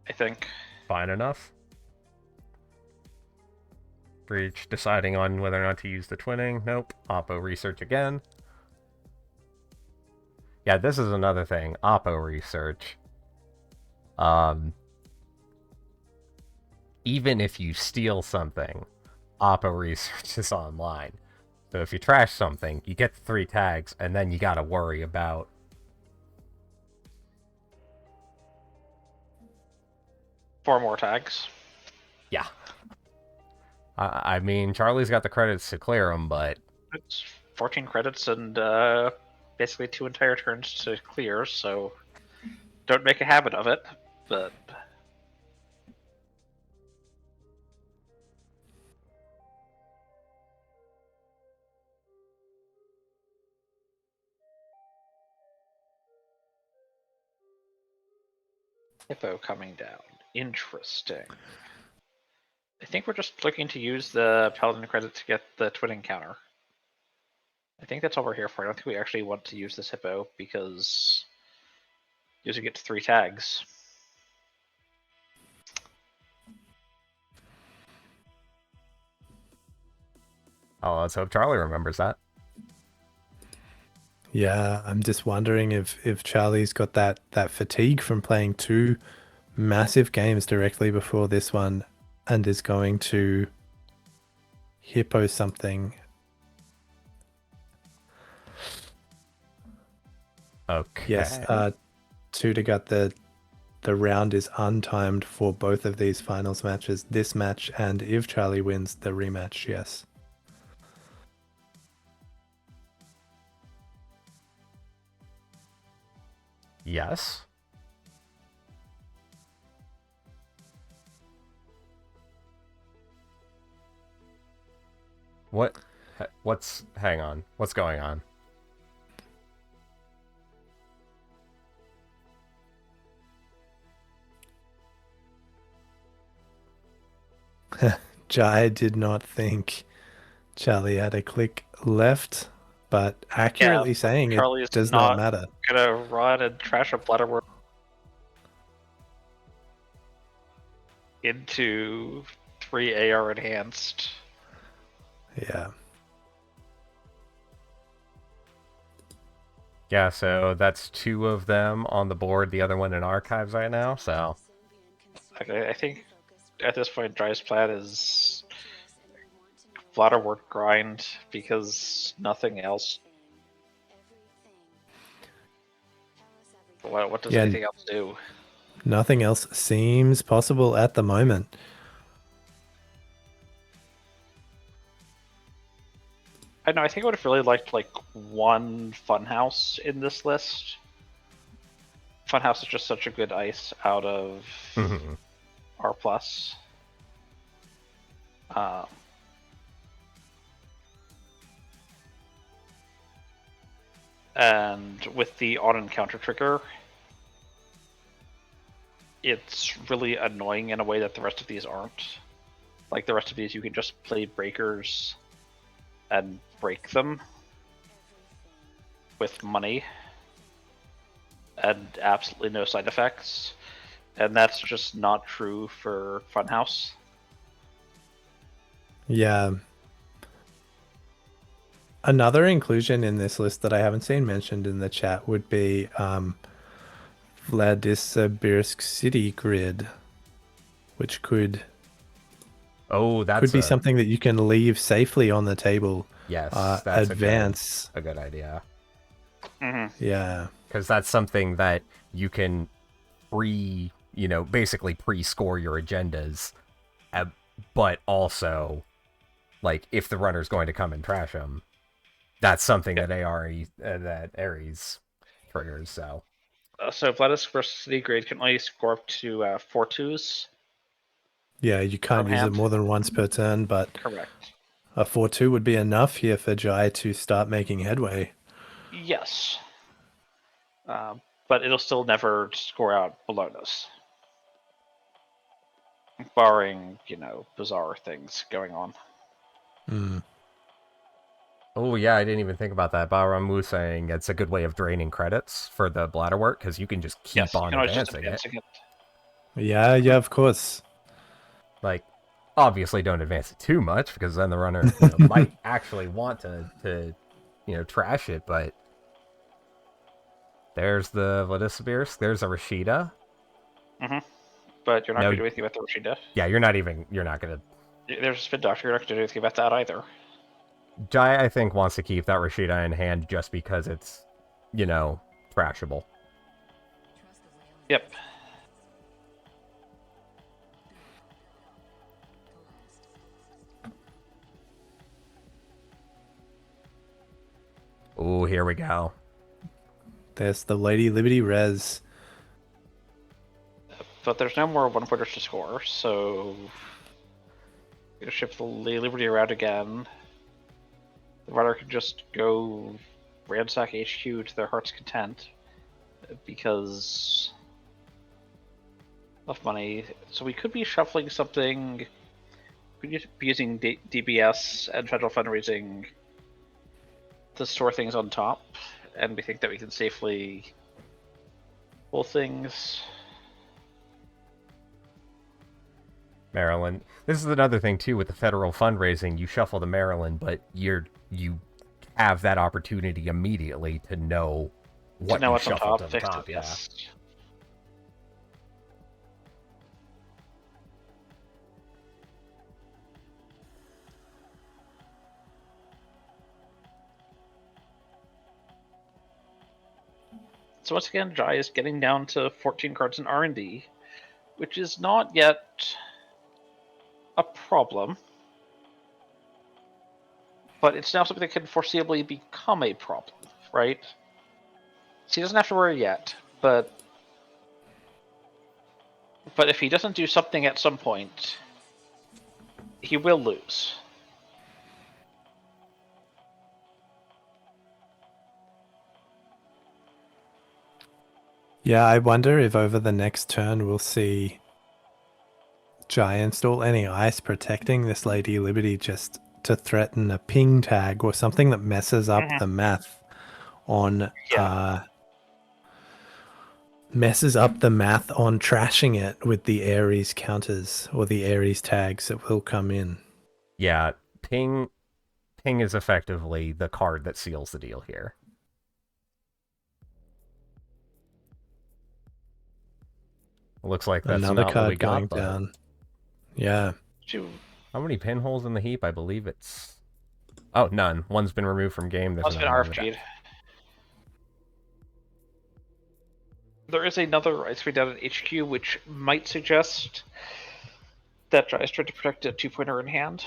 I think. Fine enough. Breach deciding on whether or not to use the twinning. Nope. Oppo research again. Yeah, this is another thing. Oppo research. Even if you steal something, Oppo research is online. So if you trash something, you get the 3 tags, and then you gotta worry about... Four more tags. Yeah. I mean, Charlie's got the credits to clear them, but... It's 14 credits and basically 2 entire turns to clear, so don't make a habit of it, but... Hippo coming down. Interesting. I think we're just looking to use the Paladin credit to get the twinning counter. I think that's all we're here for. I don't think we actually want to use this Hippo because usually get to 3 tags. Oh, let's hope Charlie remembers that. Yeah, I'm just wondering if Charlie's got that fatigue from playing 2 massive games directly before this one and is going to hippo something. Okay. Yes, 2 to gut the round is untimed for both of these finals matches. This match, and if Charlie wins, the rematch, yes. Yes. What's... Hang on. What's going on? Jai did not think Charlie had a click left, but accurately saying Charlie's it does not matter. Gonna run and trash a Bladderwort into 3 AR enhanced. Yeah. Yeah, so that's 2 of them on the board, the other one in archives right now, so... Okay, I think at this point, Dry's plan is Bladderwort grind because nothing else. What does anything else do? Nothing else seems possible at the moment. I know. I think I would have really liked like one Funhouse in this list. Funhouse is just such a good ice out of R plus. And with the on encounter trigger, it's really annoying in a way that the rest of these aren't. Like the rest of these, you can just play breakers and break them with money and absolutely no side effects. And that's just not true for Funhouse. Yeah. Another inclusion in this list that I haven't seen mentioned in the chat would be Vladisibirsk City Grid. which could that's be something that you can leave safely on the table. Yes, that's advance. a good idea. Mm-hmm. Yeah. Because that's something that you can basically pre-score your agendas, but also, like, if the runner's going to come and trash them, that's something that Ares triggers. So Vladis versus City Grade can only score up to 4-2s. Yeah, you can't use it more than once per turn, but correct. A 4-2 would be enough here for Jai to start making headway. Yes. But it'll still never score out below this. Barring, bizarre things going on. Oh yeah, I didn't even think about that. Bahram was saying it's a good way of draining credits for the bladder work, because you can just keep on advancing it. Yeah, of course. Like, obviously don't advance it too much, because then the runner might actually want to trash it, but there's the Vladislavir, there's a Rashida. Mm-hmm. But you're not going to do anything about the Rashida. Yeah, you're not going to... There's a Spin Doctor, you're not going to do anything about that either. Jai, I think, wants to keep that Rashida in hand just because it's, trashable. Yep. Ooh, here we go. There's the Lady Liberty res. But there's no more one-pointers to score, so... You're going to shift the Lady Liberty around again. The runner can just go ransack HQ to their heart's content, because of money. So we could be shuffling something. We could be using DBS and federal fundraising to store things on top, and we think that we can safely pull things. Maryland. This is another thing too with the federal fundraising. You shuffle the Maryland, but you have that opportunity immediately to know what you shuffled to the top. Yes. So once again, Jai is getting down to 14 cards in R&D, which is not yet a problem, but it's now something that can foreseeably become a problem, right? So he doesn't have to worry yet, but if he doesn't do something at some point, he will lose. Yeah, I wonder if over the next turn we'll see Jai install any ice protecting this Lady Liberty just to threaten a ping tag or something that messes up the math on trashing it with the Ares counters or the Ares tags that will come in. Yeah, ping is effectively the card that seals the deal here. Looks like that's another not card what we going got, down. Yeah. How many pinholes in the heap? I believe it's... Oh, none. One's been removed from game. One's been RFG'd. There is another ice cream down at HQ, which might suggest that Jai's trying to protect a 2-pointer in hand.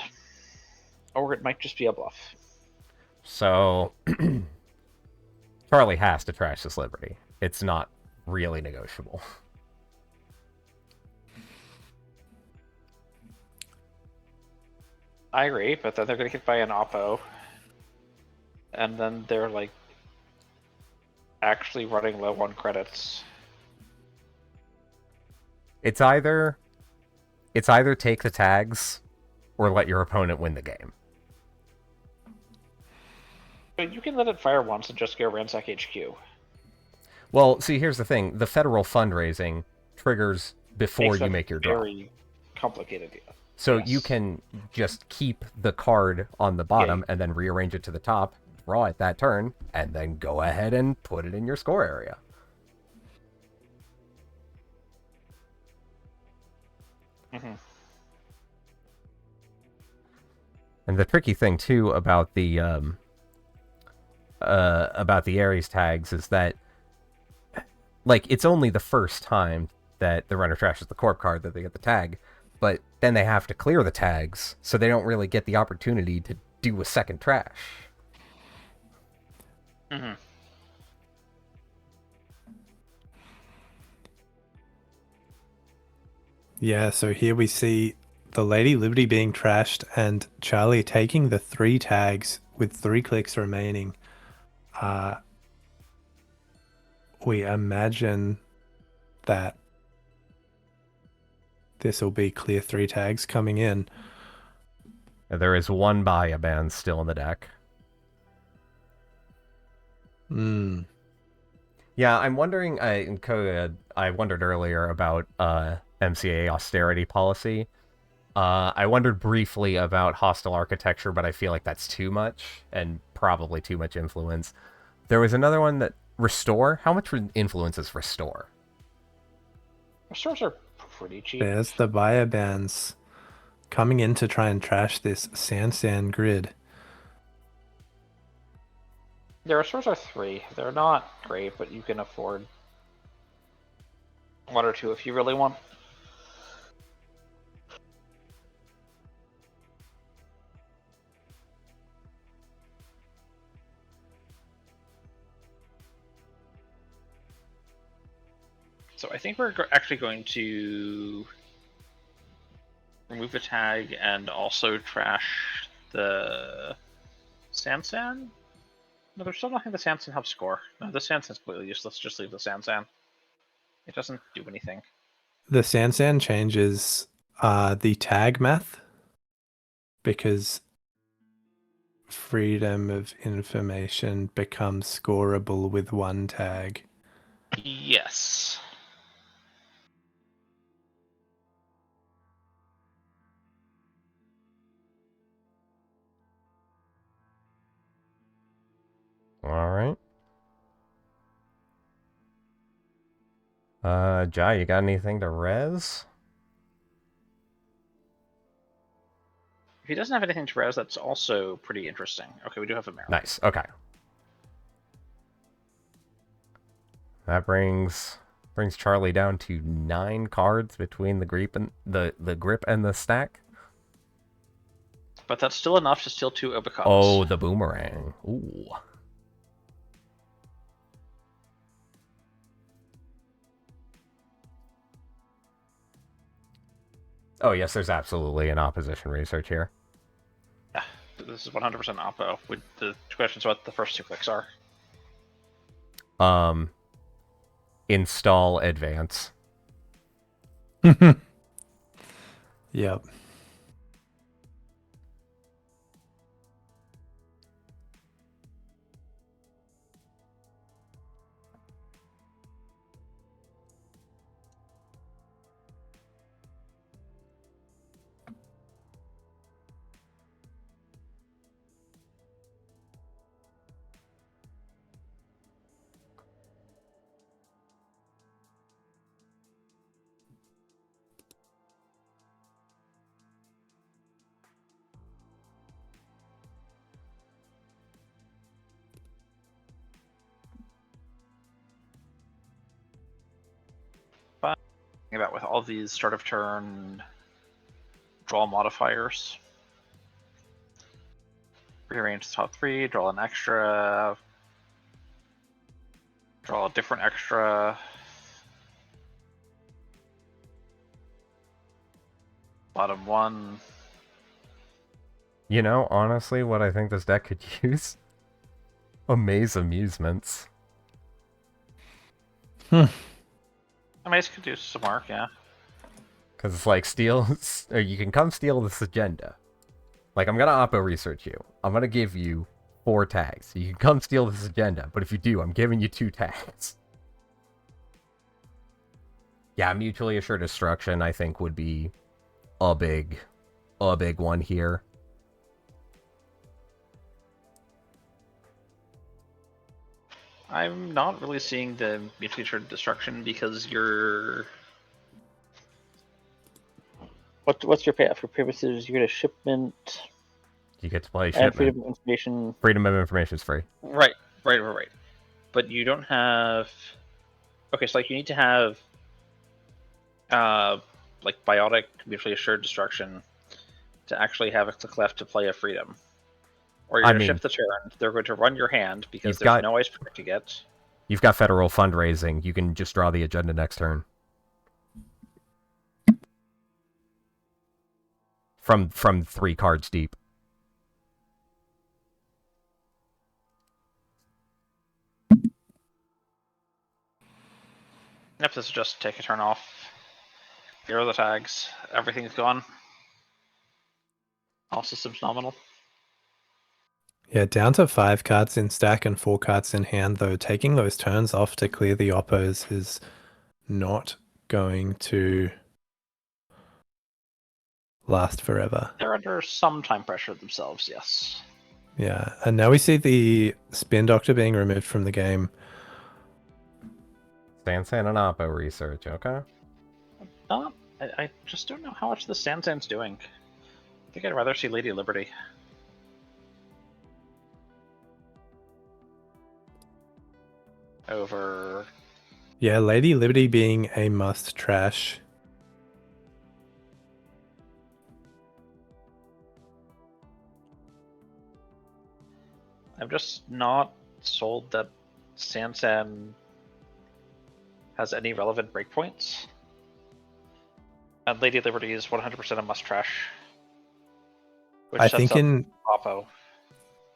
Or it might just be a bluff. So, Charlie has to trash this Liberty. It's not really negotiable. I agree, but then they're going to get by an Oppo. And then they're, like, actually running low on credits. It's either take the tags or let your opponent win the game. But you can let it fire once and just go ransack HQ. Well, see, here's the thing. The federal fundraising triggers before you make your draw. Very complicated deal. So you can just keep the card on the bottom and then rearrange it to the top, draw it that turn, and then go ahead and put it in your score area. Mm-hmm. And the tricky thing too about the Ares tags is that, like, it's only the first time that the runner trashes the corp card that they get the tag, but then they have to clear the tags, so they don't really get the opportunity to do a second trash. Mm-hmm. Yeah, so here we see the Lady Liberty being trashed and Charlie taking the 3 tags with 3 clicks remaining. We imagine that this will be clear 3 tags coming in. There is one Baya band still in the deck. Yeah, I'm wondering, I wondered earlier about MCA austerity policy. I wondered briefly about hostile architecture, but I feel like that's too much, and probably too much influence. There was another one that Restore. How much influence is Restore? Restores are pretty cheap. There's the Baya bands coming in to try and trash this Sansan grid. The restores are 3. They're not great, but you can afford 1 or 2 if you really want. So I think we're actually going to remove the tag and also trash the Sansan. No, there's still nothing the Sansan helps score. No, the Sansan's completely useless. Just leave the Sansan. It doesn't do anything. The Sansan changes the tag math because freedom of information becomes scoreable with 1 tag. Yes. All right. Jai, you got anything to res? If he doesn't have anything to res, that's also pretty interesting. Okay, we do have a Marrow. Nice. Okay. That brings Charlie down to 9 cards between the grip and the grip and the stack. But that's still enough to steal 2 Obicots. Oh, the boomerang. Ooh. Oh, yes, there's absolutely an opposition research here. Yeah, this is 100% oppo. The question is what the first 2 clicks are. Install advance. Yep. About with all these start of turn draw modifiers. Rearrange the top 3, draw an extra, draw a different extra, bottom 1. You know, honestly, what I think this deck could use? Amaze Amusements. Amaze could do some work, yeah. Because it's like, or you can come steal this agenda. Like, I'm gonna oppo research you. I'm gonna give you 4 tags. You can come steal this agenda, but if you do, I'm giving you 2 tags. Yeah, mutually assured destruction, I think, would be a big one here. I'm not really seeing the mutually assured destruction because you're What's your payout for purposes? You get a shipment You get to play and shipment. freedom of information. Freedom of information is free. Right. But you don't have. Okay, so like you need to have, like biotic, mutually assured destruction, to actually have a click left to play a freedom. Or you're going to shift the turn. They're going to run your hand because there's no icebreaker to get. You've got federal fundraising. You can just draw the agenda next turn. From 3 cards deep. Yep, this is just take a turn off. Zero the tags. Everything's gone. All systems nominal. Yeah, down to 5 cards in stack and 4 cards in hand, though. Taking those turns off to clear the oppos is not going to last forever. They're under some time pressure themselves, yes. Yeah, and now we see the Spin Doctor being removed from the game. Sansan and Oppo research, okay? I just don't know how much the Sansan's doing. I think I'd rather see Lady Liberty. Over... Yeah, Lady Liberty being a must trash. I'm just not sold that Sansan has any relevant breakpoints. And Lady Liberty is 100% a must trash. I think in Oppo.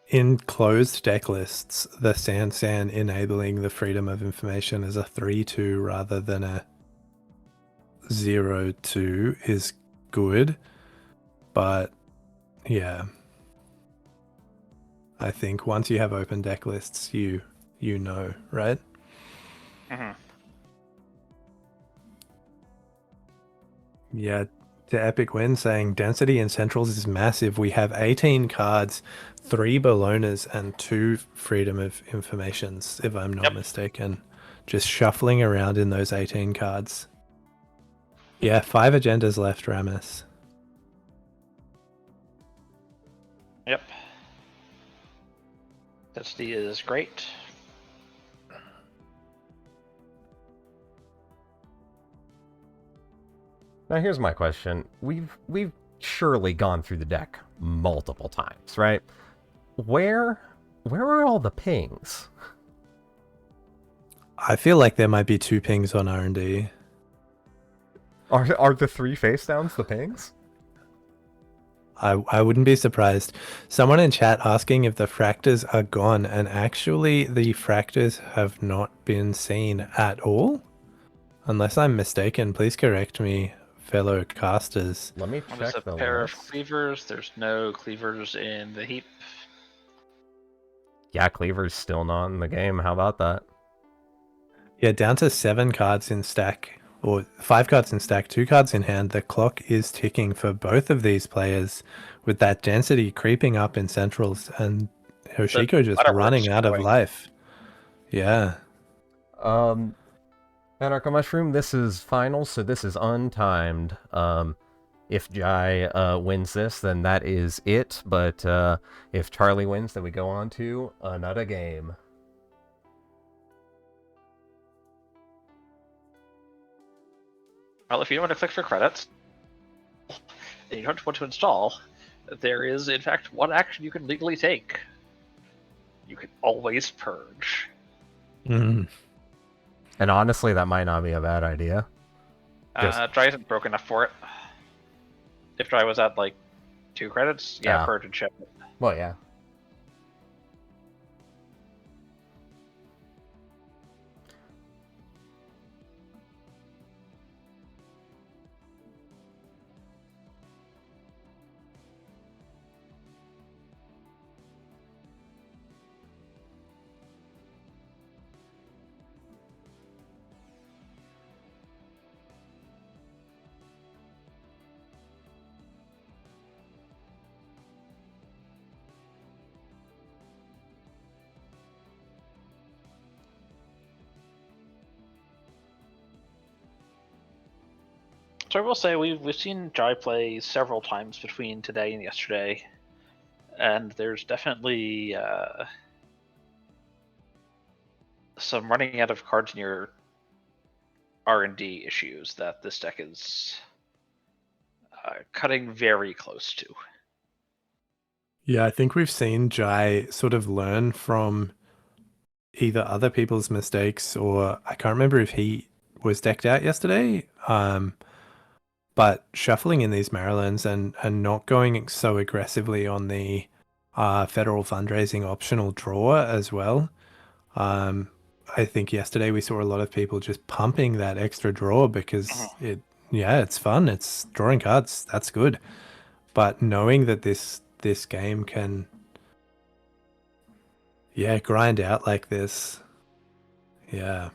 In closed deck lists, the Sansan enabling the freedom of information as a 3-2 rather than a 0-2 is good. But yeah, I think once you have open deck lists, you know, right? Mm-hmm. Yeah, to Epic Win saying density in centrals is massive. We have 18 cards, 3 Bolognas, and 2 freedom of informations, if I'm not mistaken. Just shuffling around in those 18 cards. Yeah, 5 agendas left, Ramus. Yep. Density is great. Now here's my question. We've surely gone through the deck multiple times, right? Where are all the pings? I feel like there might be 2 pings on R&D. Are the 3 face downs the pings? I wouldn't be surprised. Someone in chat asking if the fractors are gone, and actually the fractors have not been seen at all. Unless I'm mistaken, please correct me, fellow casters. Let me check a pair of cleavers. There's no cleavers in the heap. Yeah, cleaver's still not in the game. How about that? Yeah, down to 7 cards in stack, or 5 cards in stack, 2 cards in hand. The clock is ticking for both of these players, with that density creeping up in centrals and Hoshiko just running out of life. Yeah. Anarcho Mushroom, this is final, so this is untimed. If Jai wins this, then that is it. But if Charlie wins, then we go on to another game. Well, if you don't want to click for credits, and you don't want to install, there is, in fact, one action you can legally take. You can always purge. Mm. And honestly, that might not be a bad idea. Dry isn't broke enough for it. If Dry was at, like, 2 credits, yeah, purge and ship. Well, yeah. So I will say we've seen Jai play several times between today and yesterday, and there's definitely some running out of cards in your R&D issues that this deck is cutting very close to. Yeah, I think we've seen Jai sort of learn from either other people's mistakes, or I can't remember if he was decked out yesterday. But shuffling in these Marylands and not going so aggressively on the federal fundraising optional draw as well. I think yesterday we saw a lot of people just pumping that extra draw because it's fun. It's drawing cards. That's good. But knowing that this game can grind out like this. Yeah.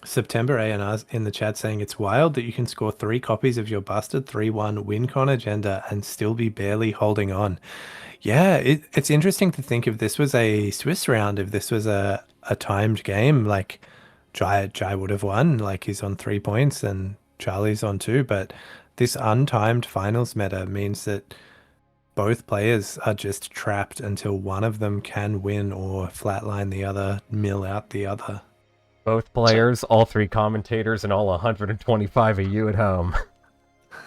September A&R in the chat saying it's wild that you can score 3 copies of your busted 3-1 win-con agenda and still be barely holding on. Yeah, it's interesting to think if this was a Swiss round, if this was a timed game, like Jai would have won, like he's on 3 points and Charlie's on 2, but this untimed finals meta means that both players are just trapped until one of them can win or flatline the other, mill out the other. Both players, all 3 commentators, and all 125 of you at home.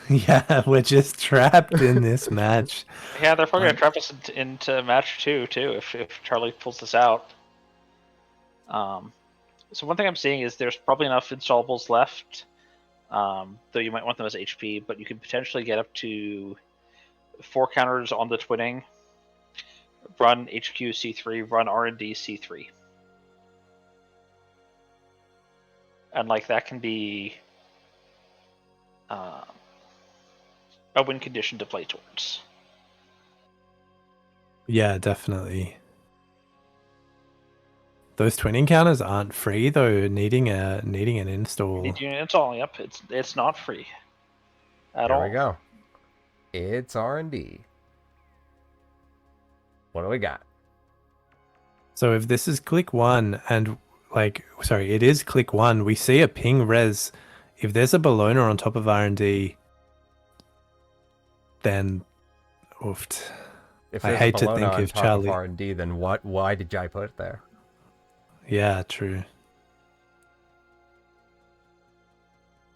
Yeah, we're just trapped in this match. Yeah, they're probably gonna trap us into match 2 too if Charlie pulls this out. So one thing I'm seeing is there's probably enough installables left, though you might want them as HP, but you could potentially get up to 4 counters on the twinning, run HQ C3, run R&D C3. And like that can be a win condition to play towards. Yeah, definitely. Those twinning counters aren't free though. Needing an install. Needing an install. Yep, it's not free at all. There we go. It's R&D. What do we got? So if this is click 1 and it is click 1, we see a ping res. If there's a Bologna on top of R&D, then oofed. If I hate to think if Charlie R&D, then why did Jai put it there? Yeah, true.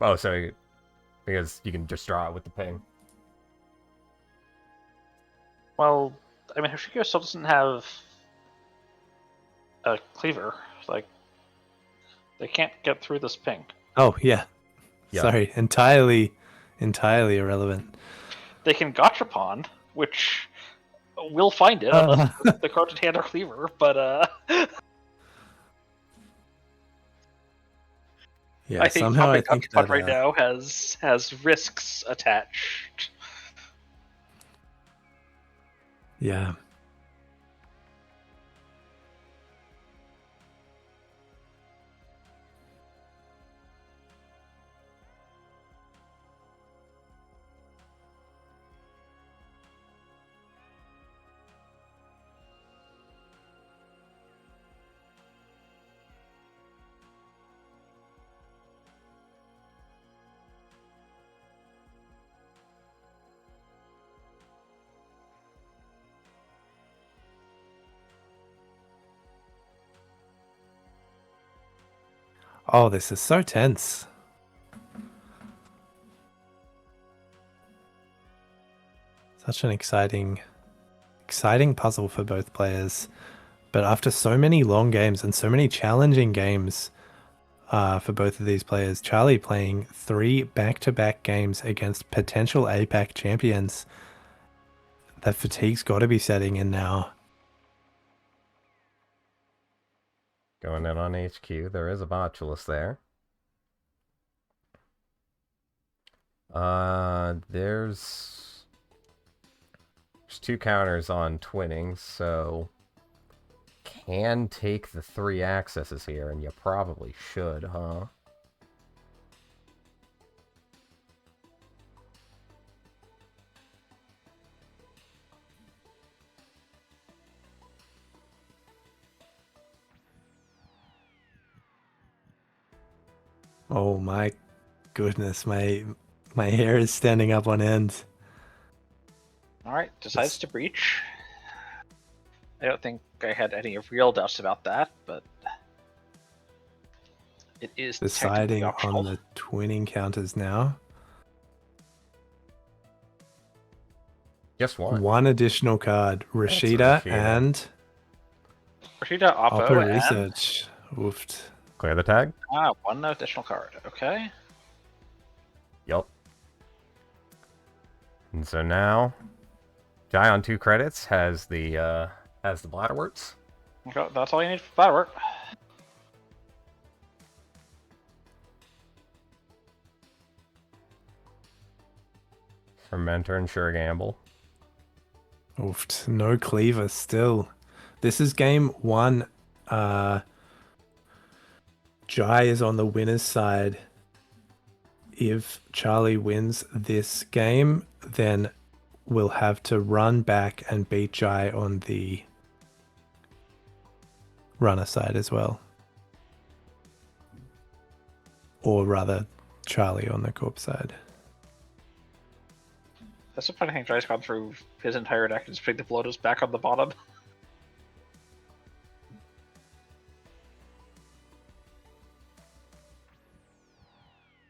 Oh, so because you can just draw it with the ping. Well, I mean, Hoshiko still doesn't have a cleaver. Like, they can't get through this ping. Oh, yeah. Sorry, entirely irrelevant. They can gachapon, which we'll find it unless the card in hand are cleaver, but yeah, I think somehow I think gachapon that, right now has risks attached. Yeah. Oh, this is so tense. Such an exciting puzzle for both players. But after so many long games and so many challenging games for both of these players, Charlie playing 3 back-to-back games against potential APAC champions, that fatigue's got to be setting in now. Going in on HQ, there is a Botulus there. There's 2 counters on twinning, so can take the 3 accesses here, and you probably should, huh? Oh my goodness, my hair is standing up on end. Alright, decides to breach. I don't think I had any real doubts about that, but it is Deciding technically optional. on the twin encounters now. Just one. One additional card. Rashida Rashida. and Rashida, Oppo, Oppo and Research. Oofed. Clear the tag. one additional card. Okay. Yup. And so now, Jai on 2 credits has the bladderworts. Okay, that's all you need for that work. From Mentor and Sure Gamble. Oofed. No cleaver still. This is game 1. Jai is on the winner's side. If Charlie wins this game, then we'll have to run back and beat Jai on the runner side as well. Or rather, Charlie on the corp side. That's the funny thing. Jai's gone through his entire deck and just putting the bloaters back on the bottom.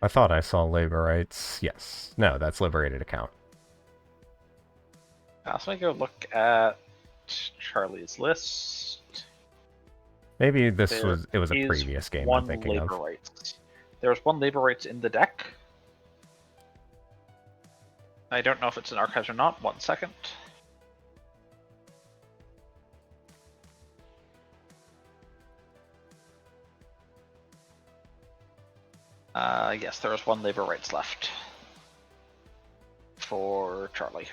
I thought I saw labor rights. Yes. No, that's liberated account. So I go look at Charlie's list. Maybe it was a is previous game I'm one thinking labor of. rights. There's one labor rights in the deck. I don't know if it's in archives or not. 1 second. Yes, there is one labor rights left for Charlie.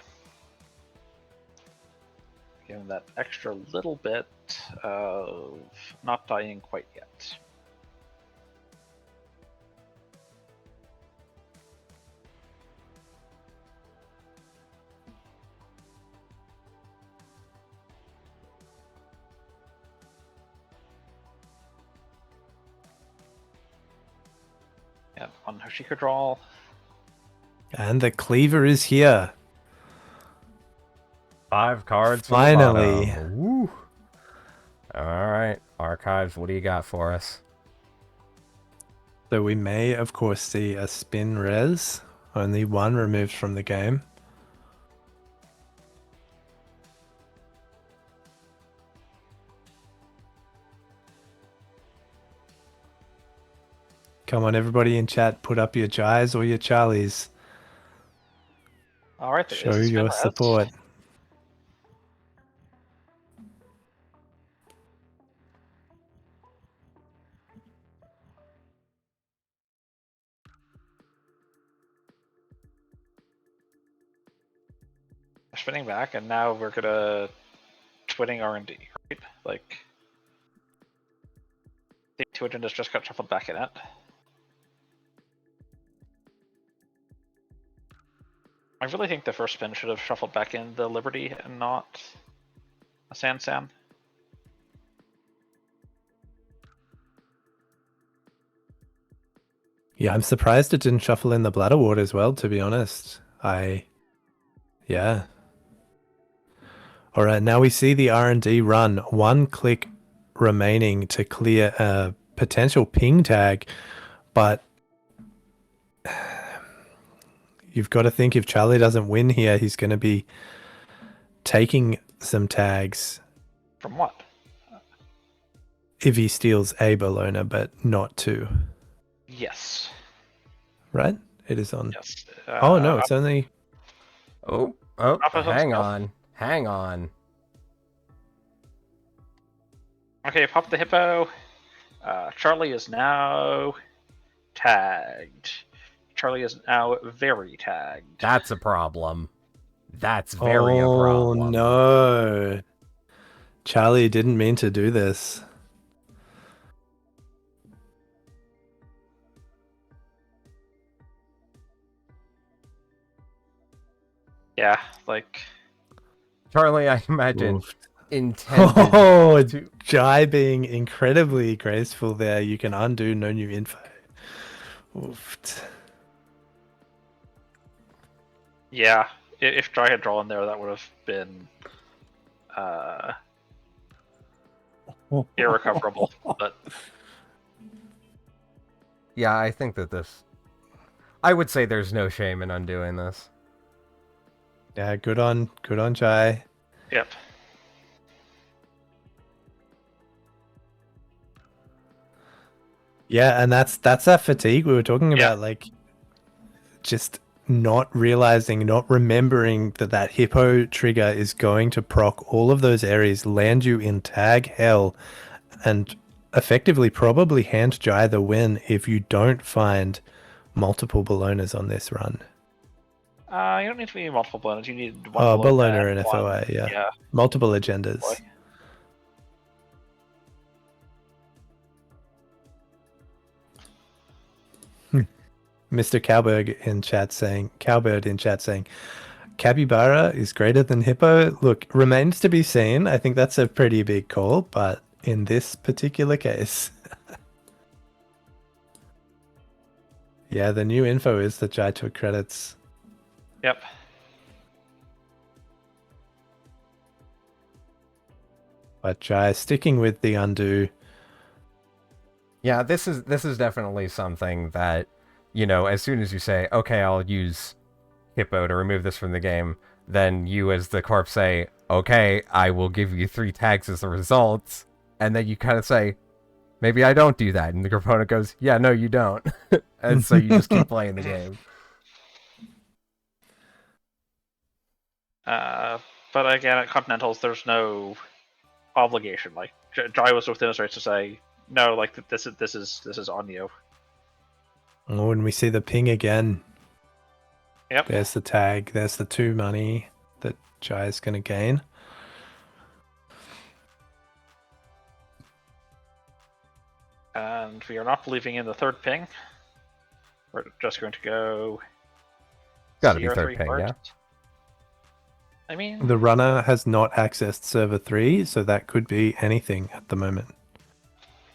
Give him that extra little bit of not dying quite yet. Yeah, one Hoshika draw. And the cleaver is here. 5 cards. Finally. Woo. Alright. Archives, what do you got for us? So we may, of course, see a spin res. Only one removed from the game. Come on, everybody in chat, put up your Jais or your Charlies. Alright, Show your support. Spinning back, and now we're gonna twinning R&D, right? Like, the 2 agendas just got shuffled back in it. I really think the first spin should have shuffled back in the Liberty and not a Sansan. Yeah, I'm surprised it didn't shuffle in the Bladder Ward as well, to be honest. Yeah. Alright, now we see the R&D run. 1 click remaining to clear a potential ping tag, but you've got to think if Charlie doesn't win here, he's going to be taking some tags. From what? If he steals a Bologna, but not 2. Yes. Right? It is on. Yes. Oh, no, it's only... Oh, hang on. Hang on. Okay, pop the hippo. Charlie is now tagged. Charlie is now very tagged. That's a problem. That's very a problem. Oh, no. Charlie didn't mean to do this. Yeah, like... Charlie, I imagine, Oof. intended Oh, to... Jai being incredibly graceful there. You can undo no new info. Oofed. Yeah, if Dry had drawn there, that would have been irrecoverable. But Yeah, I think that this... I would say there's no shame in undoing this. Yeah, good on Jai. yep. Yeah, and that's that fatigue we were talking Yeah. about, like just not realizing, not remembering that hippo trigger is going to proc all of those areas, land you in tag hell, and effectively probably hand Jai the win if you don't find multiple Bellonas on this run. You don't need to be multiple Bellonas. You need one Bellona and one- FOI, yeah. Yeah. Multiple agendas. Boy. Mr. Cowbird in chat saying, Capybara is greater than Hippo. Look, remains to be seen. I think that's a pretty big call, but in this particular case, yeah, the new info is that Jai took credits. Yep. But Jai sticking with the undo. Yeah, this is definitely something that, you know, as soon as you say, okay, I'll use Hippo to remove this from the game, then you as the corp say, okay, I will give you 3 tags as a result, and then you kind of say, maybe I don't do that, and the opponent goes, yeah, no, you don't. And so you just keep playing the game. But again, at Continentals, there's no obligation. Like Jai was within his rights to say, no, like this is on you. Oh, and we see the ping again. Yep. There's the tag. There's the 2 money that Jai is going to gain. And we are not believing in the third ping. We're just going to go. Gotta be CR3 third ping, first. yeah. I mean, The runner has not accessed server 3, so that could be anything at the moment,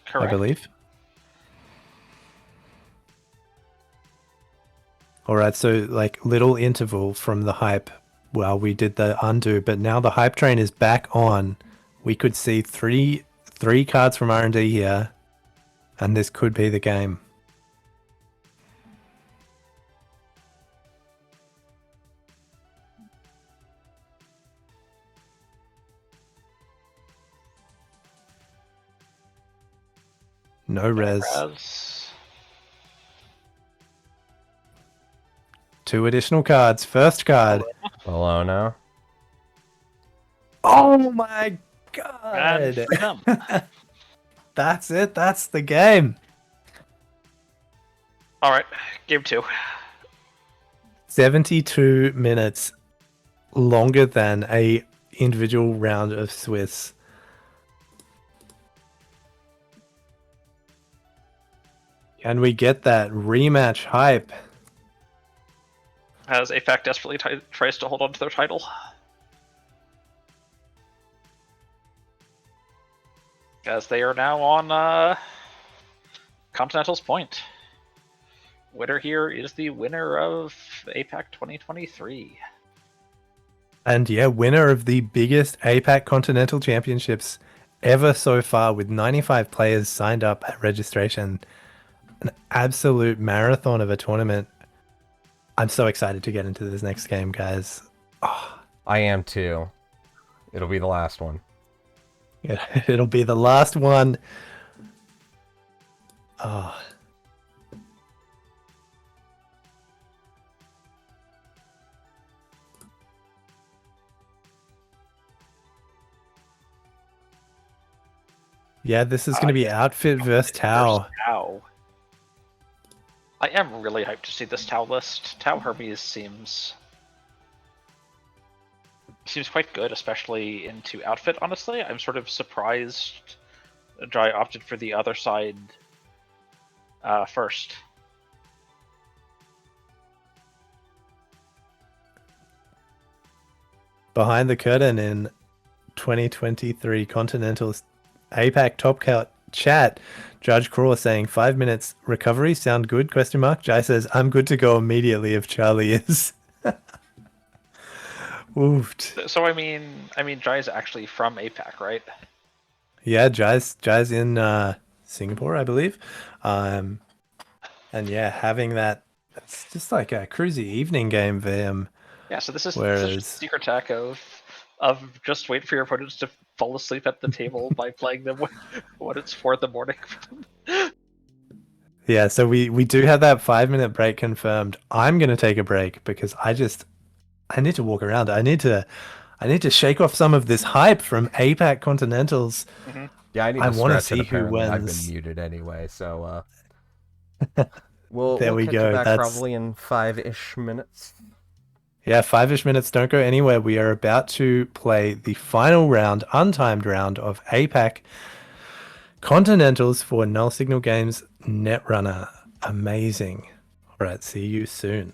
correct. I believe. Alright, so like little interval from the hype while we did the undo, but now the hype train is back on. We could see three cards from R&D here, and this could be the game. No res. Res. 2 additional cards. First card. Bellona. Oh my And god! freedom. That's it. That's the game. All right, game 2. 72 minutes longer than a individual round of Swiss. And we get that rematch hype. As APAC desperately tries to hold on to their title. As they are now on Continental's point. Winner here is the winner of APAC 2023. And yeah, winner of the biggest APAC Continental Championships ever so far, with 95 players signed up at registration. An absolute marathon of a tournament. I'm so excited to get into this next game, guys. I am too. It'll be the last one. It'll be the last one. Oh. Yeah, this is going to be outfit versus Tau. Tau. I am really hyped to see this Tau list. Tau Hermes seems quite good, especially into outfit, honestly. I'm sort of surprised Jai opted for the other side first. Behind the curtain in 2023 Continentals APAC Top Cut chat, Judge Craw saying 5 minutes recovery sound good? Jai says I'm good to go immediately if Charlie is. Oofed. So Jai is actually from APAC, right? Yeah, Jai's in Singapore, I believe. And yeah, having that, it's just like a cruisy evening game for him. Yeah. So this is Whereas, secret attack of just wait for your opponents to fall asleep at the table by playing them when it's 4 in the morning. yeah, so we do have that 5-minute break confirmed. I'm gonna take a break because I need to walk around. I need to shake off some of this hype from APAC Continentals. Yeah, I need I to want to stretch it. see who Apparently, I've been wins. muted anyway, so There we'll we catch you go. back That's probably in 5-ish minutes. yeah, 5-ish minutes. Don't go anywhere. We are about to play the final round, untimed round of APAC Continentals for Null Signal Games Netrunner. Amazing. All right, see you soon.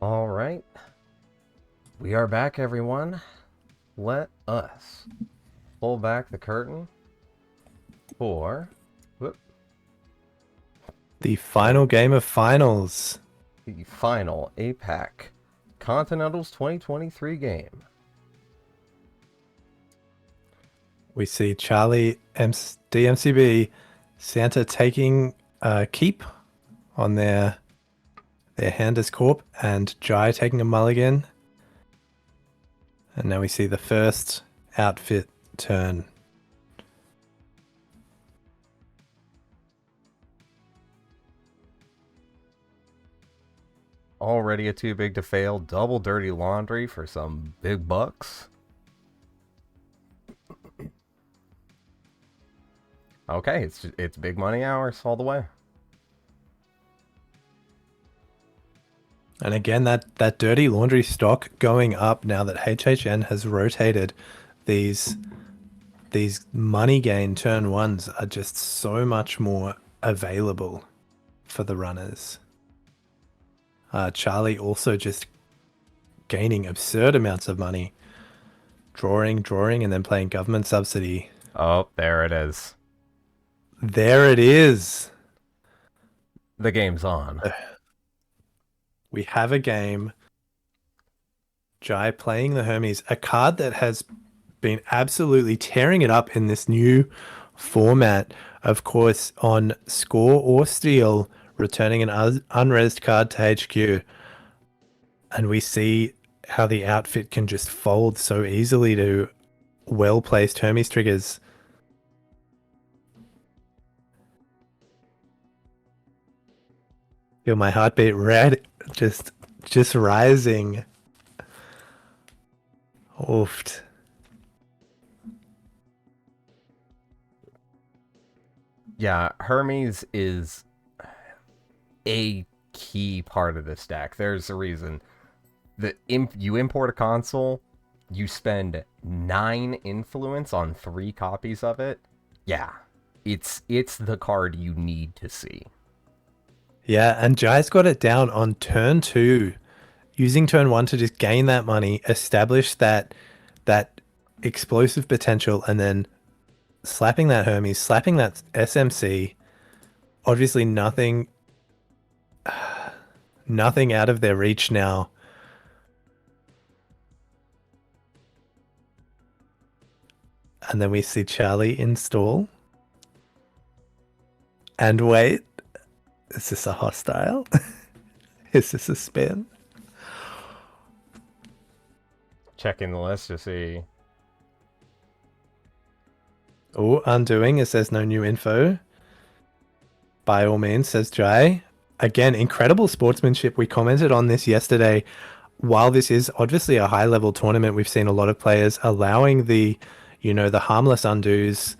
All right. We are back, everyone. Let us pull back the curtain for The final game of finals. the final APAC Continentals 2023 game. We see Charlie DMCB Santa taking keep on their Handers Corp and Jai taking a mulligan. And now we see the first outfit turn. Already a too big to fail double dirty laundry for some big bucks. Okay, it's big money hours all the way. And again, that dirty laundry stock going up now that HHN has rotated. These money gain turn ones are just so much more available for the runners. Charlie also just gaining absurd amounts of money. Drawing, and then playing government subsidy. Oh, there it is. There it is. The game's on. We have a game. Jai playing the Hermes, a card that has been absolutely tearing it up in this new format. Of course, on Score or Steal, returning an unresed card to HQ. And we see how the outfit can just fold so easily to well-placed Hermes triggers. Feel my heartbeat just rising. Oofed. Yeah, Hermes is a key part of this deck. There's a reason that you import a console, you spend 9 influence on 3 copies of it. Yeah, it's the card you need to see. Yeah, and Jai's got it down on turn 2, using turn 1 to just gain that money, establish that explosive potential, and then slapping that Hermes, slapping that SMC. Obviously nothing out of their reach now. And then we see Charlie install. And wait, is this a hostile? Is this a spin? Checking the list to see. Oh, undoing. It says no new info. By all means, says Jai. Again, incredible sportsmanship. We commented on this yesterday. While this is obviously a high-level tournament, we've seen a lot of players allowing the harmless undos,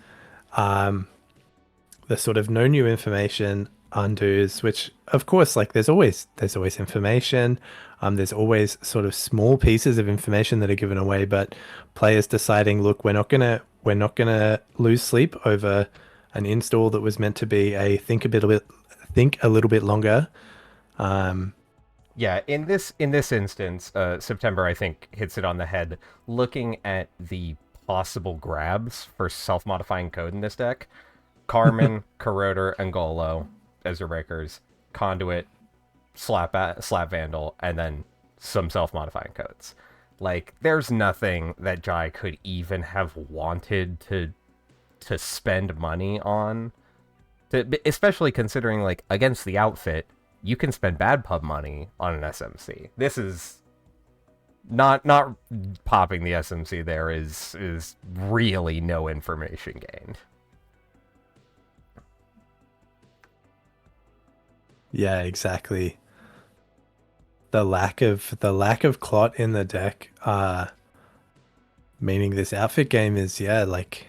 the sort of no new information undos, which of course, like there's always information. There's always sort of small pieces of information that are given away, but players deciding, look, we're not gonna lose sleep over an install that was meant to be a think a little bit longer. Yeah, in this instance, September I think hits it on the head. Looking at the possible grabs for self-modifying code in this deck, Carmen, Corroder, and Golo as your breakers, Conduit, Slap Vandal, and then some self-modifying codes. Like, there's nothing that Jai could even have wanted to spend money on, especially considering, like, against the outfit, you can spend bad pub money on an SMC. This is not popping the SMC there is really no information gained. Yeah, exactly. The lack of clot in the deck, meaning this outfit game is like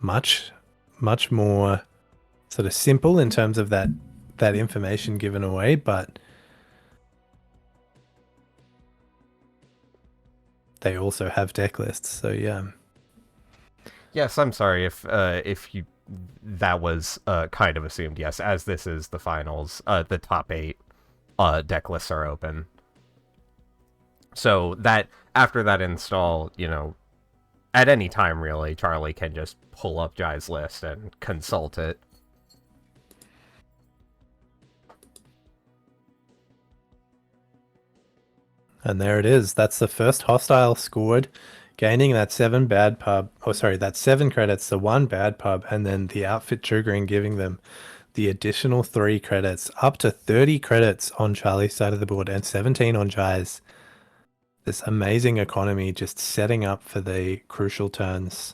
much more sort of simple in terms of that information given away, but they also have deck lists, so yeah. Yes, I'm sorry if you that was kind of assumed. Yes, as this is the finals, the top 8 deck lists are open. So that after that install, at any time really, Charlie can just pull up Jai's list and consult it. And there it is. That's the first hostile scored, gaining that 7 bad pub. Oh, sorry, that 7 credits, the 1 bad pub, and then the outfit triggering, giving them the additional 3 credits, up to 30 credits on Charlie's side of the board and 17 on Jai's. This amazing economy just setting up for the crucial turns.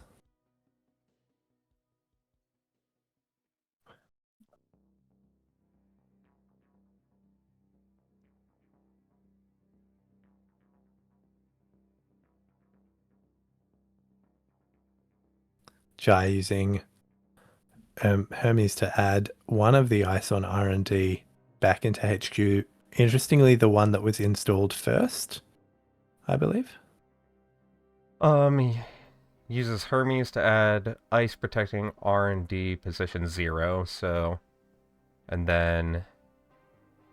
Jai using Hermes to add one of the ice on R&D back into HQ. Interestingly, the one that was installed first, I believe. He uses Hermes to add ice protecting R&D position 0, so... And then...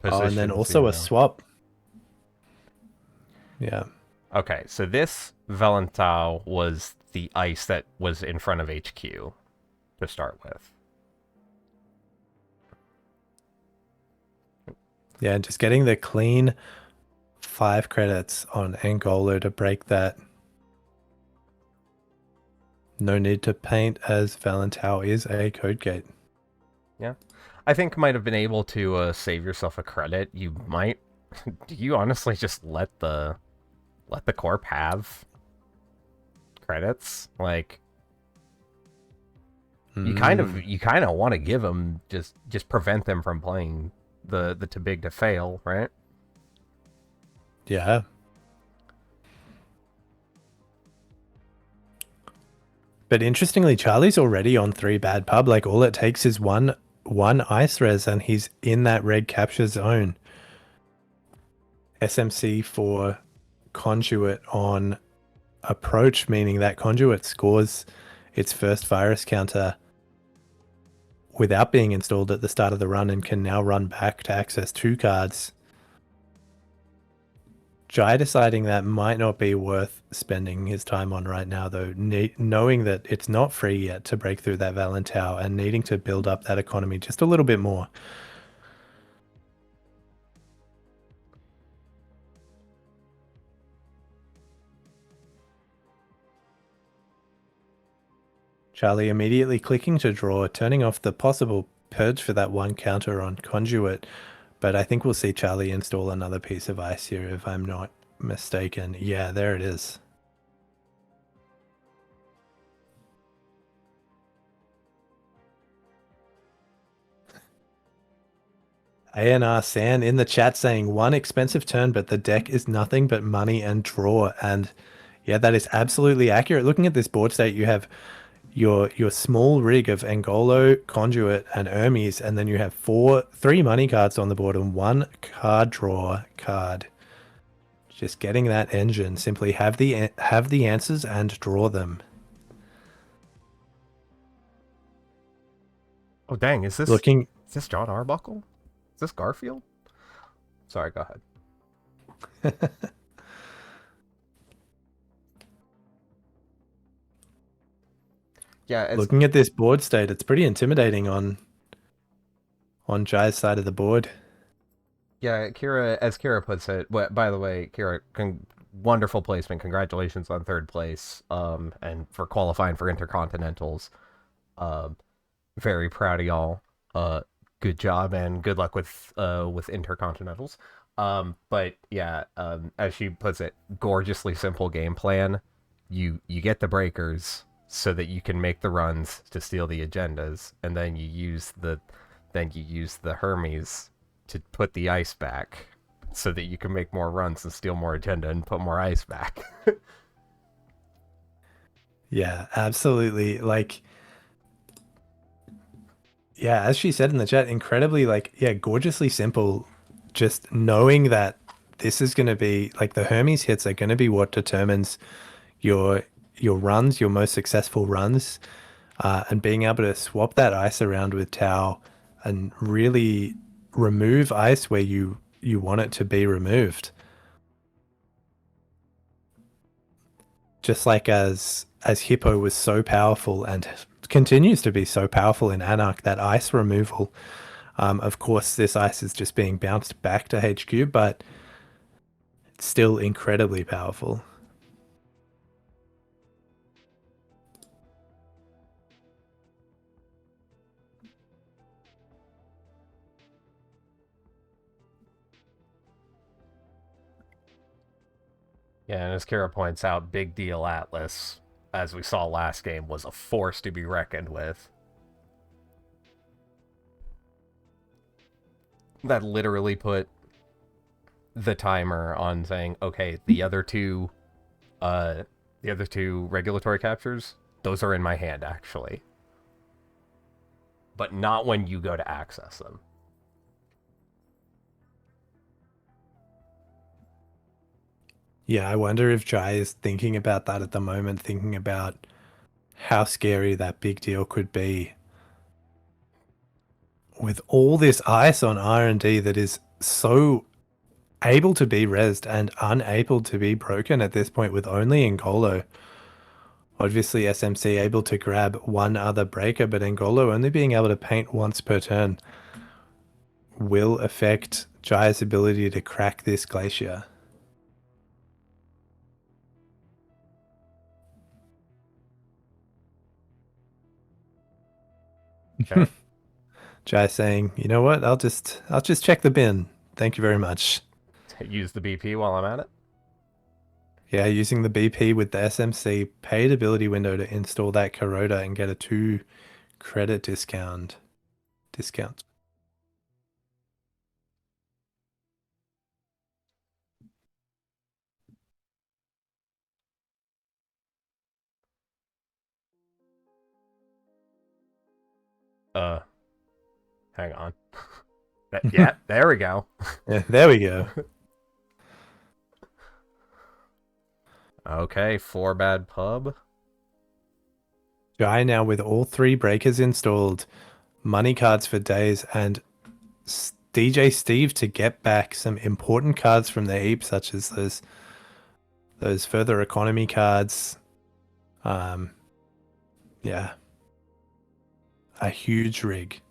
Oh, and then also 0. a swap. Yeah. Okay, so this Valentau was the ice that was in front of HQ to start with. Yeah, and just getting the clean 5 credits on Angolo to break that. No need to paint, as Valentau is a code gate. Yeah. I think might have been able to save yourself a credit. You might... Do you honestly just let the corp have credits? Like... You kind of want to give them, just prevent them from playing the too big to fail, right? Yeah. But interestingly, Charlie's already on 3 bad pub. Like, all it takes is one ice res and he's in that red capture zone. SMC for conduit on approach, meaning that conduit scores its first virus counter without being installed at the start of the run and can now run back to access 2 cards. Jai deciding that might not be worth spending his time on right now, though, knowing that it's not free yet to break through that Valentau and needing to build up that economy just a little bit more. Charlie immediately clicking to draw, turning off the possible purge for that 1 counter on conduit. But I think we'll see Charlie install another piece of ice here, if I'm not mistaken. Yeah, there it is. ANR San in the chat saying 1 expensive turn, but the deck is nothing but money and draw. And yeah, that is absolutely accurate. Looking at this board state, you have your small rig of Angolo, Conduit, and Hermes, and then you have 3 money cards on the board and 1 card draw card. Just getting that engine. Simply have the answers and draw them. Oh dang! Is this John Arbuckle? Is this Garfield? Sorry, go ahead. Yeah, looking at this board state, it's pretty intimidating on Jai's side of the board. Yeah, Kira, as Kira puts it. By the way, Kira, wonderful placement. Congratulations on 3rd place. And for qualifying for Intercontinentals. Very proud of y'all. Good job and good luck with Intercontinentals. But yeah, as she puts it, gorgeously simple game plan. You get the breakers so that you can make the runs to steal the agendas, and then you use the Hermes to put the ice back so that you can make more runs and steal more agenda and put more ice back. Yeah, absolutely. Like, yeah, as she said in the chat, incredibly, gorgeously simple. Just knowing that this is going to be, like, the Hermes hits are going to be what determines your runs, your most successful runs, and being able to swap that ice around with Tau and really remove ice where you want it to be removed. just like as Hippo was so powerful and continues to be so powerful in Anarch, that ice removal. Of course, this ice is just being bounced back to HQ, but it's still incredibly powerful. Yeah, and as Kara points out, Big Deal Atlas, as we saw last game, was a force to be reckoned with. That literally put the timer on saying, okay, the other two regulatory captures, those are in my hand, actually. But not when you go to access them. Yeah, I wonder if Jai is thinking about that at the moment, thinking about how scary that big deal could be. With all this ice on R&D that is so able to be rezzed and unable to be broken at this point with only Ngolo. Obviously, SMC able to grab one other breaker, but Ngolo only being able to paint once per turn will affect Jai's ability to crack this glacier. Okay. Jai saying, you know what, I'll just check the bin. Thank you very much. Use the BP while I'm at it. Yeah, using the BP with the SMC paid ability window to install that Corroda and get a 2 credit discount. Hang on. Yeah, there we go. Yeah, there we go. Okay, 4 bad pub. Jai now with all 3 breakers installed, money cards for days, and DJ Steve to get back some important cards from the heap, such as those further economy cards. Yeah, a huge rig.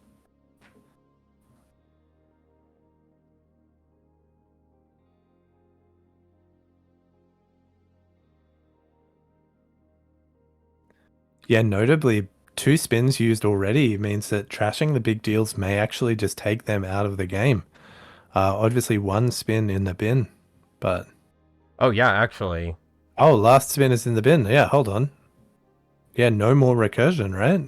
Yeah, notably, 2 spins used already means that trashing the big deals may actually just take them out of the game. Obviously, 1 spin in the bin, but... Oh, yeah, actually. Oh, last spin is in the bin. Yeah, hold on. Yeah, no more recursion, right?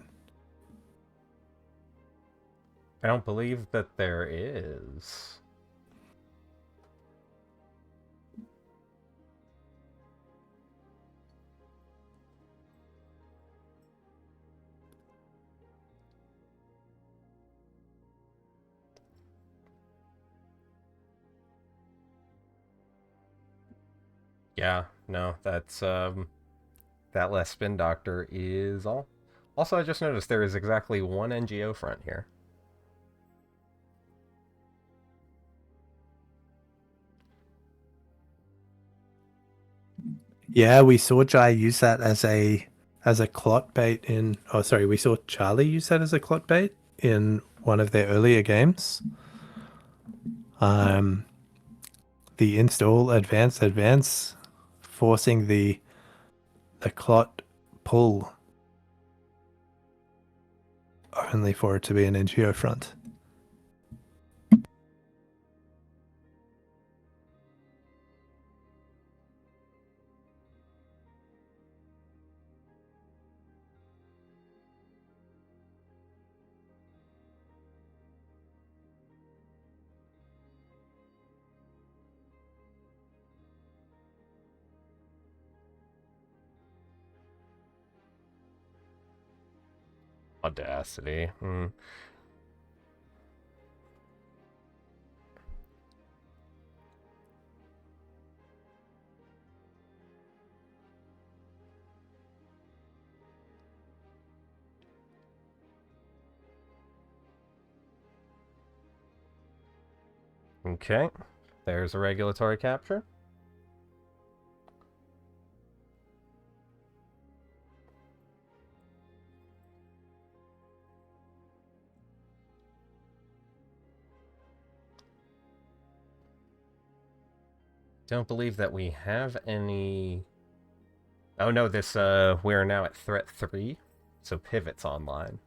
I don't believe that there is. Yeah, no, that's that last spin doctor is all. Also, I just noticed there is exactly 1 NGO front here. Yeah, we saw Jai use that as a clot bait in... Oh, sorry, we saw Charlie use that as a clot bait in one of their earlier games. The install, advance, forcing the clot pull, only for it to be an NGO front. Audacity. Okay, there's a regulatory capture. don't believe that we have any... Oh no, this, we're now at threat 3, so Pivot's online.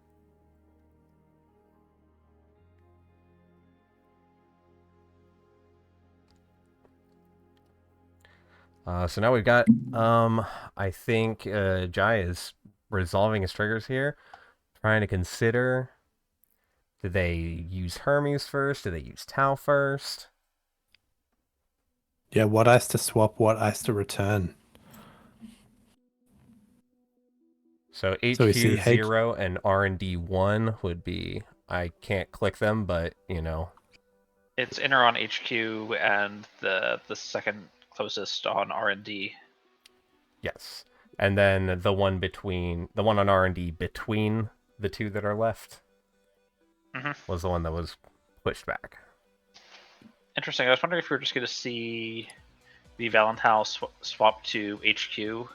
So now we've got, I think, Jai is resolving his triggers here, trying to consider, do they use Hermes first, do they use Tau first? Yeah, what ice to swap, what ice to return. So So we see HQ 0 and R&D 1 would be, I can't click them, but, you know. It's inner on HQ and the second closest on R&D. Yes. And then the one on R&D between the two that are left was the one that was pushed back. Interesting. I was wondering if we were just going to see the Valentine swap to HQ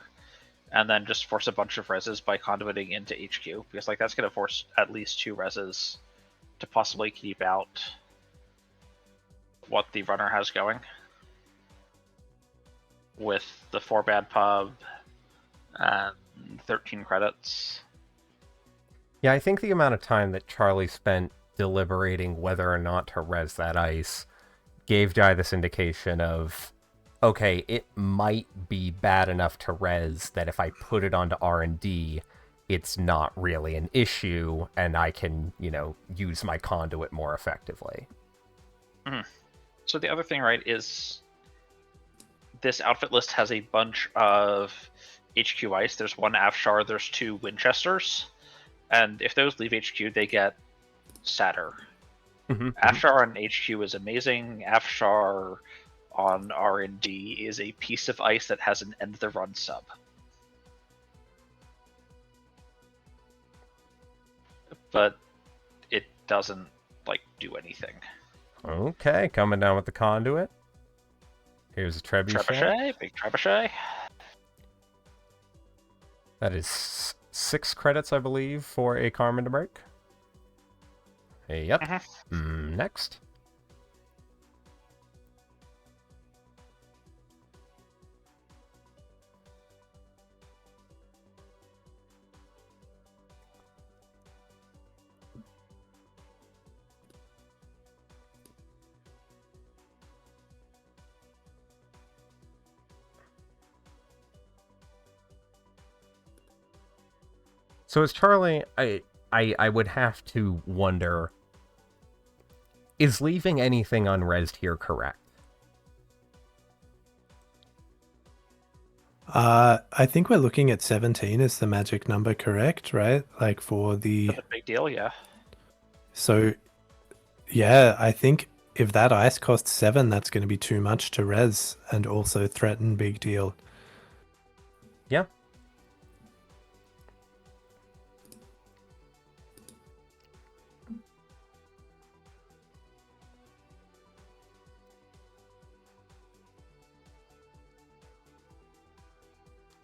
and then just force a bunch of reses by conduiting into HQ, because like that's going to force at least 2 reses to possibly keep out what the runner has going with the 4 bad pub and 13 credits. Yeah, I think the amount of time that Charlie spent deliberating whether or not to res that ice gave Jai this indication of, okay, it might be bad enough to res that if I put it onto R&D, it's not really an issue, and I can, you know, use my conduit more effectively. So the other thing, right, is this outfit list has a bunch of HQ ice. There's 1 Afshar, there's 2 Winchesters, and if those leave HQ, they get sadder. Afshar on HQ is amazing. Afshar on R&D is a piece of ice that has an end the run sub. But it doesn't, like, do anything. Okay, coming down with the conduit. Here's a Trebuchet. Big Trebuchet. That is 6 credits, I believe, for a Carmen to break. Hey, yep. Next. So as Charlie, I would have to wonder, is leaving anything unresed here correct? I think we're looking at 17 as the magic number, correct? Right? Like for the... That's a big deal, yeah. So, yeah, I think if that ice costs 7, that's going to be too much to res and also threaten big deal. Yeah.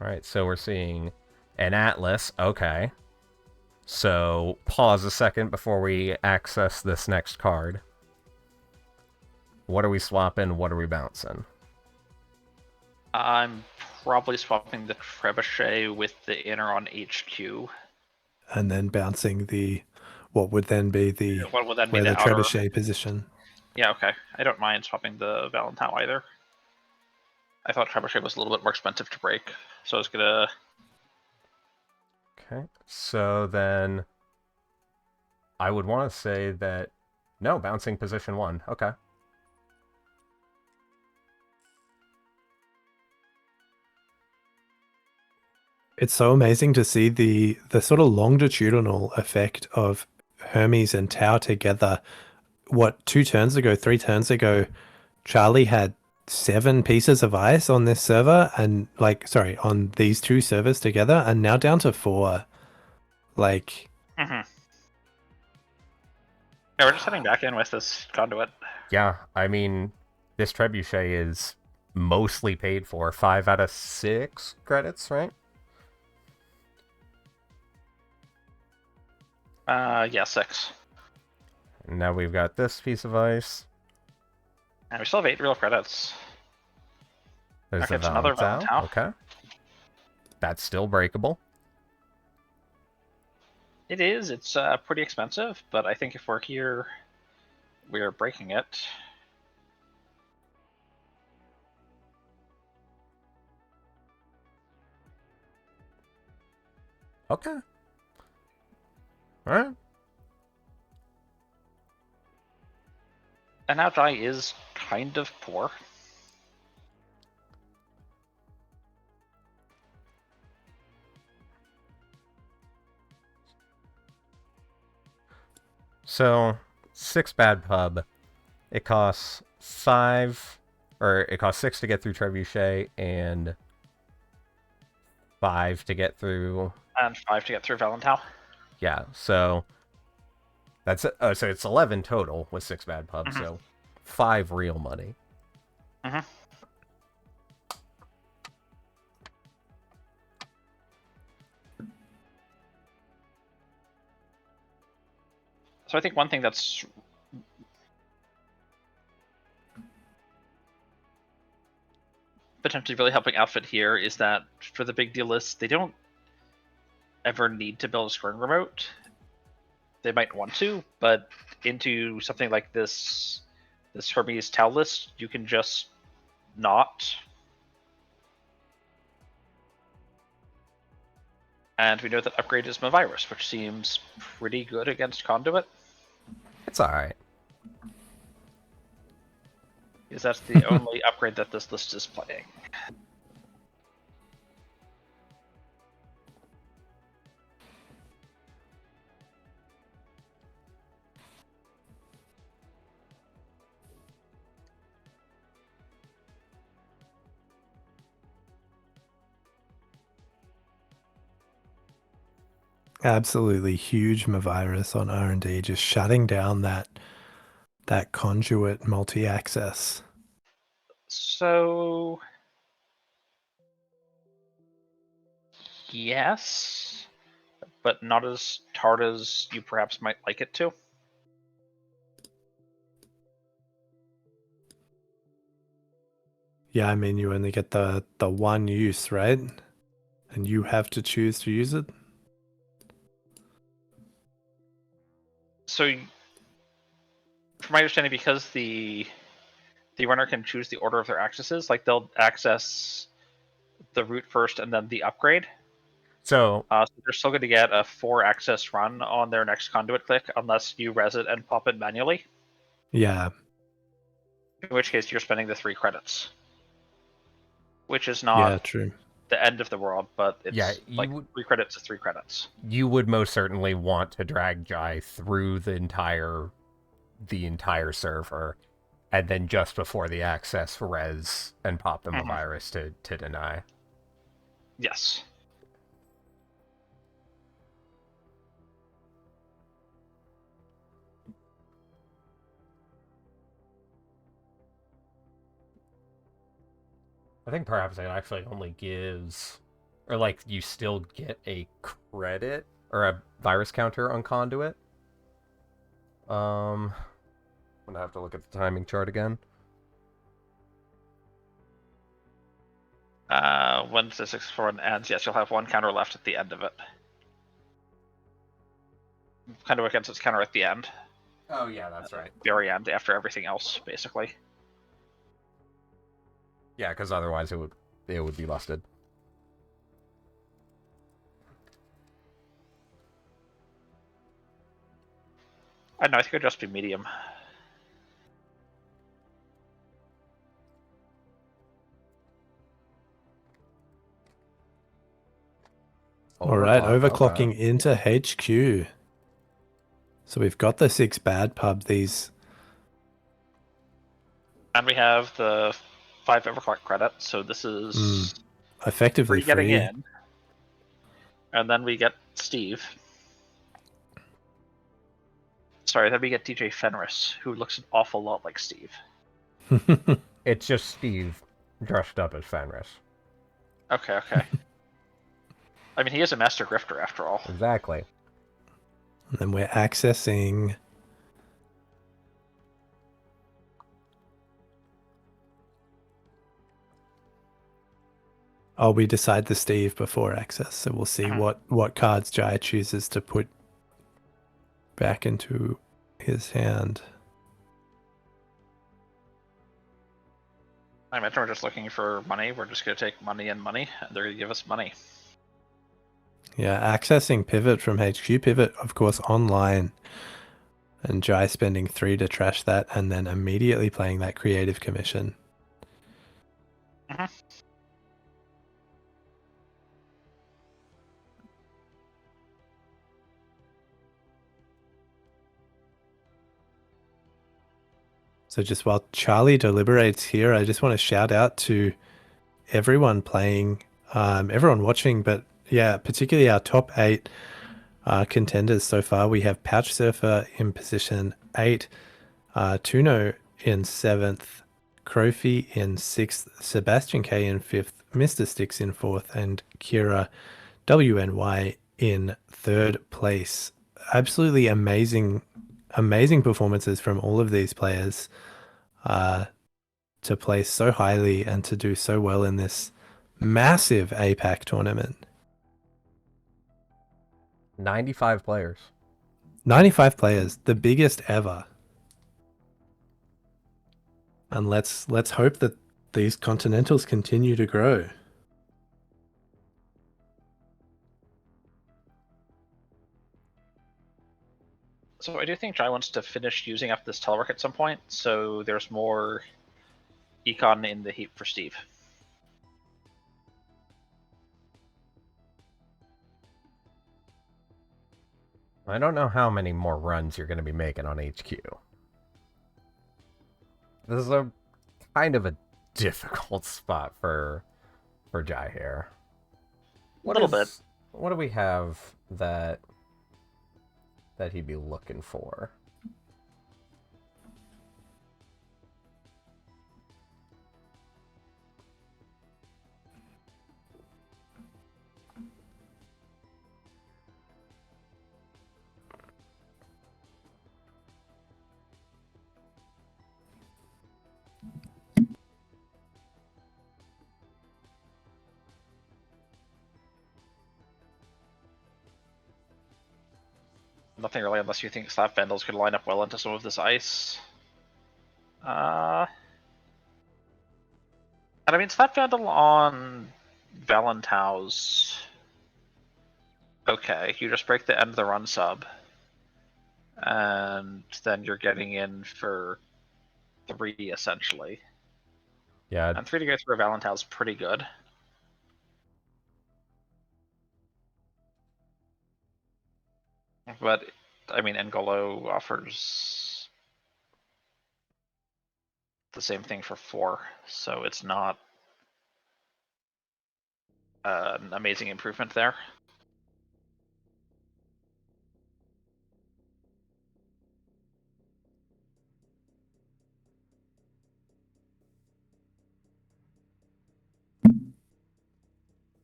Alright, so we're seeing an Atlas. Okay. So, pause a second before we access this next card. What are we swapping? What are we bouncing? I'm probably swapping the Trebuchet with the inner on HQ. And then bouncing the... what would then be the... What would then be where the outer... Trebuchet position. Yeah, okay. I don't mind swapping the Valentine either. I thought Trebuchet was a little bit more expensive to break, so I was gonna... Okay, so then I would want to say that... No, bouncing position 1. Okay. It's so amazing to see the sort of longitudinal effect of Hermes and Tau together. What, 3 turns ago, Charlie had 7 pieces of ice on this server, and on these 2 servers together, and now down to 4. Like, Yeah, we're just heading back in with this conduit. Yeah, I mean, this Trebuchet is mostly paid for. 5 out of 6 credits, right? Yeah, 6. And now we've got this piece of ice. And we still have 8 real credits. There's Okay, the it's another Valentau. Valentau. Okay. That's still breakable. It is. It's pretty expensive, but I think if we're here, we are breaking it. Okay. Alright. And now Jai is kind of poor. So, 6 bad pub. It costs 5, or it costs 6 to get through Trebuchet, and 5 to get through. And 5 to get through Valentau. Yeah, so that's so it's 11 total with 6 bad pubs, so 5 real money. So I think one thing that's potentially really helping Outfit here is that for the big deal list, they don't ever need to build a scoring remote. They might want to, but into something like this Hermes Tau list, you can just not. And we know that upgrade is Mavirus, which seems pretty good against Conduit. It's alright. Because that's the only upgrade that this list is playing. Absolutely huge Mavirus on R&D, just shutting down that conduit multi-access. So yes, but not as hard as you perhaps might like it to. Yeah, I mean, you only get the one use, right? And you have to choose to use it. So, from my understanding, because the runner can choose the order of their accesses, like they'll access the route first and then the upgrade. So So they're still going to get a 4-access run on their next conduit click unless you res it and pop it manually. Yeah. In which case, you're spending the 3 credits, which is not true. the end of the world, but it's like 3 credits is 3 credits. You would most certainly want to drag Jai through the entire server, and then just before the access, res and pop them a virus to deny. Yes. I think perhaps it actually only gives, or like you still get a credit or a virus counter on Conduit. I'm gonna have to look at the timing chart again. When the 641 ends, yes, you'll have 1 counter left at the end of it. Kind of against its counter at the end. Oh yeah, that's right. Very end, after everything else, basically. Yeah, because otherwise it would be busted. I don't know, I think it would just be medium. All right, overclocking into HQ. So we've got the 6 bad pub. These. And we have the 5 overclock credits, so this is effectively free. Getting in. And then we get Steve. Sorry, then we get DJ Fenris, who looks an awful lot like Steve. It's just Steve dressed up as Fenris. Okay. I mean, he is a master grifter after all. Exactly. And then we're accessing. Oh, we decide the Steve before access, so we'll see what cards Jai chooses to put back into his hand. I imagine we're just looking for money. We're just going to take money, and they're going to give us money. Yeah, accessing Pivot from HQ Pivot, of course, online. And Jai spending 3 to trash that, and then immediately playing that Creative Commission. So just while Charlie deliberates here, I just want to shout out to everyone playing, everyone watching, but yeah, particularly our top 8 contenders so far. We have Pouch Surfer in position 8, Tuno in 7th, Crofi in 6th, Sebastian K in 5th, Mr. Sticks in 4th, and Kira WNY in 3rd place. Absolutely amazing performances from all of these players to play so highly and to do so well in this massive APAC tournament. 95 players. 95 players, the biggest ever. And let's hope that these Continentals continue to grow. So I do think Jai wants to finish using up this telework at some point, so there's more econ in the heap for Steve. I don't know how many more runs you're going to be making on HQ. This is a kind of a difficult spot for Jai here. A little bit. What do we have that he'd be looking for? Nothing really, unless you think Slap Vandals could line up well into some of this ice. And I mean, Slap Vandal on Valentau's okay. You just break the end of the run sub, and then you're getting in for 3 essentially. Yeah. And 3 to go through Valentau's pretty good. But I mean, N'Golo offers the same thing for 4, so it's not an amazing improvement there.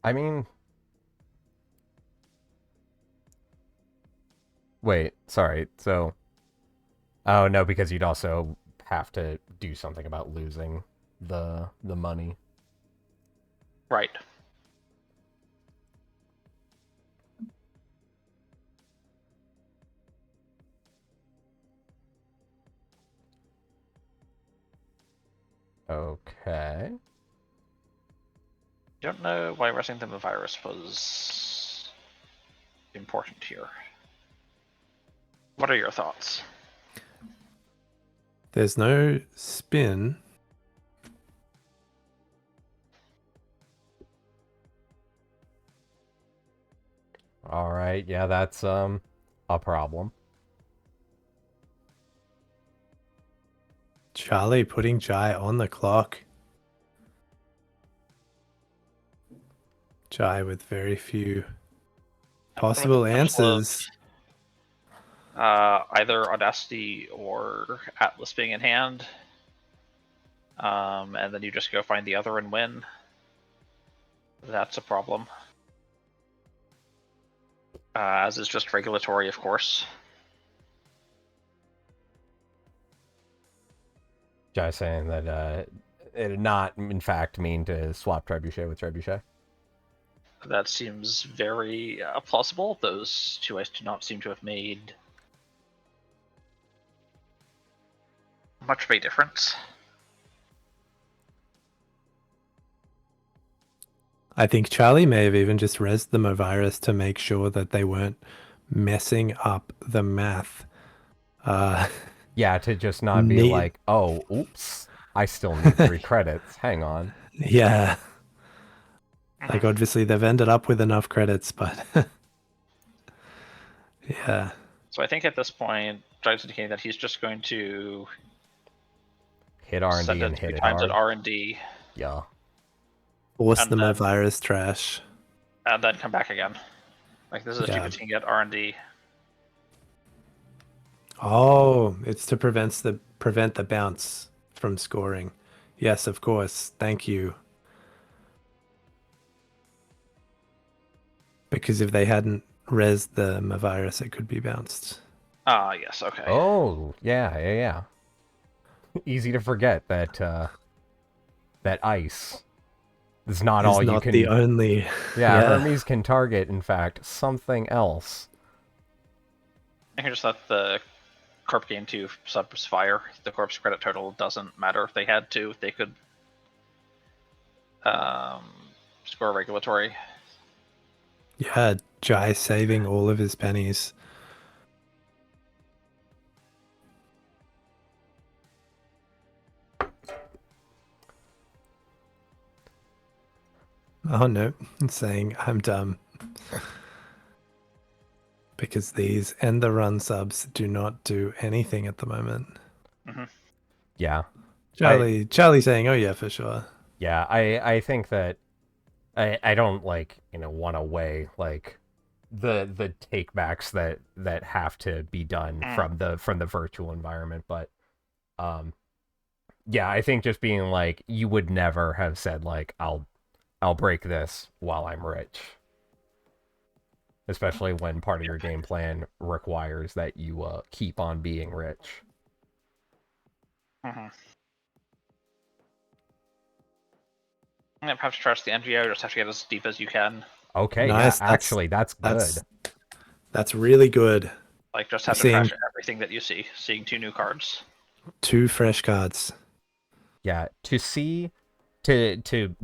I mean, wait, sorry. So, oh no, because you'd also have to do something about losing the money. Right. Okay. Don't know why resting them the virus was important here. What are your thoughts? There's no spin. All right. Yeah, that's a problem. Charlie putting Jai on the clock. Jai with very few possible answers. Either Audacity or Atlas being in hand. And then you just go find the other and win. That's a problem. As is just regulatory, of course. Jai saying that it did not, in fact, mean to swap Trebuchet with Trebuchet. That seems very plausible. Those two ice do not seem to have made much of a difference. I think Charlie may have even just rezzed the Movirus to make sure that they weren't messing up the math. Yeah, to just not be Neat. like, oh, oops, I still need 3 credits. Hang on. Yeah. Like, obviously, they've ended up with enough credits, but... yeah. So I think at this point, Drive's indicating that he's just going to Hit R&D send and it hit 3 it times hard. at R&D, Yeah. Force And the then- Movirus trash. and then come back again. Like, this is Yeah. if you can get R&D. Oh, it's to prevent the bounce from scoring. Yes, of course. Thank you. Because if they hadn't rezzed the Movirus, it could be bounced. Ah, yes, okay. Oh, yeah. Easy to forget that that ice is not all It's you not can. the only. Yeah, Hermes can target, in fact, something else. I can just let the Corp gain 2 subs fire. The Corp's credit total doesn't matter. If they had to, they could score regulatory. Yeah, Jai saving all of his pennies. Oh no, it's saying I'm dumb. Because these end the run subs do not do anything at the moment. Yeah. Charlie saying, oh yeah, for sure. Yeah, I think that I don't want to weigh like the takebacks that have to be done from the virtual environment, but yeah, I think just being like, you would never have said like, I'll break this while I'm rich, especially when part of your game plan requires that you keep on being rich. Yeah, perhaps trust the NGO, just have to get as deep as you can. Okay, Nice, yeah, actually, that's good. That's really good. Like, just have to Seeing- trash everything that you see. Seeing 2 new cards. 2 fresh cards. Yeah, to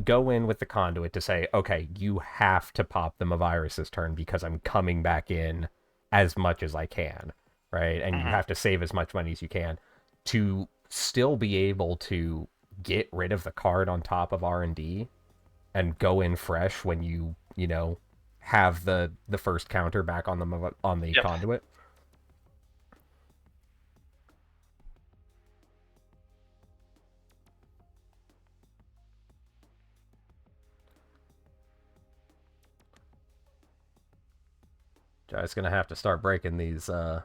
go in with the conduit to say, okay, you have to pop the Movirus this turn because I'm coming back in as much as I can, right? And you have to save as much money as you can to still be able to get rid of the card on top of R&D and go in fresh when you have the first counter back on the Yep. conduit. Jai's gonna have to start breaking these a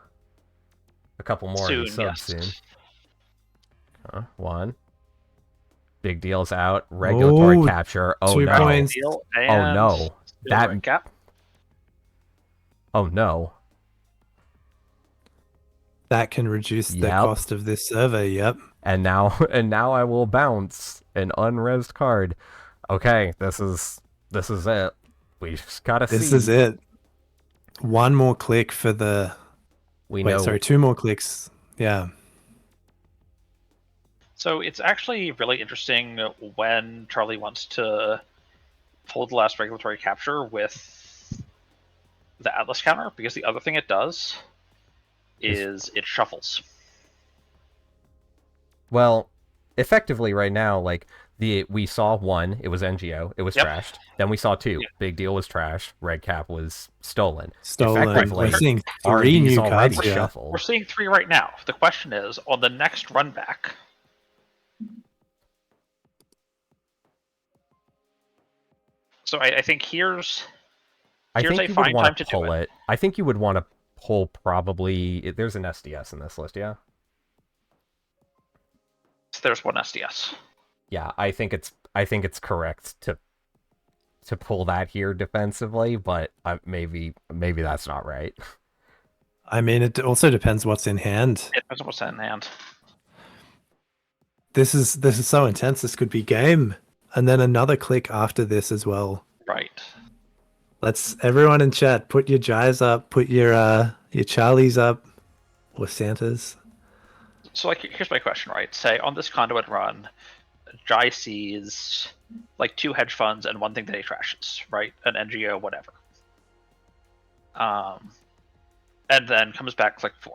couple more of these subs soon. One. Big deal's out. Regulatory Oh, capture. Oh 2 no. points. Deal, Oh and no. still That red cap. Oh no. That can reduce the Yep. cost of this server, yep. And now I will bounce an unresed card. Okay, this is it. We just gotta see. This is it. 1 more click for the... We Wait, know. sorry, 2 more clicks. Yeah. So it's actually really interesting when Charlie wants to pull the last regulatory capture with the Atlas counter, because the other thing it does is it shuffles. Well, effectively right now, like we saw 1, it was NGO, it was Yep. trashed. Then we saw 2, Yep. Big Deal was trashed, Red Cap was stolen. Stolen. Effectively, We're seeing 3 R&D's new already cards here. shuffled. We're seeing 3 right now. The question is, on the next run back, so I think here's I Here's think a you fine would want time to to do pull it. I think you would want to pull probably. There's an SDS in this list, yeah. there's 1 SDS. Yeah, I think it's correct to pull that here defensively, but maybe that's not right. I mean, it also depends what's in hand. It depends on what's in hand. This is so intense. This could be game. And then another click after this as well. Right. Let's everyone in chat put your Jais up, put your Charlies up, or Santas. So, like, here's my question, right? Say on this conduit run, Jai sees like 2 hedge funds and 1 thing that he trashes, right? An NGO, whatever. And then comes back like 4.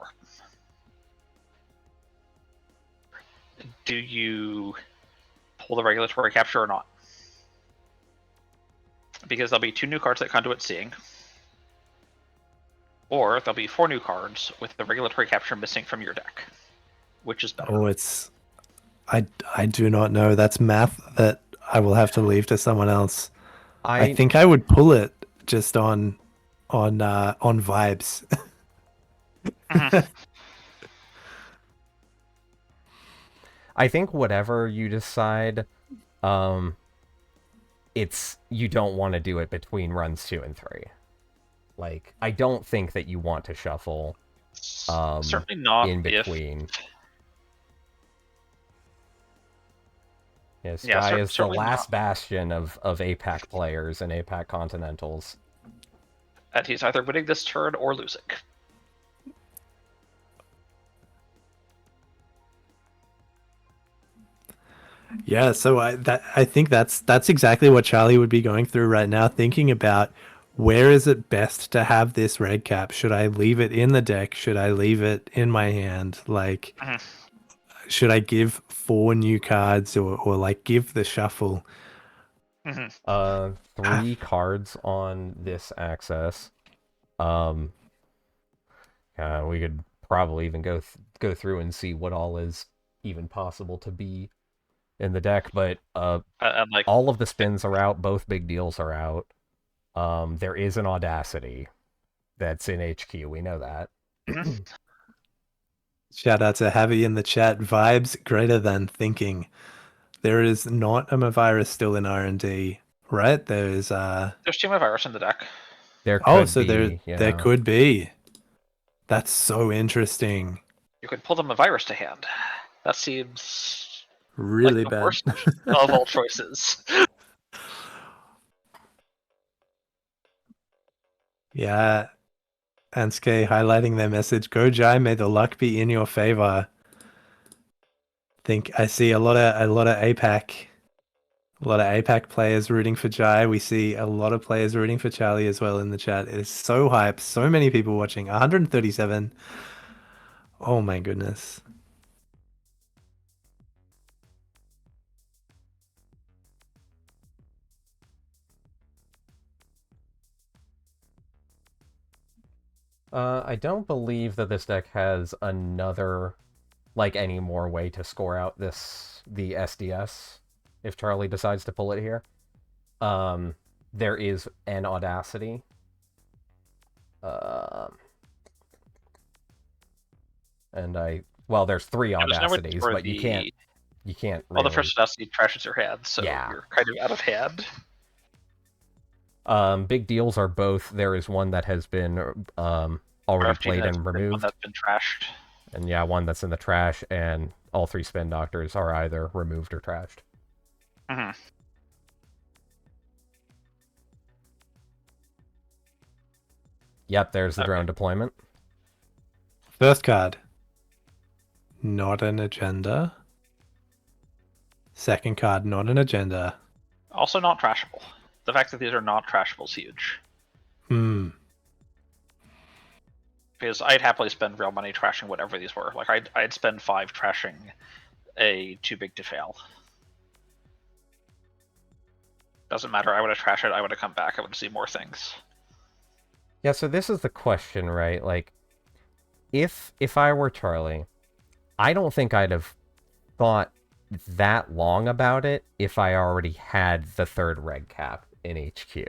Do you pull the regulatory capture or not? Because there'll be 2 new cards that Conduit's seeing. Or there'll be 4 new cards with the regulatory capture missing from your deck. Which is better? Oh, it's I do not know. That's math that I will have to leave to someone else. I think I would pull it just on vibes. I think whatever you decide, it's you don't want to do it between runs 2 and 3. Like, I don't think that you want to shuffle certainly not in between. Yes, Yeah, Guy is the certainly last not. bastion of APAC players and APAC Continentals. And he's either winning this turn or losing. Yeah, so I think that's exactly what Charlie would be going through right now, thinking about where is it best to have this red cap? Should I leave it in the deck? Should I leave it in my hand? Like, should I give 4 new cards or like give the shuffle? 3 cards on this access. We could probably even go through and see what all is even possible to be in the deck, but like, all of the spins are out. Both big deals are out. There is an Audacity that's in HQ. We know that. Shout out to Javi in the chat. Vibes greater than thinking. There is not a Mavirus still in R&D, right? There's 2 Mavirus in the deck. There could there could be. That's so interesting. You could pull the Mavirus to hand. That seems really like the bad. worst of all choices. Yeah. Anske highlighting their message. Go Jai, may the luck be in your favor. Think I see a lot of APAC. A lot of APAC players rooting for Jai. We see a lot of players rooting for Charlie as well in the chat. It is so hype. So many people watching. 137. Oh my goodness. I don't believe that this deck has another, like, any more way to score out the SDS if Charlie decides to pull it here. There is an Audacity. There's 3 Audacities, but you can't really... Well, the first Audacity trashes your hand, so you're kind of out of hand. Big deals are both. There is one that has been already played and removed. One that's been trashed. And yeah, one that's in the trash, and all 3 spin doctors are either removed or trashed. Yep, there's the drone deployment. First card. Not an agenda. Second card, not an agenda. Also not trashable. The fact that these are not trashable is huge. Because I'd happily spend real money trashing whatever these were. Like, I'd spend 5 trashing a too big to fail. Doesn't matter, I would have trashed it, I would have come back, I would see more things. Yeah, so this is the question, right? Like, if I were Charlie, I don't think I'd have thought that long about it if I already had the 3rd reg cap in HQ.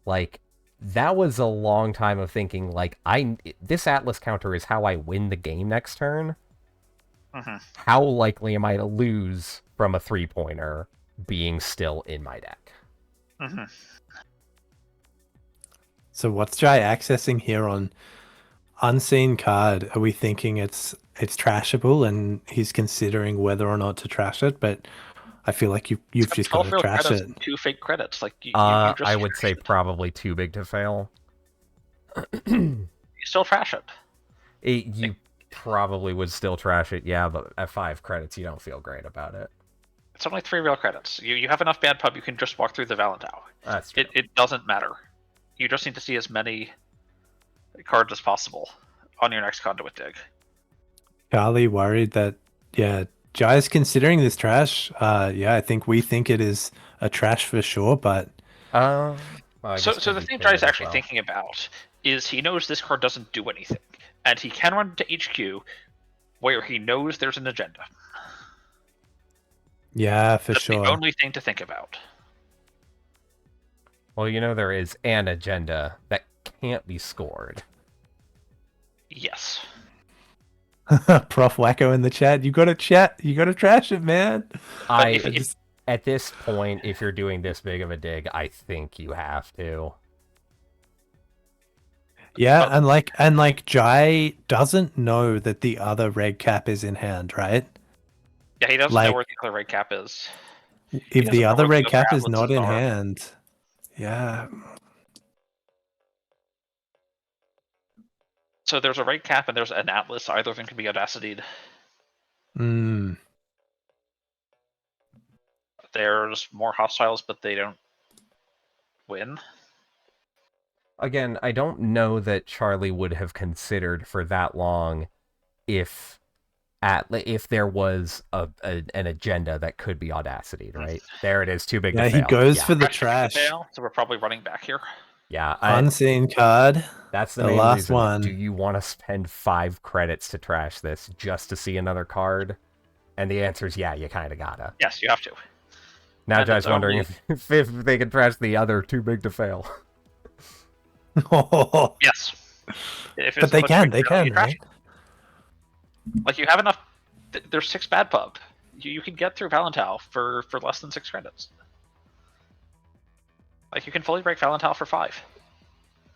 Like, that was a long time of thinking, like, this Atlas counter is how I win the game next turn. How likely am I to lose from a 3-pointer being still in my deck? So what's Jai accessing here on unseen card? Are we thinking it's trashable and he's considering whether or not to trash it? But I feel like you've just got to trash credits, it. 2 fake credits. Like you just I would trash say it. probably too big to fail. You still trash it. You probably would still trash it, yeah, but at 5 credits, you don't feel great about it. It's only 3 real credits. You have enough bad pub, you can just walk through the Valentau. That's true. It doesn't matter. You just need to see as many cards as possible on your next conduit dig. Charlie worried that, yeah, Jai's considering this trash. Yeah, I think we think it is a trash for sure, but... Well, I So guess the maybe thing pivot Jai's as actually well. thinking about is he knows this card doesn't do anything, and he can run to HQ where he knows there's an agenda. Yeah, for That's sure. the only thing to think about. Well, there is an agenda that can't be scored. Yes. Prof Wacko in the chat. You gotta trash it, man. At this point, if you're doing this big of a dig, I think you have to. Yeah, and like Jai doesn't know that the other red cap is in hand, right? Yeah, he doesn't know where the other red cap is. If the other red cap is atlases not in are. hand, yeah. So there's a red cap and there's an atlas. Either of them can be audacity'd. Mm. There's more hostiles, but they don't win. Again, I don't know that Charlie would have considered for that long if there was an agenda that could be audacity, right? There it is, too big to fail. He goes for the trash. Fail, so we're probably running back here. Yeah, Unseen card. That's the The main last reason. one. Do you want to spend 5 credits to trash this just to see another card? And the answer is yeah, you kind of gotta. Yes, you have to. Now And Jai's it's wondering only- if they can trash the other too big to fail. Yes. But they can, right? Like you have enough. There's 6 bad pub. You can get through Valentau for less than 6 credits. Like you can fully break Valentau for 5.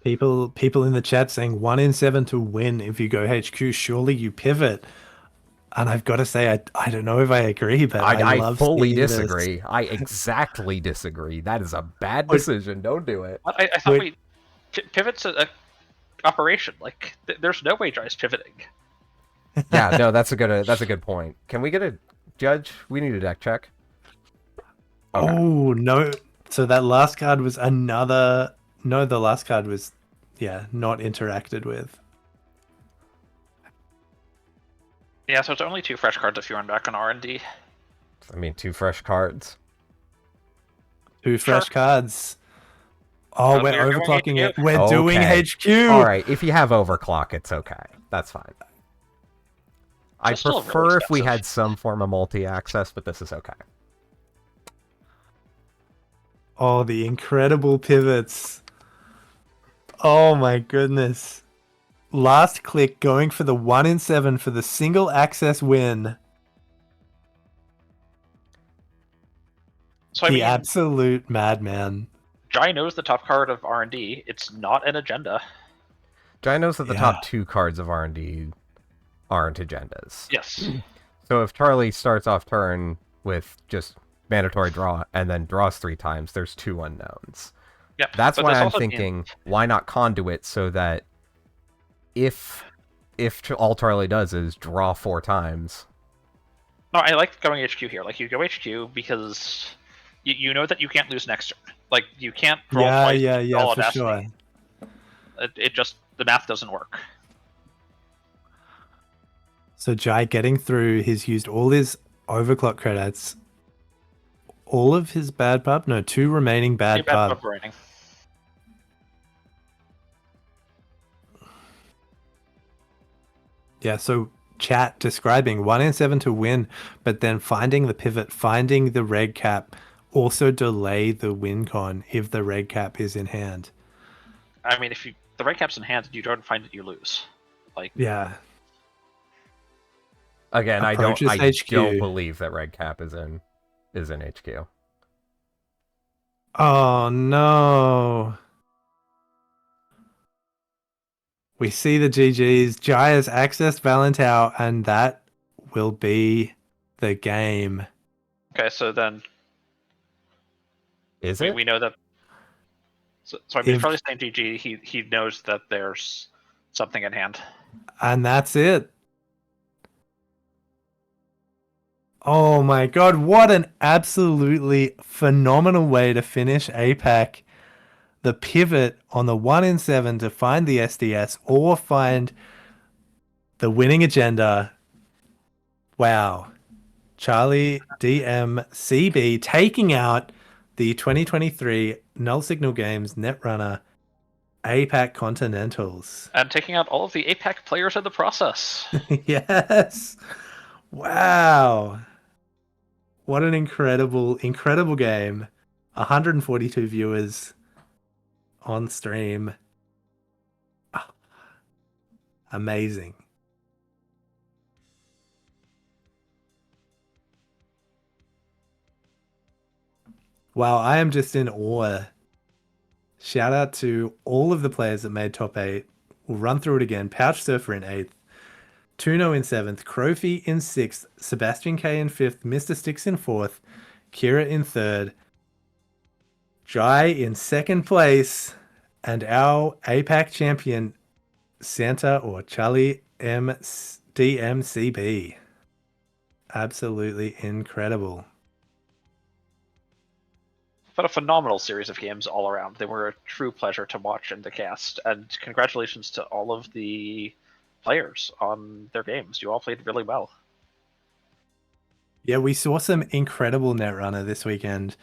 People in the chat saying 1 in 7 to win if you go HQ. Surely you pivot. And I've got to say, I don't know if I agree, but I love fully seeing this. disagree. I exactly disagree. That is a bad decision. Don't do it. I thought pivot's a operation. Like there's no way Jai's pivoting. Yeah, no, that's a good point. Can we get a judge? We need a deck check. Okay. Oh no! So that last card was another. No, the last card was, not interacted with. Yeah, so it's only 2 fresh cards if you run back on R&D. I mean, 2 fresh cards. 2 fresh cards. Oh, we're we're doing overclocking HQ. it. We're doing Okay. HQ. All right, if you have overclock, it's okay. That's fine. I It's still prefer really if we expensive. had some form of multi-access, but this is okay. Oh, the incredible pivots. Oh my goodness. Last click going for the 1 in 7 for the single access win. So I The mean, absolute madman. Jai knows the top card of R&D. It's not an agenda. Jai knows that the Yeah. top 2 cards of R&D aren't agendas. Yes. So if Charlie starts off turn with just mandatory draw and then draws 3 times, there's 2 unknowns. Yeah. That's but why this I'm also thinking, means- why not conduit, so that if all Charlie does is draw 4 times. No, I like going HQ here. Like you go HQ because you know that you can't lose next turn. Like you can't draw twice. Draw For Audacity. sure. It just the math doesn't work. So Jai getting through, he's used all his overclock credits. All of his bad pub? No, 2 remaining bad Too bad pub. for writing. Yeah, so chat describing 1 in 7 to win, but then finding the pivot, finding the red cap, also delay the win con if the red cap is in hand. I mean, if the red cap's in hand and you don't find it, you lose. Like Yeah. Again, I Approaches don't HQ. believe that red cap is in HQ. Oh no. We see the GGs. Jai has accessed Valentau, and that will be the game. Okay, so then Is it? we know that. So I mean, If- from the same GG, he knows that there's something in hand. And that's it. Oh my god, what an absolutely phenomenal way to finish APAC. The pivot on the 1 in 7 to find the SDS or find the winning agenda. Wow. Charlie DMCB taking out the 2023 Null Signal Games Netrunner APAC Continentals. And taking out all of the APAC players in the process. Yes. Wow. What an incredible game. 142 viewers on stream. Ah, amazing. Wow, I am just in awe. Shout out to all of the players that made top 8. We'll run through it again. Pouch Surfer in 8th. Tuno in 7th. Crofi in 6th. Sebastian K in 5th. Mr. Sticks in 4th. Kira in 3rd. Jai in 2nd place. And our APAC champion, Santa or Charlie DMCB. Absolutely incredible. But a phenomenal series of games all around. They were a true pleasure to watch in the cast. And congratulations to all of the players on their games. You all played really well. Yeah, we saw some incredible Netrunner this weekend.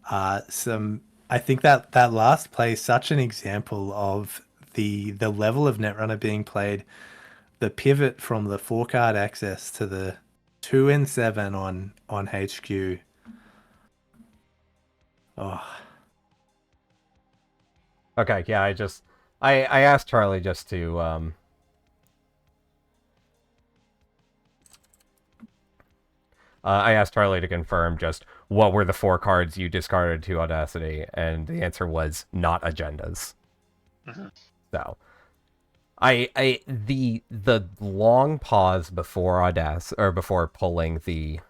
I think that last play is such an example of the level of Netrunner being played. The pivot from the 4-card access to the 2 in 7 on HQ. Oh. Okay, yeah, I asked Charlie just to I asked Charlie to confirm just what were the 4 cards you discarded to Audacity, and the answer was not agendas. Mm-hmm. So the long pause before Audacity or before pulling the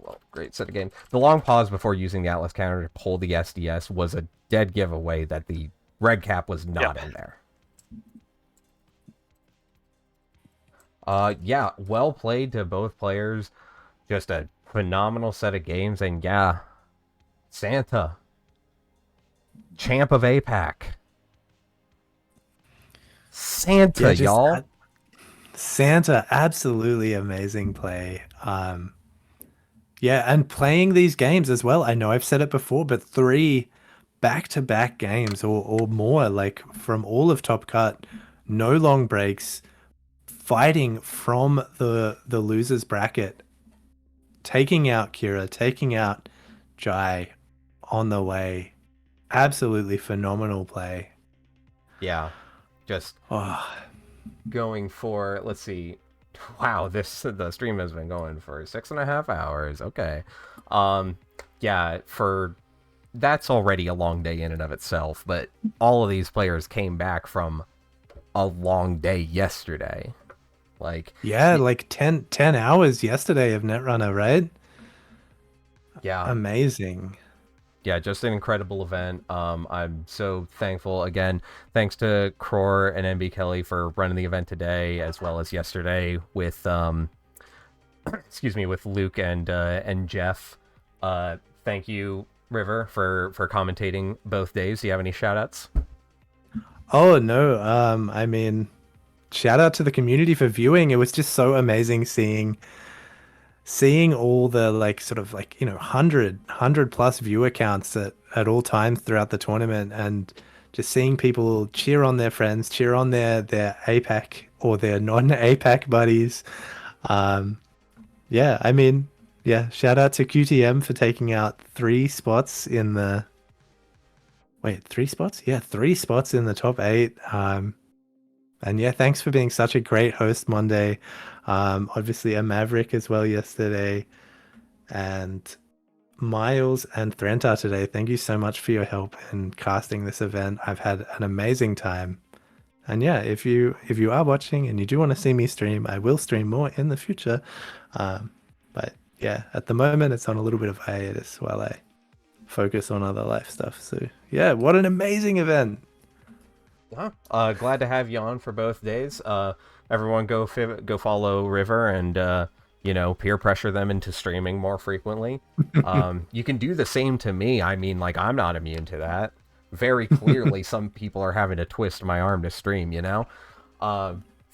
well, great set of games. The long pause before using the Atlas counter to pull the SDS was a dead giveaway that the red cap was not in there. Yeah, well played to both players. Just a phenomenal set of games, and yeah, Santa, champ of APAC. Santa, y'all. Santa, absolutely amazing play. Yeah, and playing these games as well. I know I've said it before, but 3 back-to-back games or more, like from all of Top Cut, no long breaks, fighting from the losers bracket, taking out Kira, taking out Jai on the way. Absolutely phenomenal play. Yeah, just going for, let's see. Wow, the stream has been going for 6.5 hours. Okay. Yeah, that's already a long day in and of itself, but all of these players came back from a long day yesterday. Like 10 hours yesterday of Netrunner, right? Yeah. Amazing. Yeah, just an incredible event. I'm so thankful. Again, thanks to Cror and MB Kelly for running the event today, as well as yesterday with with Luke and Jeff. Thank you, River, for commentating both days. Do you have any shout-outs? Oh no, I mean, shout out to the community for viewing. It was just so amazing seeing all the 100 plus viewer counts at all times throughout the tournament, and just seeing people cheer on their friends, cheer on their APAC or their non-APAC buddies. Yeah, I mean, yeah, shout out to QTM for taking out 3 spots in the... Wait, 3 spots? Yeah, 3 spots in the top 8. And yeah, thanks for being such a great host Monday. Obviously a Maverick as well yesterday. And Miles and Threntar today. Thank you so much for your help in casting this event. I've had an amazing time. And yeah, if you are watching and you do want to see me stream, I will stream more in the future. But yeah, at the moment it's on a little bit of hiatus while I focus on other life stuff. So yeah, what an amazing event! Glad to have you on for both days. Everyone go follow River and peer pressure them into streaming more frequently. You can do the same to me. I mean, like, I'm not immune to that. Very clearly, some people are having to twist my arm to stream, you know?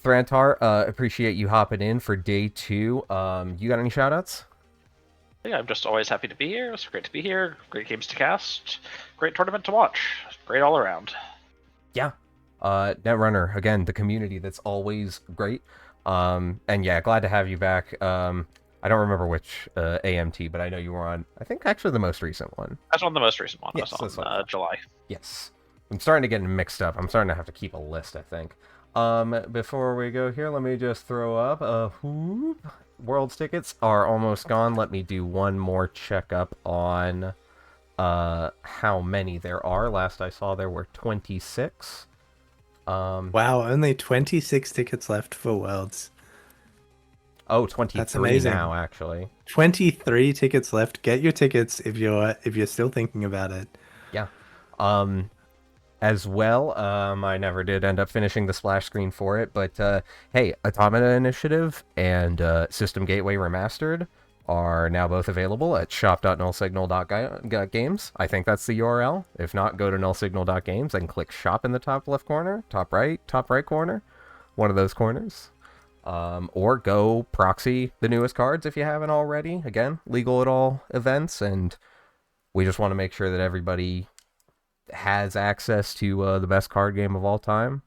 Thrantar, appreciate you hopping in for day 2. You got any shoutouts? Yeah, I'm just always happy to be here. It's great to be here. Great games to cast. Great tournament to watch. Great all around. Yeah. Netrunner, again, the community that's always great. And yeah, glad to have you back. I don't remember which AMT, but I know you were on, I think, actually the most recent one. That's on the most recent one. Yes, that's on July. Yes. I'm starting to get mixed up. I'm starting to have to keep a list, I think. Before we go here, let me just throw up World's tickets are almost gone. Let me do one more checkup on how many there are. Last I saw there were 26. Wow, only 26 tickets left for Worlds. Oh, 23 That's amazing. now, actually. 23 tickets left. Get your tickets if you're still thinking about it. Yeah. As well, I never did end up finishing the splash screen for it, but hey, Automata Initiative and System Gateway Remastered are now both available at shop.nullsignal.games. I think that's the URL. If not, go to nullsignal.games and click shop in the top left corner, top right corner, one of those corners. Or go proxy the newest cards if you haven't already. Again, legal at all events, and we just want to make sure that everybody has access to the best card game of all time.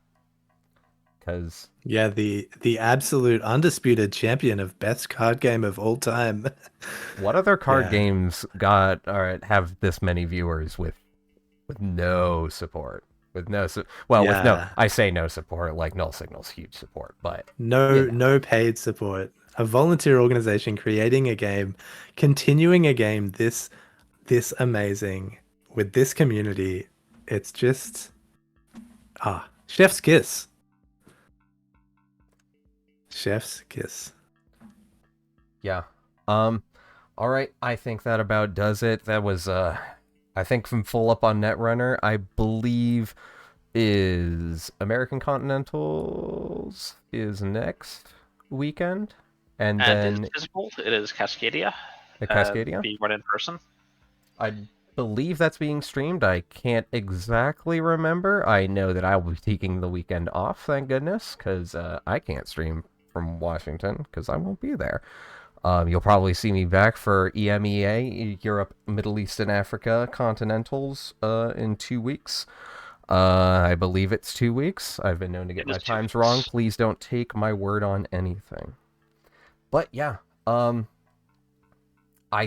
Because yeah, the absolute undisputed champion of best card game of all time. What other card games have this many viewers with no support? With no I say no support, like Null Signal's huge support, but no paid support. A volunteer organization creating a game, continuing a game this amazing with this community. It's just chef's kiss. Chef's kiss. Yeah. All right. I think that about does it. That was I think from full up on Netrunner, I believe is American Continentals is next weekend, and then it's physical. It is Cascadia. The Cascadia being run in person. I believe that's being streamed. I can't exactly remember. I know that I will be taking the weekend off, thank goodness, because I can't stream from Washington because I won't be there. You'll probably see me back for EMEA, Europe, Middle East, and Africa Continentals in 2 weeks. I believe it's 2 weeks. I've been known to get my times wrong. Please don't take my word on anything. But yeah, I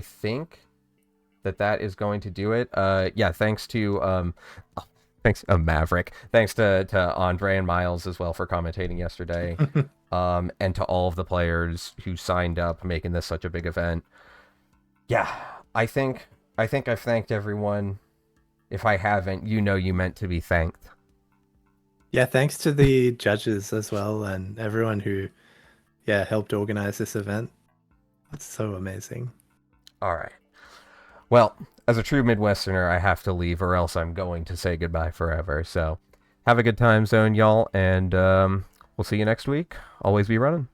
think that is going to do it. Yeah, thanks to Maverick. Thanks to Andre and Miles as well for commentating yesterday. And to all of the players who signed up, making this such a big event. Yeah, I think I've thanked everyone. If I haven't, you meant to be thanked. Yeah, thanks to the judges as well and everyone who helped organize this event. It's so amazing. All right. Well, as a true Midwesterner, I have to leave or else I'm going to say goodbye forever. So have a good time zone, y'all, and we'll see you next week. Always be running.